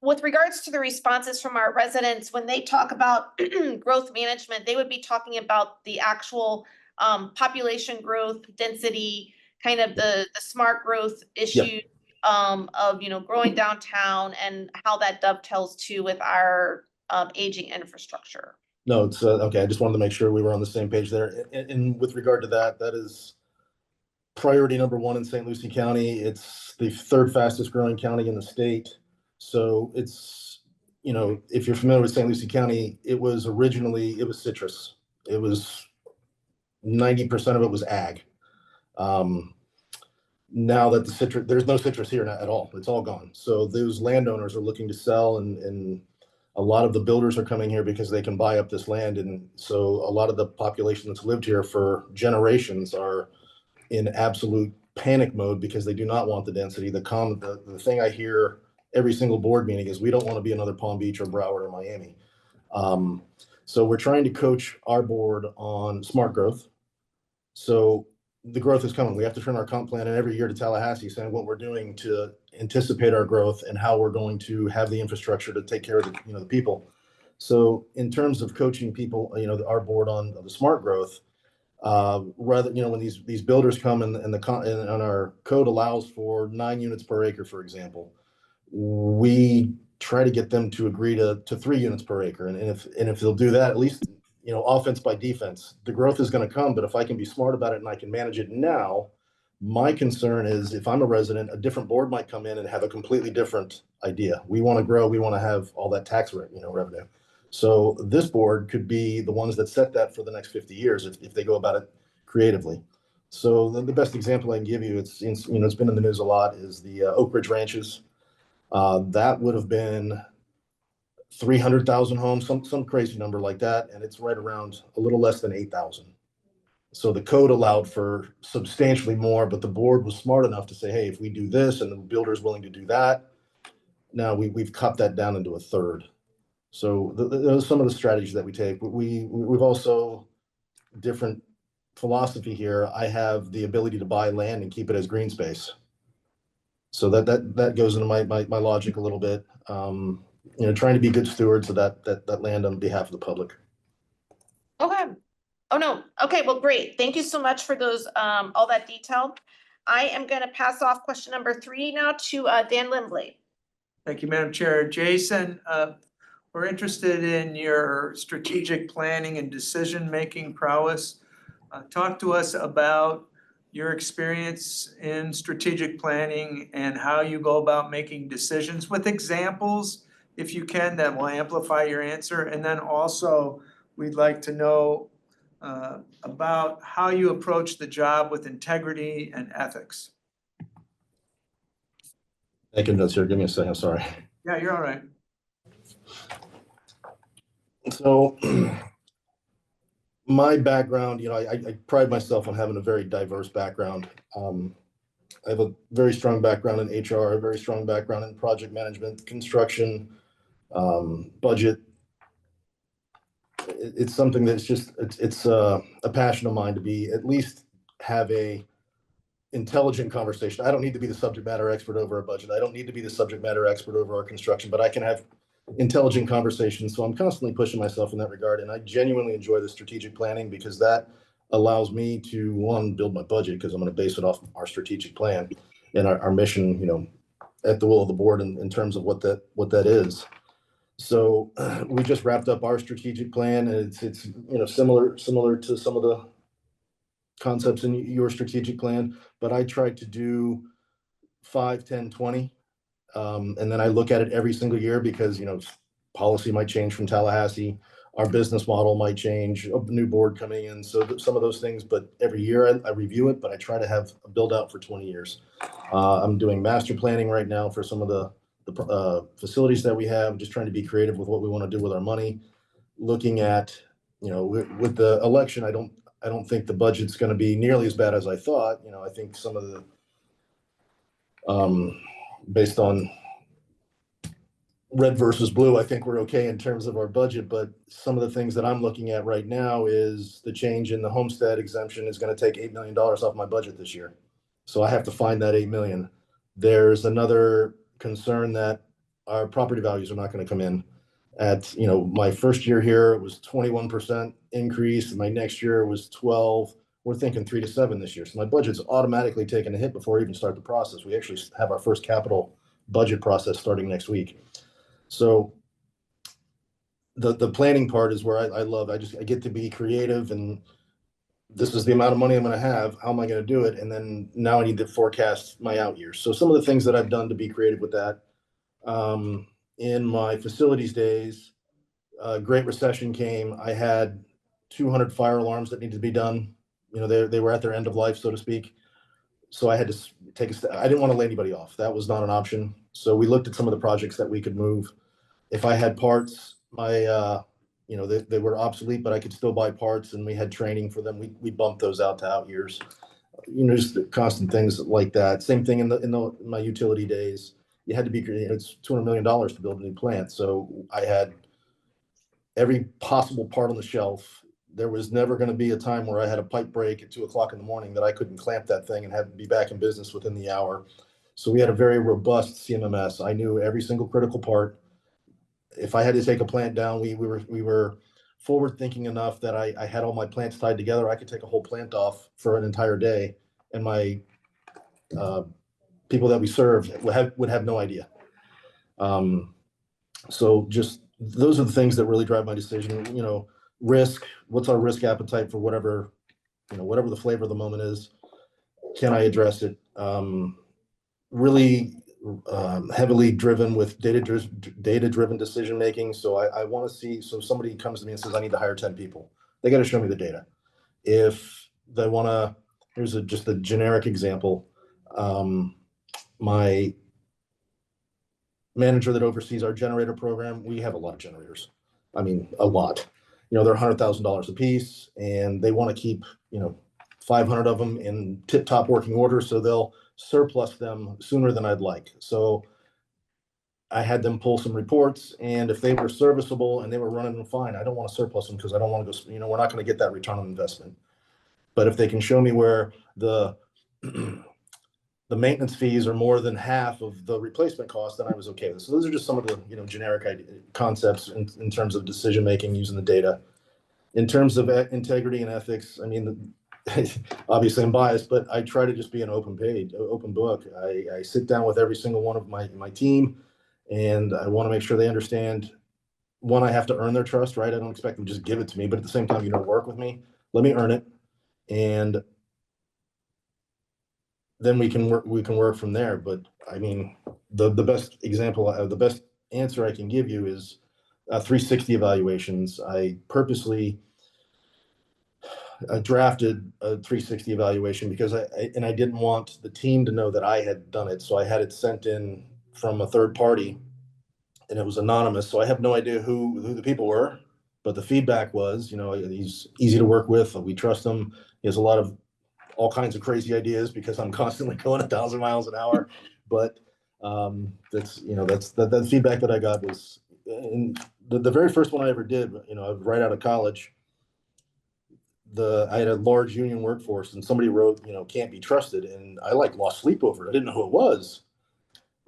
with regards to the responses from our residents, when they talk about growth management, they would be talking about the actual population growth, density, kind of the smart growth issue of growing downtown and how that dovetails too with our aging infrastructure. No, it's okay. I just wanted to make sure we were on the same page there. And with regard to that, that is priority number 1 in St. Lucie County. It's the 3rd fastest growing county in the state. So it's, if you're familiar with St. Lucie County, it was citrus. It was 90% of it was ag. Now that there's no citrus here at all. It's all gone. So those landowners are looking to sell, and a lot of the builders are coming here because they can buy up this land. And so a lot of the population that's lived here for generations are in absolute panic mode because they do not want the density. The thing I hear every single board meeting is we don't want to be another Palm Beach or Broward or Miami. So we're trying to coach our board on smart growth. So the growth is coming. We have to turn our comp plan in every year to Tallahassee saying what we're doing to anticipate our growth and how we're going to have the infrastructure to take care of the people. So in terms of coaching people, our board on the smart growth, rather, when these builders come and our code allows for 9 units per acre, for example, we try to get them to agree to 3 units per acre. And if they'll do that, at least, offense by defense, the growth is going to come. But if I can be smart about it and I can manage it now, my concern is if I'm a resident, a different board might come in and have a completely different idea. We want to grow. We want to have all that tax revenue. So this board could be the ones that set that for the next 50 years if they go about it creatively. So the best example I can give you, it's been in the news a lot, is the Oak Ridge Ranches. That would have been 300,000 homes, some crazy number like that, and it's right around a little less than 8,000. So the code allowed for substantially more, but the board was smart enough to say, hey, if we do this and the builder's willing to do that, now we've cut that down into a third. So those are some of the strategies that we take. We've also different philosophy here. I have the ability to buy land and keep it as green space. So that goes into my logic a little bit. Trying to be good stewards of that land on behalf of the public. Okay. Oh, no. Okay, well, great. Thank you so much for those, all that detail. I am gonna pass off question number 3 now to Dan Lindblade. Thank you, Madam Chair. Jason, we're interested in your strategic planning and decision-making prowess. Talk to us about your experience in strategic planning and how you go about making decisions with examples, if you can, that will amplify your answer. And then also, we'd like to know about how you approach the job with integrity and ethics. Thank you, Sir. Give me a second, sorry. Yeah, you're all right. So my background, I pride myself on having a very diverse background. I have a very strong background in HR, a very strong background in project management, construction, budget. It's something that's just, it's a passion of mine to be, at least have a intelligent conversation. I don't need to be the subject matter expert over a budget. I don't need to be the subject matter expert over our construction, but I can have intelligent conversations. So I'm constantly pushing myself in that regard. And I genuinely enjoy the strategic planning because that allows me to, one, build my budget because I'm going to base it off our strategic plan and our mission, at the will of the board in terms of what that is. So we just wrapped up our strategic plan, and it's similar to some of the concepts in your strategic plan, but I tried to do 5, 10, 20. And then I look at it every single year because, policy might change from Tallahassee. Our business model might change, a new board coming in. So some of those things, but every year I review it, but I try to have a build out for 20 years. I'm doing master planning right now for some of the facilities that we have, just trying to be creative with what we want to do with our money. Looking at, with the election, I don't think the budget's going to be nearly as bad as I thought. I think some of the, based on red versus blue, I think we're okay in terms of our budget, but some of the things that I'm looking at right now is the change in the homestead exemption is going to take $8 million off my budget this year. So I have to find that 8 million. There's another concern that our property values are not going to come in at, my first year here, it was 21% increase. My next year was 12. We're thinking 3 to 7 this year. So my budget's automatically taking a hit before we even start the process. We actually have our first capital budget process starting next week. So the planning part is where I love. I get to be creative, and this is the amount of money I'm going to have. How am I going to do it? And then now I need to forecast my out years. So some of the things that I've done to be creative with that, in my facilities days, Great Recession came. I had 200 fire alarms that needed to be done. They were at their end of life, so to speak. So I had to take a step. I didn't want to lay anybody off. That was not an option. So we looked at some of the projects that we could move. If I had parts, they were obsolete, but I could still buy parts, and we had training for them. We bumped those out to out years. Just the constant things like that. Same thing in my utility days. You had to be, it's $200 million to build a new plant. So I had every possible part on the shelf. There was never going to be a time where I had a pipe break at 2 o'clock in the morning that I couldn't clamp that thing and have to be back in business within the hour. So we had a very robust CMMS. I knew every single critical part. If I had to take a plant down, we were forward thinking enough that I had all my plants tied together. I could take a whole plant off for an entire day, and my people that we served would have no idea. So just those are the things that really drive my decision. Risk. What's our risk appetite for whatever the flavor of the moment is? Can I address it? Really heavily driven with data-driven decision making. So I want to see. So somebody comes to me and says, I need to hire 10 people. They got to show me the data. If they want to, here's just a generic example. My manager that oversees our generator program, we have a lot of generators. I mean, a lot. They're $100,000 a piece, and they want to keep, 500 of them in tip-top working order, so they'll surplus them sooner than I'd like. So I had them pull some reports, and if they were serviceable and they were running them fine, I don't want to surplus them because I don't want to go, we're not going to get that return on investment. But if they can show me where the the maintenance fees are more than half of the replacement cost, then I was okay with it. So those are just some of the, generic concepts in terms of decision-making using the data. In terms of integrity and ethics, I mean, obviously I'm biased, but I try to just be an open book. I sit down with every single one of my team, and I want to make sure they understand, one, I have to earn their trust, right? I don't expect them to just give it to me, but at the same time, work with me, let me earn it. And then we can work from there. But I mean, the best example, the best answer I can give you is 360 evaluations. I purposely drafted a 360 evaluation because I didn't want the team to know that I had done it. So I had it sent in from a third party, and it was anonymous. So I have no idea who the people were, but the feedback was, he's easy to work with. We trust him. He has all kinds of crazy ideas because I'm constantly going 1,000 miles an hour. But that's the feedback that I got was, in the very first one I ever did, right out of college. I had a large union workforce, and somebody wrote, can't be trusted, and I lost sleep over it. I didn't know who it was,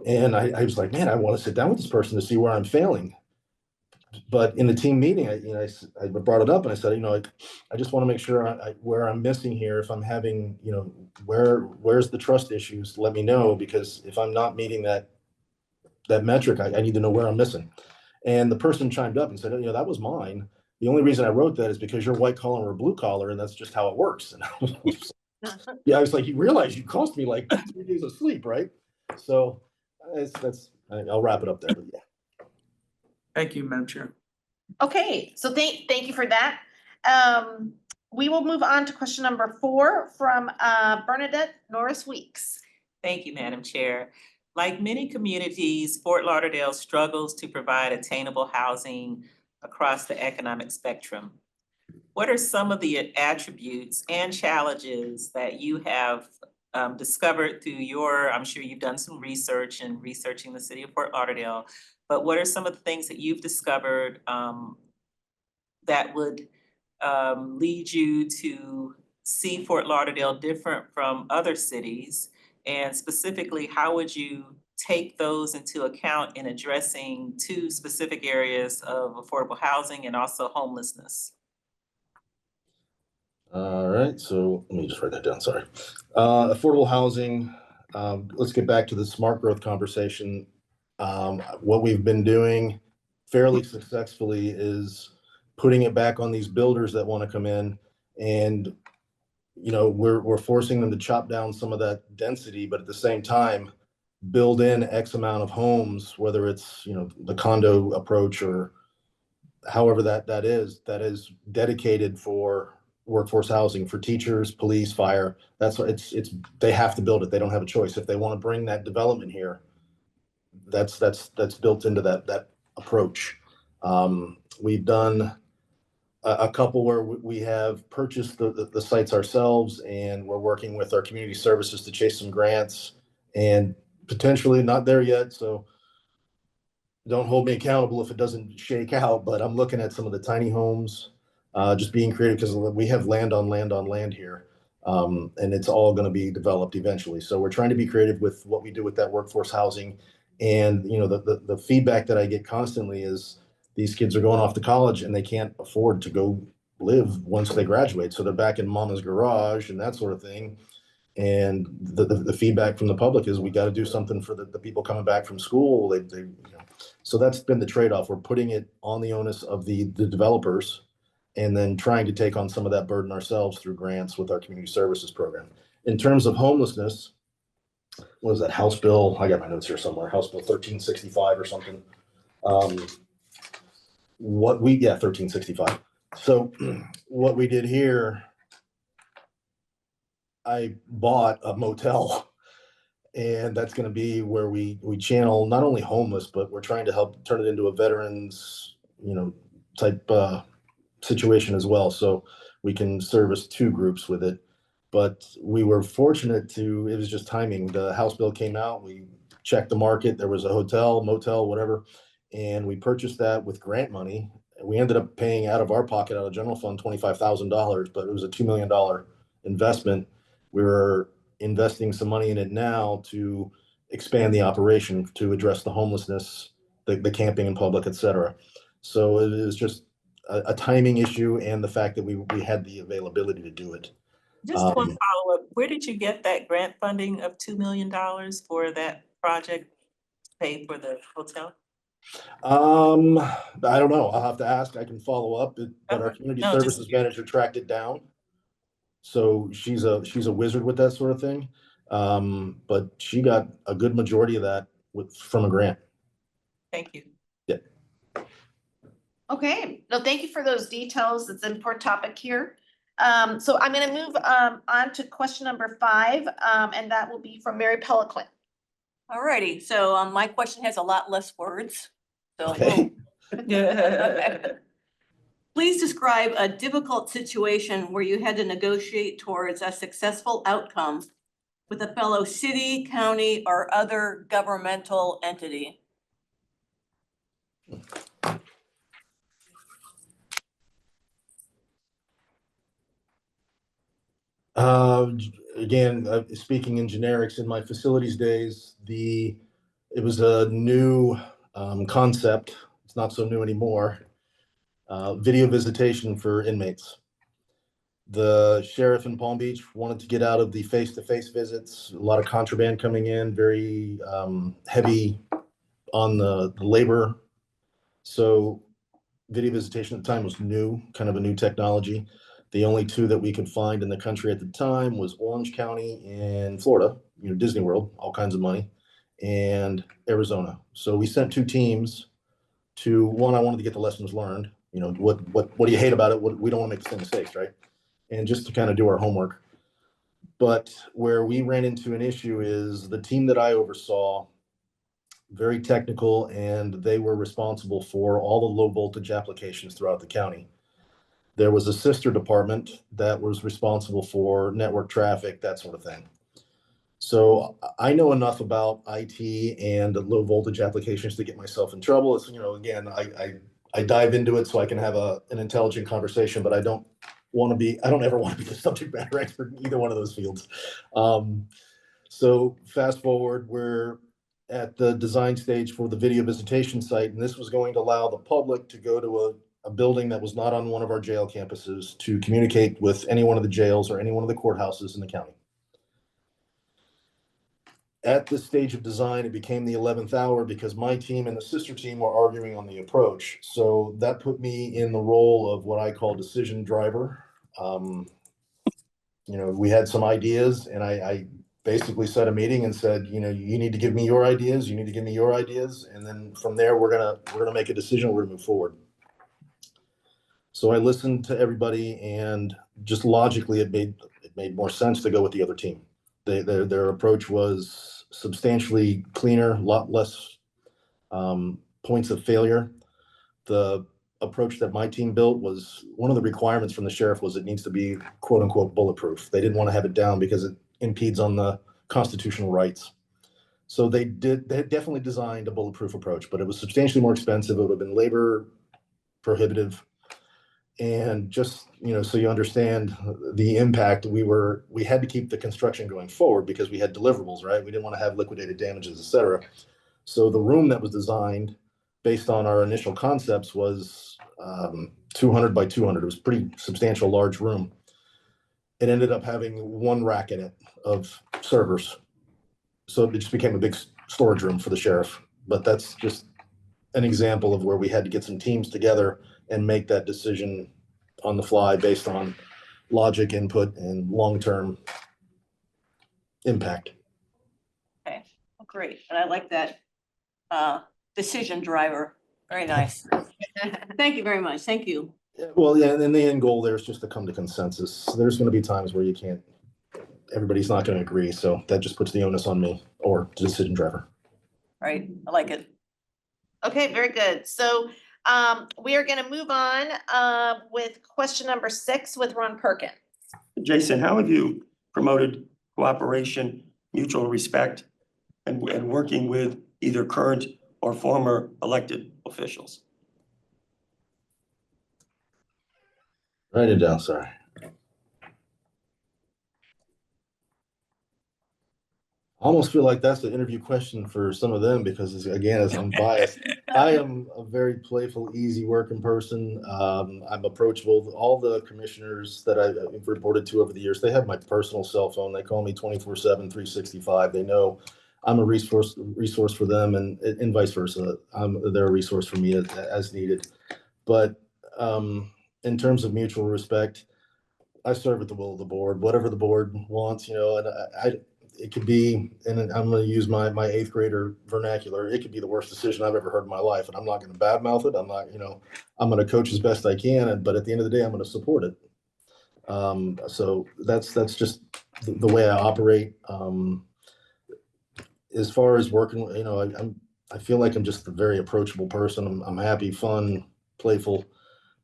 and I was like, man, I want to sit down with this person to see where I'm failing. But in the team meeting, I brought it up and I said, I just want to make sure where I'm missing here. If I'm having, where's the trust issues? Let me know, because if I'm not meeting that metric, I need to know where I'm missing. And the person chimed up and said, that was mine. The only reason I wrote that is because you're white collar or blue collar, and that's just how it works. And I was like, you realize you cost me like 3 days of sleep, right? So I'll wrap it up there. But yeah. Thank you, Madam Chair. Okay, so thank you for that. We will move on to question number 4 from Bernadette Norris Weeks. Thank you, Madam Chair. Like many communities, Fort Lauderdale struggles to provide attainable housing across the economic spectrum. What are some of the attributes and challenges that you have discovered through I'm sure you've done some research and researching the city of Fort Lauderdale, but what are some of the things that you've discovered that would lead you to see Fort Lauderdale different from other cities? And specifically, how would you take those into account in addressing 2 specific areas of affordable housing and also homelessness? All right, so let me just write that down, sorry. Affordable housing, let's get back to the smart growth conversation. What we've been doing fairly successfully is putting it back on these builders that want to come in, and we're forcing them to chop down some of that density, but at the same time build in X amount of homes, whether it's the condo approach or however that is dedicated for workforce housing for teachers, police, fire. That's what it's they have to build it. They don't have a choice. If they want to bring that development here, that's built into that approach. We've done a couple where we have purchased the sites ourselves, and we're working with our community services to chase some grants, and potentially not there yet. So don't hold me accountable if it doesn't shake out, but I'm looking at some of the tiny homes, just being creative, because we have land on land here. And it's all going to be developed eventually. So we're trying to be creative with what we do with that workforce housing. And the feedback that I get constantly is these kids are going off to college and they can't afford to go live once they graduate. So they're back in mama's garage and that sort of thing. And the feedback from the public is we got to do something for the people coming back from school. So that's been the trade-off. We're putting it on the onus of the developers, and then trying to take on some of that burden ourselves through grants with our community services program. In terms of homelessness, what is that, House Bill? I got my notes here somewhere. House Bill 1365 or something. 1365. So what we did here, I bought a motel, and that's going to be where we channel not only homeless, but we're trying to help turn it into a veterans, type situation as well. So we can service 2 groups with it. But we were fortunate to, it was just timing. The House bill came out, we checked the market, there was a hotel, motel, whatever, and we purchased that with grant money. We ended up paying out of our pocket, out of general fund, $25,000, but it was a $2 million investment. We were investing some money in it now to expand the operation to address the homelessness, the camping in public, et cetera. So it is just a timing issue and the fact that we had the availability to do it. Just one follow-up, where did you get that grant funding of $2 million for that project to pay for the hotel? I don't know. I'll have to ask. I can follow up, but our Okay. community No, just services manager tracked it down. So she's a wizard with that sort of thing. But she got a good majority of that from a grant. Thank you. Yeah. Okay, no, thank you for those details. It's an important topic here. So I'm gonna move on to question number 5, and that will be from Mary Peliquin. Alrighty, so my question has a lot less words. So Okay. please describe a difficult situation where you had to negotiate towards a successful outcome with a fellow city, county, or other governmental entity. Again, speaking in generics, in my facilities days, it was a new concept. It's not so new anymore. Video visitation for inmates. The sheriff in Palm Beach wanted to get out of the face-to-face visits, a lot of contraband coming in, very heavy on the labor. So video visitation at the time was new, kind of a new technology. The only two that we could find in the country at the time was Orange County in Florida, Disney World, all kinds of money, and Arizona. So we sent 2 teams to one. I wanted to get the lessons learned. What do you hate about it? We don't want to make the same mistakes, right? And just to kind of do our homework. But where we ran into an issue is the team that I oversaw, very technical, and they were responsible for all the low voltage applications throughout the county. There was a sister department that was responsible for network traffic, that sort of thing. So I know enough about IT and low voltage applications to get myself in trouble. It's, again, I dive into it so I can have an intelligent conversation, but I don't ever want to be the subject matter expert in either one of those fields. So fast forward, we're at the design stage for the video visitation site, and this was going to allow the public to go to a building that was not on one of our jail campuses to communicate with any one of the jails or any one of the courthouses in the county. At this stage of design, it became the 11th hour because my team and the sister team were arguing on the approach. So that put me in the role of what I call decision driver. We had some ideas, and I basically set a meeting and said, you need to give me your ideas, you need to give me your ideas, and then from there we're gonna make a decision, we're gonna move forward. So I listened to everybody, and just logically it made more sense to go with the other team. Their approach was substantially cleaner, a lot less points of failure. The approach that my team built was, one of the requirements from the sheriff was it needs to be quote unquote bulletproof. They didn't want to have it down because it impedes on the constitutional rights. So they definitely designed a bulletproof approach, but it was substantially more expensive. It would have been labor prohibitive. And just, so you understand the impact, we had to keep the construction going forward because we had deliverables, right? We didn't want to have liquidated damages, et cetera. So the room that was designed based on our initial concepts was 200 by 200. It was a pretty substantial, large room. It ended up having 1 rack in it of servers. So it just became a big storage room for the sheriff. But that's just an example of where we had to get some teams together and make that decision on the fly based on logic, input, and long-term impact. Okay, well, great. And I like that decision driver. Very nice. Thank you very much. Thank you. Well, yeah, and the end goal there is just to come to consensus. There's going to be times where everybody's not going to agree. So that just puts the onus on me or the decision driver. Right, I like it. Okay, very good. So we are going to move on with question number 6 with Ron Perkins. Jason, how have you promoted cooperation, mutual respect, and working with either current or former elected officials. Write it down, sorry. I almost feel like that's the interview question for some of them because again, as I'm biased, I am a very playful, easy working person. I'm approachable. All the commissioners that I've reported to over the years, they have my personal cell phone. They call me 24/7, 365. They know I'm a resource for them and vice versa. They're a resource for me as needed. But in terms of mutual respect, I serve at the will of the board, whatever the board wants, and it could be, and I'm going to use my 8th grader vernacular. It could be the worst decision I've ever heard in my life, and I'm not going to badmouth it. I'm not, I'm going to coach as best I can, but at the end of the day, I'm going to support it. So that's just the way I operate. As far as working, I feel like I'm just a very approachable person. I'm happy, fun, playful,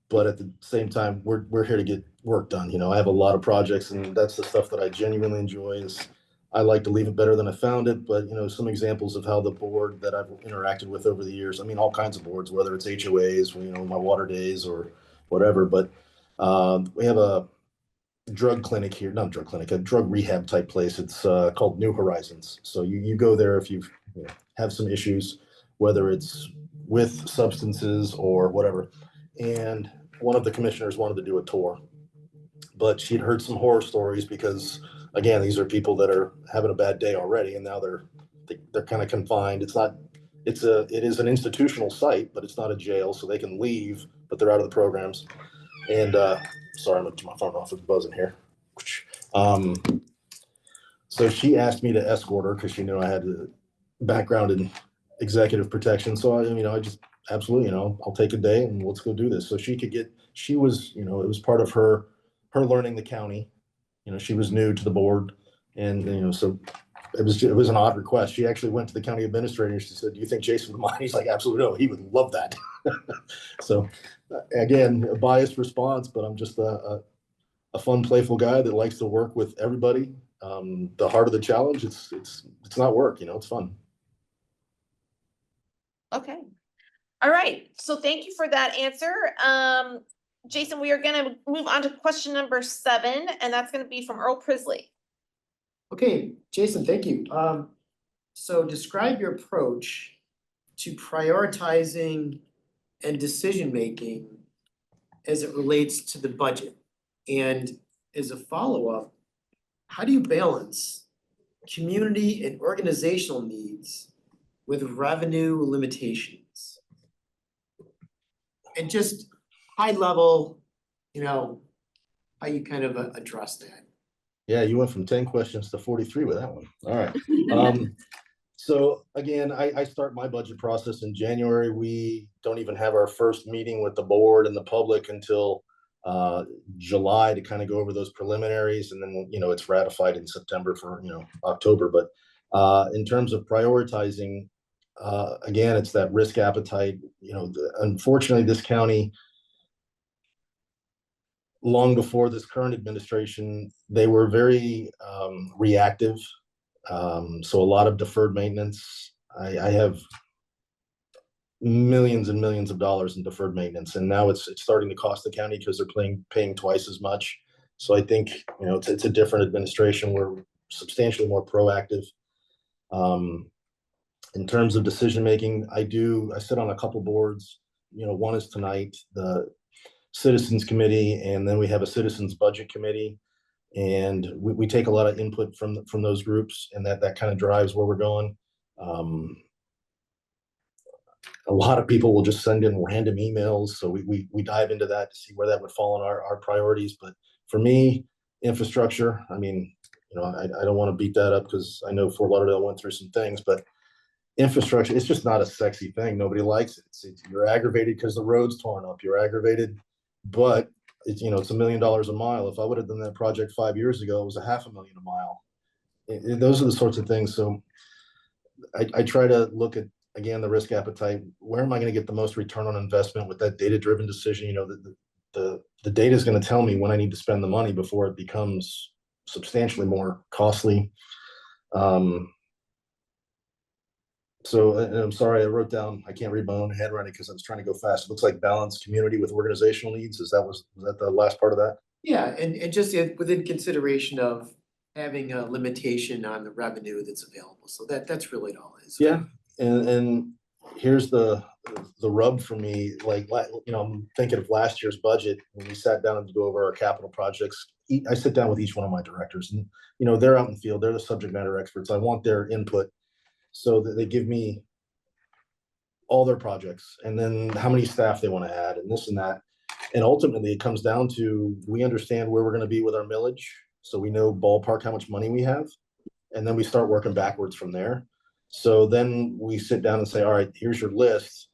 but at the same time, we're here to get work done. I have a lot of projects, and that's the stuff that I genuinely enjoy. Is I like to leave it better than I found it, but some examples of how the board that I've interacted with over the years, all kinds of boards, whether it's HOAs, my water days or whatever, but we have a drug clinic here, not drug clinic, a drug rehab type place. It's called New Horizons. So you go there if you have some issues, whether it's with substances or whatever. And one of the commissioners wanted to do a tour, but she'd heard some horror stories because again, these are people that are having a bad day already, and now they're kind of confined. It is an institutional site, but it's not a jail, so they can leave, but they're out of the programs. And sorry, I'm gonna turn my phone off. It's buzzing here. So she asked me to escort her because she knew I had a background in executive protection. So I just absolutely, I'll take a day and let's go do this. So she was, it was part of her learning the county. She was new to the board, and so it was an odd request. She actually went to the county administrator and she said, "Do you think Jason would mind?" He's like, "Absolutely no, he would love that." So again, a biased response, but I'm just a fun, playful guy that likes to work with everybody. The heart of the challenge, it's not work, it's fun. Okay. All right. So thank you for that answer. Jason, we are going to move on to question number 7, and that's going to be from Earl Prisley. Okay, Jason, thank you. So describe your approach to prioritizing and decision-making as it relates to the budget. And as a follow-up, how do you balance community and organizational needs with revenue limitations? And just high level, how you kind of address that. Yeah, you went from 10 questions to 43 with that one. All right. So again, I start my budget process in January. We don't even have our first meeting with the board and the public until July to kind of go over those preliminaries, and then it's ratified in September for October. But in terms of prioritizing, again, it's that risk appetite. Unfortunately, this county, long before this current administration, they were very reactive. So a lot of deferred maintenance. I have millions and millions of dollars in deferred maintenance, and now it's starting to cost the county because they're paying twice as much. So I think it's a different administration. We're substantially more proactive. In terms of decision making, I sit on a couple boards. One is tonight, the Citizens Committee, and then we have a Citizens Budget Committee, and we take a lot of input from those groups, and that kind of drives where we're going. A lot of people will just send in random emails, so we dive into that to see where that would fall in our priorities. But for me, infrastructure, I don't want to beat that up because I know Fort Lauderdale went through some things, but infrastructure, it's just not a sexy thing. Nobody likes it. You're aggravated because the road's torn up. You're aggravated, but it's $1 million a mile. If I would have done that project 5 years ago, it was $500,000 a mile. Those are the sorts of things. So I try to look at, again, the risk appetite. Where am I going to get the most return on investment with that data-driven decision? The data is going to tell me when I need to spend the money before it becomes substantially more costly. So, and I'm sorry, I wrote down, I can't read my own handwriting because I was trying to go fast. It looks like balanced community with organizational needs. Was that the last part of that? Yeah, and just within consideration of having a limitation on the revenue that's available. So that's really all it is. Yeah, and here's the rub for me, like, I'm thinking of last year's budget, when we sat down to go over our capital projects. I sit down with each one of my directors and, they're out in the field, they're the subject matter experts. I want their input so that they give me all their projects and then how many staff they want to add and this and that. And ultimately it comes down to, we understand where we're going to be with our millage. So we know ballpark how much money we have. And then we start working backwards from there. So then we sit down and say, all right, here's your list.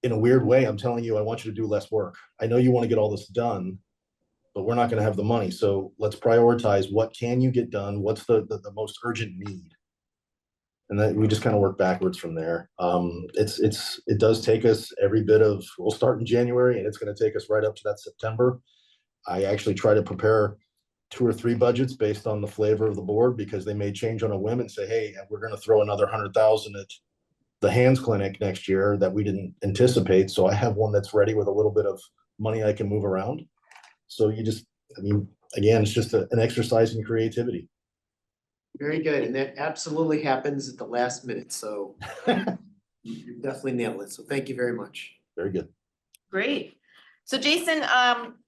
In a weird way, I'm telling you, I want you to do less work. I know you want to get all this done, but we're not going to have the money. So let's prioritize what can you get done? What's the most urgent need? And then we just kind of work backwards from there. It does take us every bit of, we'll start in January and it's going to take us right up to that September. I actually try to prepare 2 or 3 budgets based on the flavor of the board, because they may change on a whim and say, hey, we're going to throw another 100,000 at the hands clinic next year that we didn't anticipate. So I have one that's ready with a little bit of money I can move around. So again, it's just an exercise in creativity. Very good. And that absolutely happens at the last minute. So you definitely nailed it. So thank you very much. Very good. Great. So Jason,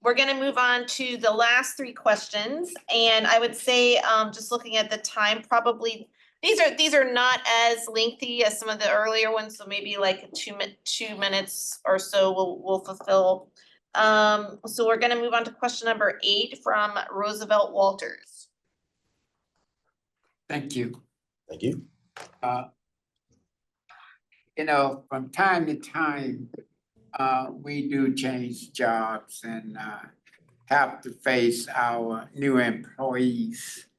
we're gonna move on to the last 3 questions. And I would say, just looking at the time, probably, these are not as lengthy as some of the earlier ones. So maybe like 2 minutes or so will fulfill. So we're gonna move on to question number 8 from Roosevelt Walters. Thank you. Thank you. From time to time, we do change jobs and have to face our new employees.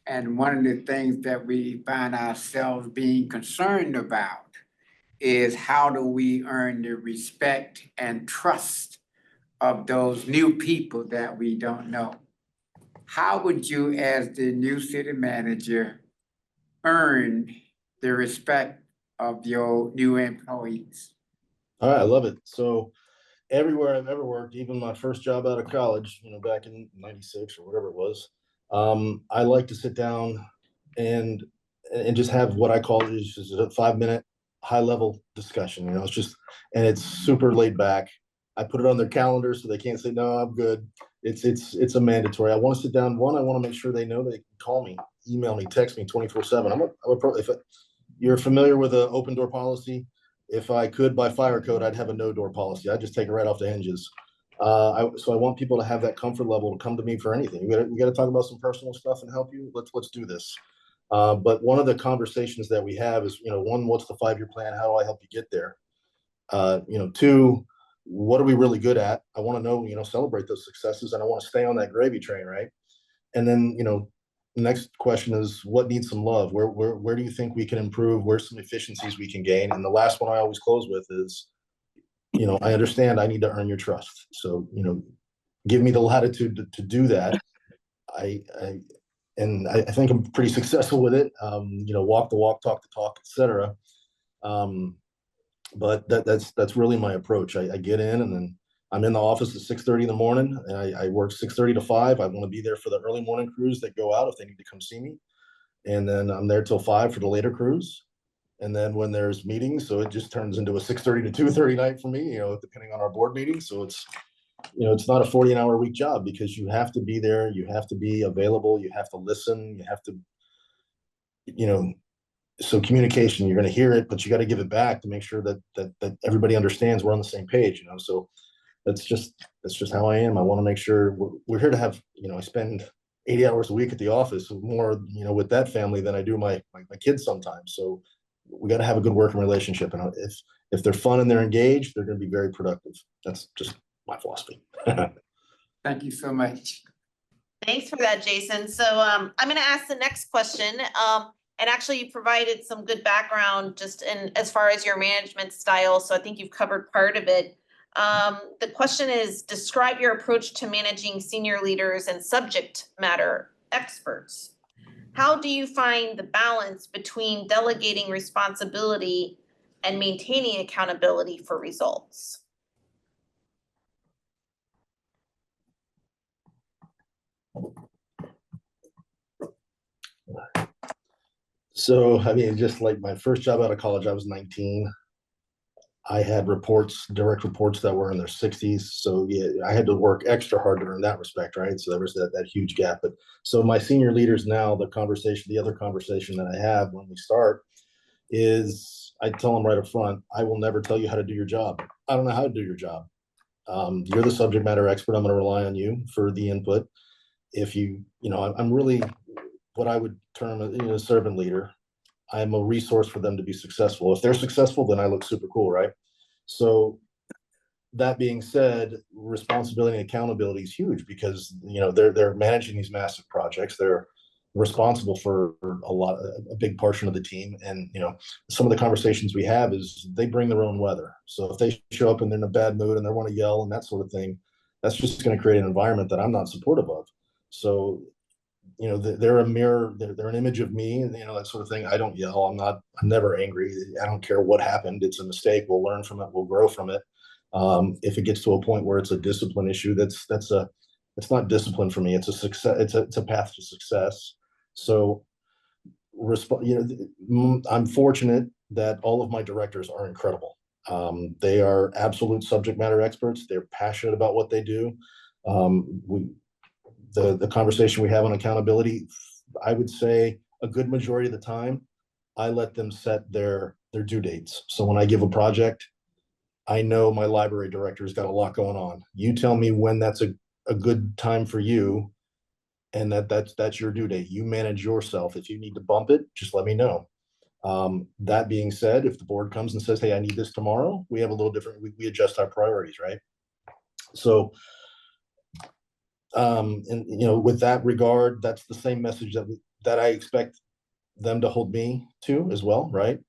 And one of the things that we find ourselves being concerned about is, how do we earn the respect and trust of those new people that we don't know? How would you, as the new city manager, earn the respect of your new employees? All right, I love it. So everywhere I've ever worked, even my first job out of college, back in '96 or whatever it was, I like to sit down and just have what I call is just a 5-minute high-level discussion. It's super laid back. I put it on their calendar so they can't say, no, I'm good. It's a mandatory. I want to sit down. One, I want to make sure they know they can call me, email me, text me 24/7. If you're familiar with an open door policy, if I could, by fire code, I'd have a no door policy. I'd just take it right off the hinges. So I want people to have that comfort level to come to me for anything. We got to talk about some personal stuff and help you. Let's do this. But one of the conversations that we have is, 1, what's the 5-year plan? How do I help you get there? 2, what are we really good at? I want to know, celebrate those successes, and I want to stay on that gravy train, right? And then, the next question is, what needs some love? Where do you think we can improve? Where's some efficiencies we can gain? And the last one I always close with is, I understand I need to earn your trust. So, give me the latitude to do that. I think I'm pretty successful with it. Walk the walk, talk the talk, etc. But that's really my approach. I get in, and then I'm in the office at 6:30 in the morning, and I work 6:30 to 5. I want to be there for the early morning crews that go out if they need to come see me. And then I'm there till 5 for the later crews. And then when there's meetings, so it just turns into a 6:30 to 2:30 night for me, depending on our board meetings. So it's not a 40-hour week job, because you have to be there, you have to be available, you have to listen, you have to, so communication, you're going to hear it, but you got to give it back to make sure that everybody understands we're on the same page, So that's just how I am. I want to make sure we're here to have, I spend 80 hours a week at the office, more, with that family than I do my kids sometimes. So we got to have a good working relationship. And if they're fun and they're engaged, they're going to be very productive. That's just my philosophy. Thank you so much. Thanks for that, Jason. So I'm going to ask the next question. And actually, you provided some good background just in as far as your management style. So I think you've covered part of it. The question is, describe your approach to managing senior leaders and subject matter experts. How do you find the balance between delegating responsibility and maintaining accountability for results? So, I mean, just like my first job out of college, I was 19. I had reports, direct reports that were in their 60s. So yeah, I had to work extra harder in that respect, right? So there was that huge gap. But so my senior leaders now, the other conversation that I have when we start is I tell them right up front, I will never tell you how to do your job. I don't know how to do your job. You're the subject matter expert. I'm going to rely on you for the input. If I'm really what I would term a servant leader. I'm a resource for them to be successful. If they're successful, then I look super cool, right? So that being said, responsibility and accountability is huge because they're managing these massive projects. They're responsible for a big portion of the team. And some of the conversations we have is they bring their own weather. So if they show up and they're in a bad mood and they want to yell and that sort of thing, that's just going to create an environment that I'm not supportive of. So they're a mirror, they're an image of me, and that sort of thing. I don't yell. I'm never angry. I don't care what happened. It's a mistake. We'll learn from it. We'll grow from it. If it gets to a point where it's a discipline issue, it's not discipline for me. It's a success. It's a path to success. So I'm fortunate that all of my directors are incredible. They are absolute subject matter experts. They're passionate about what they do. The conversation we have on accountability, I would say a good majority of the time, I let them set their due dates. So when I give a project, I know my library director's got a lot going on. You tell me when that's a good time for you, and that's your due date. You manage yourself. If you need to bump it, just let me know. That being said, if the board comes and says, hey, I need this tomorrow, we have a little different, we adjust our priorities, right? So with that regard, that's the same message that I expect them to hold me to as well, right?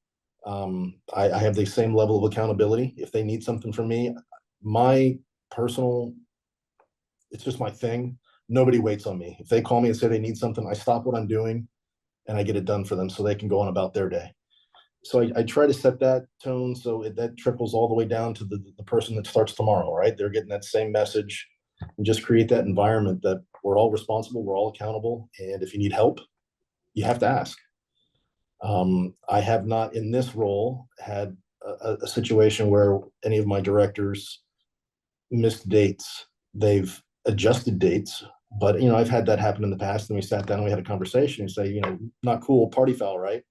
I have the same level of accountability. If they need something from me, it's just my thing. Nobody waits on me. If they call me and say they need something, I stop what I'm doing and I get it done for them so they can go on about their day. So I try to set that tone so that trickles all the way down to the person that starts tomorrow, right? They're getting that same message. And just create that environment that we're all responsible, we're all accountable, and if you need help, you have to ask. I have not in this role had a situation where any of my directors missed dates. They've adjusted dates, but I've had that happen in the past, and we sat down and we had a conversation and say, not cool, party foul, right?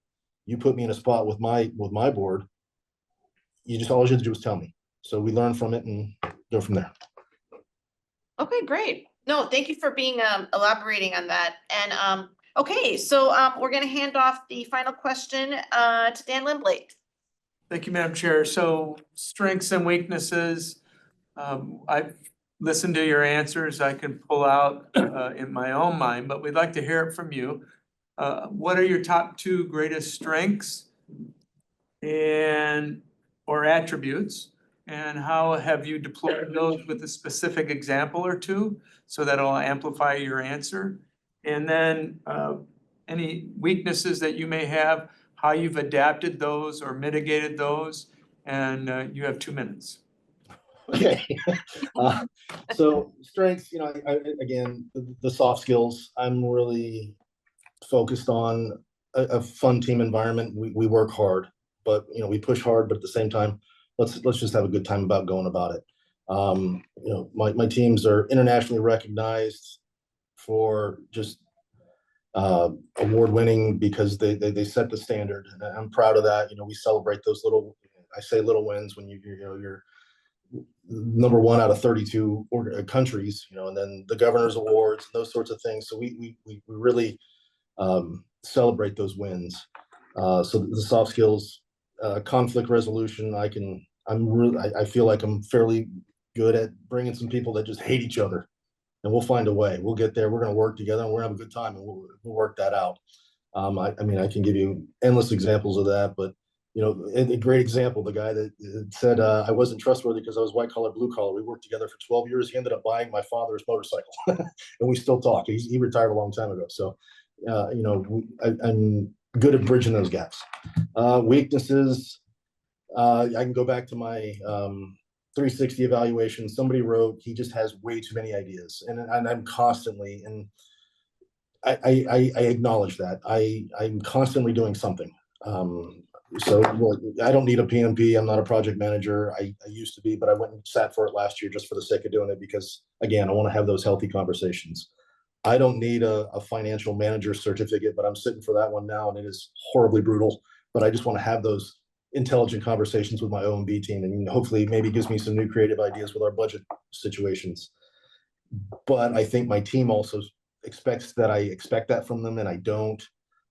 You put me in a spot with my board. All you have to do is tell me. So we learn from it and go from there. Okay, great. No, thank you for being elaborating on that. And okay, so we're gonna hand off the final question to Dan Limblade. Thank you, Madam Chair. So strengths and weaknesses, I've listened to your answers. I can pull out in my own mind, but we'd like to hear it from you. What are your top 2 greatest strengths or attributes? And how have you deployed those with a specific example or 2 so that it'll amplify your answer? And then any weaknesses that you may have, how you've adapted those or mitigated those, and you have 2 minutes. Okay. So strengths, again, the soft skills, I'm really focused on a fun team environment. We work hard, but we push hard, but at the same time, let's just have a good time about going about it. My teams are internationally recognized for just award-winning because they set the standard, and I'm proud of that. We celebrate those little wins when you're number 1 out of 32 countries, and then the governor's awards, those sorts of things. So we really celebrate those wins. So the soft skills, conflict resolution, I feel like I'm fairly good at bringing some people that just hate each other, and we'll find a way. We'll get there. We're going to work together and we're going to have a good time, and we'll work that out. I can give you endless examples of that, but you know, a great example, the guy that said, I wasn't trustworthy because I was white collar, blue collar. We worked together for 12 years. He ended up buying my father's motorcycle and we still talk. He retired a long time ago. So, you know, I'm good at bridging those gaps. Weaknesses, I can go back to my 360 evaluation. Somebody wrote, he just has way too many ideas, and I'm constantly, and I acknowledge that. I'm constantly doing something. So well, I don't need a PMP. I'm not a project manager. I used to be, but I went and sat for it last year just for the sake of doing it because, again, I want to have those healthy conversations. I don't need a financial manager certificate, but I'm sitting for that one now, and it is horribly brutal. But I just want to have those intelligent conversations with my OMB team, and hopefully maybe gives me some new creative ideas with our budget situations. But I think my team also expects that I expect that from them, and I don't.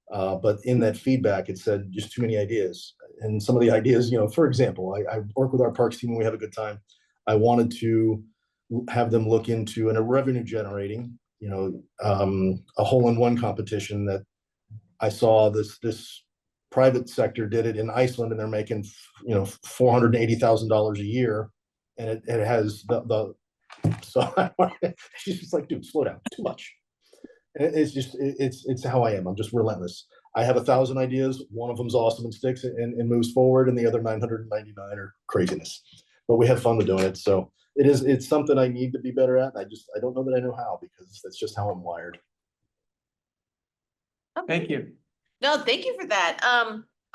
But in that feedback, it said just too many ideas. And some of the ideas, you know, for example, I work with our parks team and we have a good time. I wanted to have them look into a revenue generating, you know, a hole-in-one competition that I saw this private sector did it in Iceland, and they're making, you know, $480,000 a year, and it has so she's just like, dude, slow down, too much. It's just it's how I am. I'm just relentless. I have 1,000 ideas. One of them's awesome and sticks and moves forward, and the other 999 are craziness. But we have fun with doing it. So it's something I need to be better at. I don't know that I know how, because that's just how I'm wired. Thank you. No, thank you for that.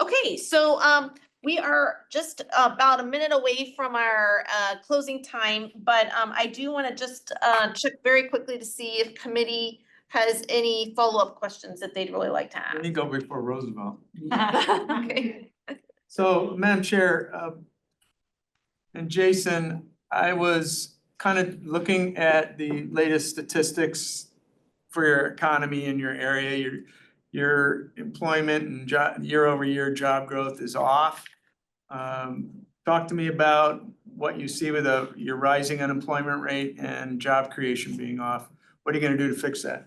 Okay, so we are just about a minute away from our closing time, but I do want to just check very quickly to see if committee has any follow-up questions that they'd really like to Let ask. me go before Roosevelt. Okay. So, Madam Chair, and Jason, I was kind of looking at the latest statistics for your economy in your area. Your employment and year-over-year job growth is off. Talk to me about what you see with your rising unemployment rate and job creation being off. What are you going to do to fix that?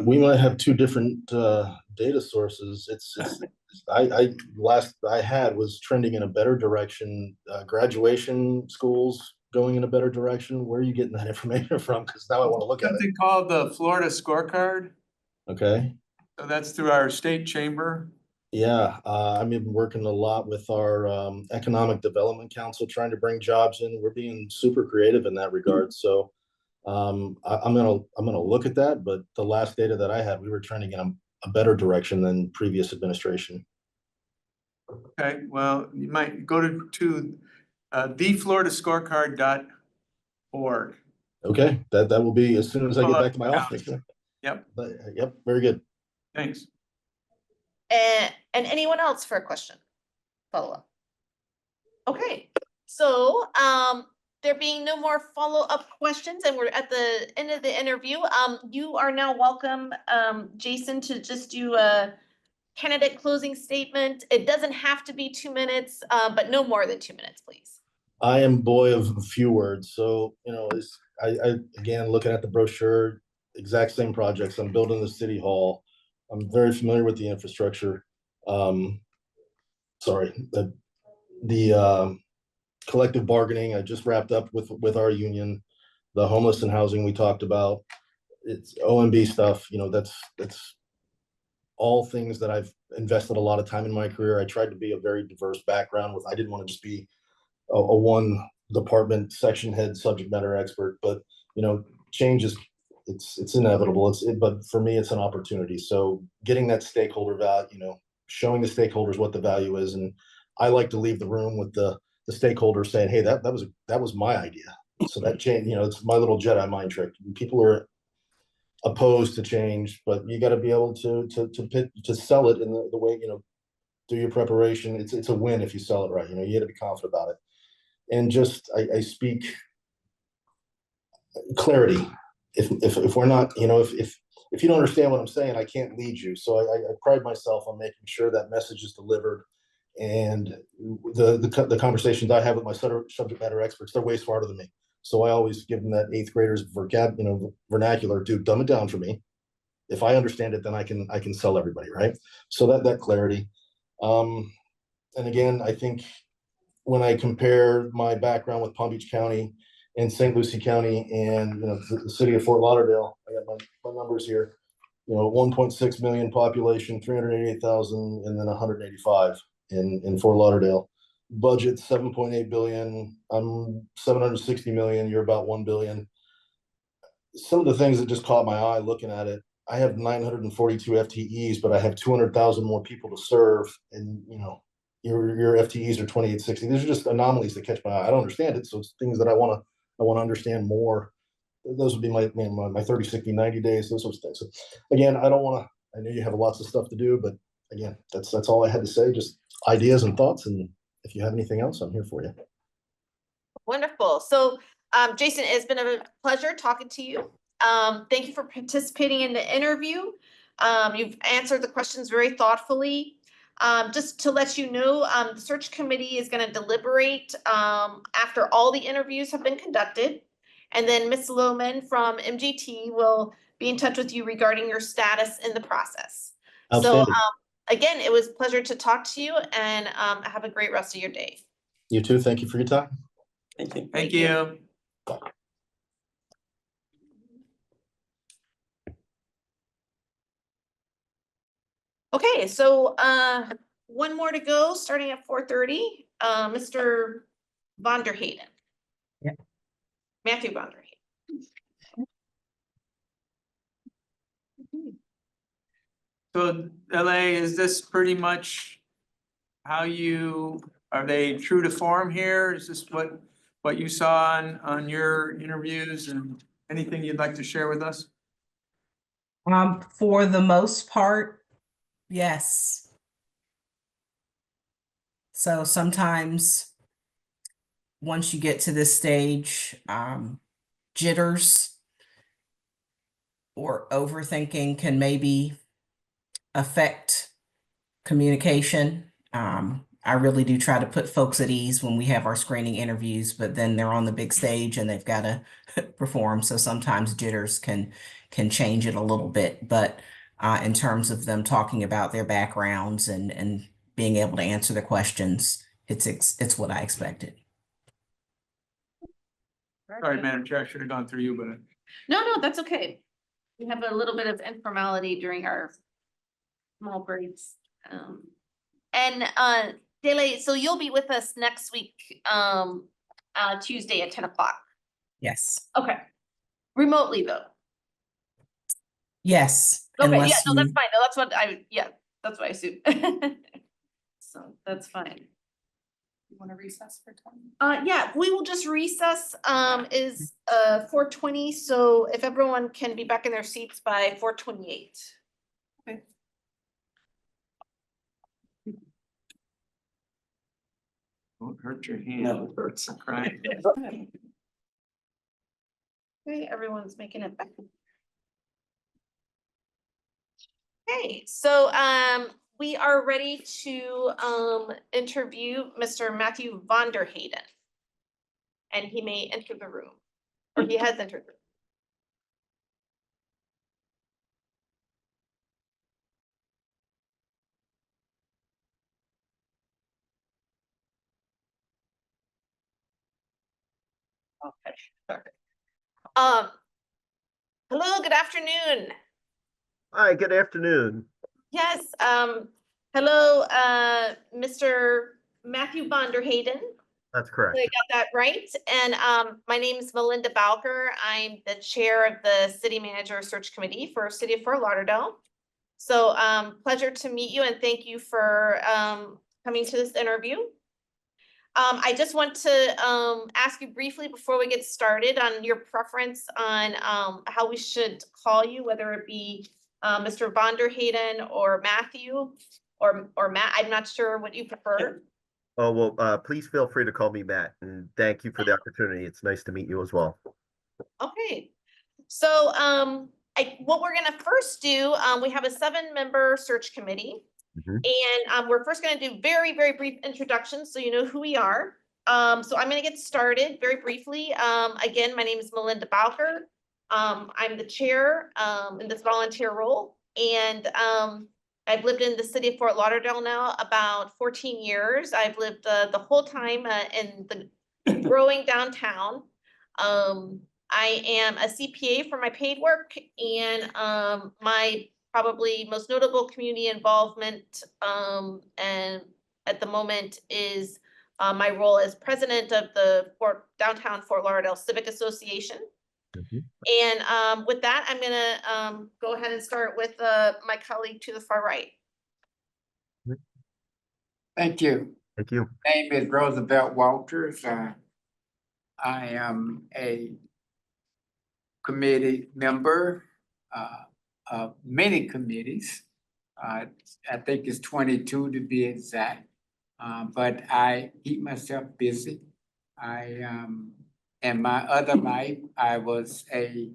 We might have two different data sources. Last I had was trending in a better direction. Graduation schools going in a better direction. Where are you getting that information from? Because now I want to look at it. Something called the Florida Scorecard. Okay. So that's through our state chamber. Yeah, I've been working a lot with our Economic Development Council, trying to bring jobs in. We're being super creative in that regard. So I'm gonna look at that. But the last data that I had, we were trending in a better direction than previous administration. Okay, well, you might go to thefloridascorecard.org. Okay, that will be as soon as I get back to my office. Yep. Yep, very good. Thanks. And anyone else for a question? Follow-up? Okay, so there being no more follow-up questions, and we're at the end of the interview, you are now welcome, Jason, to just do a candidate closing statement. It doesn't have to be 2 minutes, but no more than 2 minutes, please. I am boy of a few words. So, you know, I again, looking at the brochure, exact same projects. I'm building the city hall. I'm very familiar with the infrastructure. Sorry, the collective bargaining, I just wrapped up with our union, the homeless and housing we talked about. It's OMB stuff, you know, that's all things that I've invested a lot of time in my career. I tried to be a very diverse background I didn't want to just be a one department section head subject matter expert, but you know, change is it's inevitable. But for me, it's an opportunity. So getting that stakeholder value, you know, showing the stakeholders what the value is, and I like to leave the room with the stakeholders saying, "Hey, that was my idea." So that change, you know, it's my little Jedi mind trick. People are opposed to change, but you got to be able to sell it in the way, you know, do your preparation. It's a win if you sell it right. You know, you got to be confident about it, and just I speak clarity. If we're not, you know, if you don't understand what I'm saying, I can't lead you. So I pride myself on making sure that message is delivered. And the conversations I have with my subject matter experts, they're way smarter than me. So I always give them that 8th graders vernacular. Dude, dumb it down for me. If I understand it, then I can sell everybody, right? So that clarity. And again, I think when I compare my background with Palm Beach County and St. Lucie County and, the city of Fort Lauderdale, I got my numbers here. 1.6 million population, 388,000, and then 185 in Fort Lauderdale. Budget 7.8 billion. I'm 760 million. You're about 1 billion. Some of the things that just caught my eye looking at it, I have 942 FTEs, but I have 200,000 more people to serve. And, your FTEs are 2860. These are just anomalies that catch my eye. I don't understand it. So it's things that I want to understand more. Those would be my 30, 60, 90 days, those sorts of things. So again, I know you have lots of stuff to do, but again, that's all I had to say, just ideas and thoughts. And if you have anything else, I'm here for you. Wonderful. So, Jason, it's been a pleasure talking to you. Thank you for participating in the interview. You've answered the questions very thoughtfully. Just to let you know, the search committee is going to deliberate after all the interviews have been conducted. And then Ms. Lohman from MGT will be in touch with you regarding your status in the process. So again, it was a pleasure to talk to you, and have a great rest of your day. You too. Thank you for your time. Thank you. Thank you. Okay, so one more to go, starting at 4:30. Mr. Vonderheyden. Yeah. Matthew Vonderheyden. So LA, is this pretty much how are they true to form here? Is this what you saw on your interviews, and anything you'd like to share with us? For the most part, yes. So sometimes once you get to this stage, jitters or overthinking can maybe affect communication. I really do try to put folks at ease when we have our screening interviews, but then they're on the big stage and they've got to perform. So sometimes jitters can change it a little bit, but in terms of them talking about their backgrounds and being able to answer the questions, it's what I expected. Sorry, Madam Chair, I should have gone through you, but. No, that's okay. We have a little bit of informality during our small breaks. Dele, so you'll be with us next week, Tuesday at 10 o'clock. Yes. Okay. Remotely though. Yes. Okay, yeah, unless no, that's you- fine. No, that's what I assumed. So that's fine. You want to recess for 20? Yeah, we will just recess, is 4:20, so if everyone can be back in their seats by 4:28. Okay. Don't hurt your hand. No. It hurts crying. Okay, everyone's making it back. Okay, so we are ready to interview Mr. Matthew Vonderheyden. And he may enter the room, or he has entered the room. Okay, sorry. Hello, good afternoon. Hi, good afternoon. Yes, hello, Mr. Matthew Vonderheyden. That's correct. I got that right. And my name is Melinda Bowker. I'm the chair of the City Manager Search Committee for City of Fort Lauderdale. So pleasure to meet you, and thank you for coming to this interview. I just want to ask you briefly before we get started on your preference on how we should call you, whether it be Mr. Vonderheyden or Matthew or Matt. I'm not sure what you prefer. Oh, well, please feel free to call me Matt, and thank you for the opportunity. It's nice to meet you as well. Okay, so what we're gonna first do, we have a 7-member search committee. And we're first gonna do very, very brief introductions so you know who we are. So I'm gonna get started very briefly. Again, my name is Melinda I'm the chair in this volunteer role. And I've lived in the city of Fort Lauderdale now about 14 years. I've lived the whole time in the growing downtown. I am a CPA for my paid work, and my probably most notable community involvement and at the moment is my role as president of the downtown Fort Lauderdale Civic Association. And with that, I'm gonna go ahead and start with my colleague to the far right. Thank you. Thank you. Name is Roosevelt Walters. I am a committee member of many committees. I think it's 22 to be exact. But I keep myself busy. In my other life, I was a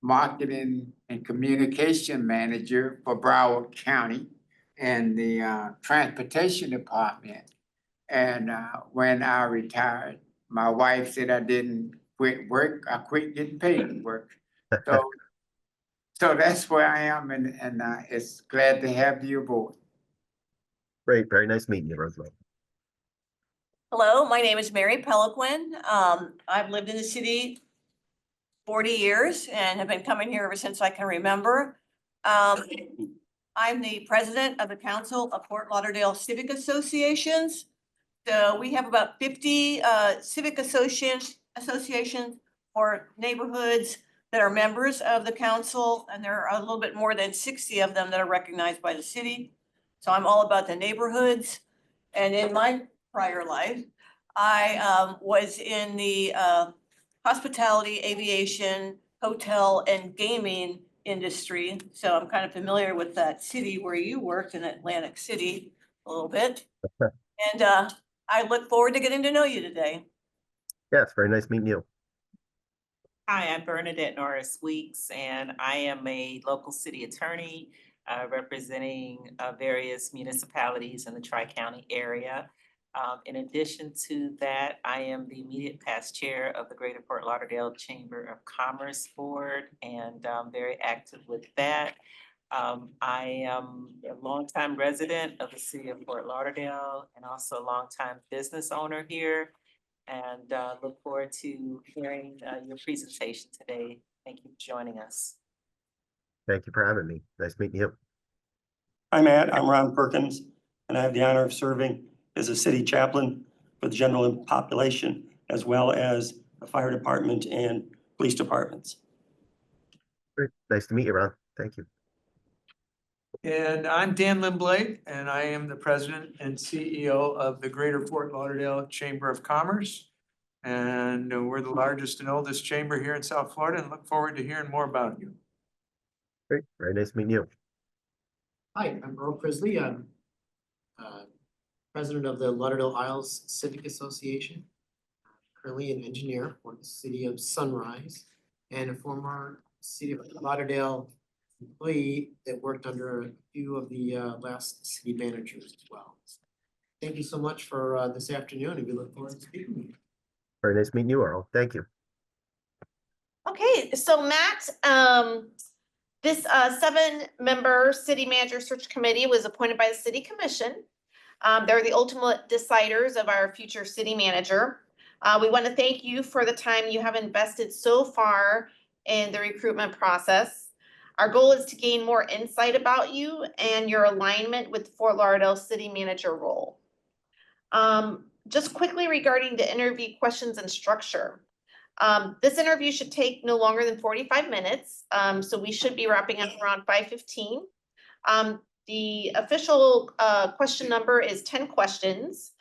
marketing and communication manager for Broward County in the transportation department. And when I retired, my wife said I didn't quit work. I quit getting paid to work. So that's where I am, and it's glad to have you aboard. Great. Very nice meeting you, Roosevelt. Hello, my name is Mary Peliquin. I've lived in the city 40 years and have been coming here ever since I can remember. I'm the president of the Council of Fort Lauderdale Civic Associations. So we have about 50 civic associations or neighborhoods that are members of the council, and there are a little bit more than 60 of them that are recognized by the city. So I'm all about the neighborhoods. And in my prior life, I was in the hospitality, aviation, hotel, and gaming industry. So I'm kind of familiar with that city where you worked in Atlantic City a little bit. And I look forward to getting to know you today. Yeah, it's very nice meeting you. Hi, I'm Bernadette Norris Weeks, and I am a local city attorney representing various municipalities in the Tri-County area. In addition to that, I am the immediate past chair of the Greater Fort Lauderdale Chamber of Commerce Board, and I'm very active with that. I am a longtime resident of the city of Fort Lauderdale and also a longtime business owner here. And look forward to hearing your presentation today. Thank you for joining us. Thank you for having me. Nice meeting you. Hi, Matt. I'm Ron Perkins, and I have the honor of serving as a city chaplain for the general population, as well as the fire department and police departments. Great. Nice to meet you, Ron. Thank you. And I'm Dan Limblade, and I am the president and CEO of the Greater Fort Lauderdale Chamber of Commerce. And we're the largest and oldest chamber here in South Florida, and look forward to hearing more about you. Great. Very nice meeting you. Hi, I'm Earl Prisley. I'm president of the Lauderdale Isles Civic Association, currently an engineer for the city of Sunrise, and a former city of Lauderdale employee that worked under a few of the last city managers as well. Thank you so much for this afternoon, and we look forward to speaking with you. Very nice meeting you, Earl. Thank you. Okay, so Matt, this 7-member city manager search committee was appointed by the city commission. They're the ultimate deciders of our future city manager. We want to thank you for the time you have invested so far in the recruitment process. Our goal is to gain more insight about you and your alignment with the Fort Lauderdale city manager role. Just quickly regarding the interview questions and structure. This interview should take no longer than 45 minutes. So we should be wrapping up around 5:15. The official question number is 10 questions.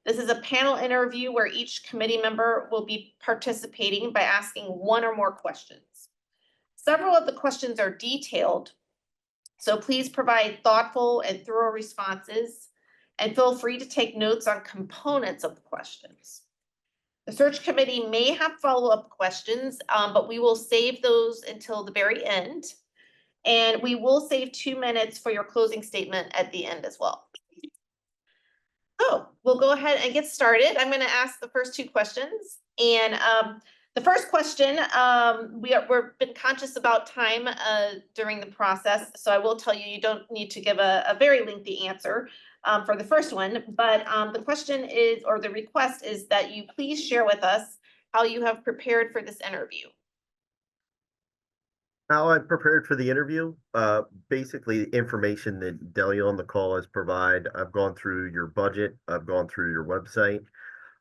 This is a panel interview where each committee member will be participating by asking one or more questions. Several of the questions are detailed, so please provide thoughtful and thorough responses, and feel free to take notes on components of the questions. The search committee may have follow-up questions, but we will save those until the very end. And we will save 2 minutes for your closing statement at the end as well. So we'll go ahead and get started. I'm going to ask the first 2 questions. And The first question, we're been conscious about time during the process, so I will tell you, you don't need to give a very lengthy answer for the first one, but the question is, or the request is that you please share with us how you have prepared for this interview. How I prepared for the interview, basically information that Delia on the call has provided. I've gone through your budget, I've gone through your website.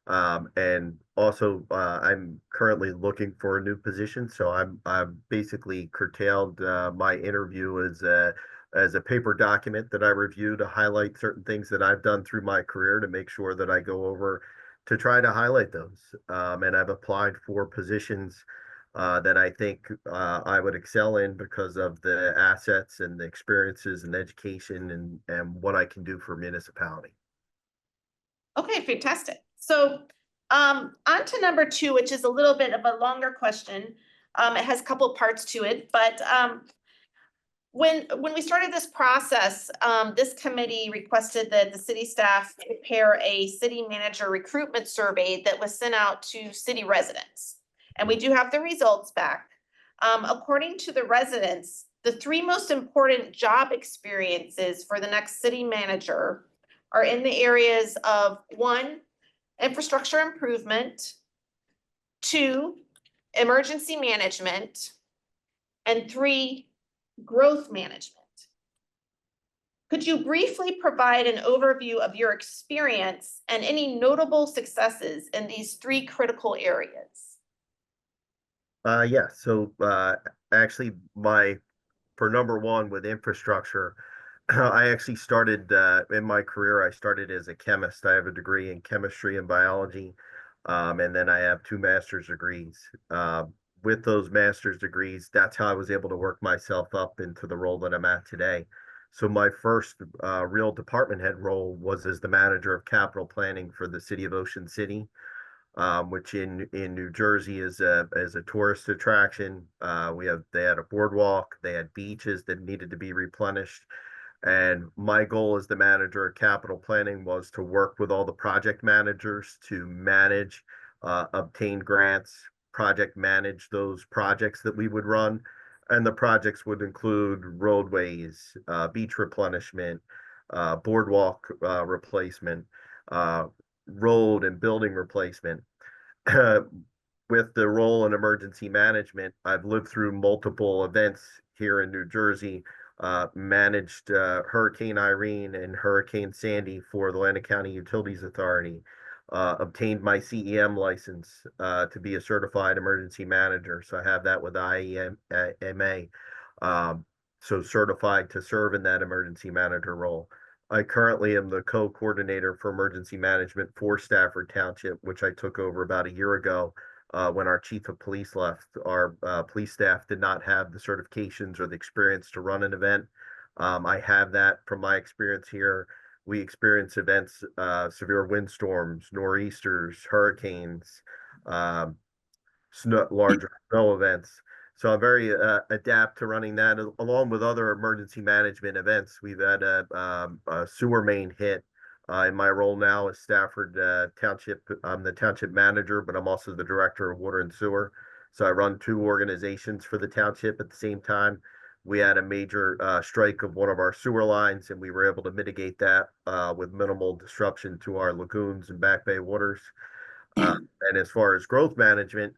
And also, I'm currently looking for a new position, so I'm basically curtailed my interview as a paper document that I review to highlight certain things that I've done through my career to make sure that I go over to try to highlight those. And I've applied for positions that I think I would excel in because of the assets and the experiences and education and what I can do for municipality. Okay, fantastic. So on to number 2, which is a little bit of a longer question. It has a couple parts to it, but when we started this process, this committee requested that the city staff prepare a city manager recruitment survey that was sent out to city residents. And we do have the results back. According to the residents, the 3 most important job experiences for the next city manager are in the areas of 1, infrastructure improvement, 2, emergency management, and 3, growth management. Could you briefly provide an overview of your experience and any notable successes in these 3 critical areas? Yeah, so actually for number 1 with infrastructure, I actually started in my career, I started as a chemist. I have a degree in chemistry and biology, and then I have 2 master's degrees. With those master's degrees, that's how I was able to work myself up into the role that I'm at today. So my first real department head role was as the manager of capital planning for the city of Ocean City, which in New Jersey is a tourist attraction. They had a boardwalk, they had beaches that needed to be replenished. And my goal as the manager of capital planning was to work with all the project managers to manage, obtain grants, project manage those projects that we would run. And the projects would include roadways, beach replenishment, boardwalk replacement, road and building replacement. With the role in emergency management, I've lived through multiple events here in New Jersey. Managed Hurricane Irene and Hurricane Sandy for the Atlantic County Utilities Authority, obtained my CEM license to be a certified emergency manager. So I have that with IEMA. So certified to serve in that emergency manager role. I currently am the co-coordinator for emergency management for Stafford Township, which I took over about a year ago. When our chief of police left, our police staff did not have the certifications or the experience to run an event. I have that from my experience here. We experience events, severe windstorms, nor'easters, hurricanes, larger snow events. So I'm very adept to running that along with other emergency management events. We've had a sewer main hit. In my role now as Stafford Township, I'm the township manager, but I'm also the director of water and sewer. So I run 2 organizations for the township at the same time. We had a major strike of one of our sewer lines, and we were able to mitigate that with minimal disruption to our lagoons and back bay waters. And as far as growth management,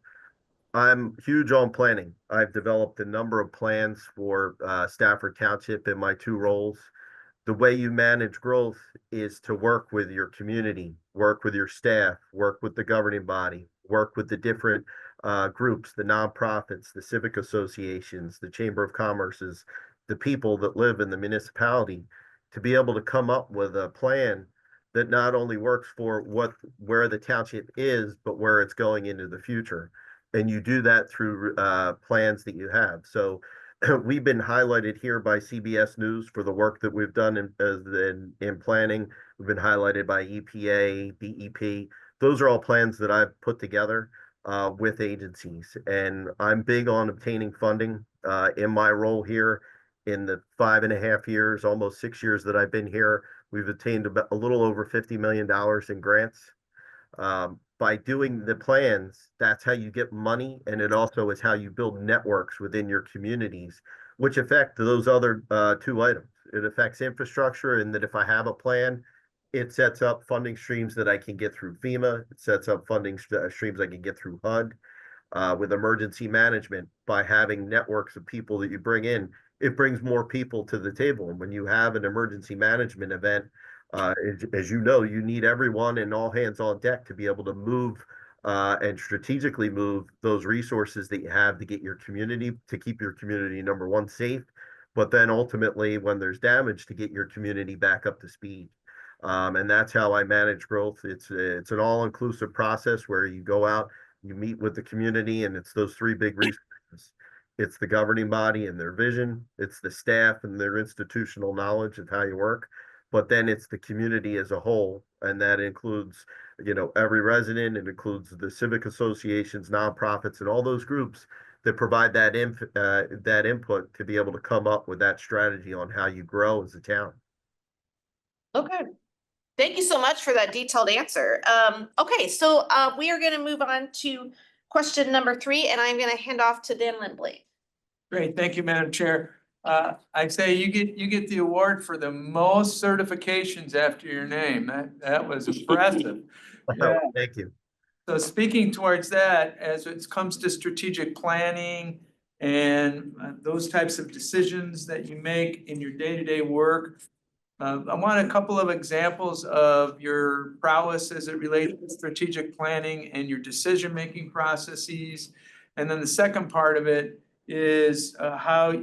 I'm huge on planning. I've developed a number of plans for Stafford Township in my 2 roles. The way you manage growth is to work with your community, work with your staff, work with the governing body, work with the different groups, the nonprofits, the civic associations, the Chamber of Commerce's, the people that live in the municipality, to be able to come up with a plan that not only works for where the township is, but where it's going into the future. And you do that through plans that you have. So we've been highlighted here by CBS News for the work that we've done in planning. We've been highlighted by EPA, DEP. Those are all plans that I've put together with agencies. And I'm big on obtaining funding in my role here. In the 5.5 years, almost 6 years that I've been here, we've obtained a little over $50 million in grants. by doing the plans, that's how you get money, and it also is how you build networks within your communities, which affect those other two items. It affects infrastructure, and that if I have a plan, it sets up funding streams that I can get through FEMA. It sets up funding streams I can get through HUD. With emergency management, by having networks of people that you bring in, it brings more people to the table. And when you have an emergency management event, as you know, you need everyone and all hands on deck to be able to move and strategically move those resources that you have to get your community, to keep your community, number one, safe, but then ultimately when there's damage, to get your community back up to speed. And that's how I manage growth. It's an all-inclusive process where you go out, you meet with the community, and it's those three big resources. It's the governing body and their vision, it's the staff and their institutional knowledge of how you work, but then it's the community as a whole, and that includes, you know, every resident. It includes the civic associations, nonprofits, and all those groups that provide that input to be able to come up with that strategy on how you grow as a town. Okay. Thank you so much for that detailed answer. Okay, so we are gonna move on to question number 3, and I'm gonna hand off to Dan Lindblade. Great, thank you, Madam Chair. I'd say you get the award for the most certifications after your name. That was impressive. Yeah. Thank you. So speaking towards that, as it comes to strategic planning and those types of decisions that you make in your day-to-day work, I want a couple of examples of your prowess as it relates to strategic planning and your decision-making processes. And then the second part of it is how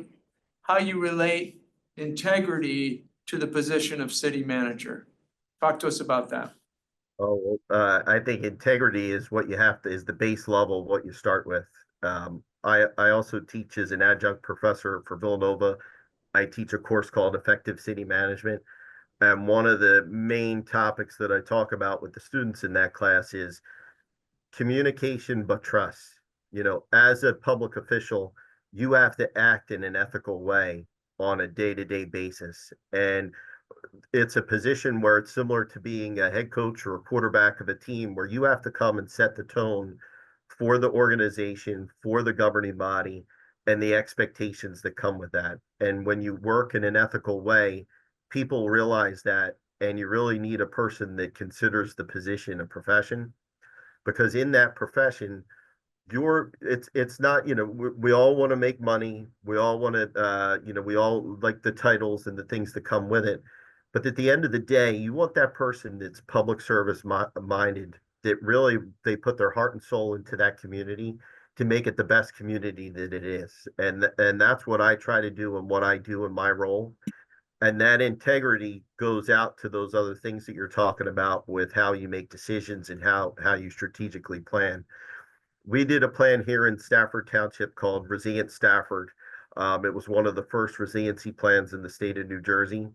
you relate integrity to the position of city manager. Talk to us about that. Oh, I think integrity is what you have to, is the base level, what you start with. I also teach as an adjunct professor for Villanova. I teach a course called Effective City Management. And one of the main topics that I talk about with the students in that class is communication, but trust. You know, as a public official, you have to act in an ethical way on a day-to-day basis. And it's a position where it's similar to being a head coach or a quarterback of a team, where you have to come and set the tone for the organization, for the governing body, and the expectations that come with that. And when you work in an ethical way, people realize that, and you really need a person that considers the position a profession, because in that profession, it's not, you know, we all want to make money. We all want to, you know, we all like the titles and the things that come with it. But at the end of the day, you want that person that's public service minded, that really, they put their heart and soul into that community to make it the best community that it is. And that's what I try to do and what I do in my role. And that integrity goes out to those other things that you're talking about with how you make decisions and how you strategically plan. We did a plan here in Stafford Township called Resilient Stafford. It was one of the first resiliency plans in the state of New Jersey.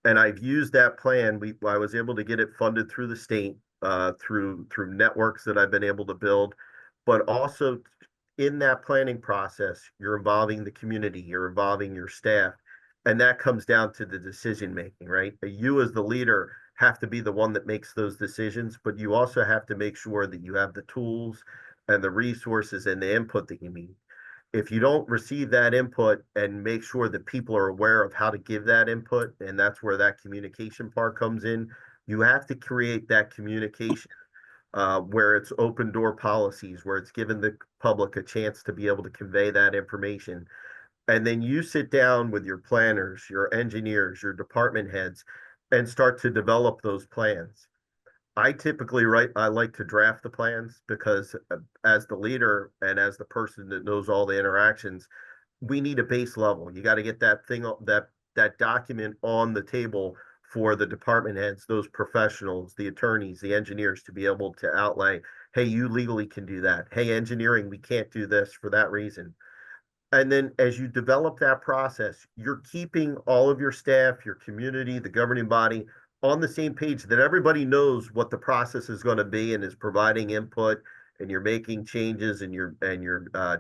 And I've used that plan. I was able to get it funded through the state, through networks that I've been able to build, but also in that planning process, you're involving the community, you're involving your staff, and that comes down to the decision making, right? You as the leader have to be the one that makes those decisions, but you also have to make sure that you have the tools and the resources and the input that you need. If you don't receive that input and make sure that people are aware of how to give that input, and that's where that communication part comes in, you have to create that communication where it's open door policies, where it's given the public a chance to be able to convey that information. And then you sit down with your planners, your engineers, your department heads, and start to develop those plans. I typically I like to draft the plans, because as the leader and as the person that knows all the interactions, we need a base level. You got to get that thing, that document on the table for the department heads, those professionals, the attorneys, the engineers, to be able to outlay, hey, you legally can do that. Hey, engineering, we can't do this for that reason. And then as you develop that process, you're keeping all of your staff, your community, the governing body on the same page, that everybody knows what the process is going to be and is providing input, and you're making changes, and you're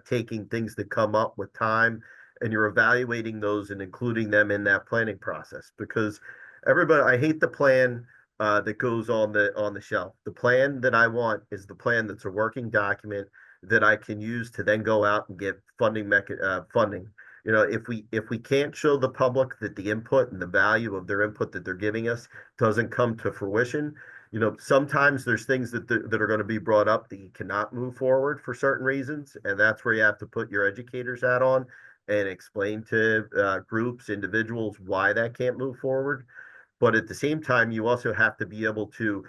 taking things that come up with time, and you're evaluating those and including them in that planning process. Because everybody, I hate the plan that goes on the shelf. The plan that I want is the plan that's a working document that I can use to then go out and get funding. You know, if we can't show the public that the input and the value of their input that they're giving us doesn't come to fruition, you know, sometimes there's things that are going to be brought up that you cannot move forward for certain reasons, and that's where you have to put your educators hat on and explain to groups, individuals why that can't move forward. But at the same time, you also have to be able to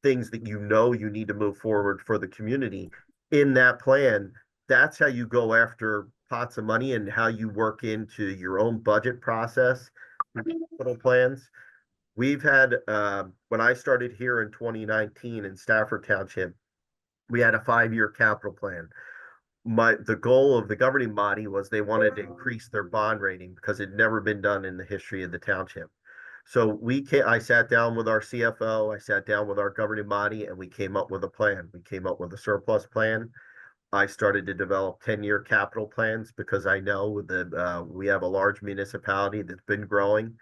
things that you know you need to move forward for the community in that plan. That's how you go after pots of money and how you work into your own budget process, capital plans. We've had, when I started here in 2019 in Stafford Township, we had a 5-year capital plan. The goal of the governing body was they wanted to increase their bond rating because it had never been done in the history of the township. So I sat down with our CFO, I sat down with our governing body, and we came up with a plan. We came up with a surplus plan. I started to develop 10-year capital plans because I know that we have a large municipality that's been growing,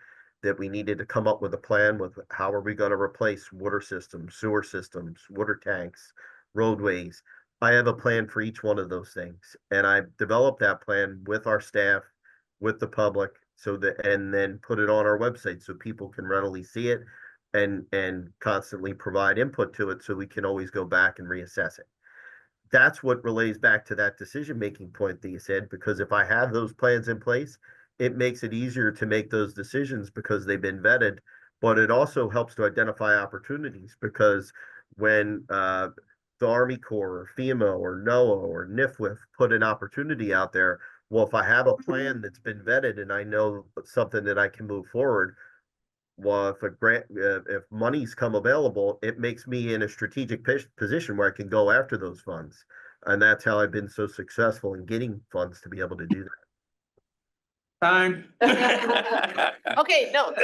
that we needed to come up with a plan with how are we going to replace water systems, sewer systems, water tanks, roadways. I have a plan for each one of those things. And I developed that plan with our staff, with the public, and then put it on our website so people can readily see it and constantly provide input to it so we can always go back and reassess it. That's what relays back to that decision-making point that you said, because if I have those plans in place, it makes it easier to make those decisions because they've been vetted, but it also helps to identify opportunities because when the Army Corps or FEMA or NOAA or NIFWF put an opportunity out there, well, if I have a plan that's been vetted and I know something that I can move forward, well, if money's come available, it makes me in a strategic position where I can go after those funds. And that's how I've been so successful in getting funds to be able to do that. Time. Okay, no.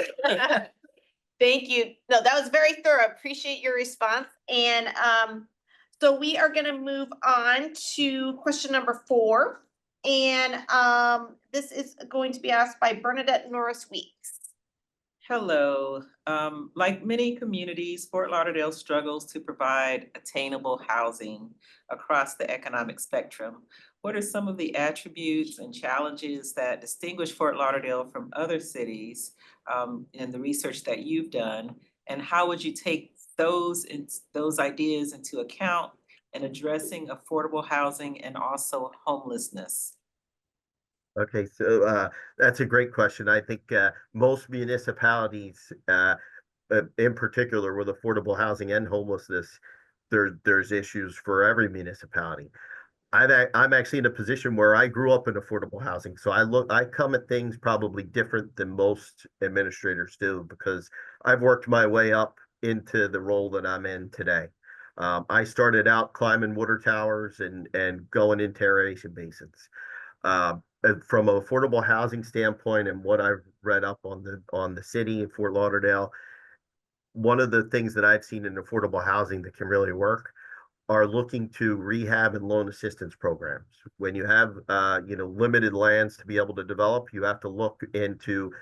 Thank you. No, that was very thorough. Appreciate your response. And so we are going to move on to question number 4. And this is going to be asked by Bernadette Norris Weeks. Hello. Like many communities, Fort Lauderdale struggles to provide attainable housing across the economic spectrum. What are some of the attributes and challenges that distinguish Fort Lauderdale from other cities in the research that you've done? And how would you take those ideas into account in addressing affordable housing and also homelessness? Okay, so that's a great question. I think most municipalities, in particular with affordable housing and homelessness, there's issues for every municipality. I'm actually in a position where I grew up in affordable housing, so I come at things probably different than most administrators do because I've worked my way up into the role that I'm in today. I started out climbing water towers and going into aeration basins. From an affordable housing standpoint and what I've read up on the city of Fort Lauderdale, one of the things that I've seen in affordable housing that can really work are looking to rehab and loan assistance programs. When you have limited lands to be able to develop, you have to look into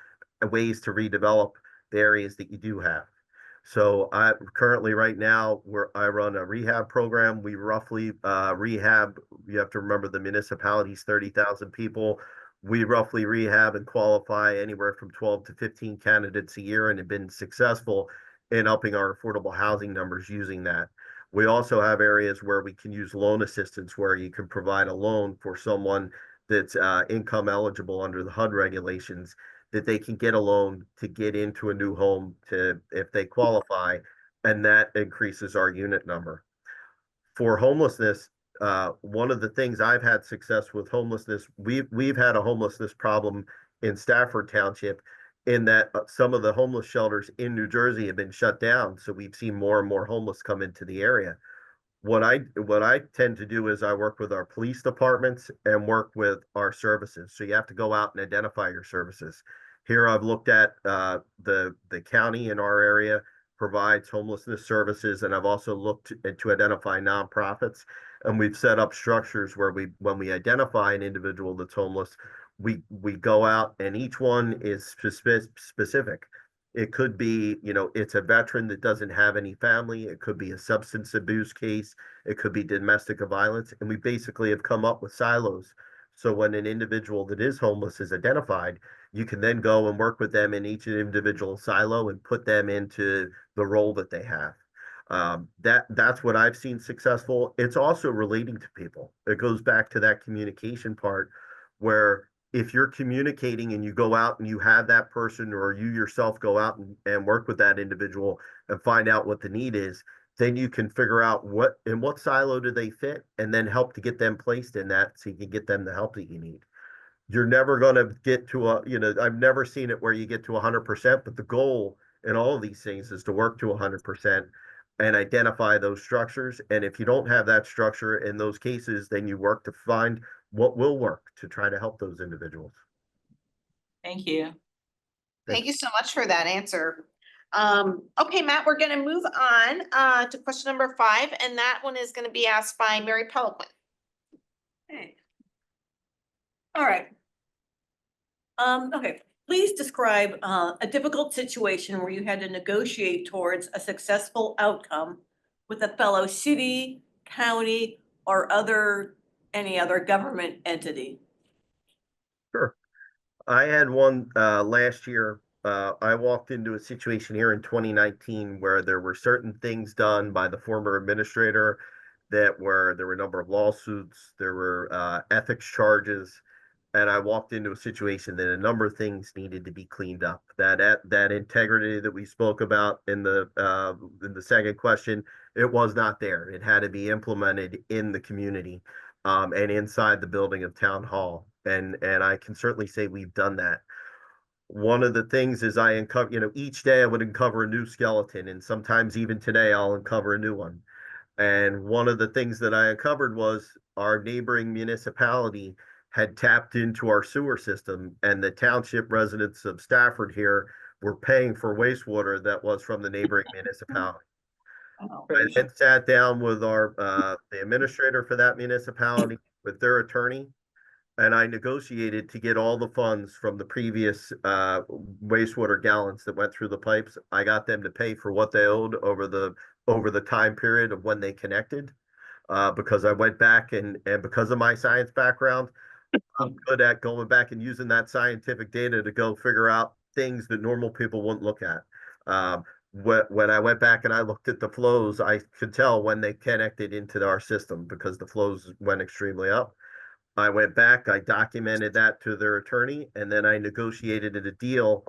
ways to redevelop the areas that you do have. So I currently right now I run a rehab program. We roughly rehab, you have to remember the municipality's 30,000 people. We roughly rehab and qualify anywhere from 12 to 15 candidates a year and have been successful in upping our affordable housing numbers using that. We also have areas where we can use loan assistance where you can provide a loan for someone that's income eligible under the HUD regulations, that they can get a loan to get into a new home if they qualify, and that increases our unit number. For homelessness, one of the things I've had success with homelessness, we've had a homelessness problem in Stafford Township in that some of the homeless shelters in New Jersey have been shut down. So we've seen more and more homeless come into the area. What I tend to do is I work with our police departments and work with our services. So you have to go out and identify your services. Here I've looked at the county in our area provides homelessness services, and I've also looked to identify nonprofits. And we've set up structures where when we identify an individual that's homeless, we go out and each one is specific. It could be, it's a veteran that doesn't have any family. It could be a substance abuse case. It could be domestic violence. And we basically have come up with silos. So when an individual that is homeless is identified, you can then go and work with them in each individual silo and put them into the role that they have. That's what I've seen successful. It's also relating to people. It goes back to that communication part where if you're communicating and you go out and you have that person or you yourself go out and work with that individual and find out what the need is, then you can figure out what silo do they fit and then help to get them placed in that so you can get them the help that you need. You're never going to get to I've never seen it where you get to 100%, but the goal in all of these things is to work to 100% and identify those structures. And if you don't have that structure in those cases, then you work to find what will work to try to help those individuals. Thank you. Thank you so much for that answer. Okay, Matt, we're gonna move on to question number 5, and that one is gonna be asked by Mary Peliquin. Okay. All right. Okay, please describe a difficult situation where you had to negotiate towards a successful outcome with a fellow city, county, or any other government entity. Sure. I had one last year. I walked into a situation here in 2019 where there were certain things done by the former administrator there were a number of lawsuits, there were ethics charges, and I walked into a situation that a number of things needed to be cleaned up. That integrity that we spoke about in the second question, it was not there. It had to be implemented in the community and inside the building of Town Hall. And I can certainly say we've done that. One of the things is I uncover, each day I would uncover a new skeleton, and sometimes even today I'll uncover a new one. And one of the things that I uncovered was our neighboring municipality had tapped into our sewer system, and the township residents of Stafford here were paying for wastewater that was from the neighboring municipality. I then sat down with the administrator for that municipality, with their attorney, and I negotiated to get all the funds from the previous wastewater gallons that went through the pipes. I got them to pay for what they owed over the time period of when they connected, because I went back and because of my science background, I'm good at going back and using that scientific data to go figure out things that normal people wouldn't look at. When I went back and I looked at the flows, I could tell when they connected into our system because the flows went extremely up. I went back, I documented that to their attorney, and then I negotiated a deal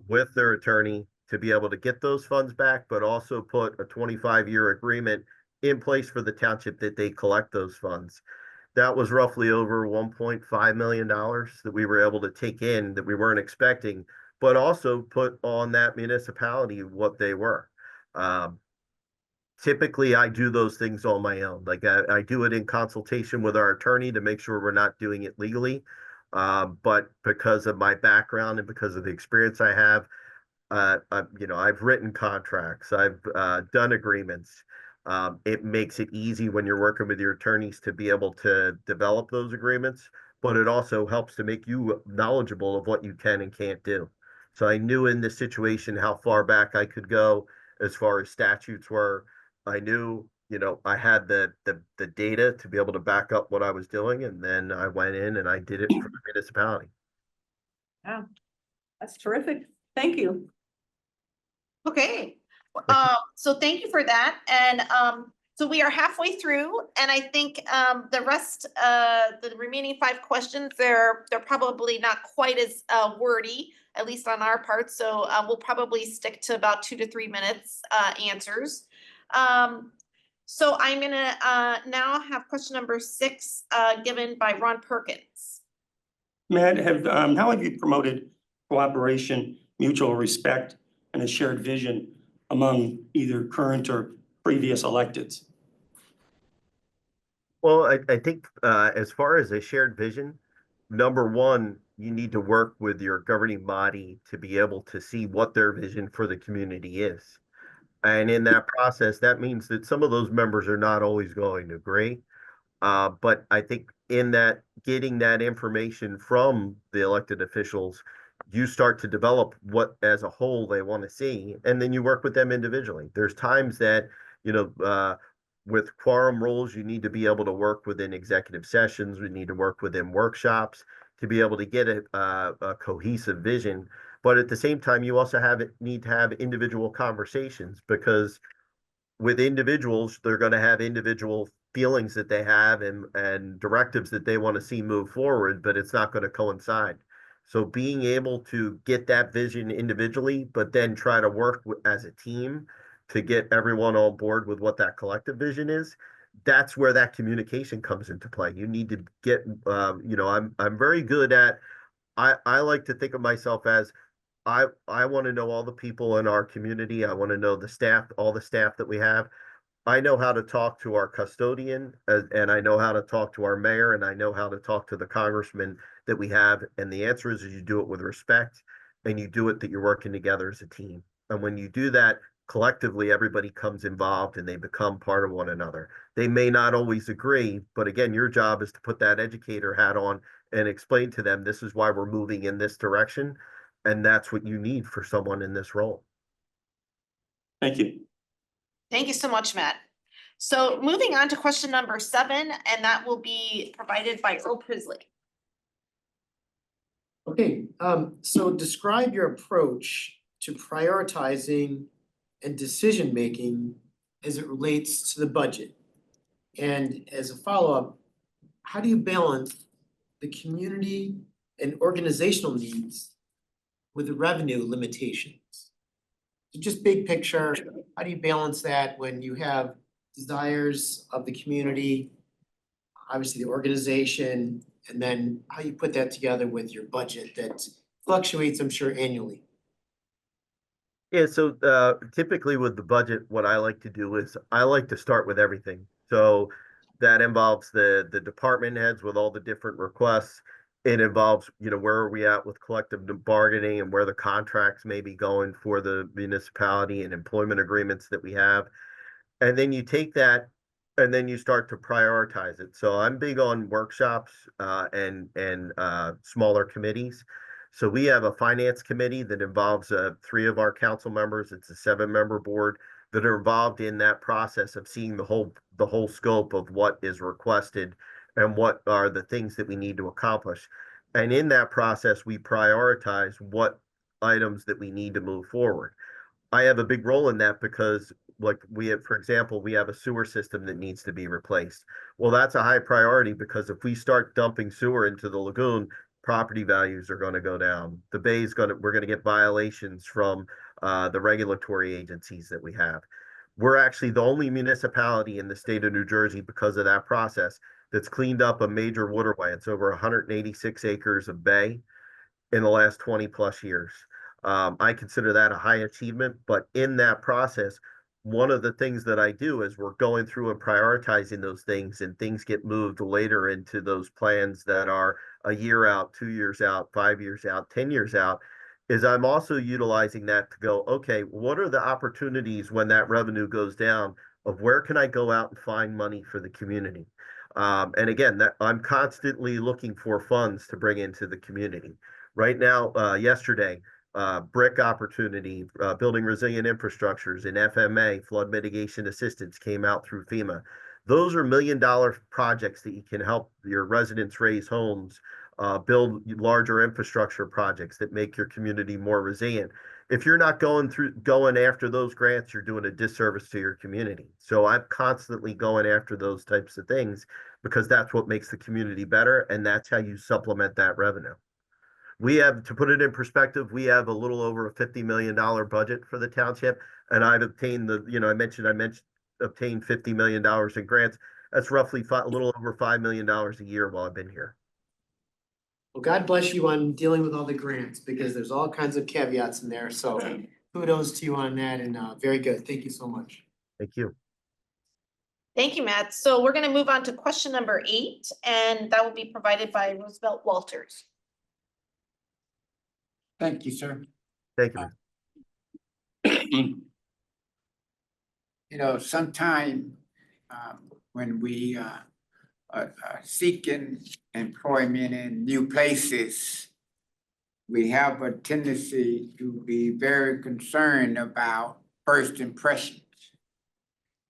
with their attorney to be able to get those funds back, but also put a 25-year agreement in place for the township that they collect those funds. That was roughly over $1.5 million that we were able to take in that we weren't expecting, but also put on that municipality what they were. Typically, I do those things on my own. Like I do it in consultation with our attorney to make sure we're not doing it legally. But because of my background and because of the experience I have, I've written contracts, I've done agreements. It makes it easy when you're working with your attorneys to be able to develop those agreements, but it also helps to make you knowledgeable of what you can and can't do. So I knew in this situation how far back I could go as far as statutes were. I knew, I had the data to be able to back up what I was doing, and then I went in and I did it for the municipality. Wow, that's terrific. Thank you. Okay, so thank you for that. And so we are halfway through, and I think the rest, the remaining 5 questions, they're probably not quite as wordy, at least on our part. So we'll probably stick to about 2 to 3 minutes answers. So I'm gonna now have question number 6 given by Ron Perkins. Matt, how have you promoted cooperation, mutual respect, and a shared vision among either current or previous electeds? Well, I think as far as a shared vision, number one, you need to work with your governing body to be able to see what their vision for the community is. And in that process, that means that some of those members are not always going to agree. But I think in that getting that information from the elected officials, you start to develop what as a whole they want to see, and then you work with them individually. There's times that, with quorum rules, you need to be able to work within executive sessions. We need to work within workshops to be able to get a cohesive vision. But at the same time, you also need to have individual conversations, because with individuals, they're going to have individual feelings that they have and directives that they want to see move forward, but it's not going to coincide. So being able to get that vision individually, but then try to work as a team to get everyone on board with what that collective vision is, that's where that communication comes into play. You need to get, I'm very good at, I like to think of myself as, I want to know all the people in our community. I want to know the staff, all the staff that we have. I know how to talk to our custodian, and I know how to talk to our mayor, and I know how to talk to the congressman that we have. And the answer is you do it with respect, and you do it that you're working together as a team. And when you do that collectively, everybody comes involved and they become part of one another. They may not always agree, but again, your job is to put that educator hat on and explain to them, this is why we're moving in this direction. And that's what you need for someone in this role. Thank you. Thank you so much, Matt. So moving on to question number 7, and that will be provided by Earl Prisley. Okay, so describe your approach to prioritizing and decision-making as it relates to the budget. And as a follow-up, how do you balance the community and organizational needs with the revenue limitations? So just big picture, how do you balance that when you have desires of the community, obviously the organization, and then how you put that together with your budget that fluctuates, I'm sure, annually? Yeah, so typically with the budget, what I like to do is I like to start with everything. So that involves the department heads with all the different requests. It involves, where are we at with collective bargaining and where the contracts may be going for the municipality and employment agreements that we have. And then you take that and then you start to prioritize it. So I'm big on workshops and smaller committees. So we have a finance committee that involves 3 of our council members. It's a 7-member board that are involved in that process of seeing the whole scope of what is requested and what are the things that we need to accomplish. And in that process, we prioritize what items that we need to move forward. I have a big role in that because, like, for example, we have a sewer system that needs to be replaced. Well, that's a high priority because if we start dumping sewer into the lagoon, property values are going to go down. The bay is we're going to get violations from the regulatory agencies that we have. We're actually the only municipality in the state of New Jersey, because of that process, that's cleaned up a major waterway. It's over 186 acres of bay in the last 20 plus years. I consider that a high achievement, but in that process, one of the things that I do is we're going through and prioritizing those things, and things get moved later into those plans that are a year out, 2 years out, 5 years out, 10 years out, is I'm also utilizing that to go, okay, what are the opportunities when that revenue goes down of where can I go out and find money for the community? And again, that I'm constantly looking for funds to bring into the community. Right now, yesterday, BRIC opportunity, building resilient infrastructures, and FMA, flood mitigation assistance, came out through FEMA. Those are $1 million projects that you can help your residents raise homes, build larger infrastructure projects that make your community more resilient. If you're not going after those grants, you're doing a disservice to your community. So I'm constantly going after those types of things because that's what makes the community better, and that's how you supplement that revenue. We have, to put it in perspective, we have a little over a $50 million budget for the township, and I've obtained I mentioned obtained $50 million in grants. That's roughly a little over $5 million a year while I've been here. Well, God bless you on dealing with all the grants, because there's all kinds of caveats in there. So kudos to you on that, and very good. Thank you so much. Thank you. Thank you, Matt. So we're going to move on to question number 8, and that will be provided by Roosevelt Walters. Thank you, sir. Thank you. Sometime when we are seeking employment in new places, we have a tendency to be very concerned about first impressions.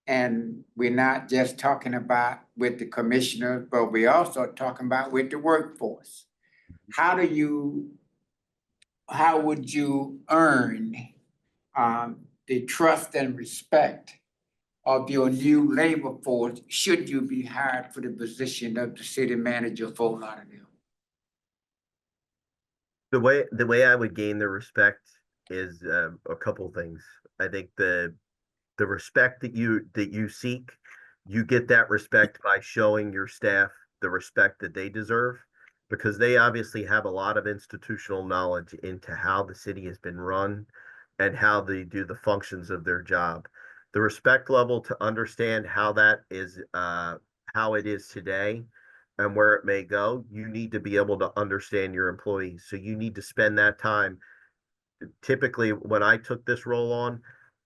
And we're not just talking about with the commissioners, but we're also talking about with the workforce. How would you earn the trust and respect of your new labor force should you be hired for the position of the city manager of Fort Lauderdale? The way I would gain the respect is a couple things. I think the respect that you seek, you get that respect by showing your staff the respect that they deserve, because they obviously have a lot of institutional knowledge into how the city has been run and how they do the functions of their job. The respect level to understand how that is, how it is today and where it may go, you need to be able to understand your employees. So you need to spend that time. Typically, when I took this role on,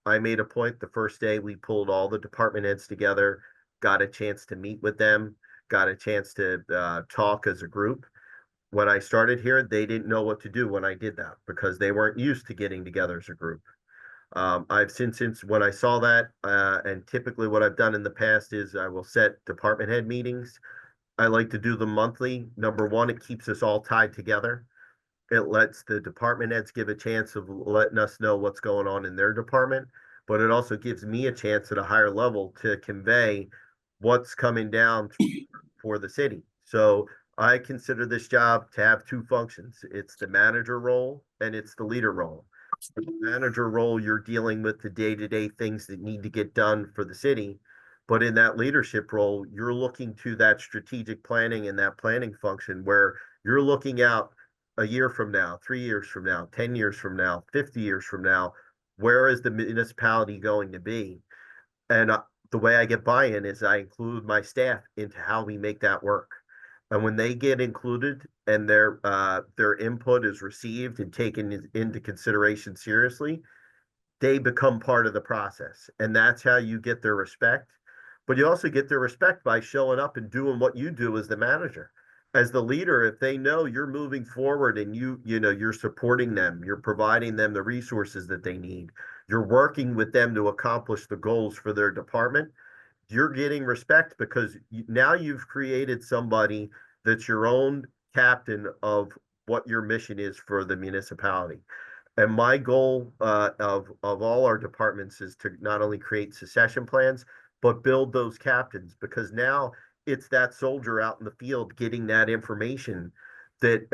I made a point the first day we pulled all the department heads together, got a chance to meet with them, got a chance to talk as a group. When I started here, they didn't know what to do when I did that because they weren't used to getting together as a group. I've since when I saw that, and typically what I've done in the past is I will set department head meetings. I like to do them monthly. Number one, it keeps us all tied together. It lets the department heads give a chance of letting us know what's going on in their department, but it also gives me a chance at a higher level to convey what's coming down for the city. So I consider this job to have two functions. It's the manager role and it's the leader role. For the manager role, you're dealing with the day-to-day things that need to get done for the city. But in that leadership role, you're looking to that strategic planning and that planning function where you're looking out a year from now, 3 years from now, 10 years from now, 50 years from now, where is the municipality going to be? And the way I get buy-in is I include my staff into how we make that work. And when they get included and their input is received and taken into consideration seriously, they become part of the process. And that's how you get their respect. But you also get their respect by showing up and doing what you do as the manager. As the leader, if they know you're moving forward and you're supporting them, you're providing them the resources that they need, you're working with them to accomplish the goals for their department, you're getting respect because now you've created somebody that's your own captain of what your mission is for the municipality. And my goal of all our departments is to not only create succession plans, but build those captains, because now it's that soldier out in the field getting that information that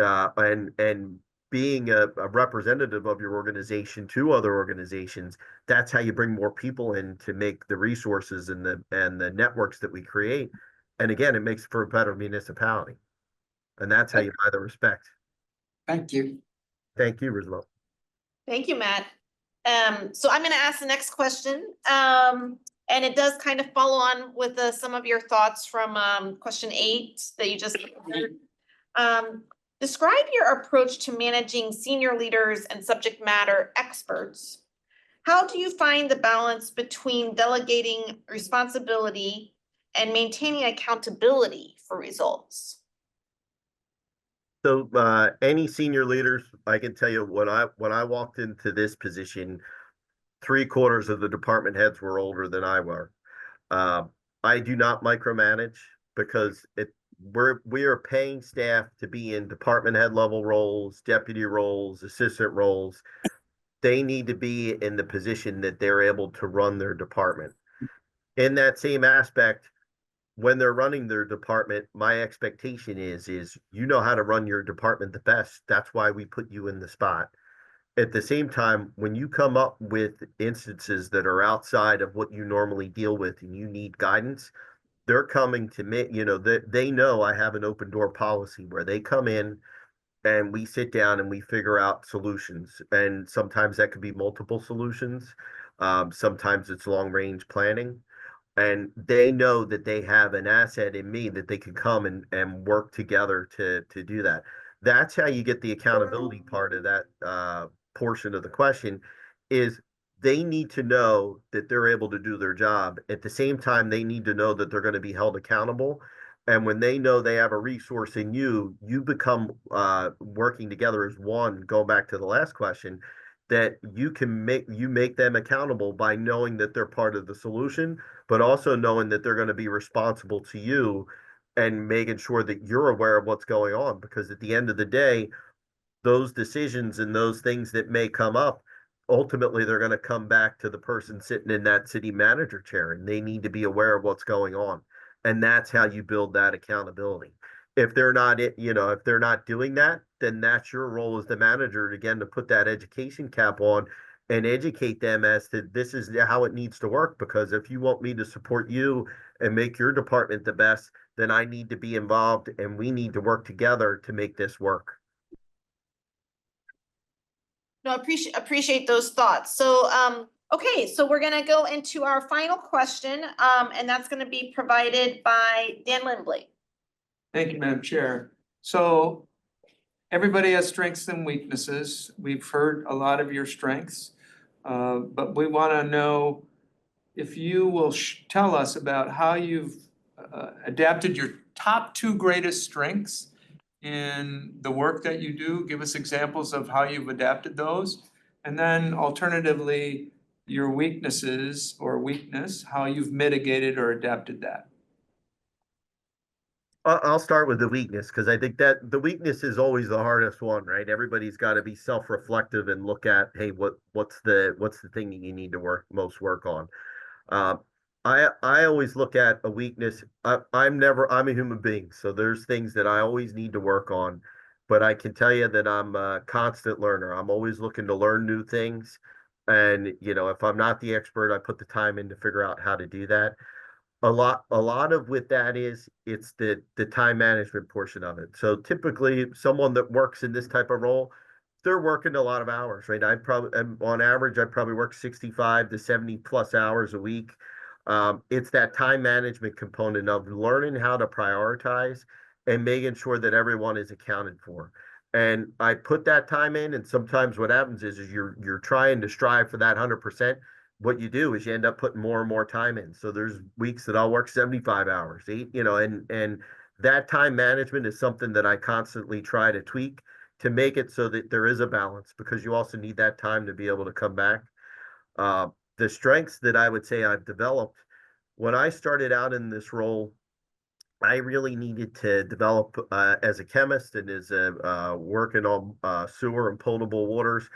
and being a representative of your organization to other organizations. That's how you bring more people in to make the resources and the networks that we create. And again, it makes for a better municipality. And that's how you buy the respect. Thank you. Thank you, Roosevelt. Thank you, Matt. So I'm gonna ask the next question. And it does kind of follow on with some of your thoughts from question 8 that you just heard. Describe your approach to managing senior leaders and subject matter experts. How do you find the balance between delegating responsibility and maintaining accountability for results? So any senior leaders, I can tell you when I walked into this position, 3/4 of the department heads were older than I were. I do not micromanage because we are paying staff to be in department head level roles, deputy roles, assistant roles. They need to be in the position that they're able to run their department. In that same aspect, when they're running their department, my expectation is you know how to run your department the best. That's why we put you in the spot. At the same time, when you come up with instances that are outside of what you normally deal with and you need guidance, they're coming to me, they know I have an open door policy where they come in and we sit down and we figure out solutions. And sometimes that could be multiple solutions. Sometimes it's long range planning. And they know that they have an asset in me that they can come and work together to do that. That's how you get the accountability part of that portion of the question is they need to know that they're able to do their job. At the same time, they need to know that they're going to be held accountable. And when they know they have a resource in you, you become working together as one, going back to the last question, that you make them accountable by knowing that they're part of the solution, but also knowing that they're going to be responsible to you and making sure that you're aware of what's going on. Because at the end of the day, those decisions and those things that may come up, ultimately they're going to come back to the person sitting in that city manager chair, and they need to be aware of what's going on. And that's how you build that accountability. If they're not, if they're not doing that, then that's your role as the manager, again, to put that education cap on and educate them as to this is how it needs to work. Because if you want me to support you and make your department the best, then I need to be involved, and we need to work together to make this work. No, appreciate those thoughts. So, okay, so we're gonna go into our final question, and that's gonna be provided by Dan Lindblade. Thank you, Madam Chair. So everybody has strengths and weaknesses. We've heard a lot of your strengths, but we want to know if you will tell us about how you've adapted your top 2 greatest strengths in the work that you do. Give us examples of how you've adapted those. And then alternatively, your weaknesses or weakness, how you've mitigated or adapted that. I'll start with the weakness, because I think that the weakness is always the hardest one, right? Everybody's got to be self-reflective and look at, hey, what's the thing that you need to most work on. I always look at a weakness. I'm a human being, so there's things that I always need to work on. But I can tell you that I'm a constant learner. I'm always looking to learn new things. And, if I'm not the expert, I put the time in to figure out how to do that. A lot of with that is it's the time management portion of it. So typically someone that works in this type of role, they're working a lot of hours, right? On average, I probably work 65 to 70 plus hours a week. It's that time management component of learning how to prioritize and making sure that everyone is accounted for. And I put that time in, and sometimes what happens is you're trying to strive for that 100%. What you do is you end up putting more and more time in. So there's weeks that I'll work 75 hours, and that time management is something that I constantly try to tweak to make it so that there is a balance, because you also need that time to be able to come back. The strengths that I would say I've developed when I started out in this role, I really needed to develop as a chemist and as working on sewer and potable waters.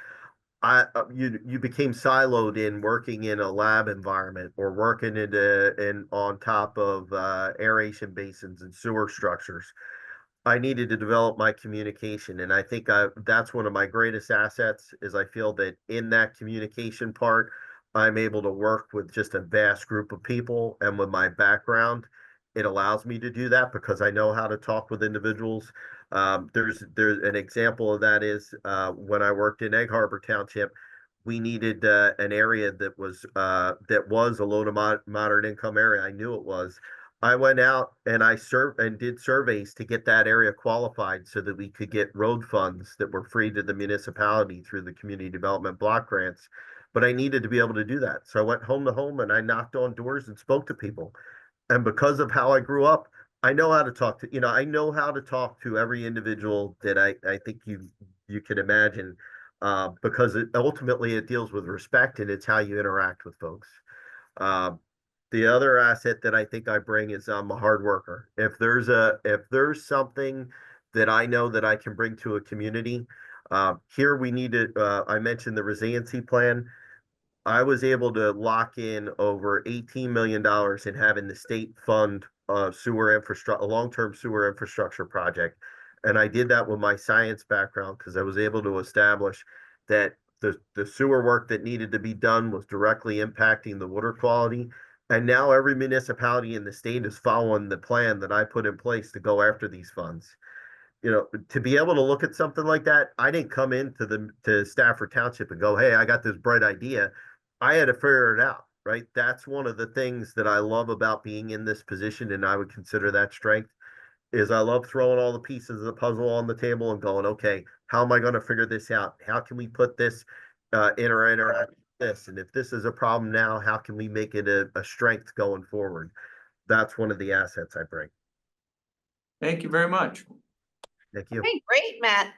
You became siloed in working in a lab environment or working on top of aeration basins and sewer structures. I needed to develop my communication, and I think that's one of my greatest assets. Is I feel that in that communication part, I'm able to work with just a vast group of people, and with my background, it allows me to do that because I know how to talk with individuals. There's an example of that is when I worked in Egg Harbor Township, we needed an area that was a low to moderate income area. I knew it was. I went out and I did surveys to get that area qualified so that we could get road funds that were free to the municipality through the community development block grants. But I needed to be able to do that. So I went home to home and I knocked on doors and spoke to people. And because of how I grew up, I know how to talk to, I know how to talk to every individual that I think you can imagine, because ultimately it deals with respect and it's how you interact with folks. The other asset that I think I bring is I'm a hard worker. If there's something that I know that I can bring to a community, here we need to, I mentioned the resiliency plan. I was able to lock in over $18 million in having the state fund a long-term sewer infrastructure project. And I did that with my science background because I was able to establish that the sewer work that needed to be done was directly impacting the water quality. And now every municipality in the state is following the plan that I put in place to go after these funds. To be able to look at something like that, I didn't come to Stafford Township and go, hey, I got this bright idea. I had to figure it out, right? That's one of the things that I love about being in this position, and I would consider that strength, is I love throwing all the pieces of the puzzle on the table and going, okay, how am I going to figure this out? How can we put this interact with this? And if this is a problem now, how can we make it a strength going forward? That's one of the assets I bring. Thank you very much. Thank you. Okay, great, Matt.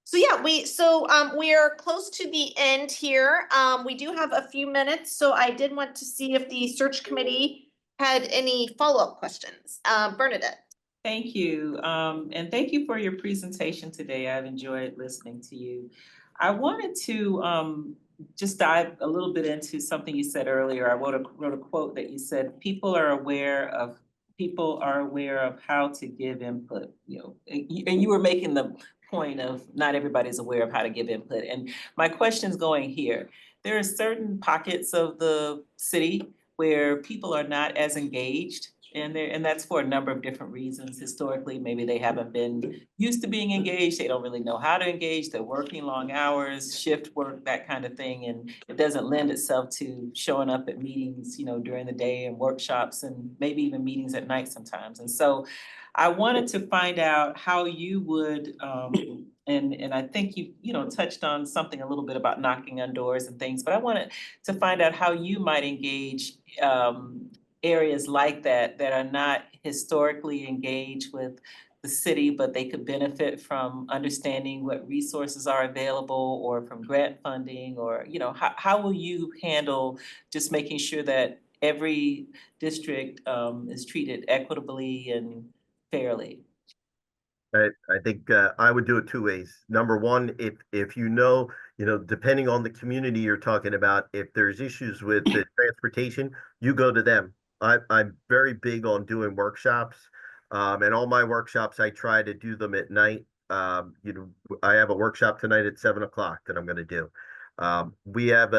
So yeah, we are close to the end here. We do have a few minutes, so I did want to see if the search committee had any follow-up questions. Bernadette. Thank you, and thank you for your presentation today. I've enjoyed listening to you. I wanted to just dive a little bit into something you said earlier. I wrote a quote that you said, people are aware of how to give input, you know, and you were making the point of not everybody's aware of how to give input. And my question's going here. There are certain pockets of the city where people are not as engaged, and that's for a number of different reasons. Historically, maybe they haven't been used to being engaged, they don't really know how to engage, they're working long hours, shift work, that kind of thing, and it doesn't lend itself to showing up at meetings, you know, during the day and workshops and maybe even meetings at night sometimes. And so I wanted to find out how you would, and I think you know, touched on something a little bit about knocking on doors and things, but I wanted to find out how you might engage areas like that are not historically engaged with the city, but they could benefit from understanding what resources are available or from grant funding, or, you know, how will you handle just making sure that every district is treated equitably and fairly? I think I would do it two ways. Number one, if you know, depending on the community you're talking about, if there's issues with the transportation, you go to them. I'm very big on doing workshops. And all my workshops, I try to do them at night. I have a workshop tonight at 7 o'clock that I'm going to do. We have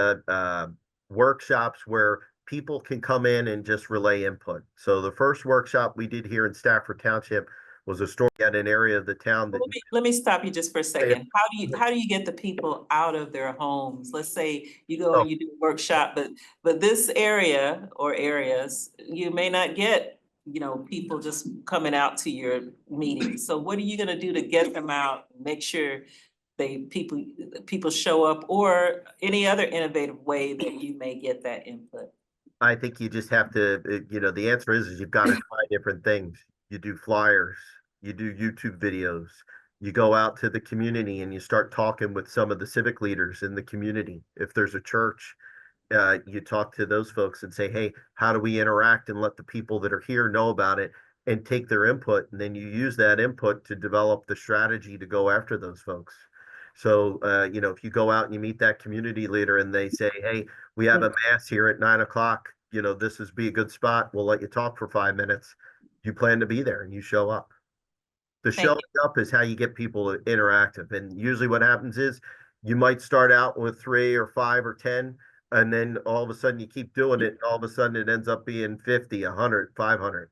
workshops where people can come in and just relay input. So the first workshop we did here in Stafford Township was a story at an area of the town that. Let me stop you just for a second. How do you get the people out of their homes? Let's say you go and you do a workshop, but this area or areas, you may not get, you know, people just coming out to your meetings. So what are you gonna do to get them out, make sure people show up, or any other innovative way that you may get that input? I think you just have to, the answer is you've got to try different things. You do flyers, you do YouTube videos, you go out to the community and you start talking with some of the civic leaders in the community. If there's a church, you talk to those folks and say, hey, how do we interact, and let the people that are here know about it and take their input. And then you use that input to develop the strategy to go after those folks. So, if you go out and you meet that community leader and they say, hey, we have a mass here at 9 o'clock, this is be a good spot. We'll let you talk for 5 minutes. You plan to be there and you show up. The showing up is how you get people interactive. And usually what happens is you might start out with 3 or 5 or 10, and then all of a sudden you keep doing it. And all of a sudden it ends up being 50, 100, 500.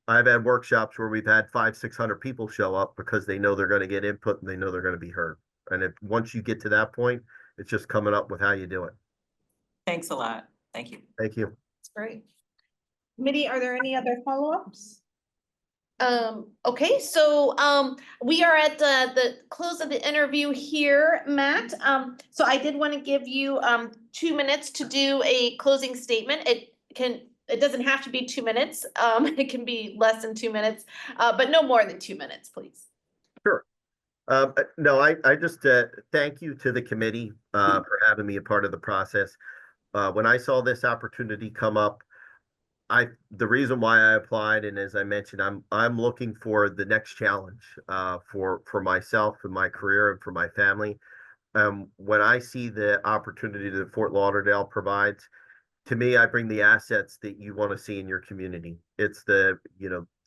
I've had workshops where we've had 500, 600 people show up because they know they're going to get input and they know they're going to be heard. And once you get to that point, it's just coming up with how you do it. Thanks a lot. Thank you. Thank you. That's great. Mitty, are there any other follow-ups? Okay, so we are at the close of the interview here, Matt. So I did want to give you 2 minutes to do a closing statement. It doesn't have to be 2 minutes. It can be less than 2 minutes, but no more than 2 minutes, please. Sure. No, I just thank you to the committee for having me a part of the process. When I saw this opportunity come up, the reason why I applied, and as I mentioned, I'm looking for the next challenge for myself and my career and for my family. When I see the opportunity that Fort Lauderdale provides, to me, I bring the assets that you want to see in your community. It's the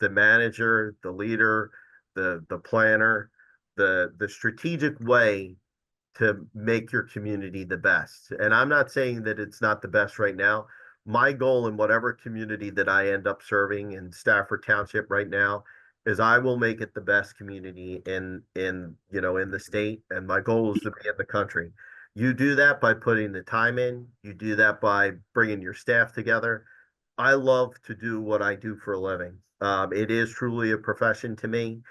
manager, the leader, the planner, the strategic way to make your community the best. And I'm not saying that it's not the best right now. My goal in whatever community that I end up serving in Stafford Township right now is I will make it the best community in the state. And my goal is to be in the country. You do that by putting the time in. You do that by bringing your staff together. I love to do what I do for a living. It is truly a profession to me.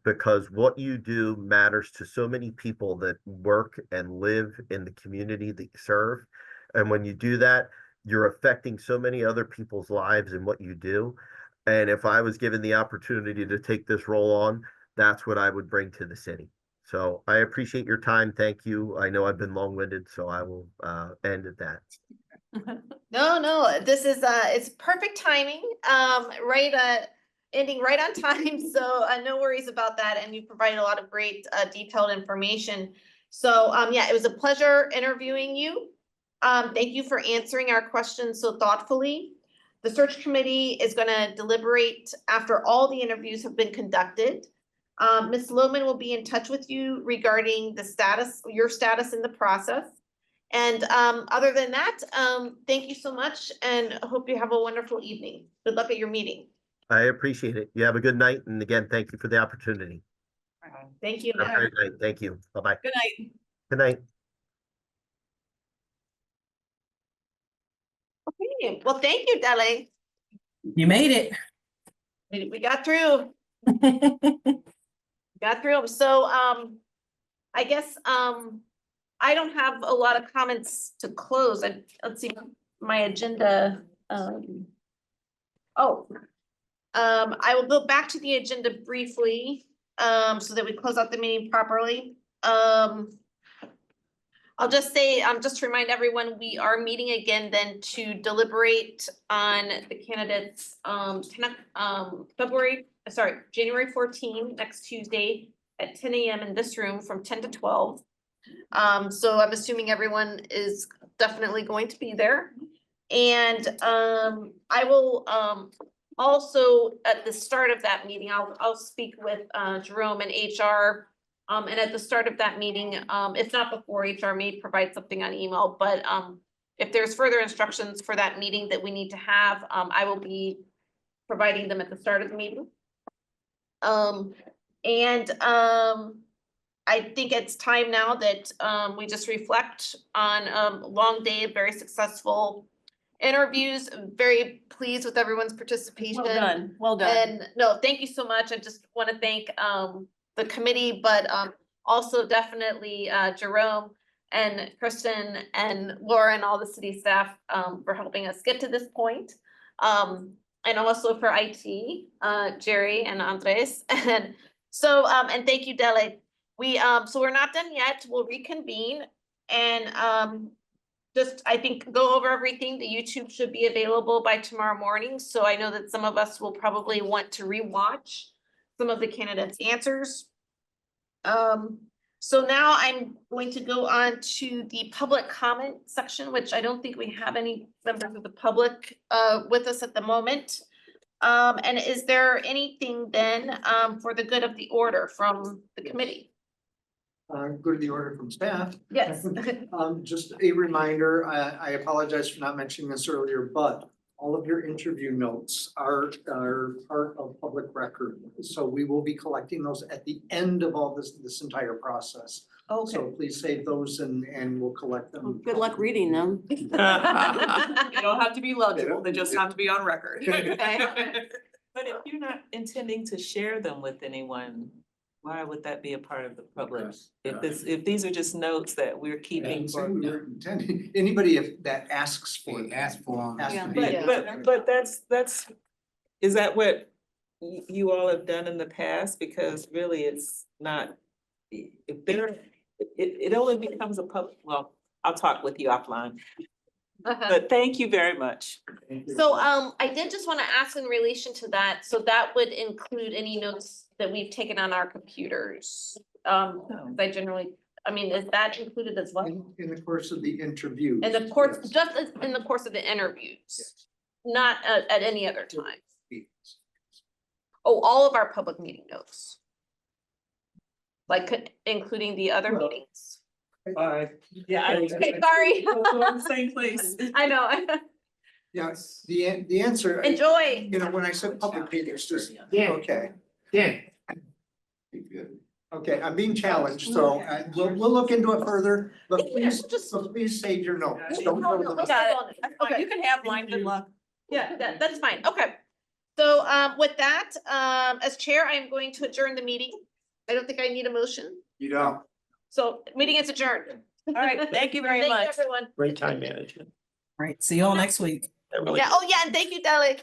Because what you do matters to so many people that work and live in the community that you serve. And when you do that, you're affecting so many other people's lives in what you do. And if I was given the opportunity to take this role on, that's what I would bring to the city. So I appreciate your time. Thank you. I know I've been long-winded, so I will end at that. No, this is, it's perfect timing, ending right on time, so no worries about that, and you provided a lot of great detailed information. So, yeah, it was a pleasure interviewing you. Thank you for answering our questions so thoughtfully. The search committee is gonna deliberate after all the interviews have been conducted. Ms. Lohman will be in touch with you regarding the status, your status in the process. And other than that, thank you so much, and I hope you have a wonderful evening. Good luck at your meeting. I appreciate it. You have a good night. And again, thank you for the opportunity. Thank you. Have a great night. Thank you. Bye-bye. Good night. Good night. Okay, well, thank you, Dele. You made it. We got through. Got through them. So, I guess, I don't have a lot of comments to close. Let's see, my agenda, I will go back to the agenda briefly, so that we close out the meeting properly. I'll just say, just to remind everyone, we are meeting again then to deliberate on the candidates, January 14, next Tuesday at 10 a.m. in this room from 10 to 12. So I'm assuming everyone is definitely going to be there. And I will also at the start of that meeting, I'll speak with Jerome and HR. And at the start of that meeting, if not before, HR may provide something on email, but if there's further instructions for that meeting that we need to have, I will be providing them at the start of the meeting. I think it's time now that we just reflect on a long day of very successful interviews. I'm very pleased with everyone's participation. Well done, well done. And no, thank you so much. I just want to thank the committee, but also definitely Jerome and Kristen and Laura and all the city staff for helping us get to this point. And also for IT, Jerry and Andres. And so, and thank you, Dele. So we're not done yet. We'll reconvene and just, I think, go over everything. The YouTube should be available by tomorrow morning. So I know that some of us will probably want to rewatch some of the candidates' answers. So now I'm going to go on to the public comment section, which I don't think we have any members of the public with us at the moment. And is there anything then for the good of the order from the committee? Go to the order from staff. Yes. Just a reminder, I apologize for not mentioning this earlier, but all of your interview notes are part of public record. So we will be collecting those at the end of all this entire process. Okay. So please save those and we'll collect them. Good luck reading them. You don't have to be legible, they just have to be on record. But if you're not intending to share them with anyone, why would that be a part of the public? If these are just notes that we're keeping for. Anybody that asks for it. Ask for has to be- But that's, is that what you all have done in the past? Because really it's not, if there, it only becomes a public, well, I'll talk with you offline. But thank you very much. So I did just want to ask in relation to that, so that would include any notes that we've taken on our computers. I generally, I mean, is that included as well? In the course of the interview. In the course, just as in the course of the interviews, not at any other time. Oh, all of our public meeting notes. Like including the other meetings. Yeah. Okay, sorry. We're in the same place. I know. Yeah, the answer. Enjoy. You know, when I said public meetings, just, Yeah. okay. Yeah. Okay, I'm being challenged, so we'll look into it further, but please, please save your notes. Don't throw them out. Got it. Okay. You can have mine, good luck. Yeah, that's fine. Okay. So with that, as chair, I am going to adjourn the meeting. I don't think I need a motion. You don't. So meeting is adjourned. All right, thank you very Thank you, much. everyone. Great time management. All right, see you all next week. Yeah, oh yeah, and thank you, Dele.